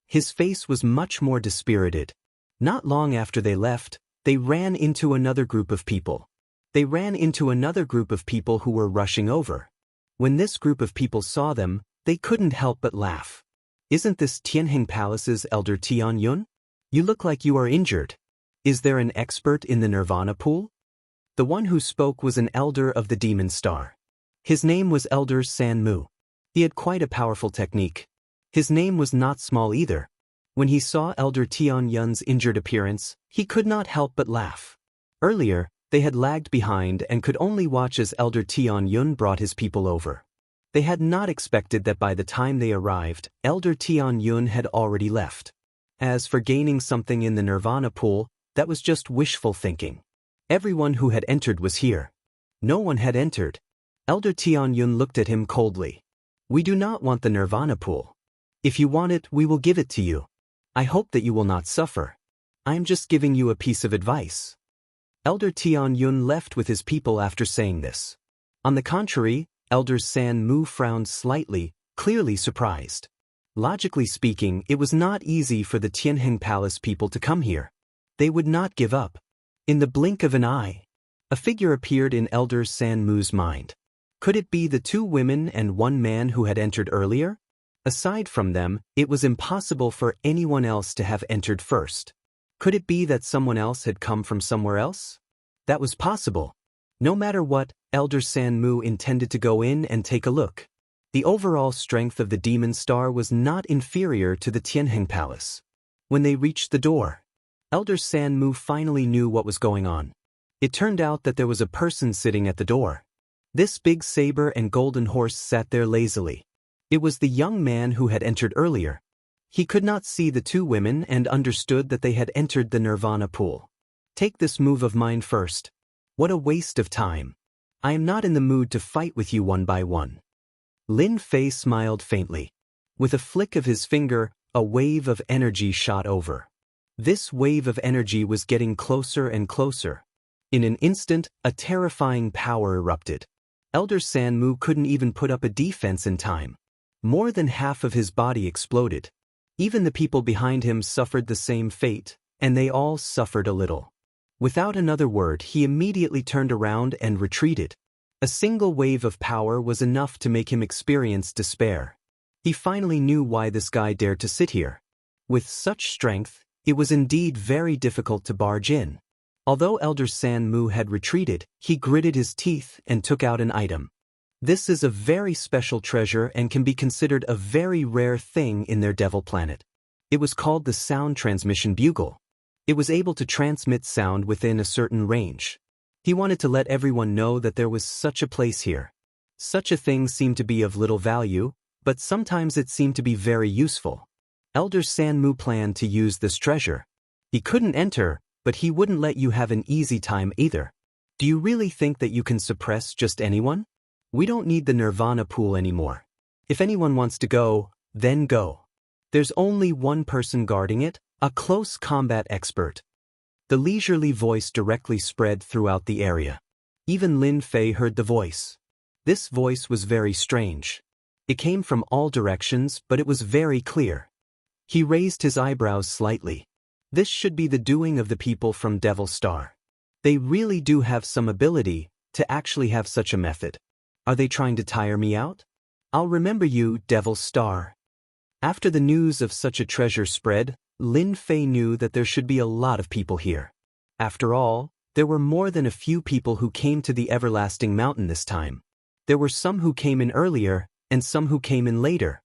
His face was much more dispirited. Not long after they left, they ran into another group of people. They ran into another group of people who were rushing over. When this group of people saw them, they couldn't help but laugh. Isn't this Jianghu Palace's elder Tianyun? You look like you are injured. Is there an expert in the nirvana pool? The one who spoke was an elder of the demon star. His name was Elder San Mu. He had quite a powerful technique. His name was not small either. When he saw Elder Tianyun's injured appearance, he could not help but laugh. Earlier, they had lagged behind and could only watch as Elder Tianyun brought his people over. They had not expected that by the time they arrived, Elder Tianyun had already left. As for gaining something in the Nirvana pool, that was just wishful thinking. Everyone who had entered was here. No one had entered. Elder Tianyun looked at him coldly. We do not want the Nirvana pool. If you want it, we will give it to you. I hope that you will not suffer. I am just giving you a piece of advice. Elder Tianyun left with his people after saying this. On the contrary, Elder San Mu frowned slightly, clearly surprised. Logically speaking, it was not easy for the Tianheng Palace people to come here. They would not give up. In the blink of an eye, a figure appeared in Elder San Mu's mind. Could it be the 2 women and 1 man who had entered earlier? Aside from them, it was impossible for anyone else to have entered first. Could it be that someone else had come from somewhere else? That was possible. No matter what, Elder San Mu intended to go in and take a look. The overall strength of the Demon Star was not inferior to the Tianheng Palace. When they reached the door, Elder San Mu finally knew what was going on. It turned out that there was a person sitting at the door. This big saber and golden horse sat there lazily. It was the young man who had entered earlier. He could not see the 2 women and understood that they had entered the Nirvana pool. Take this move of mine first. What a waste of time. I am not in the mood to fight with you one by one. Lin Fei smiled faintly. With a flick of his finger, a wave of energy shot over. This wave of energy was getting closer and closer. In an instant, a terrifying power erupted. Elder San Mu couldn't even put up a defense in time. More than half of his body exploded. Even the people behind him suffered the same fate, and they all suffered a little. Without another word, he immediately turned around and retreated. A single wave of power was enough to make him experience despair. He finally knew why this guy dared to sit here. With such strength, it was indeed very difficult to barge in. Although Elder San Mu had retreated, he gritted his teeth and took out an item. This is a very special treasure and can be considered a very rare thing in their devil planet. It was called the Sound Transmission Bugle. It was able to transmit sound within a certain range. He wanted to let everyone know that there was such a place here. Such a thing seemed to be of little value, but sometimes it seemed to be very useful. Elder San Mu planned to use this treasure. He couldn't enter, but he wouldn't let you have an easy time either. Do you really think that you can suppress just anyone? We don't need the Nirvana pool anymore. If anyone wants to go, then go. There's only one person guarding it, a close combat expert. The leisurely voice directly spread throughout the area. Even Lin Fei heard the voice. This voice was very strange. It came from all directions, but it was very clear. He raised his eyebrows slightly. This should be the doing of the people from Devil Star. They really do have some ability to actually have such a method. Are they trying to tire me out? I'll remember you, Devil Star. After the news of such a treasure spread, Lin Fei knew that there should be a lot of people here. After all, there were more than a few people who came to the Everlasting Mountain this time. There were some who came in earlier, and some who came in later.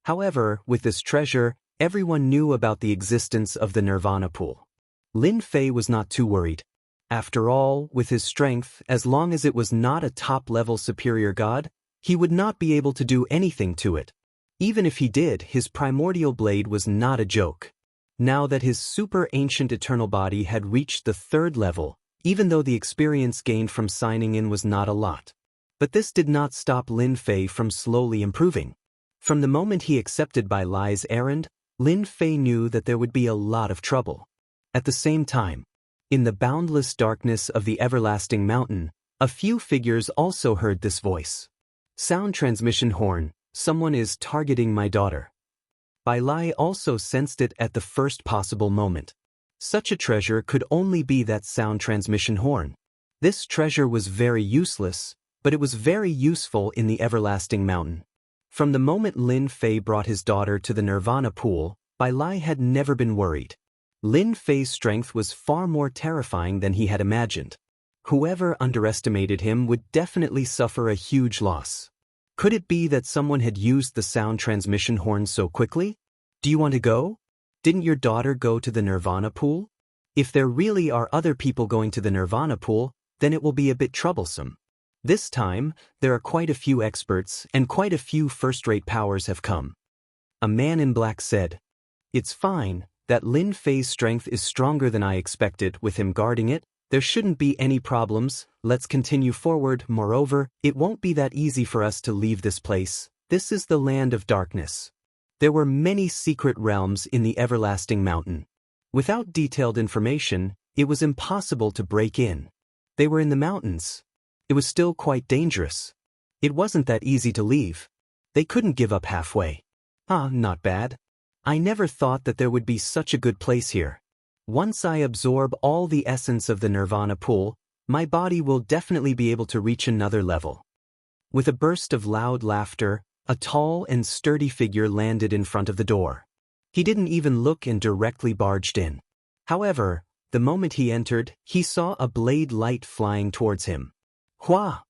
However, with this treasure, everyone knew about the existence of the Nirvana pool. Lin Fei was not too worried. After all, with his strength, as long as it was not a top-level superior god, he would not be able to do anything to it. Even if he did, his primordial blade was not a joke. Now that his super ancient eternal body had reached the 3rd level, even though the experience gained from signing in was not a lot. But this did not stop Lin Fei from slowly improving. From the moment he accepted Bai Lai's errand, Lin Fei knew that there would be a lot of trouble. At the same time, in the boundless darkness of the Everlasting Mountain, a few figures also heard this voice. Sound transmission horn, someone is targeting my daughter. Bai Lai also sensed it at the first possible moment. Such a treasure could only be that sound transmission horn. This treasure was very useless, but it was very useful in the Everlasting Mountain. From the moment Lin Fei brought his daughter to the Nirvana pool, Bai Lai had never been worried. Lin Fei's strength was far more terrifying than he had imagined. Whoever underestimated him would definitely suffer a huge loss. Could it be that someone had used the sound transmission horn so quickly? Do you want to go? Didn't your daughter go to the Nirvana pool? If there really are other people going to the Nirvana pool, then it will be a bit troublesome. This time, there are quite a few experts and quite a few first-rate powers have come. A man in black said, "It's fine, that Lin Fei's strength is stronger than I expected. With him guarding it, there shouldn't be any problems. Let's continue forward. Moreover, it won't be that easy for us to leave this place. This is the land of darkness." There were many secret realms in the everlasting mountain. Without detailed information, it was impossible to break in. They were in the mountains. It was still quite dangerous. It wasn't that easy to leave. They couldn't give up halfway. Not bad. I never thought that there would be such a good place here. Once I absorb all the essence of the Nirvana pool, my body will definitely be able to reach another level. With a burst of loud laughter, a tall and sturdy figure landed in front of the door. He didn't even look and directly barged in. However, the moment he entered, he saw a blade light flying towards him. Hua!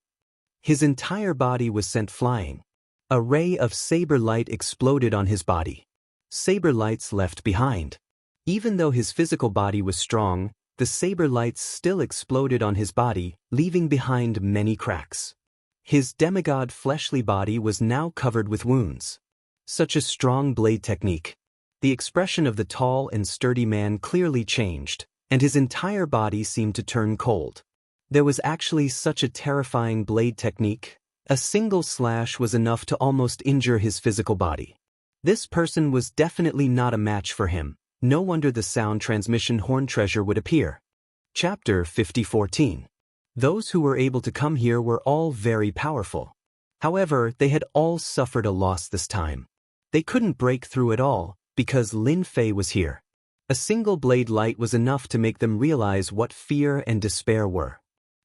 His entire body was sent flying. A ray of saber light exploded on his body. Saber lights left behind. Even though his physical body was strong, the saber lights still exploded on his body, leaving behind many cracks. His demigod fleshly body was now covered with wounds. Such a strong blade technique. The expression of the tall and sturdy man clearly changed, and his entire body seemed to turn cold. There was actually such a terrifying blade technique. A single slash was enough to almost injure his physical body. This person was definitely not a match for him. No wonder the sound transmission horn treasure would appear. Chapter 50:14. Those who were able to come here were all very powerful. However, they had all suffered a loss this time. They couldn't break through at all, because Lin Fei was here. A single blade light was enough to make them realize what fear and despair were.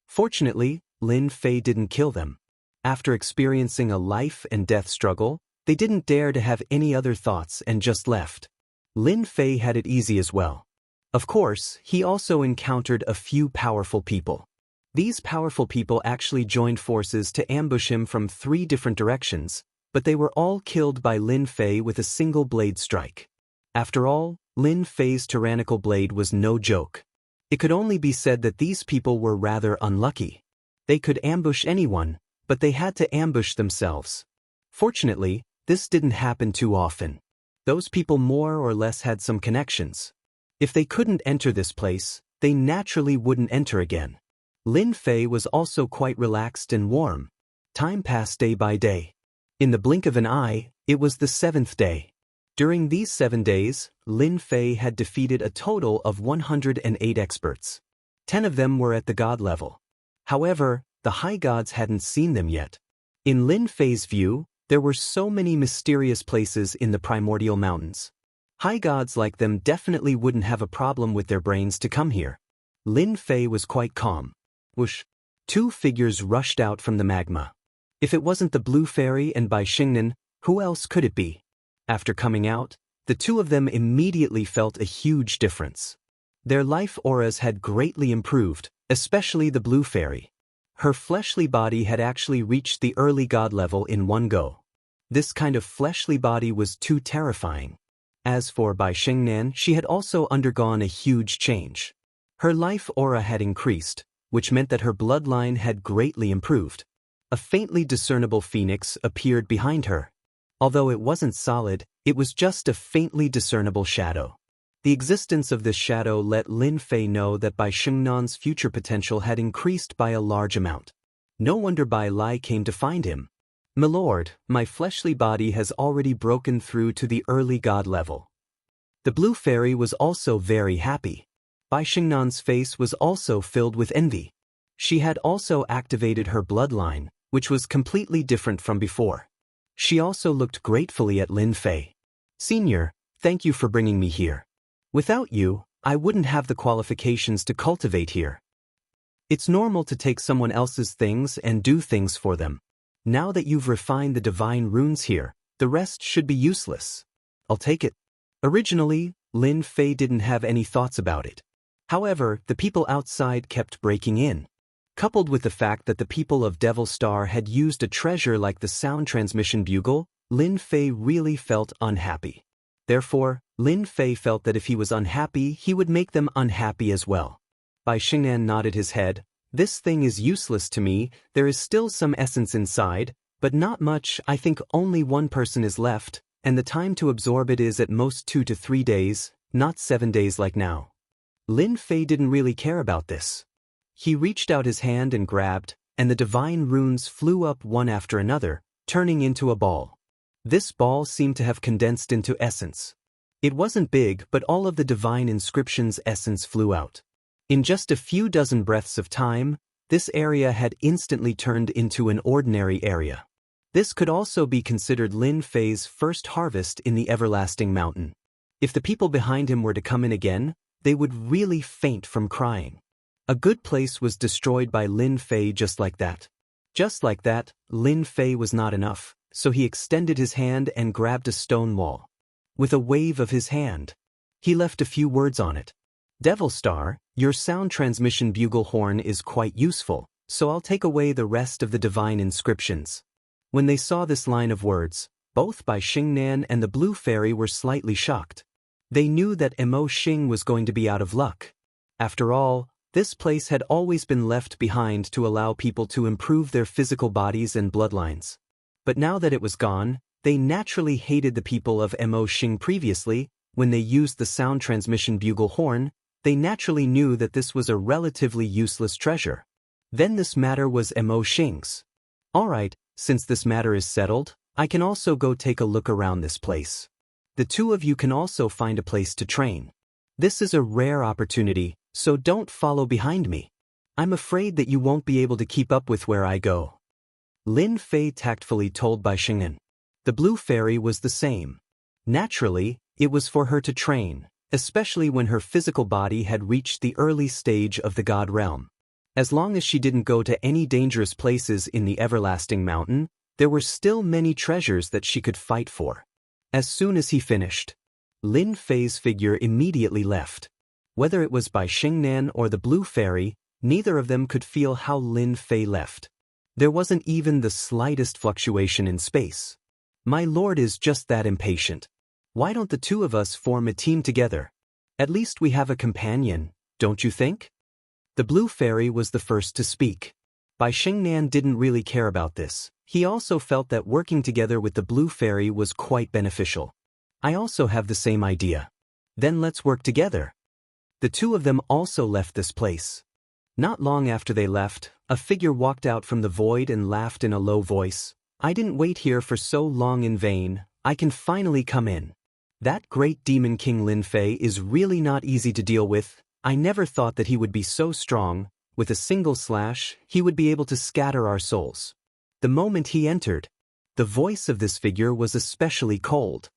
Fortunately, Lin Fei didn't kill them. After experiencing a life and death struggle, they didn't dare to have any other thoughts and just left. Lin Fei had it easy as well. Of course, he also encountered a few powerful people. These powerful people actually joined forces to ambush him from 3 different directions, but they were all killed by Lin Fei with a single blade strike. After all, Lin Fei's tyrannical blade was no joke. It could only be said that these people were rather unlucky. They could ambush anyone, but they had to ambush themselves. Fortunately, this didn't happen too often. Those people more or less had some connections. If they couldn't enter this place, they naturally wouldn't enter again. Lin Fei was also quite relaxed and warm. Time passed day by day. In the blink of an eye, it was the 7th day. During these 7 days, Lin Fei had defeated a total of 108 experts. 10 of them were at the god level. However, the high gods hadn't seen them yet. In Lin Fei's view, there were so many mysterious places in the primordial mountains. High gods like them definitely wouldn't have a problem with their brains to come here. Lin Fei was quite calm. Whoosh! 2 figures rushed out from the magma. If it wasn't the Blue Fairy and Bai Xingnan, who else could it be? After coming out, the 2 of them immediately felt a huge difference. Their life auras had greatly improved, especially the Blue Fairy. Her fleshly body had actually reached the early god level in one go. This kind of fleshly body was too terrifying. As for Bai Xingnan, she had also undergone a huge change. Her life aura had increased, which meant that her bloodline had greatly improved. A faintly discernible phoenix appeared behind her. Although it wasn't solid, it was just a faintly discernible shadow. The existence of this shadow let Lin Fei know that Bai Xingnan's future potential had increased by a large amount. No wonder Bai Lai came to find him. "Milord, my fleshly body has already broken through to the early god level." The Blue Fairy was also very happy. Bai Xingnan's face was also filled with envy. She had also activated her bloodline, which was completely different from before. She also looked gratefully at Lin Fei. "Senior, thank you for bringing me here. Without you, I wouldn't have the qualifications to cultivate here. It's normal to take someone else's things and do things for them. Now that you've refined the divine runes here, the rest should be useless. I'll take it." Originally, Lin Fei didn't have any thoughts about it. However, the people outside kept breaking in. Coupled with the fact that the people of Devil Star had used a treasure like the sound transmission bugle, Lin Fei really felt unhappy. Therefore, Lin Fei felt that if he was unhappy, he would make them unhappy as well. Bai Xingnan nodded his head. This thing is useless to me, there is still some essence inside, but not much. I think only one person is left, and the time to absorb it is at most 2 to 3 days, not 7 days like now. Lin Fei didn't really care about this. He reached out his hand and grabbed, and the divine runes flew up one after another, turning into a ball. This ball seemed to have condensed into essence. It wasn't big, but all of the divine inscription's essence flew out. In just a few dozen breaths of time, this area had instantly turned into an ordinary area. This could also be considered Lin Fei's first harvest in the everlasting mountain. If the people behind him were to come in again, they would really faint from crying. A good place was destroyed by Lin Fei just like that. Just like that, Lin Fei was not enough, so he extended his hand and grabbed a stone wall. With a wave of his hand, he left a few words on it. Devil Star, your sound transmission bugle horn is quite useful, so I'll take away the rest of the divine inscriptions. When they saw this line of words, both Bai Xingnan and the Blue Fairy were slightly shocked. They knew that Mo Xing was going to be out of luck. After all, this place had always been left behind to allow people to improve their physical bodies and bloodlines. But now that it was gone, they naturally hated the people of Mo Xing previously. When they used the sound transmission bugle horn, they naturally knew that this was a relatively useless treasure. Then this matter was Mo Xing's. Alright, since this matter is settled, I can also go take a look around this place. The two of you can also find a place to train. This is a rare opportunity, so don't follow behind me. I'm afraid that you won't be able to keep up with where I go. Lin Fei tactfully told Bai Xingnan. The Blue Fairy was the same. Naturally, it was for her to train, especially when her physical body had reached the early stage of the God realm. As long as she didn't go to any dangerous places in the everlasting mountain, there were still many treasures that she could fight for. As soon as he finished, Lin Fei's figure immediately left. Whether it was Bai Xingnan or the Blue Fairy, neither of them could feel how Lin Fei left. There wasn't even the slightest fluctuation in space. My lord is just that impatient. Why don't the two of us form a team together? At least we have a companion, don't you think? The Blue Fairy was the first to speak. Bai Xingnan didn't really care about this. He also felt that working together with the Blue Fairy was quite beneficial. I also have the same idea. Then let's work together. The two of them also left this place. Not long after they left, a figure walked out from the void and laughed in a low voice. I didn't wait here for so long in vain, I can finally come in. That great demon king Lin Fei is really not easy to deal with. I never thought that he would be so strong. With a single slash, he would be able to scatter our souls. The moment he entered, the voice of this figure was especially cold.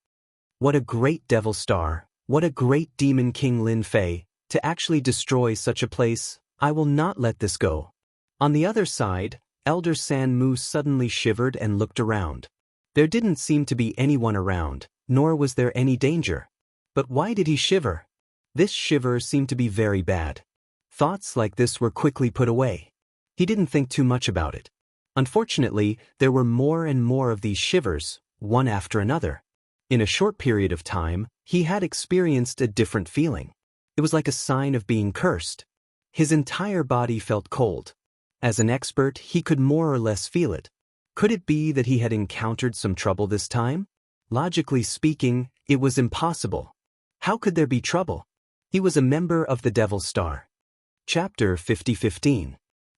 What a great devil star, what a great demon king Lin Fei, to actually destroy such a place. I will not let this go. On the other side, Elder San Mu suddenly shivered and looked around. There didn't seem to be anyone around, nor was there any danger. But why did he shiver? This shiver seemed to be very bad. Thoughts like this were quickly put away. He didn't think too much about it. Unfortunately, there were more and more of these shivers, one after another. In a short period of time, he had experienced a different feeling. It was like a sign of being cursed. His entire body felt cold. As an expert, he could more or less feel it. Could it be that he had encountered some trouble this time? Logically speaking, it was impossible. How could there be trouble? He was a member of the Devil Star. Chapter 50-15.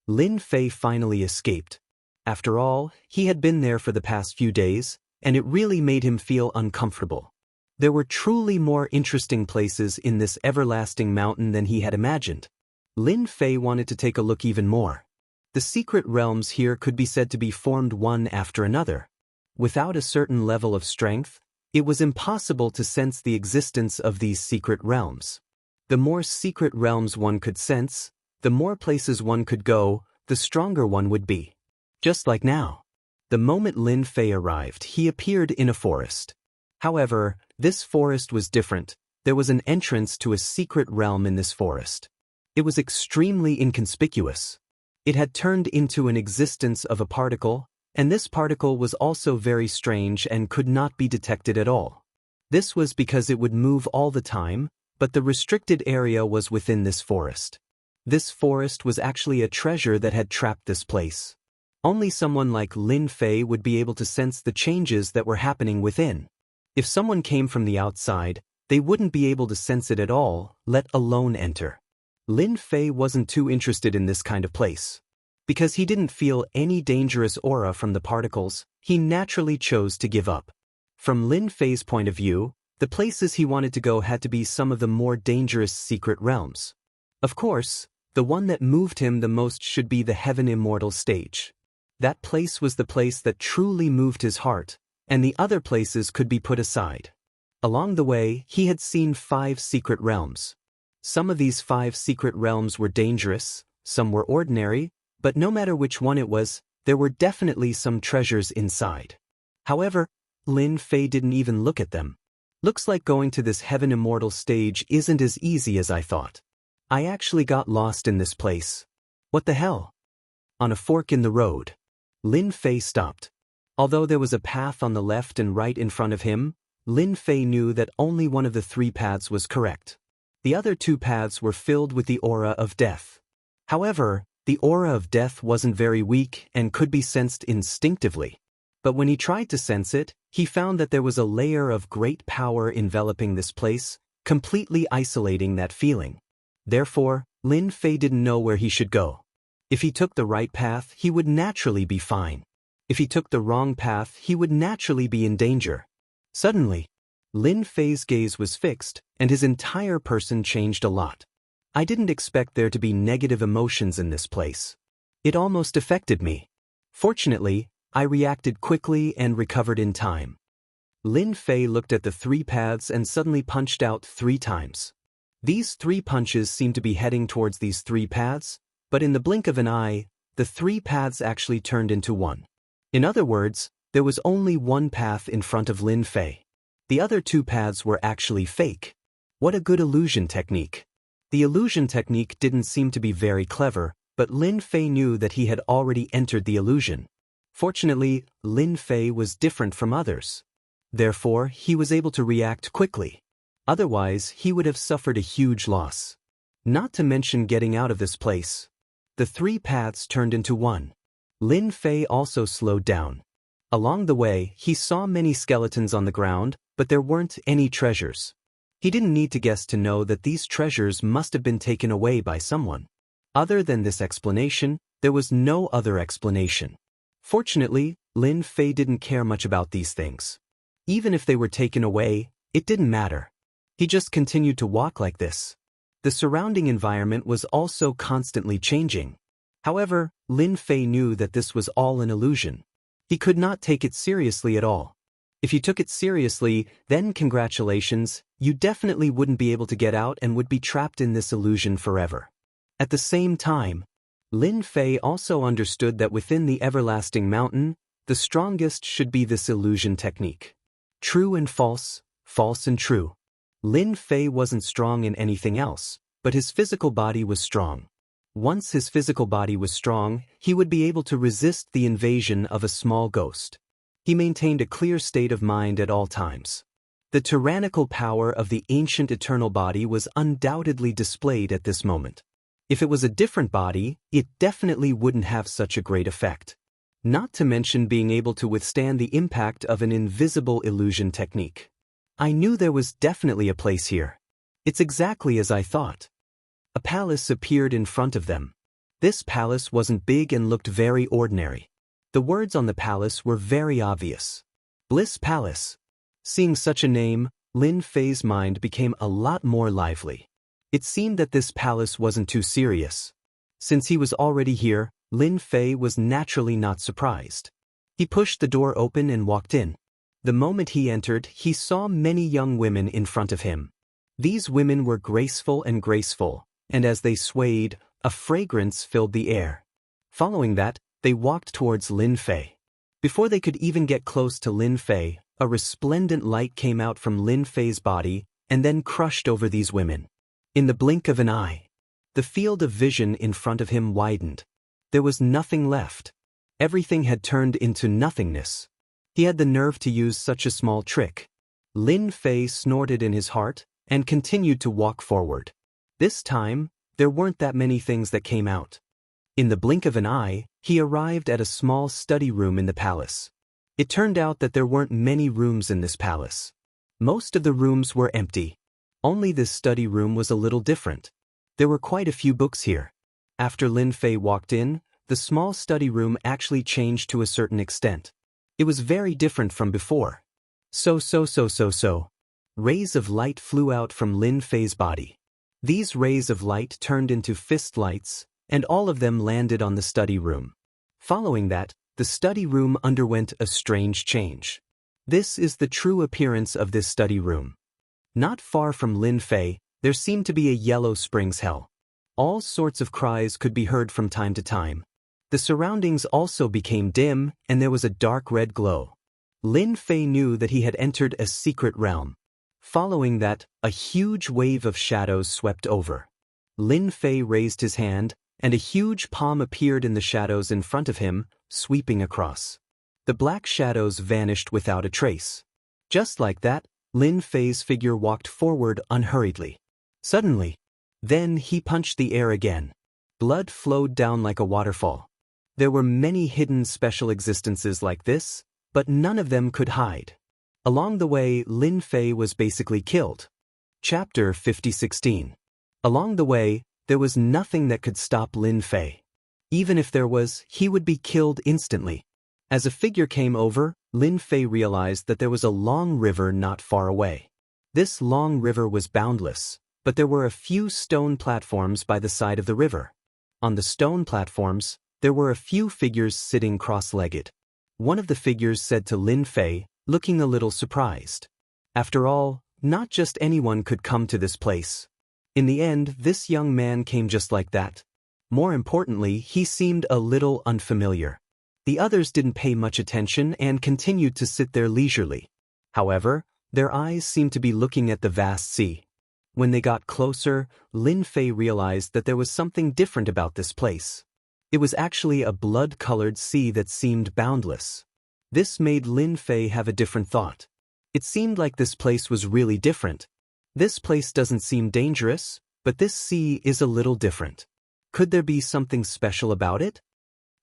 Lin Fei finally escaped. After all, he had been there for the past few days, and it really made him feel uncomfortable. There were truly more interesting places in this everlasting mountain than he had imagined. Lin Fei wanted to take a look even more. The secret realms here could be said to be formed one after another. Without a certain level of strength, it was impossible to sense the existence of these secret realms. The more secret realms one could sense, the more places one could go, the stronger one would be. Just like now. The moment Lin Fei arrived, he appeared in a forest. However, this forest was different. There was an entrance to a secret realm in this forest. It was extremely inconspicuous. It had turned into an existence of a particle, and this particle was also very strange and could not be detected at all. This was because it would move all the time, but the restricted area was within this forest. This forest was actually a treasure that had trapped this place. Only someone like Lin Fei would be able to sense the changes that were happening within. If someone came from the outside, they wouldn't be able to sense it at all, let alone enter. Lin Fei wasn't too interested in this kind of place. Because he didn't feel any dangerous aura from the particles, he naturally chose to give up. From Lin Fei's point of view, the places he wanted to go had to be some of the more dangerous secret realms. Of course, the one that moved him the most should be the Heaven Immortal stage. That place was the place that truly moved his heart, and the other places could be put aside. Along the way, he had seen 5 secret realms. Some of these 5 secret realms were dangerous, some were ordinary, but no matter which one it was, there were definitely some treasures inside. However, Lin Fei didn't even look at them. Looks like going to this Heaven Immortal stage isn't as easy as I thought. I actually got lost in this place. What the hell? On a fork in the road, Lin Fei stopped. Although there was a path on the left and right in front of him, Lin Fei knew that only one of the 3 paths was correct. The other 2 paths were filled with the aura of death. However, the aura of death wasn't very weak and could be sensed instinctively. But when he tried to sense it, he found that there was a layer of great power enveloping this place, completely isolating that feeling. Therefore, Lin Fei didn't know where he should go. If he took the right path, he would naturally be fine. If he took the wrong path, he would naturally be in danger. Suddenly, Lin Fei's gaze was fixed, and his entire person changed a lot. I didn't expect there to be negative emotions in this place. It almost affected me. Fortunately, I reacted quickly and recovered in time. Lin Fei looked at the 3 paths and suddenly punched out 3 times. These 3 punches seemed to be heading towards these 3 paths, but in the blink of an eye, the 3 paths actually turned into one. In other words, there was only one path in front of Lin Fei. The other 2 paths were actually fake. What a good illusion technique. The illusion technique didn't seem to be very clever, but Lin Fei knew that he had already entered the illusion. Fortunately, Lin Fei was different from others. Therefore, he was able to react quickly. Otherwise, he would have suffered a huge loss. Not to mention getting out of this place. The 3 paths turned into one. Lin Fei also slowed down. Along the way, he saw many skeletons on the ground, but there weren't any treasures. He didn't need to guess to know that these treasures must have been taken away by someone. Other than this explanation, there was no other explanation. Fortunately, Lin Fei didn't care much about these things. Even if they were taken away, it didn't matter. He just continued to walk like this. The surrounding environment was also constantly changing. However, Lin Fei knew that this was all an illusion. He could not take it seriously at all. If you took it seriously, then congratulations, you definitely wouldn't be able to get out and would be trapped in this illusion forever. At the same time, Lin Fei also understood that within the everlasting mountain, the strongest should be this illusion technique. True and false, false and true. Lin Fei wasn't strong in anything else, but his physical body was strong. Once his physical body was strong, he would be able to resist the invasion of a small ghost. He maintained a clear state of mind at all times. The tyrannical power of the ancient eternal body was undoubtedly displayed at this moment. If it was a different body, it definitely wouldn't have such a great effect. Not to mention being able to withstand the impact of an invisible illusion technique. I knew there was definitely a place here. It's exactly as I thought. A palace appeared in front of them. This palace wasn't big and looked very ordinary. The words on the palace were very obvious. Bliss Palace. Seeing such a name, Lin Fei's mind became a lot more lively. It seemed that this palace wasn't too serious. Since he was already here, Lin Fei was naturally not surprised. He pushed the door open and walked in. The moment he entered, he saw many young women in front of him. These women were graceful, and as they swayed, a fragrance filled the air. Following that, they walked towards Lin Fei. Before they could even get close to Lin Fei, a resplendent light came out from Lin Fei's body and then crushed over these women. In the blink of an eye, the field of vision in front of him widened. There was nothing left. Everything had turned into nothingness. He had the nerve to use such a small trick. Lin Fei snorted in his heart and continued to walk forward. This time, there weren't that many things that came out. In the blink of an eye, he arrived at a small study room in the palace. It turned out that there weren't many rooms in this palace. Most of the rooms were empty. Only this study room was a little different. There were quite a few books here. After Lin Fei walked in, the small study room actually changed to a certain extent. It was very different from before. Rays of light flew out from Lin Fei's body. These rays of light turned into fist lights, and all of them landed on the study room. Following that, the study room underwent a strange change. This is the true appearance of this study room. Not far from Lin Fei, there seemed to be a yellow springs hell. All sorts of cries could be heard from time to time. The surroundings also became dim, and there was a dark red glow. Lin Fei knew that he had entered a secret realm. Following that, a huge wave of shadows swept over. Lin Fei raised his hand, and a huge palm appeared in the shadows in front of him, sweeping across. The black shadows vanished without a trace. Just like that, Lin Fei's figure walked forward unhurriedly. Suddenly, then he punched the air again. Blood flowed down like a waterfall. There were many hidden special existences like this, but none of them could hide. Along the way, Lin Fei was basically killed. Chapter 50:16. Along the way, there was nothing that could stop Lin Fei. Even if there was, he would be killed instantly. As a figure came over, Lin Fei realized that there was a long river not far away. This long river was boundless, but there were a few stone platforms by the side of the river. On the stone platforms, there were a few figures sitting cross-legged. One of the figures said to Lin Fei, looking a little surprised, "After all, not just anyone could come to this place." In the end, this young man came just like that. More importantly, he seemed a little unfamiliar. The others didn't pay much attention and continued to sit there leisurely. However, their eyes seemed to be looking at the vast sea. When they got closer, Lin Fei realized that there was something different about this place. It was actually a blood-colored sea that seemed boundless. This made Lin Fei have a different thought. It seemed like this place was really different. This place doesn't seem dangerous, but this sea is a little different. Could there be something special about it?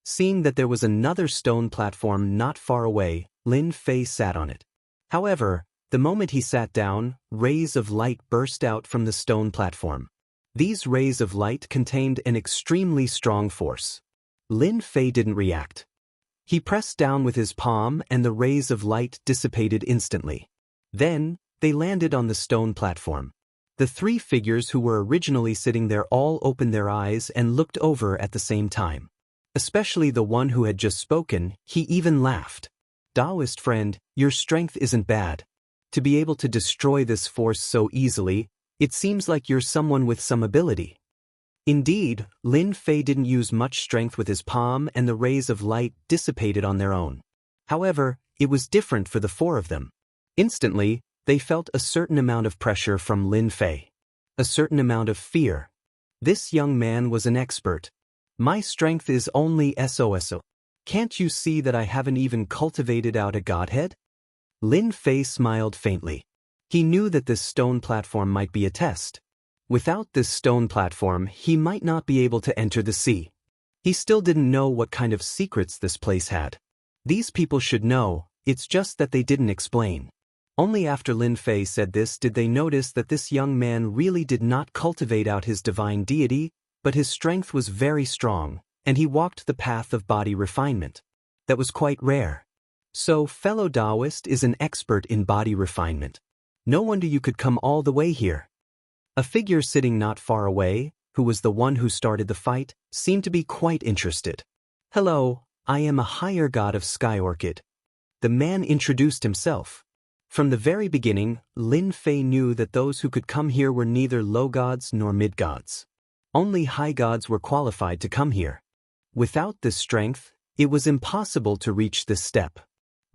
Seeing that there was another stone platform not far away, Lin Fei sat on it. However, the moment he sat down, rays of light burst out from the stone platform. These rays of light contained an extremely strong force. Lin Fei didn't react. He pressed down with his palm and the rays of light dissipated instantly. Then, they landed on the stone platform. The three figures who were originally sitting there all opened their eyes and looked over at the same time. Especially the one who had just spoken, he even laughed. "Taoist friend, your strength isn't bad. To be able to destroy this force so easily, it seems like you're someone with some ability." Indeed, Lin Fei didn't use much strength with his palm and the rays of light dissipated on their own. However, it was different for the four of them. Instantly, they felt a certain amount of pressure from Lin Fei. A certain amount of fear. This young man was an expert. "My strength is only SOSO. Can't you see that I haven't even cultivated out a godhead?" Lin Fei smiled faintly. He knew that this stone platform might be a test. Without this stone platform, he might not be able to enter the sea. He still didn't know what kind of secrets this place had. These people should know, it's just that they didn't explain. Only after Lin Fei said this did they notice that this young man really did not cultivate out his divine deity, but his strength was very strong, and he walked the path of body refinement. That was quite rare. So, fellow Taoist is an expert in body refinement. No wonder you could come all the way here. A figure sitting not far away, who was the one who started the fight, seemed to be quite interested. "Hello, I am a higher god of Sky Orchid." The man introduced himself. From the very beginning, Lin Fei knew that those who could come here were neither low gods nor mid gods. Only high gods were qualified to come here. Without this strength, it was impossible to reach this step.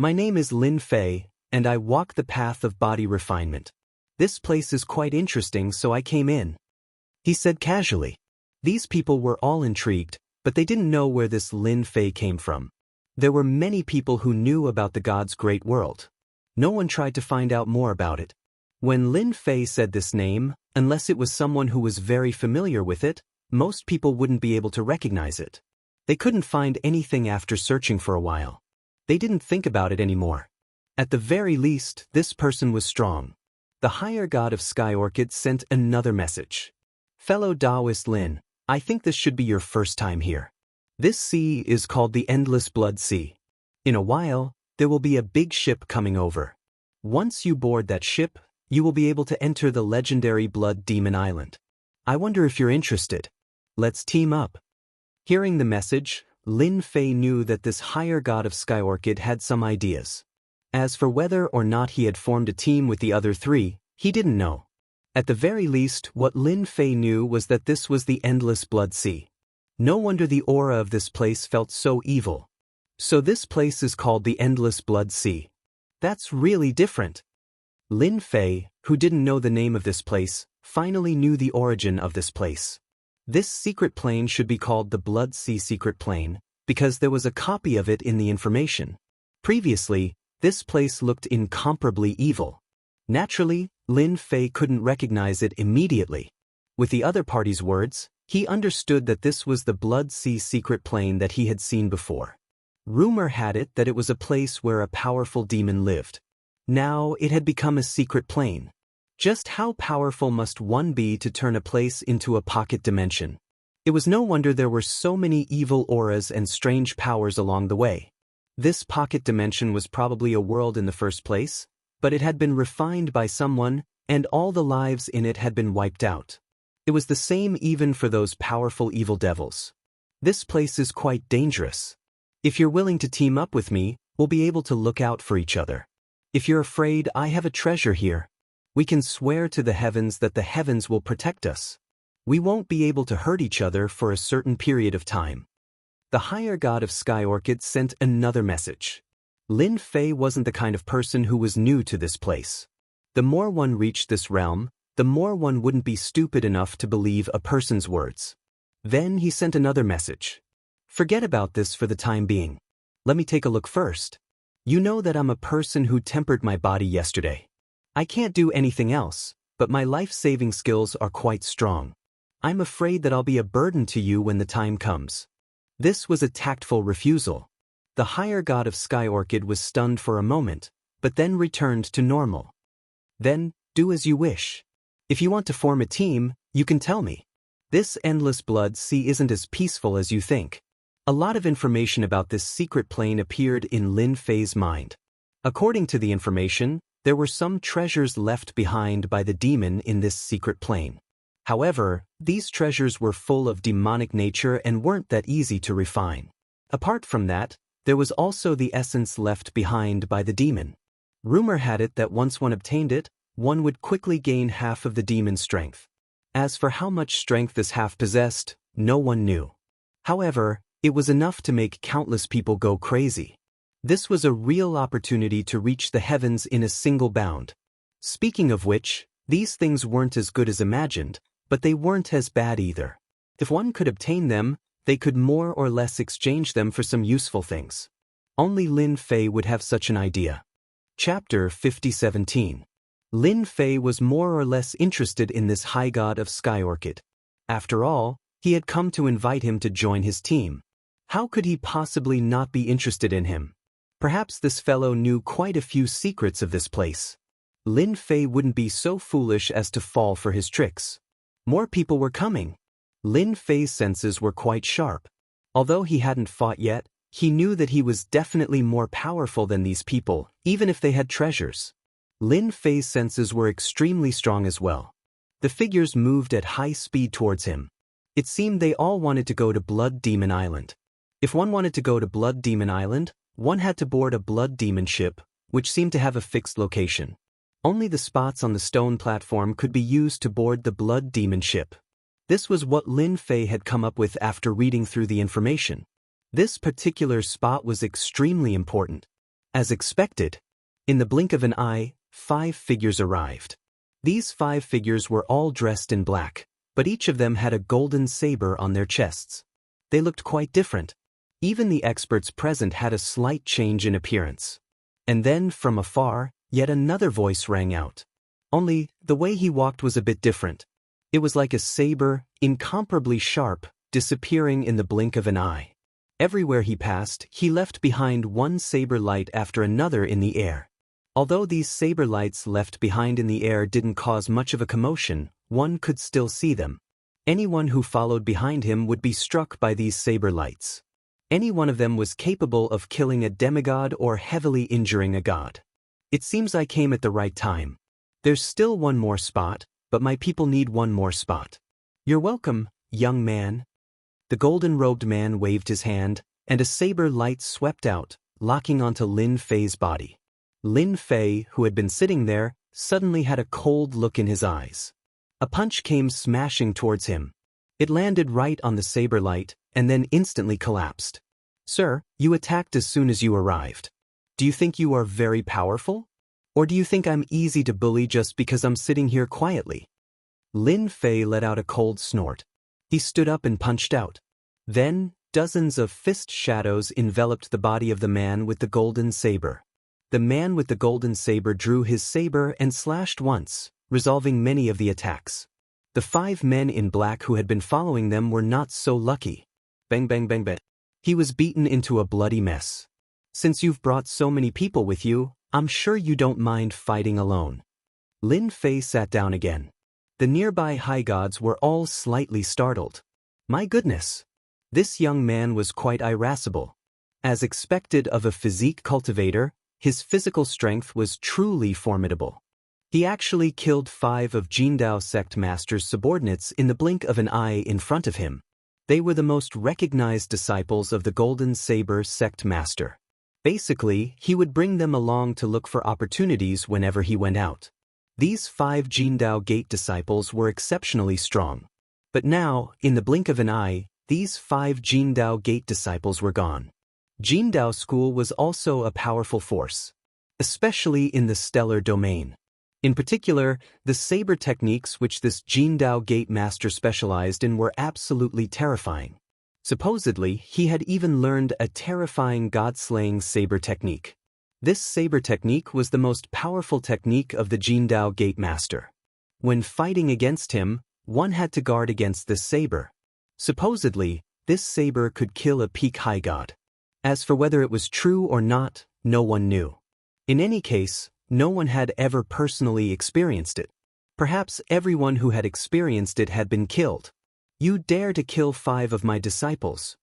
"My name is Lin Fei, and I walk the path of body refinement. This place is quite interesting, so I came in," he said casually. These people were all intrigued, but they didn't know where this Lin Fei came from. There were many people who knew about the god's great world. No one tried to find out more about it. When Lin Fei said this name, unless it was someone who was very familiar with it, most people wouldn't be able to recognize it. They couldn't find anything after searching for a while. They didn't think about it anymore. At the very least, this person was strong. The higher god of Sky Orchid sent another message. Fellow Taoist Lin, I think this should be your first time here. This sea is called the Endless Blood Sea. In a while, there will be a big ship coming over. Once you board that ship, you will be able to enter the legendary Blood Demon Island. I wonder if you're interested. Let's team up. Hearing the message, Lin Fei knew that this higher god of Sky Orchid had some ideas. As for whether or not he had formed a team with the other three, he didn't know. At the very least, what Lin Fei knew was that this was the Endless Blood Sea. No wonder the aura of this place felt so evil. So this place is called the Endless Blood Sea. That's really different. Lin Fei, who didn't know the name of this place, finally knew the origin of this place. This secret plane should be called the Blood Sea Secret Plane, because there was a copy of it in the information. Previously, this place looked incomparably evil. Naturally, Lin Fei couldn't recognize it immediately. With the other party's words, he understood that this was the Blood Sea Secret Plane that he had seen before. Rumor had it that it was a place where a powerful demon lived. Now it had become a secret plane. Just how powerful must one be to turn a place into a pocket dimension? It was no wonder there were so many evil auras and strange powers along the way. This pocket dimension was probably a world in the first place, but it had been refined by someone, and all the lives in it had been wiped out. It was the same even for those powerful evil devils. This place is quite dangerous. If you're willing to team up with me, we'll be able to look out for each other. If you're afraid, I have a treasure here. We can swear to the heavens that the heavens will protect us. We won't be able to hurt each other for a certain period of time. The higher god of Sky Orchid sent another message. Lin Fei wasn't the kind of person who was new to this place. The more one reached this realm, the more one wouldn't be stupid enough to believe a person's words. Then he sent another message. Forget about this for the time being. Let me take a look first. You know that I'm a person who tempered my body yesterday. I can't do anything else, but my life-saving skills are quite strong. I'm afraid that I'll be a burden to you when the time comes. This was a tactful refusal. The higher god of Sky Orchid was stunned for a moment, but then returned to normal. Then, do as you wish. If you want to form a team, you can tell me. This Endless Blood Sea isn't as peaceful as you think. A lot of information about this secret plane appeared in Lin Fei's mind. According to the information, there were some treasures left behind by the demon in this secret plane. However, these treasures were full of demonic nature and weren't that easy to refine. Apart from that, there was also the essence left behind by the demon. Rumor had it that once one obtained it, one would quickly gain half of the demon's strength. As for how much strength this half possessed, no one knew. However, it was enough to make countless people go crazy. This was a real opportunity to reach the heavens in a single bound. Speaking of which, these things weren't as good as imagined, but they weren't as bad either. If one could obtain them, they could more or less exchange them for some useful things. Only Lin Fei would have such an idea. Chapter 5017. Lin Fei was more or less interested in this high god of Sky Orchid. After all, he had come to invite him to join his team. How could he possibly not be interested in him? Perhaps this fellow knew quite a few secrets of this place. Lin Fei wouldn't be so foolish as to fall for his tricks. More people were coming. Lin Fei's senses were quite sharp. Although he hadn't fought yet, he knew that he was definitely more powerful than these people, even if they had treasures. Lin Fei's senses were extremely strong as well. The figures moved at high speed towards him. It seemed they all wanted to go to Blood Demon Island. If one wanted to go to Blood Demon Island, one had to board a Blood Demon ship, which seemed to have a fixed location. Only the spots on the stone platform could be used to board the Blood Demon ship. This was what Lin Fei had come up with after reading through the information. This particular spot was extremely important. As expected, in the blink of an eye, 5 figures arrived. These 5 figures were all dressed in black, but each of them had a golden saber on their chests. They looked quite different. Even the experts present had a slight change in appearance. And then, from afar, Yet another voice rang out. Only, the way he walked was a bit different. It was like a saber, incomparably sharp, disappearing in the blink of an eye. Everywhere he passed, he left behind one saber light after another in the air. Although these saber lights left behind in the air didn't cause much of a commotion, one could still see them. Anyone who followed behind him would be struck by these saber lights. Any one of them was capable of killing a demigod or heavily injuring a god. It seems I came at the right time. There's still one more spot, but my people need one more spot. You're welcome, young man. The golden-robed man waved his hand, and a saber light swept out, locking onto Lin Fei's body. Lin Fei, who had been sitting there, suddenly had a cold look in his eyes. A punch came smashing towards him. It landed right on the saber light, and then instantly collapsed. Sir, you attacked as soon as you arrived. Do you think you are very powerful? Or do you think I'm easy to bully just because I'm sitting here quietly? Lin Fei let out a cold snort. He stood up and punched out. Then, dozens of fist shadows enveloped the body of the man with the golden saber. The man with the golden saber drew his saber and slashed once, resolving many of the attacks. The 5 men in black who had been following them were not so lucky. Bang bang bang bang. He was beaten into a bloody mess. Since you've brought so many people with you, I'm sure you don't mind fighting alone. Lin Fei sat down again. The nearby high gods were all slightly startled. My goodness! This young man was quite irascible. As expected of a physique cultivator, his physical strength was truly formidable. He actually killed 5 of Jindao sect master's subordinates in the blink of an eye in front of him. They were the most recognized disciples of the Golden Saber sect master. Basically, he would bring them along to look for opportunities whenever he went out. These 5 Jindao Gate disciples were exceptionally strong. But now, in the blink of an eye, these 5 Jindao Gate disciples were gone. Jindao School was also a powerful force, especially in the stellar domain. In particular, the saber techniques which this Jindao Gate master specialized in were absolutely terrifying. Supposedly, he had even learned a terrifying god-slaying saber technique. This saber technique was the most powerful technique of the Jindao Gate master. When fighting against him, one had to guard against this saber. Supposedly, this saber could kill a peak high god. As for whether it was true or not, no one knew. In any case, no one had ever personally experienced it. Perhaps everyone who had experienced it had been killed. You dare to kill 5 of my disciples.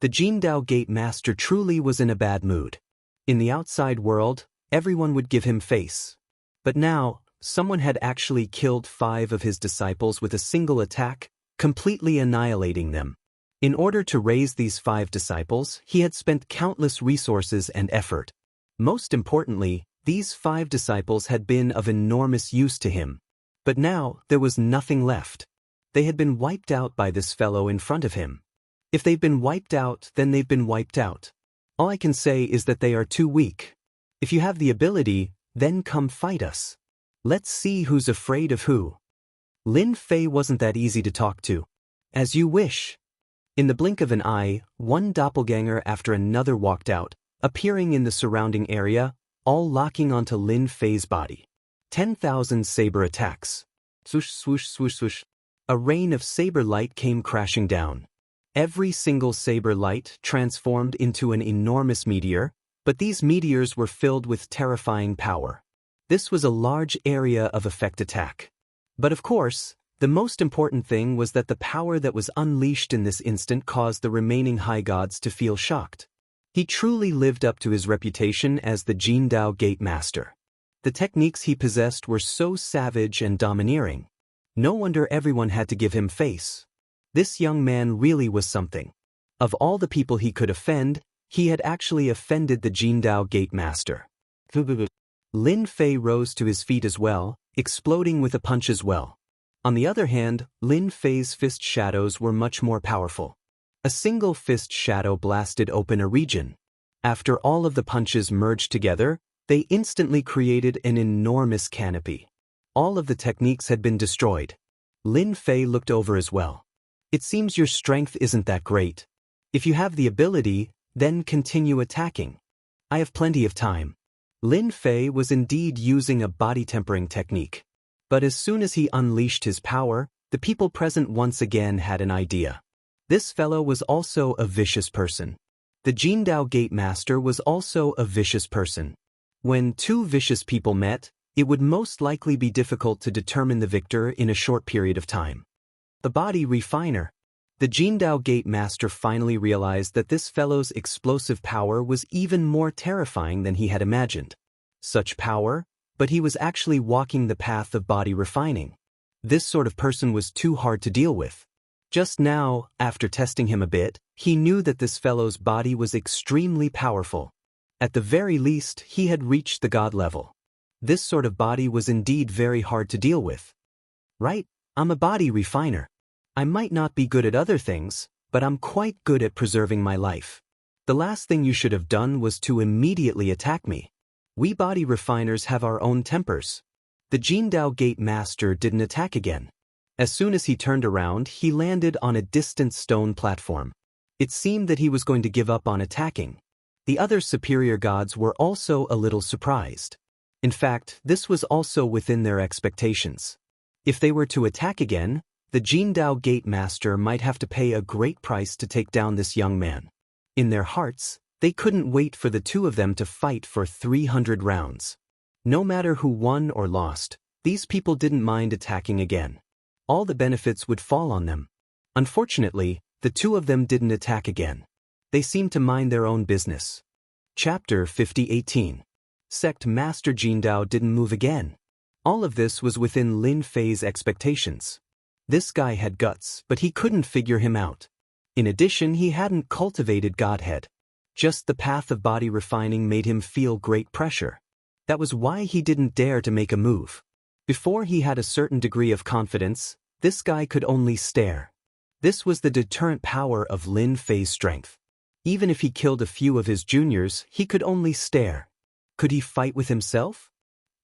The Jindao Gate master truly was in a bad mood. In the outside world, everyone would give him face. But now, someone had actually killed 5 of his disciples with a single attack, completely annihilating them. In order to raise these 5 disciples, he had spent countless resources and effort. Most importantly, these 5 disciples had been of enormous use to him. But now, there was nothing left. They had been wiped out by this fellow in front of him. If they've been wiped out, then they've been wiped out. All I can say is that they are too weak. If you have the ability, then come fight us. Let's see who's afraid of who. Lin Fei wasn't that easy to talk to. As you wish. In the blink of an eye, one doppelganger after another walked out, appearing in the surrounding area, all locking onto Lin Fei's body. 10,000 saber attacks. Swoosh, swoosh, swoosh, swoosh. A rain of saber light came crashing down. Every single saber light transformed into an enormous meteor, but these meteors were filled with terrifying power. This was a large area of effect attack. But of course, the most important thing was that the power that was unleashed in this instant caused the remaining high gods to feel shocked. He truly lived up to his reputation as the Jindao Gate Master. The techniques he possessed were so savage and domineering. No wonder everyone had to give him face. This young man really was something. Of all the people he could offend, he had actually offended the Jindao Gate Master. Lin Fei rose to his feet as well, exploding with a punch as well. On the other hand, Lin Fei's fist shadows were much more powerful. A single fist shadow blasted open a region. After all of the punches merged together, they instantly created an enormous canopy. All of the techniques had been destroyed. Lin Fei looked over as well. It seems your strength isn't that great. If you have the ability, then continue attacking. I have plenty of time. Lin Fei was indeed using a body tempering technique. But as soon as he unleashed his power, the people present once again had an idea. This fellow was also a vicious person. The Jindao Gate Master was also a vicious person. When two vicious people met, it would most likely be difficult to determine the victor in a short period of time. The body refiner. The Jindao Gate Master finally realized that this fellow's explosive power was even more terrifying than he had imagined. Such power, but he was actually walking the path of body refining. This sort of person was too hard to deal with. Just now, after testing him a bit, he knew that this fellow's body was extremely powerful. At the very least, he had reached the god level. This sort of body was indeed very hard to deal with. Right, I'm a body refiner. I might not be good at other things, but I'm quite good at preserving my life. The last thing you should have done was to immediately attack me. We body refiners have our own tempers. The Jindao Gate Master didn't attack again. As soon as he turned around, he landed on a distant stone platform. It seemed that he was going to give up on attacking. The other superior gods were also a little surprised. In fact, this was also within their expectations. If they were to attack again, the Jindao Gate Master might have to pay a great price to take down this young man. In their hearts, they couldn't wait for the two of them to fight for 300 rounds. No matter who won or lost, these people didn't mind attacking again. All the benefits would fall on them. Unfortunately, the two of them didn't attack again. They seemed to mind their own business. Chapter 50:18. Sect Master Jindao didn't move again. All of this was within Lin Fei's expectations. This guy had guts, but he couldn't figure him out. In addition, he hadn't cultivated Godhead. Just the path of body refining made him feel great pressure. That was why he didn't dare to make a move. Before he had a certain degree of confidence, this guy could only stare. This was the deterrent power of Lin Fei's strength. Even if he killed a few of his juniors, he could only stare. Could he fight with himself?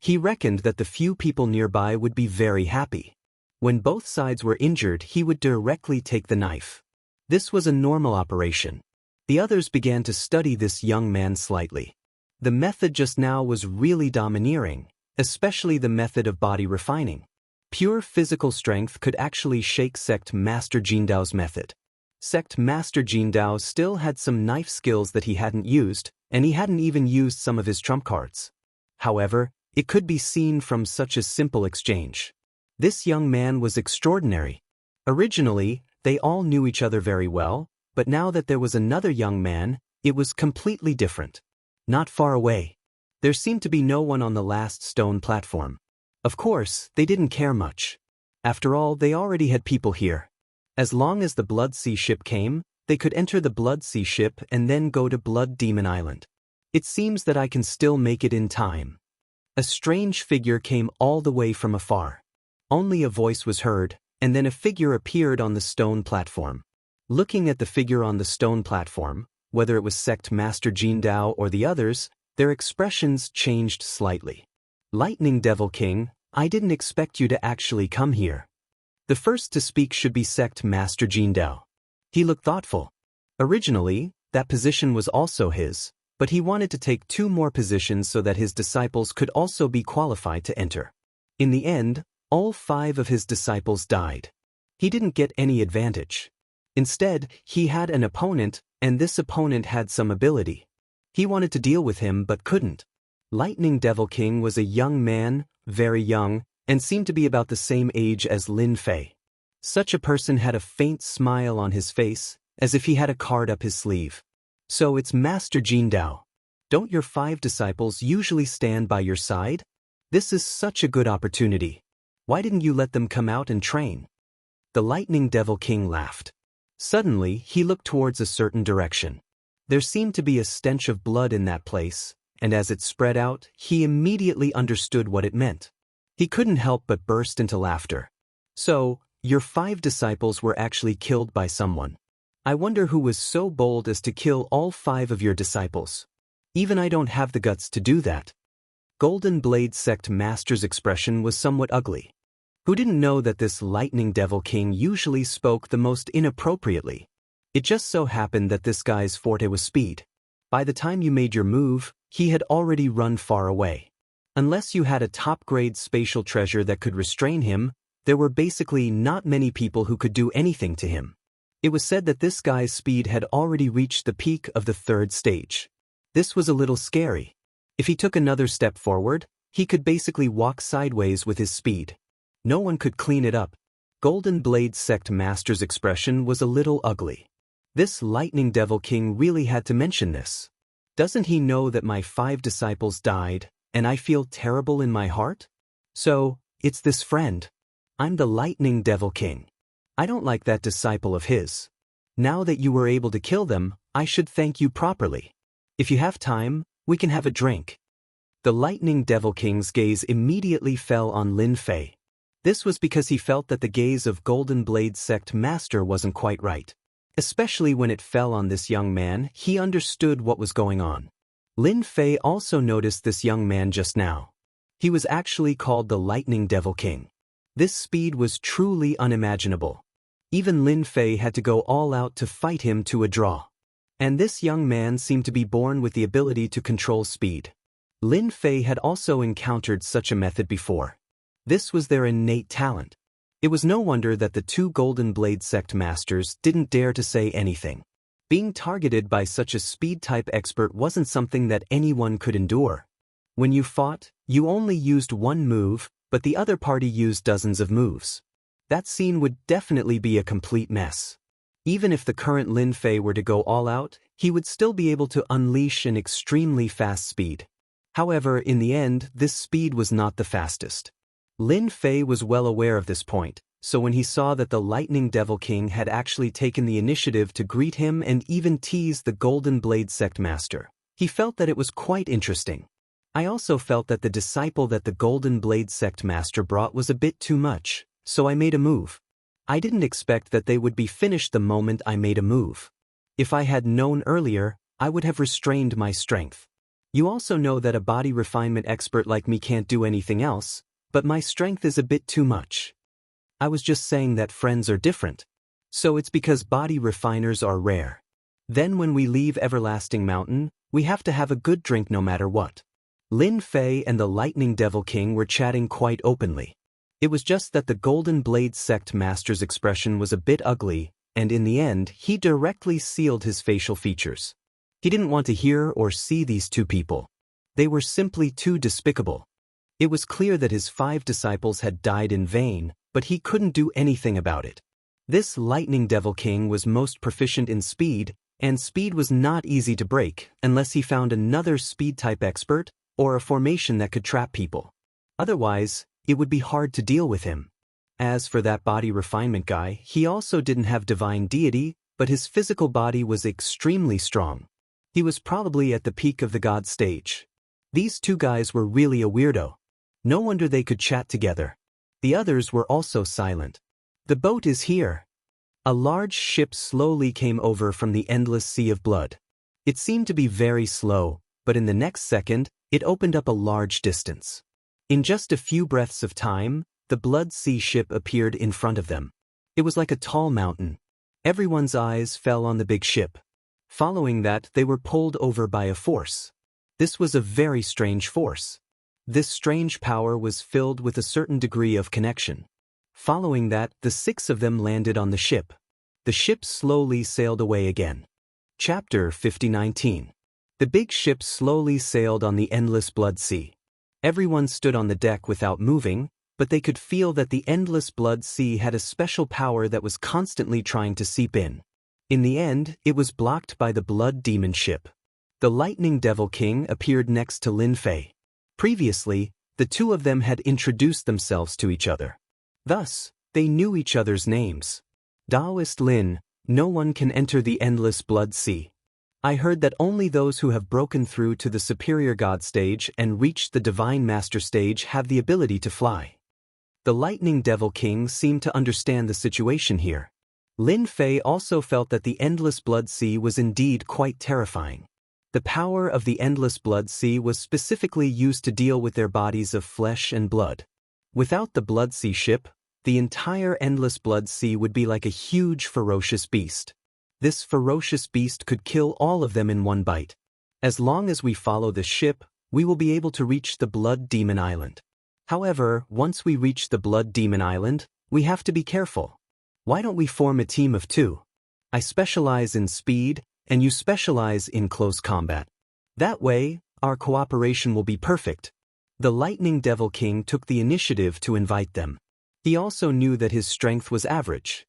He reckoned that the few people nearby would be very happy. When both sides were injured, he would directly take the knife. This was a normal operation. The others began to study this young man slightly. The method just now was really domineering, especially the method of body refining. Pure physical strength could actually shake Sect Master Jindao's method. Sect Master Jindao still had some knife skills that he hadn't used, and he hadn't even used some of his trump cards. However, it could be seen from such a simple exchange. This young man was extraordinary. Originally, they all knew each other very well, but now that there was another young man, it was completely different. Not far away. There seemed to be no one on the last stone platform. Of course, they didn't care much. After all, they already had people here. As long as the Blood Sea ship came, they could enter the Blood Sea ship and then go to Blood Demon Island. It seems that I can still make it in time. A strange figure came all the way from afar. Only a voice was heard, and then a figure appeared on the stone platform. Looking at the figure on the stone platform, whether it was Sect Master Jindao or the others, their expressions changed slightly. Lightning Devil King, I didn't expect you to actually come here. The first to speak should be Sect Master Jindao. He looked thoughtful. Originally, that position was also his, but he wanted to take 2 more positions so that his disciples could also be qualified to enter. In the end, all 5 of his disciples died. He didn't get any advantage. Instead, he had an opponent, and this opponent had some ability. He wanted to deal with him but couldn't. Lightning Devil King was a young man, very young, and seemed to be about the same age as Lin Fei. Such a person had a faint smile on his face, as if he had a card up his sleeve. So it's Master Jindao. Don't your 5 disciples usually stand by your side? This is such a good opportunity. Why didn't you let them come out and train? The Lightning Devil King laughed. Suddenly, he looked towards a certain direction. There seemed to be a stench of blood in that place, and as it spread out, he immediately understood what it meant. He couldn't help but burst into laughter. So, your 5 disciples were actually killed by someone. I wonder who was so bold as to kill all 5 of your disciples. Even I don't have the guts to do that. Golden Blade Sect Master's expression was somewhat ugly. Who didn't know that this Lightning Devil King usually spoke the most inappropriately? It just so happened that this guy's forte was speed. By the time you made your move, he had already run far away. Unless you had a top-grade spatial treasure that could restrain him, there were basically not many people who could do anything to him. It was said that this guy's speed had already reached the peak of the 3rd stage. This was a little scary. If he took another step forward, he could basically walk sideways with his speed. No one could clean it up. Golden Blade Sect Master's expression was a little ugly. This Lightning Devil King really had to mention this. Doesn't he know that my 5 disciples died, and I feel terrible in my heart? So, it's this friend. I'm the Lightning Devil King. I don't like that disciple of his. Now that you were able to kill them, I should thank you properly. If you have time, we can have a drink. The Lightning Devil King's gaze immediately fell on Lin Fei. This was because he felt that the gaze of Golden Blade Sect Master wasn't quite right. Especially when it fell on this young man, he understood what was going on. Lin Fei also noticed this young man just now. He was actually called the Lightning Devil King. This speed was truly unimaginable. Even Lin Fei had to go all out to fight him to a draw. And this young man seemed to be born with the ability to control speed. Lin Fei had also encountered such a method before. This was their innate talent. It was no wonder that the 2 Golden Blade Sect Masters didn't dare to say anything. Being targeted by such a speed-type expert wasn't something that anyone could endure. When you fought, you only used one move, but the other party used dozens of moves. That scene would definitely be a complete mess. Even if the current Lin Fei were to go all out, he would still be able to unleash an extremely fast speed. However, in the end, this speed was not the fastest. Lin Fei was well aware of this point, so when he saw that the Lightning Devil King had actually taken the initiative to greet him and even tease the Golden Blade Sect Master, he felt that it was quite interesting. I also felt that the disciple that the Golden Blade Sect Master brought was a bit too much, so I made a move. I didn't expect that they would be finished the moment I made a move. If I had known earlier, I would have restrained my strength. You also know that a body refinement expert like me can't do anything else, but my strength is a bit too much. I was just saying that friends are different. So it's because body refiners are rare. Then when we leave Everlasting Mountain, we have to have a good drink no matter what. Lin Fei and the Lightning Devil King were chatting quite openly. It was just that the Golden Blade Sect Master's expression was a bit ugly, and in the end, he directly sealed his facial features. He didn't want to hear or see these 2 people. They were simply too despicable. It was clear that his 5 disciples had died in vain, but he couldn't do anything about it. This Lightning Devil King was most proficient in speed, and speed was not easy to break unless he found another speed-type expert or a formation that could trap people. Otherwise, it would be hard to deal with him. As for that body refinement guy, he also didn't have divine deity, but his physical body was extremely strong. He was probably at the peak of the god stage. These 2 guys were really a weirdo. No wonder they could chat together. The others were also silent. The boat is here. A large ship slowly came over from the endless sea of blood. It seemed to be very slow, but in the next second, it opened up a large distance. In just a few breaths of time, the Blood Sea ship appeared in front of them. It was like a tall mountain. Everyone's eyes fell on the big ship. Following that, they were pulled over by a force. This was a very strange force. This strange power was filled with a certain degree of connection. Following that, the 6 of them landed on the ship. The ship slowly sailed away again. Chapter 50:19. The big ship slowly sailed on the endless blood sea. Everyone stood on the deck without moving, but they could feel that the endless blood sea had a special power that was constantly trying to seep in. In the end, it was blocked by the Blood Demon ship. The Lightning Devil King appeared next to Lin Fei. Previously, the 2 of them had introduced themselves to each other. Thus, they knew each other's names. Taoist Lin, no one can enter the endless blood sea. I heard that only those who have broken through to the superior god stage and reached the divine master stage have the ability to fly. The Lightning Devil King seemed to understand the situation here. Lin Fei also felt that the endless blood sea was indeed quite terrifying. The power of the endless blood sea was specifically used to deal with their bodies of flesh and blood. Without the blood sea ship, the entire endless blood sea would be like a huge ferocious beast. This ferocious beast could kill all of them in one bite. As long as we follow the ship, we will be able to reach the Blood Demon Island. However, once we reach the Blood Demon Island, we have to be careful. Why don't we form a team of 2? I specialize in speed, and you specialize in close combat. That way, our cooperation will be perfect. The Lightning Devil King took the initiative to invite them. He also knew that his strength was average.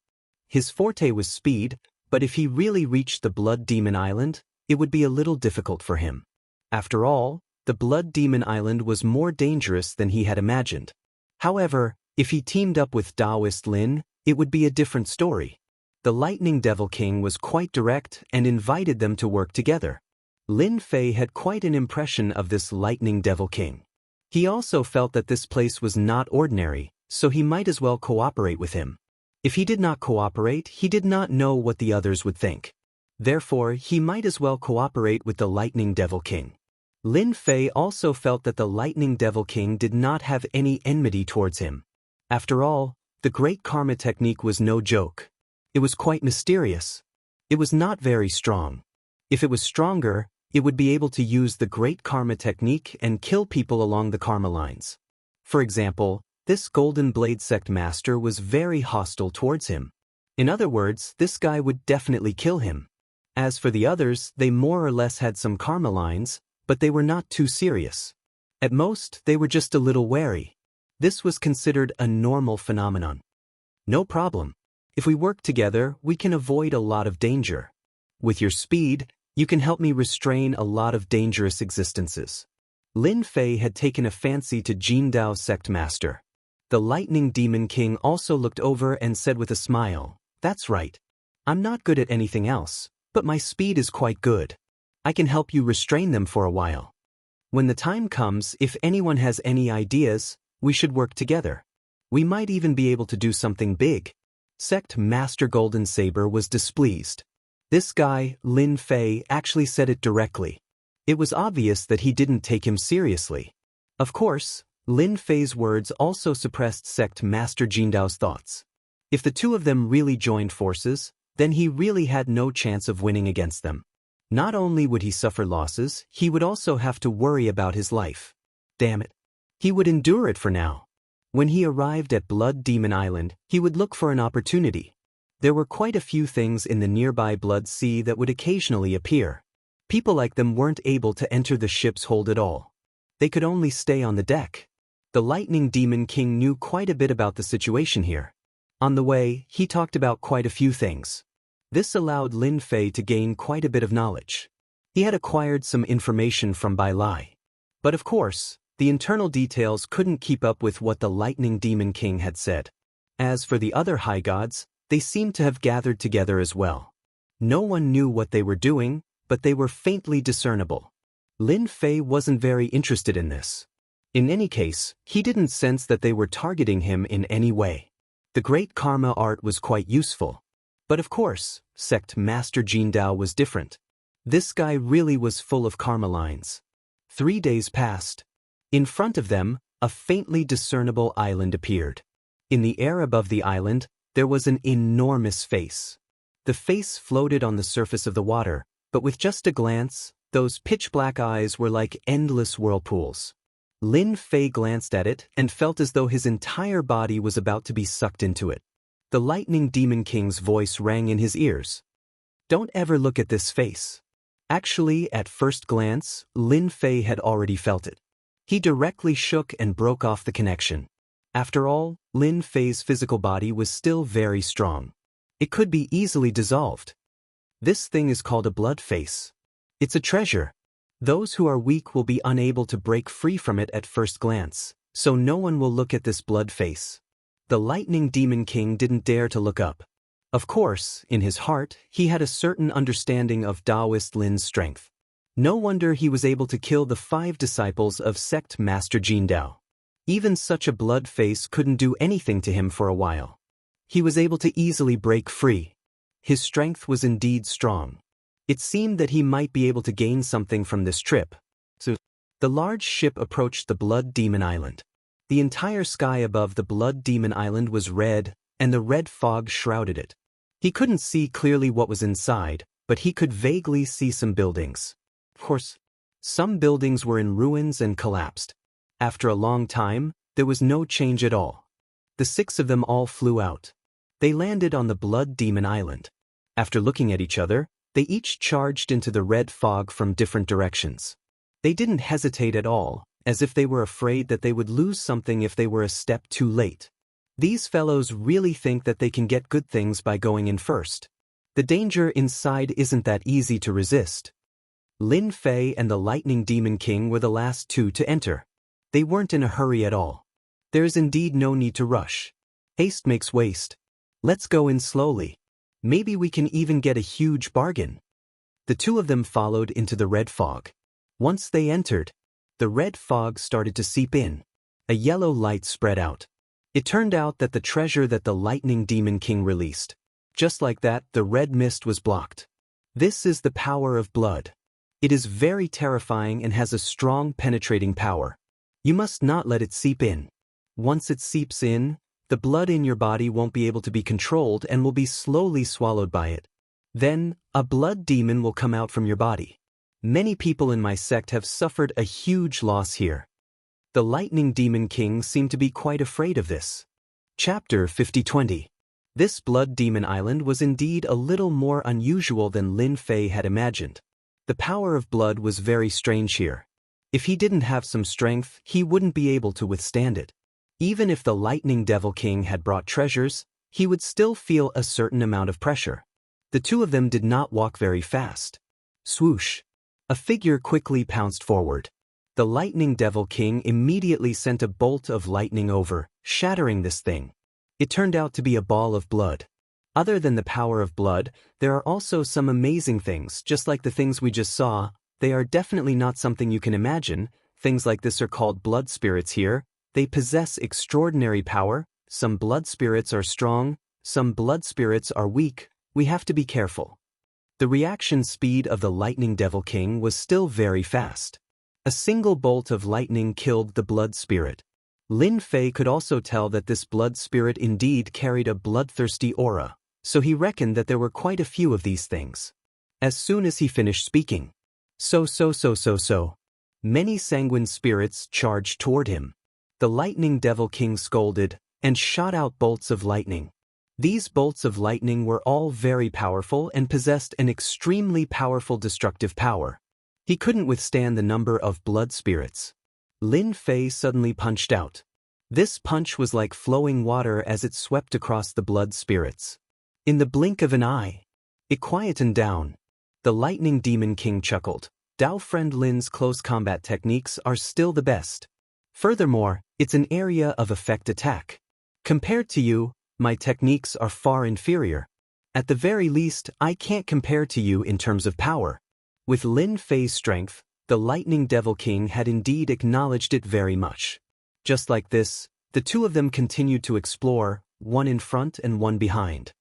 His forte was speed, but if he really reached the Blood Demon Island, it would be a little difficult for him. After all, the Blood Demon Island was more dangerous than he had imagined. However, if he teamed up with Taoist Lin, it would be a different story. The Lightning Devil King was quite direct and invited them to work together. Lin Fei had quite an impression of this Lightning Devil King. He also felt that this place was not ordinary, so he might as well cooperate with him. If he did not cooperate, he did not know what the others would think. Therefore, he might as well cooperate with the Lightning Devil King. Lin Fei also felt that the Lightning Devil King did not have any enmity towards him. After all, the Great Karma Technique was no joke. It was quite mysterious. It was not very strong. If it was stronger, it would be able to use the Great Karma Technique and kill people along the karma lines. For example, this Golden Blade Sect Master was very hostile towards him. In other words, this guy would definitely kill him. As for the others, they more or less had some karma lines, but they were not too serious. At most, they were just a little wary. This was considered a normal phenomenon. No problem. If we work together, we can avoid a lot of danger. With your speed, you can help me restrain a lot of dangerous existences. Lin Fei had taken a fancy to Jindao's sect master. The Lightning Demon King also looked over and said with a smile, "That's right. I'm not good at anything else, but my speed is quite good. I can help you restrain them for a while. When the time comes, if anyone has any ideas, we should work together. We might even be able to do something big." Sect Master Golden Saber was displeased. This guy, Lin Fei, actually said it directly. It was obvious that he didn't take him seriously. Of course, Lin Fei's words also suppressed Sect Master Jindao's thoughts. If the two of them really joined forces, then he really had no chance of winning against them. Not only would he suffer losses, he would also have to worry about his life. Damn it. He would endure it for now. When he arrived at Blood Demon Island, he would look for an opportunity. There were quite a few things in the nearby Blood Sea that would occasionally appear. People like them weren't able to enter the ship's hold at all. They could only stay on the deck. The Lightning Demon King knew quite a bit about the situation here. On the way, he talked about quite a few things. This allowed Lin Fei to gain quite a bit of knowledge. He had acquired some information from Bai Lai. But of course, the internal details couldn't keep up with what the Lightning Demon King had said. As for the other high gods, they seemed to have gathered together as well. No one knew what they were doing, but they were faintly discernible. Lin Fei wasn't very interested in this. In any case, he didn't sense that they were targeting him in any way. The Great Karma art was quite useful. But of course, Sect Master Jindao was different. This guy really was full of karma lines. 3 days passed. In front of them, a faintly discernible island appeared. In the air above the island, there was an enormous face. The face floated on the surface of the water, but with just a glance, those pitch-black eyes were like endless whirlpools. Lin Fei glanced at it and felt as though his entire body was about to be sucked into it. The Lightning Demon King's voice rang in his ears. "Don't ever look at this face." Actually, at first glance, Lin Fei had already felt it. He directly shook and broke off the connection. After all, Lin Fei's physical body was still very strong. It could be easily dissolved. This thing is called a blood face. It's a treasure. Those who are weak will be unable to break free from it at first glance, so no one will look at this blood face. The Lightning Demon King didn't dare to look up. Of course, in his heart, he had a certain understanding of Taoist Lin's strength. No wonder he was able to kill the 5 disciples of Sect Master Jindao. Even such a blood face couldn't do anything to him for a while. He was able to easily break free. His strength was indeed strong. It seemed that he might be able to gain something from this trip. So, the large ship approached the Blood Demon Island. The entire sky above the Blood Demon Island was red, and the red fog shrouded it. He couldn't see clearly what was inside, but he could vaguely see some buildings. Of course, Some buildings were in ruins and collapsed. After a long time, there was no change at all. The 6 of them all flew out. They landed on the Blood Demon Island. After looking at each other, they each charged into the red fog from different directions. They didn't hesitate at all, as if they were afraid that they would lose something if they were a step too late. These fellows really think that they can get good things by going in first. The danger inside isn't that easy to resist. Lin Fei and the Lightning Demon King were the last 2 to enter. They weren't in a hurry at all. There is indeed no need to rush. Haste makes waste. Let's go in slowly. Maybe we can even get a huge bargain. The 2 of them followed into the red fog. Once they entered, the red fog started to seep in. A yellow light spread out. It turned out that the treasure that the Lightning Demon King released. Just like that, the red mist was blocked. This is the power of blood. It is very terrifying and has a strong penetrating power. You must not let it seep in. Once it seeps in, the blood in your body won't be able to be controlled and will be slowly swallowed by it. Then, a blood demon will come out from your body. Many people in my sect have suffered a huge loss here. The Lightning Demon King seemed to be quite afraid of this. Chapter 50-20. This Blood Demon Island was indeed a little more unusual than Lin Fei had imagined. The power of blood was very strange here. If he didn't have some strength, he wouldn't be able to withstand it. Even if the Lightning Devil King had brought treasures, he would still feel a certain amount of pressure. The 2 of them did not walk very fast. Swoosh! A figure quickly pounced forward. The Lightning Devil King immediately sent a bolt of lightning over, shattering this thing. It turned out to be a ball of blood. Other than the power of blood, there are also some amazing things, just like the things we just saw. They are definitely not something you can imagine. Things like this are called blood spirits here. They possess extraordinary power. Some blood spirits are strong, some blood spirits are weak. We have to be careful. The reaction speed of the Lightning Devil King was still very fast. A single bolt of lightning killed the blood spirit. Lin Fei could also tell that this blood spirit indeed carried a bloodthirsty aura, so he reckoned that there were quite a few of these things. As soon as he finished speaking, many sanguine spirits charged toward him. The Lightning Devil King scolded and shot out bolts of lightning. These bolts of lightning were all very powerful and possessed an extremely powerful destructive power. He couldn't withstand the number of blood spirits. Lin Fei suddenly punched out. This punch was like flowing water as it swept across the blood spirits. In the blink of an eye, it quietened down. The Lightning Demon King chuckled. Dao Friend Lin's close combat techniques are still the best. Furthermore, it's an area of effect attack. Compared to you, my techniques are far inferior. At the very least, I can't compare to you in terms of power. With Lin Fei's strength, the Lightning Devil King had indeed acknowledged it very much. Just like this, the 2 of them continued to explore, one in front and one behind.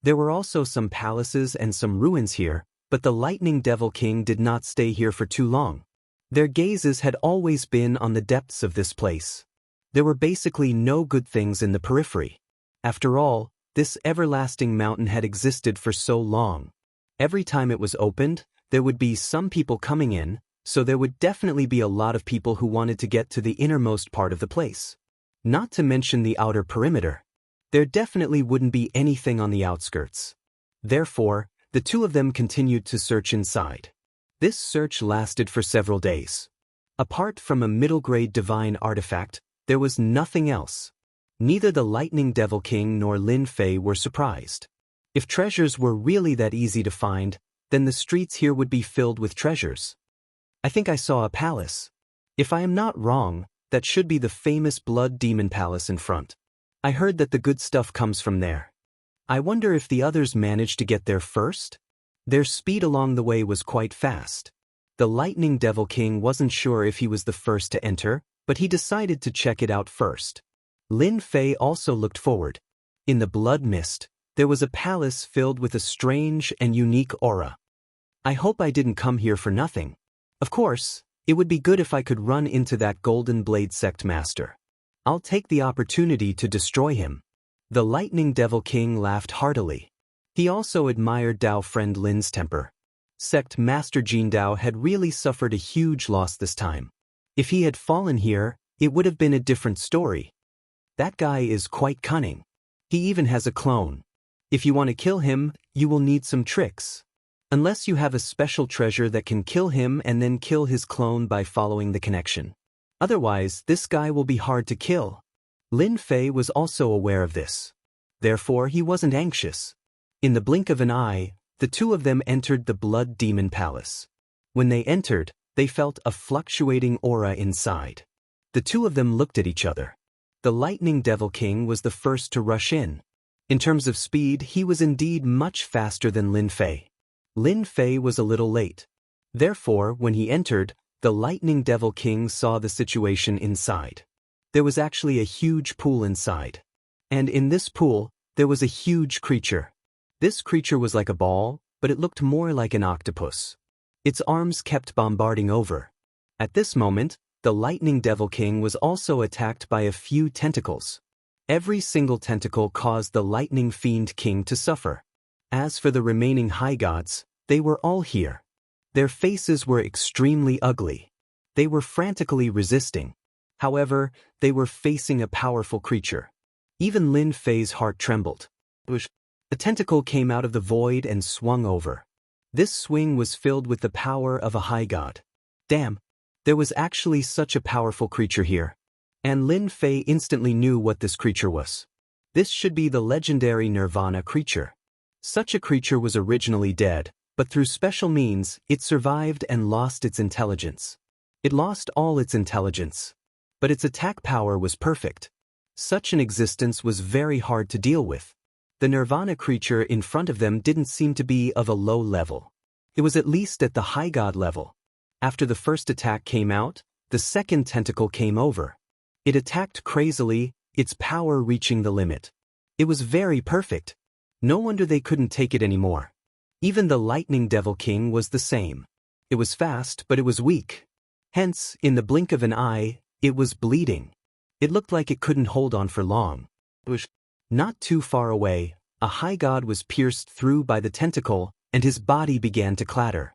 There were also some palaces and some ruins here, but the Lightning Devil King did not stay here for too long. Their gazes had always been on the depths of this place. There were basically no good things in the periphery. After all, this everlasting mountain had existed for so long. Every time it was opened, there would be some people coming in, so there would definitely be a lot of people who wanted to get to the innermost part of the place. Not to mention the outer perimeter. There definitely wouldn't be anything on the outskirts. Therefore, the 2 of them continued to search inside. This search lasted for several days. Apart from a middle-grade divine artifact, there was nothing else. Neither the Lightning Devil King nor Lin Fei were surprised. If treasures were really that easy to find, then the streets here would be filled with treasures. I think I saw a palace. If I am not wrong, that should be the famous Blood Demon Palace in front. I heard that the good stuff comes from there. I wonder if the others managed to get there first? Their speed along the way was quite fast. The Lightning Devil King wasn't sure if he was the first to enter, but he decided to check it out first. Lin Fei also looked forward. In the blood mist, there was a palace filled with a strange and unique aura. I hope I didn't come here for nothing. Of course, it would be good if I could run into that Golden Blade Sect Master. I'll take the opportunity to destroy him. The Lightning Devil King laughed heartily. He also admired Dao Friend Lin's temper. Sect Master Jindao had really suffered a huge loss this time. If he had fallen here, it would have been a different story. That guy is quite cunning. He even has a clone. If you want to kill him, you will need some tricks. Unless you have a special treasure that can kill him and then kill his clone by following the connection. Otherwise, this guy will be hard to kill. Lin Fei was also aware of this. Therefore, he wasn't anxious. In the blink of an eye, the two of them entered the Blood Demon Palace. When they entered, they felt a fluctuating aura inside. The two of them looked at each other. The Lightning Devil King was the first to rush in. In terms of speed, he was indeed much faster than Lin Fei. Lin Fei was a little late. Therefore, when he entered, the Lightning Devil King saw the situation inside. There was actually a huge pool inside. And in this pool, there was a huge creature. This creature was like a ball, but it looked more like an octopus. Its arms kept bombarding over. At this moment, the Lightning Devil King was also attacked by a few tentacles. Every single tentacle caused the Lightning Fiend King to suffer. As for the remaining high gods, they were all here. Their faces were extremely ugly. They were frantically resisting. However, they were facing a powerful creature. Even Lin Fei's heart trembled. A tentacle came out of the void and swung over. This swing was filled with the power of a high god. Damn, there was actually such a powerful creature here. And Lin Fei instantly knew what this creature was. This should be the legendary Nirvana creature. Such a creature was originally dead, but through special means, it survived and lost its intelligence. It lost all its intelligence. But its attack power was perfect. Such an existence was very hard to deal with. The Nirvana creature in front of them didn't seem to be of a low level. It was at least at the high god level. After the first attack came out, the second tentacle came over. It attacked crazily, its power reaching the limit. It was very perfect. No wonder they couldn't take it anymore. Even the Lightning Devil King was the same. It was fast, but it was weak. Hence, in the blink of an eye, it was bleeding. It looked like it couldn't hold on for long. Not too far away, a high god was pierced through by the tentacle, and his body began to clatter.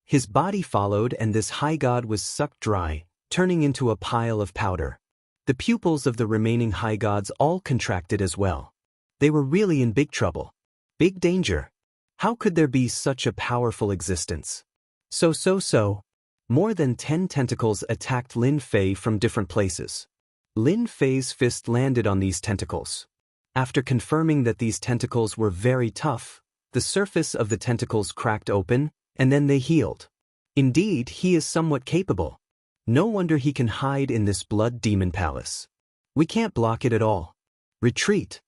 His body followed, and this high god was sucked dry, turning into a pile of powder. The pupils of the remaining high gods all contracted as well. They were really in big trouble. Big danger. How could there be such a powerful existence? So. More than 10 tentacles attacked Lin Fei from different places. Lin Fei's fist landed on these tentacles. After confirming that these tentacles were very tough, the surface of the tentacles cracked open, and then they healed. Indeed, he is somewhat capable. No wonder he can hide in this Blood Demon Palace. We can't block it at all. Retreat.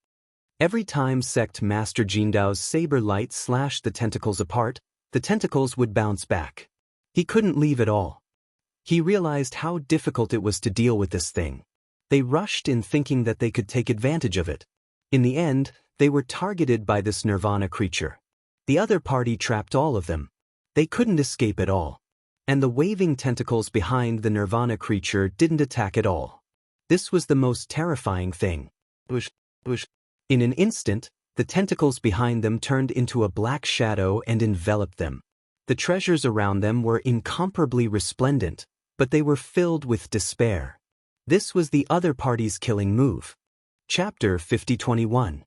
Every time Sect Master Jindao's saber light slashed the tentacles apart, the tentacles would bounce back. He couldn't leave at all. He realized how difficult it was to deal with this thing. They rushed in thinking that they could take advantage of it. In the end, they were targeted by this Nirvana creature. The other party trapped all of them. They couldn't escape at all. And the waving tentacles behind the Nirvana creature didn't attack at all. This was the most terrifying thing. In an instant, the tentacles behind them turned into a black shadow and enveloped them. The treasures around them were incomparably resplendent, but they were filled with despair. This was the other party's killing move. Chapter 50-21.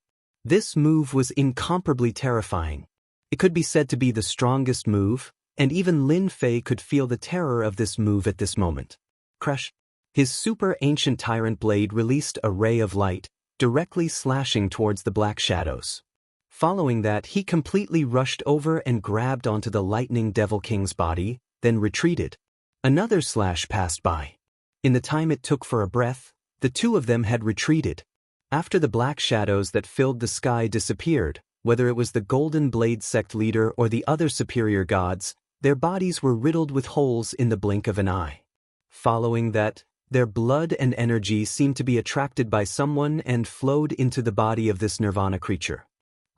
This move was incomparably terrifying. It could be said to be the strongest move, and even Lin Fei could feel the terror of this move at this moment. Crash! His super ancient tyrant blade released a ray of light, directly slashing towards the black shadows. Following that, he completely rushed over and grabbed onto the Lightning Devil King's body, then retreated. Another slash passed by. In the time it took for a breath, the two of them had retreated. After the black shadows that filled the sky disappeared, whether it was the Golden Blade sect leader or the other superior gods, their bodies were riddled with holes in the blink of an eye. Following that, their blood and energy seemed to be attracted by someone and flowed into the body of this Nirvana creature.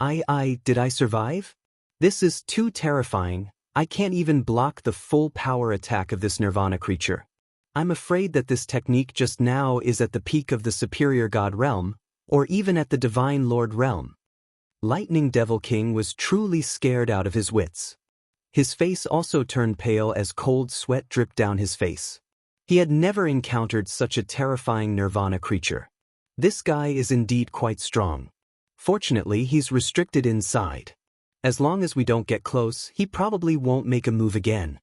Did I survive? This is too terrifying. I can't even block the full power attack of this Nirvana creature. I'm afraid that this technique just now is at the peak of the superior god realm, or even at the divine lord realm. Lightning Devil King was truly scared out of his wits. His face also turned pale as cold sweat dripped down his face. He had never encountered such a terrifying nirvana creature. This guy is indeed quite strong. Fortunately, he's restricted inside. As long as we don't get close, he probably won't make a move again.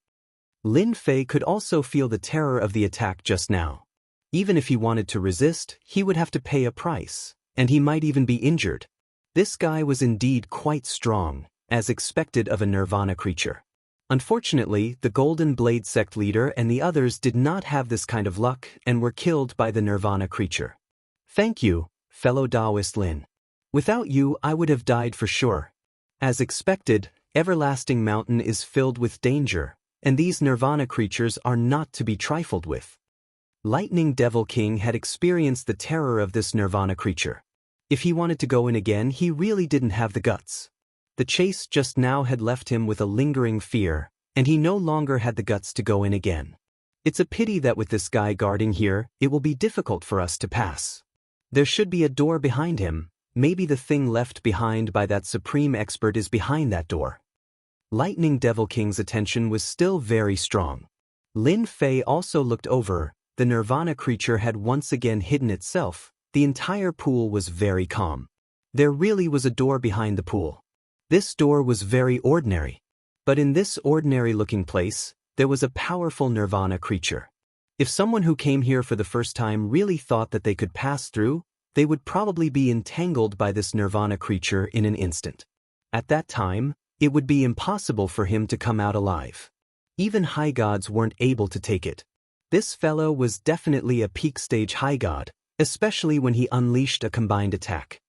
Lin Fei could also feel the terror of the attack just now. Even if he wanted to resist, he would have to pay a price, and he might even be injured. This guy was indeed quite strong, as expected of a nirvana creature. Unfortunately, the Golden Blade sect leader and the others did not have this kind of luck and were killed by the nirvana creature. Thank you, fellow Taoist Lin. Without you, I would have died for sure. As expected, Everlasting Mountain is filled with danger, and these nirvana creatures are not to be trifled with. Lightning Devil King had experienced the terror of this nirvana creature. If he wanted to go in again, he really didn't have the guts. The chase just now had left him with a lingering fear, and he no longer had the guts to go in again. It's a pity that with this guy guarding here, it will be difficult for us to pass. There should be a door behind him. Maybe the thing left behind by that supreme expert is behind that door. Lightning Devil King's attention was still very strong. Lin Fei also looked over. The nirvana creature had once again hidden itself. The entire pool was very calm. There really was a door behind the pool. This door was very ordinary. But in this ordinary-looking place, there was a powerful nirvana creature. If someone who came here for the first time really thought that they could pass through, they would probably be entangled by this nirvana creature in an instant. At that time, it would be impossible for him to come out alive. Even high gods weren't able to take it. This fellow was definitely a peak stage high god, especially when he unleashed a combined attack.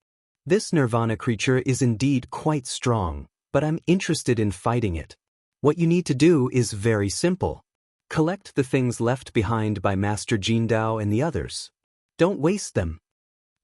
This nirvana creature is indeed quite strong, but I'm interested in fighting it. What you need to do is very simple. Collect the things left behind by Master Jindao and the others. Don't waste them.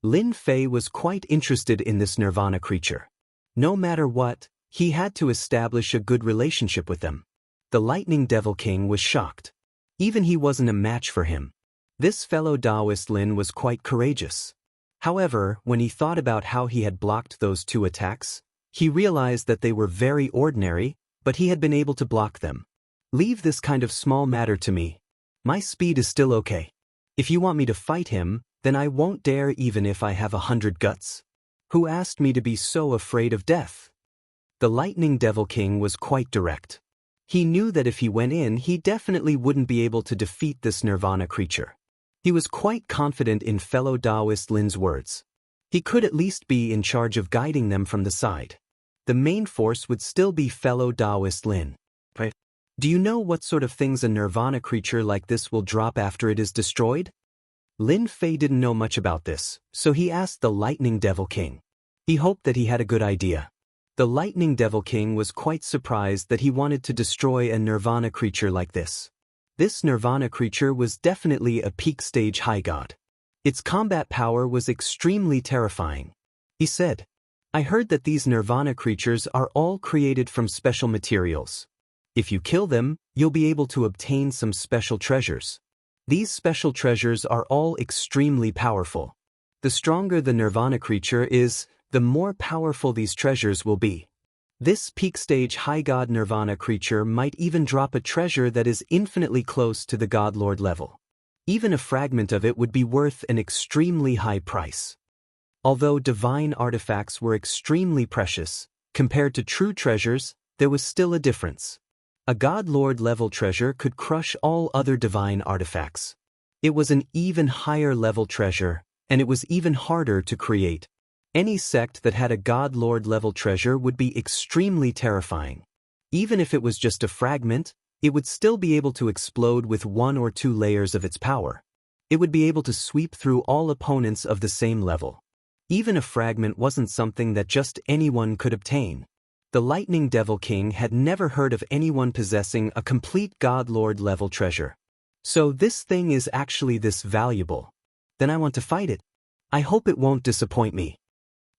Lin Fei was quite interested in this nirvana creature. No matter what, he had to establish a good relationship with them. The Lightning Devil King was shocked. Even he wasn't a match for him. This fellow Taoist Lin was quite courageous. However, when he thought about how he had blocked those two attacks, he realized that they were very ordinary, but he had been able to block them. Leave this kind of small matter to me. My speed is still okay. If you want me to fight him, then I won't dare even if I have 100 guts. Who asked me to be so afraid of death? The Lightning Devil King was quite direct. He knew that if he went in, he definitely wouldn't be able to defeat this nirvana creature. He was quite confident in fellow Taoist Lin's words. He could at least be in charge of guiding them from the side. The main force would still be fellow Taoist Lin. Do you know what sort of things a nirvana creature like this will drop after it is destroyed? Lin Fei didn't know much about this, so he asked the Lightning Devil King. He hoped that he had a good idea. The Lightning Devil King was quite surprised that he wanted to destroy a nirvana creature like this. This nirvana creature was definitely a peak stage high god. Its combat power was extremely terrifying. He said, I heard that these nirvana creatures are all created from special materials. If you kill them, you'll be able to obtain some special treasures. These special treasures are all extremely powerful. The stronger the nirvana creature is, the more powerful these treasures will be. This peak stage high god nirvana creature might even drop a treasure that is infinitely close to the god lord level. Even a fragment of it would be worth an extremely high price. Although divine artifacts were extremely precious, compared to true treasures, there was still a difference. A god lord level treasure could crush all other divine artifacts. It was an even higher level treasure, and it was even harder to create. Any sect that had a god lord level treasure would be extremely terrifying. Even if it was just a fragment, it would still be able to explode with 1 or 2 layers of its power. It would be able to sweep through all opponents of the same level. Even a fragment wasn't something that just anyone could obtain. The Lightning Devil King had never heard of anyone possessing a complete god lord level treasure. So this thing is actually this valuable. Then I want to fight it. I hope it won't disappoint me.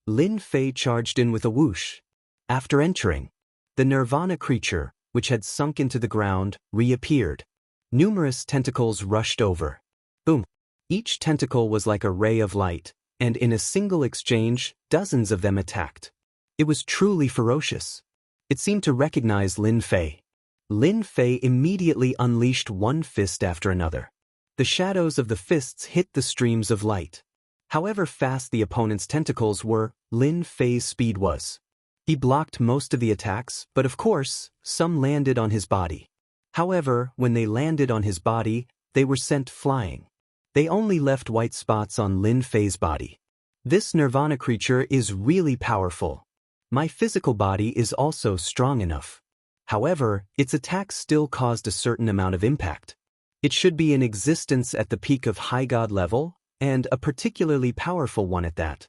Lin Fei charged in with a whoosh. After entering, the nirvana creature, which had sunk into the ground, reappeared. Numerous tentacles rushed over. Boom! Each tentacle was like a ray of light, and in a single exchange, dozens of them attacked. It was truly ferocious. It seemed to recognize Lin Fei. Lin Fei immediately unleashed one fist after another. The shadows of the fists hit the streams of light. However fast the opponent's tentacles were, Lin Fei's speed was. He blocked most of the attacks, but of course, some landed on his body. However, when they landed on his body, they were sent flying. They only left white spots on Lin Fei's body. This Nirvana creature is really powerful. My physical body is also strong enough. However, its attacks still caused a certain amount of impact. It should be in existence at the peak of high god level, and a particularly powerful one at that.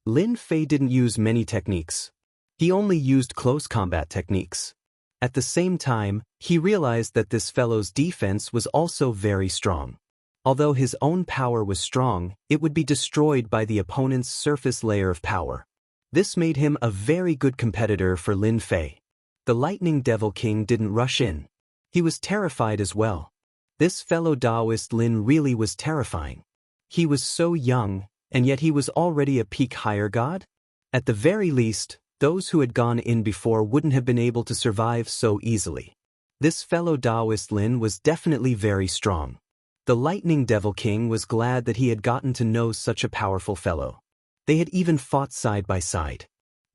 Lin Fei didn't use many techniques. He only used close combat techniques. At the same time, he realized that this fellow's defense was also very strong. Although his own power was strong, it would be destroyed by the opponent's surface layer of power. This made him a very good competitor for Lin Fei. The Lightning Devil King didn't rush in. He was terrified as well. This fellow Taoist Lin really was terrifying. He was so young, and yet he was already a peak higher god? At the very least, those who had gone in before wouldn't have been able to survive so easily. This fellow Taoist Lin was definitely very strong. The Lightning Devil King was glad that he had gotten to know such a powerful fellow. They had even fought side by side.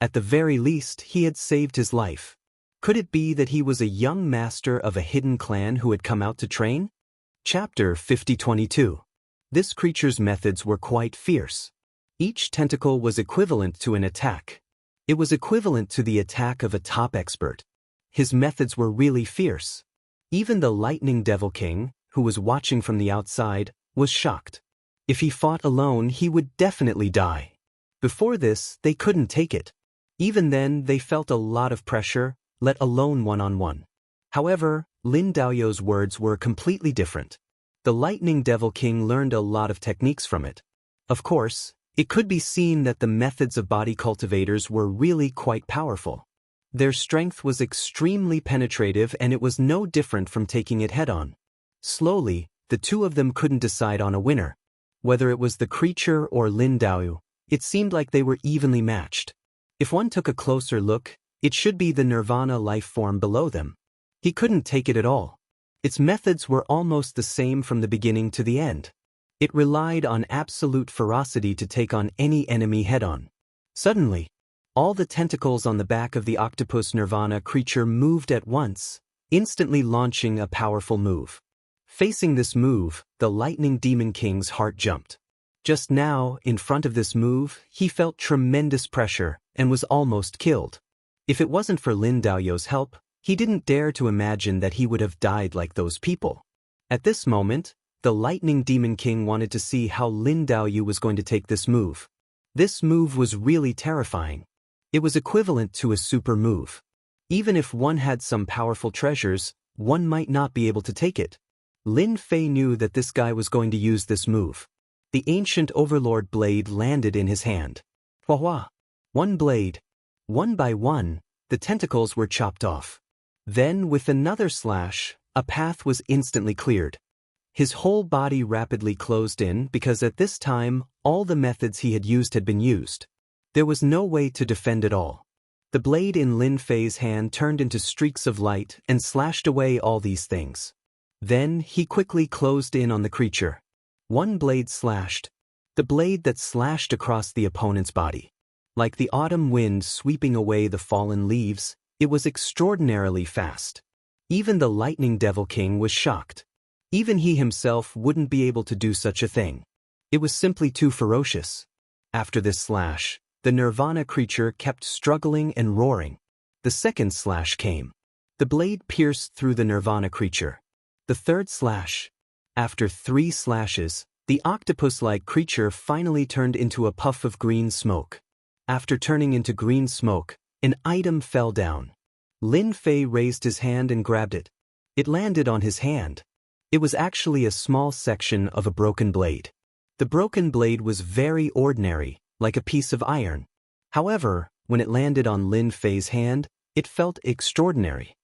At the very least, he had saved his life. Could it be that he was a young master of a hidden clan who had come out to train? Chapter 5022. This creature's methods were quite fierce. Each tentacle was equivalent to an attack. It was equivalent to the attack of a top expert. His methods were really fierce. Even the Lightning Devil King, who was watching from the outside, was shocked. If he fought alone, he would definitely die. Before this, they couldn't take it. Even then, they felt a lot of pressure, let alone one-on-one. However, Lin Daoyou's words were completely different. The Lightning Devil King learned a lot of techniques from it. Of course, it could be seen that the methods of body cultivators were really quite powerful. Their strength was extremely penetrative, and it was no different from taking it head-on. Slowly, the two of them couldn't decide on a winner. Whether it was the creature or Lin Daoyou, it seemed like they were evenly matched. If one took a closer look, it should be the Nirvana life form below them. He couldn't take it at all. Its methods were almost the same from the beginning to the end. It relied on absolute ferocity to take on any enemy head-on. Suddenly, all the tentacles on the back of the octopus Nirvana creature moved at once, instantly launching a powerful move. Facing this move, the Lightning Demon King's heart jumped. Just now, in front of this move, he felt tremendous pressure and was almost killed. If it wasn't for Lin Daoyou's help, he didn't dare to imagine that he would have died like those people. At this moment, the Lightning Demon King wanted to see how Lin Daoyou was going to take this move. This move was really terrifying. It was equivalent to a super move. Even if one had some powerful treasures, one might not be able to take it. Lin Fei knew that this guy was going to use this move. The ancient Overlord blade landed in his hand. Hua hua. One blade. One by one, the tentacles were chopped off. Then, with another slash, a path was instantly cleared. His whole body rapidly closed in because at this time, all the methods he had used had been used. There was no way to defend it all. The blade in Lin Fei's hand turned into streaks of light and slashed away all these things. Then, he quickly closed in on the creature. One blade slashed. The blade that slashed across the opponent's body. Like the autumn wind sweeping away the fallen leaves, it was extraordinarily fast. Even the Lightning Devil King was shocked. Even he himself wouldn't be able to do such a thing. It was simply too ferocious. After this slash, the Nirvana creature kept struggling and roaring. The second slash came. The blade pierced through the Nirvana creature. The third slash. After 3 slashes, the octopus-like creature finally turned into a puff of green smoke. After turning into green smoke, an item fell down. Lin Fei raised his hand and grabbed it. It landed on his hand. It was actually a small section of a broken blade. The broken blade was very ordinary, like a piece of iron. However, when it landed on Lin Fei's hand, it felt extraordinary.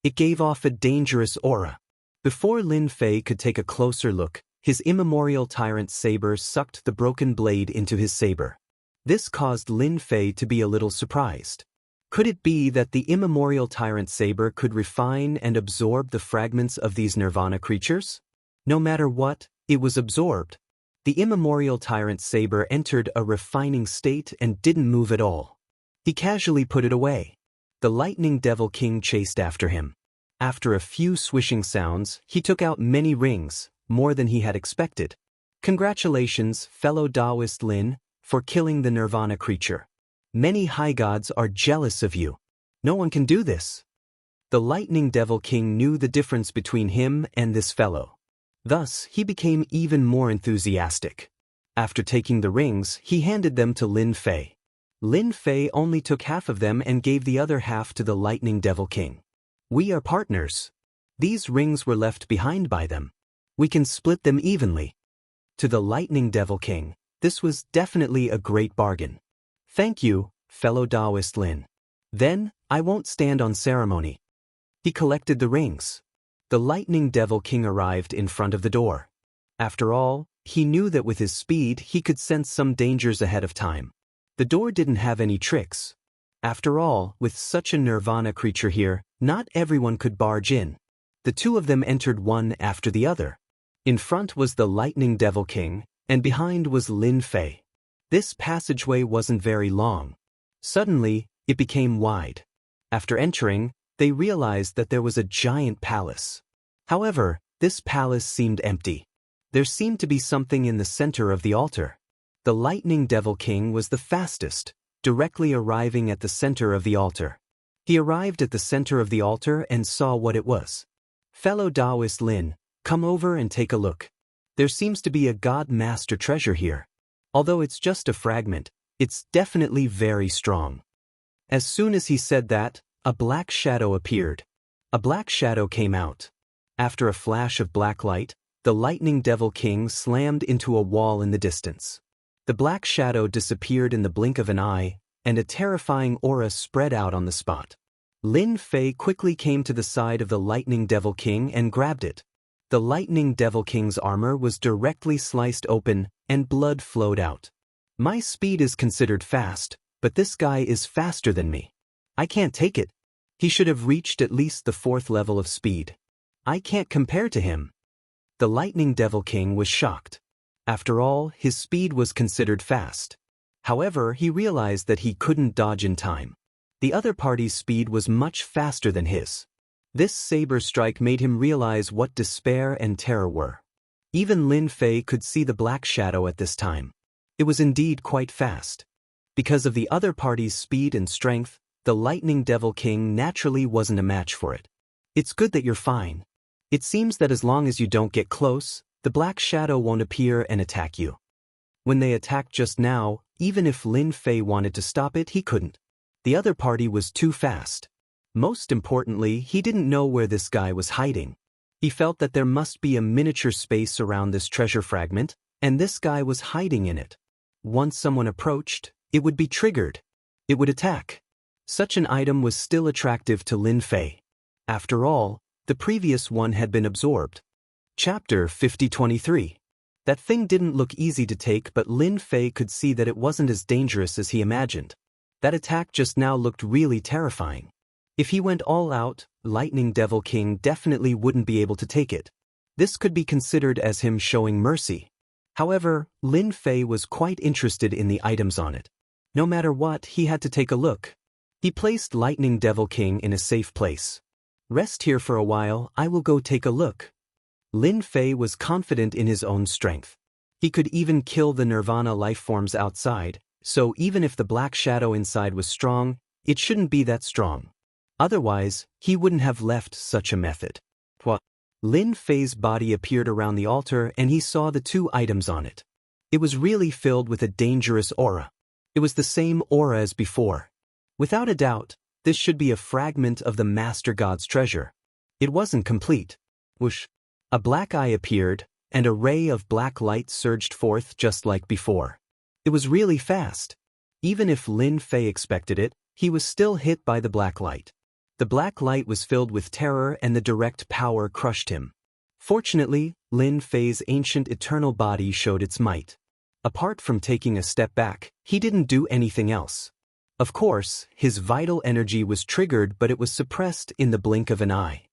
It gave off a dangerous aura. Before Lin Fei could take a closer look, his immemorial tyrant saber sucked the broken blade into his saber. This caused Lin Fei to be a little surprised. Could it be that the immemorial tyrant saber could refine and absorb the fragments of these nirvana creatures? No matter what, it was absorbed. The immemorial tyrant saber entered a refining state and didn't move at all. He casually put it away. The lightning devil king chased after him. After a few swishing sounds, he took out many rings, more than he had expected. Congratulations, fellow Taoist Lin, for killing the nirvana creature. Many high gods are jealous of you. No one can do this. The lightning devil king knew the difference between him and this fellow. Thus, he became even more enthusiastic. After taking the rings, he handed them to Lin Fei. Lin Fei only took half of them and gave the other half to the lightning devil king. We are partners. These rings were left behind by them. We can split them evenly. To the lightning devil king, this was definitely a great bargain. Thank you, fellow Taoist Lin. Then, I won't stand on ceremony. He collected the rings. The lightning devil king arrived in front of the door. After all, he knew that with his speed he could sense some dangers ahead of time. The door didn't have any tricks. After all, with such a nirvana creature here, not everyone could barge in. The two of them entered one after the other. In front was the lightning devil king, and behind was Lin Fei. This passageway wasn't very long. Suddenly, it became wide. After entering, they realized that there was a giant palace. However, this palace seemed empty. There seemed to be something in the center of the altar. The lightning devil king was the fastest, directly arriving at the center of the altar. He arrived at the center of the altar and saw what it was. Fellow Taoist Lin, come over and take a look. There seems to be a god master treasure here. Although it's just a fragment, it's definitely very strong. As soon as he said that, a black shadow appeared. A black shadow came out. After a flash of black light, the lightning devil king slammed into a wall in the distance. The black shadow disappeared in the blink of an eye, and a terrifying aura spread out on the spot. Lin Fei quickly came to the side of the lightning devil king and grabbed it. The lightning devil king's armor was directly sliced open, and blood flowed out. My speed is considered fast, but this guy is faster than me. I can't take it. He should have reached at least the 4th level of speed. I can't compare to him. The lightning devil king was shocked. After all, his speed was considered fast. However, he realized that he couldn't dodge in time. The other party's speed was much faster than his. This saber strike made him realize what despair and terror were. Even Lin Fei could see the black shadow at this time. It was indeed quite fast. Because of the other party's speed and strength, the lightning devil king naturally wasn't a match for it. It's good that you're fine. It seems that as long as you don't get close, the black shadow won't appear and attack you. When they attacked just now, even if Lin Fei wanted to stop it, he couldn't. The other party was too fast. Most importantly, he didn't know where this guy was hiding. He felt that there must be a miniature space around this treasure fragment, and this guy was hiding in it. Once someone approached, it would be triggered. It would attack. Such an item was still attractive to Lin Fei. After all, the previous one had been absorbed. Chapter 5023. That thing didn't look easy to take, but Lin Fei could see that it wasn't as dangerous as he imagined. That attack just now looked really terrifying. If he went all out, Lightning Devil King definitely wouldn't be able to take it. This could be considered as him showing mercy. However, Lin Fei was quite interested in the items on it. No matter what, he had to take a look. He placed Lightning Devil King in a safe place. Rest here for a while, I will go take a look. Lin Fei was confident in his own strength. He could even kill the Nirvana life forms outside, so even if the black shadow inside was strong, it shouldn't be that strong. Otherwise, he wouldn't have left such a method. Lin Fei's body appeared around the altar and he saw the 2 items on it. It was really filled with a dangerous aura. It was the same aura as before. Without a doubt, this should be a fragment of the Master God's treasure. It wasn't complete. Whoosh! A black eye appeared, and a ray of black light surged forth just like before. It was really fast. Even if Lin Fei expected it, he was still hit by the black light. The black light was filled with terror and the direct power crushed him. Fortunately, Lin Fei's ancient eternal body showed its might. Apart from taking a step back, he didn't do anything else. Of course, his vital energy was triggered, but it was suppressed in the blink of an eye.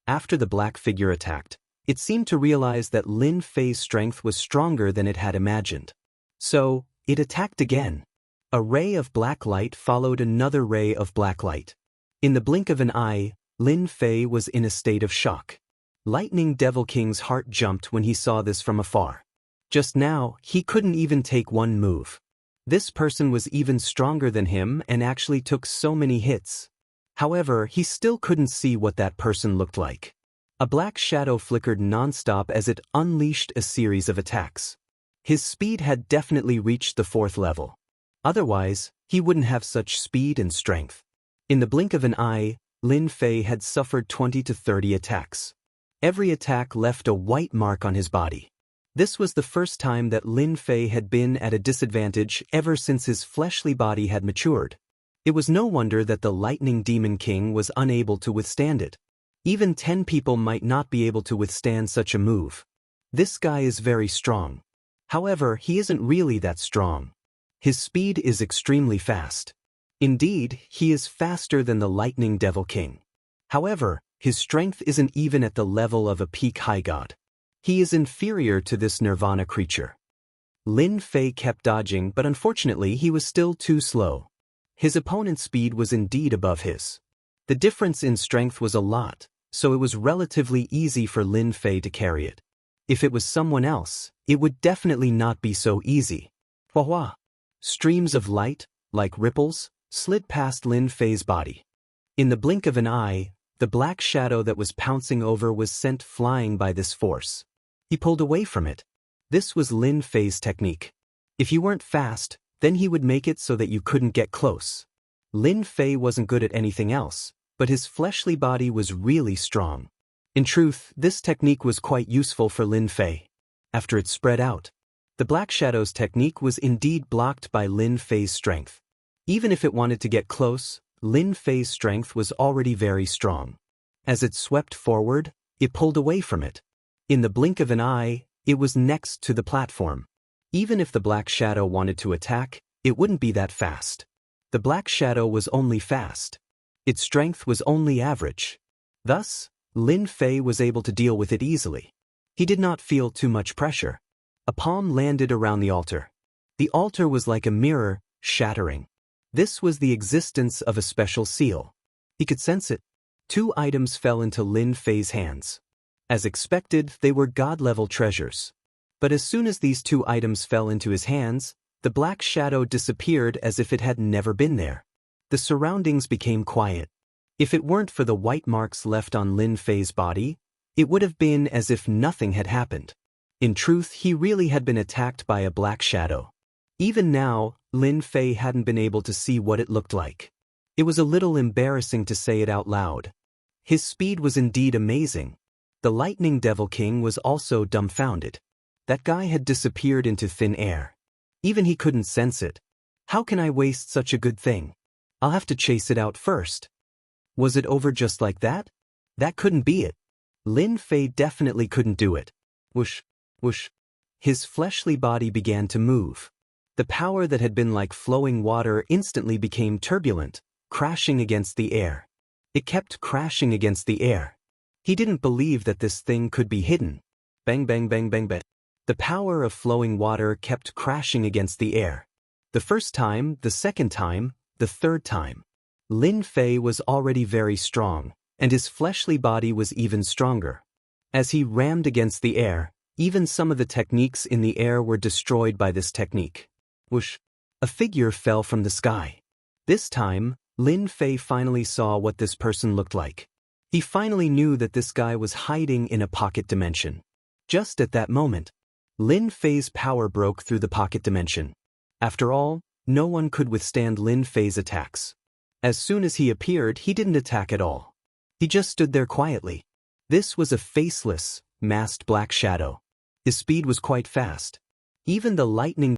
After the black figure attacked, it seemed to realize that Lin Fei's strength was stronger than it had imagined. So, it attacked again. A ray of black light followed another ray of black light. In the blink of an eye, Lin Fei was in a state of shock. Lightning Devil King's heart jumped when he saw this from afar. Just now, he couldn't even take one move. This person was even stronger than him and actually took so many hits. However, he still couldn't see what that person looked like. A black shadow flickered non-stop as it unleashed a series of attacks. His speed had definitely reached the 4th level. Otherwise, he wouldn't have such speed and strength. In the blink of an eye, Lin Fei had suffered 20 to 30 attacks. Every attack left a white mark on his body. This was the first time that Lin Fei had been at a disadvantage ever since his fleshly body had matured. It was no wonder that the Lightning Demon King was unable to withstand it. Even 10 people might not be able to withstand such a move. This guy is very strong. However, he isn't really that strong. His speed is extremely fast. Indeed, he is faster than the Lightning Devil King. However, his strength isn't even at the level of a peak high god. He is inferior to this Nirvana creature. Lin Fei kept dodging, but unfortunately he was still too slow. His opponent's speed was indeed above his. The difference in strength was a lot, so it was relatively easy for Lin Fei to carry it. If it was someone else, it would definitely not be so easy. Hua! Streams of light, like ripples, slid past Lin Fei's body. In the blink of an eye, the black shadow that was pouncing over was sent flying by this force. He pulled away from it. This was Lin Fei's technique. If you weren't fast, then he would make it so that you couldn't get close. Lin Fei wasn't good at anything else, but his fleshly body was really strong. In truth, this technique was quite useful for Lin Fei. After it spread out, the Black Shadow's technique was indeed blocked by Lin Fei's strength. Even if it wanted to get close, Lin Fei's strength was already very strong. As it swept forward, it pulled away from it. In the blink of an eye, it was next to the platform. Even if the Black Shadow wanted to attack, it wouldn't be that fast. The Black Shadow was only fast. Its strength was only average. Thus, Lin Fei was able to deal with it easily. He did not feel too much pressure. A palm landed around the altar. The altar was like a mirror, shattering. This was the existence of a special seal. He could sense it. 2 items fell into Lin Fei's hands. As expected, they were god-level treasures. But as soon as these 2 items fell into his hands, the Black Shadow disappeared as if it had never been there. The surroundings became quiet. If it weren't for the white marks left on Lin Fei's body, it would have been as if nothing had happened. In truth, he really had been attacked by a Black Shadow. Even now, Lin Fei hadn't been able to see what it looked like. It was a little embarrassing to say it out loud. His speed was indeed amazing. The Lightning Devil King was also dumbfounded. That guy had disappeared into thin air. Even he couldn't sense it. How can I waste such a good thing? I'll have to chase it out first. Was it over just like that? That couldn't be it. Lin Fei definitely couldn't do it. Whoosh, whoosh. His fleshly body began to move. The power that had been like flowing water instantly became turbulent, crashing against the air. It kept crashing against the air. He didn't believe that this thing could be hidden. Bang, bang, bang, bang, bang. The power of flowing water kept crashing against the air. The first time, the second time, the third time. Lin Fei was already very strong, and his fleshly body was even stronger. As he rammed against the air, even some of the techniques in the air were destroyed by this technique. Whoosh! A figure fell from the sky. This time, Lin Fei finally saw what this person looked like. He finally knew that this guy was hiding in a pocket dimension. Just at that moment, Lin Fei's power broke through the pocket dimension. After all, no one could withstand Lin Fei's attacks. As soon as he appeared, he didn't attack at all. He just stood there quietly. This was a faceless, masked Black Shadow. His speed was quite fast. Even the Lightning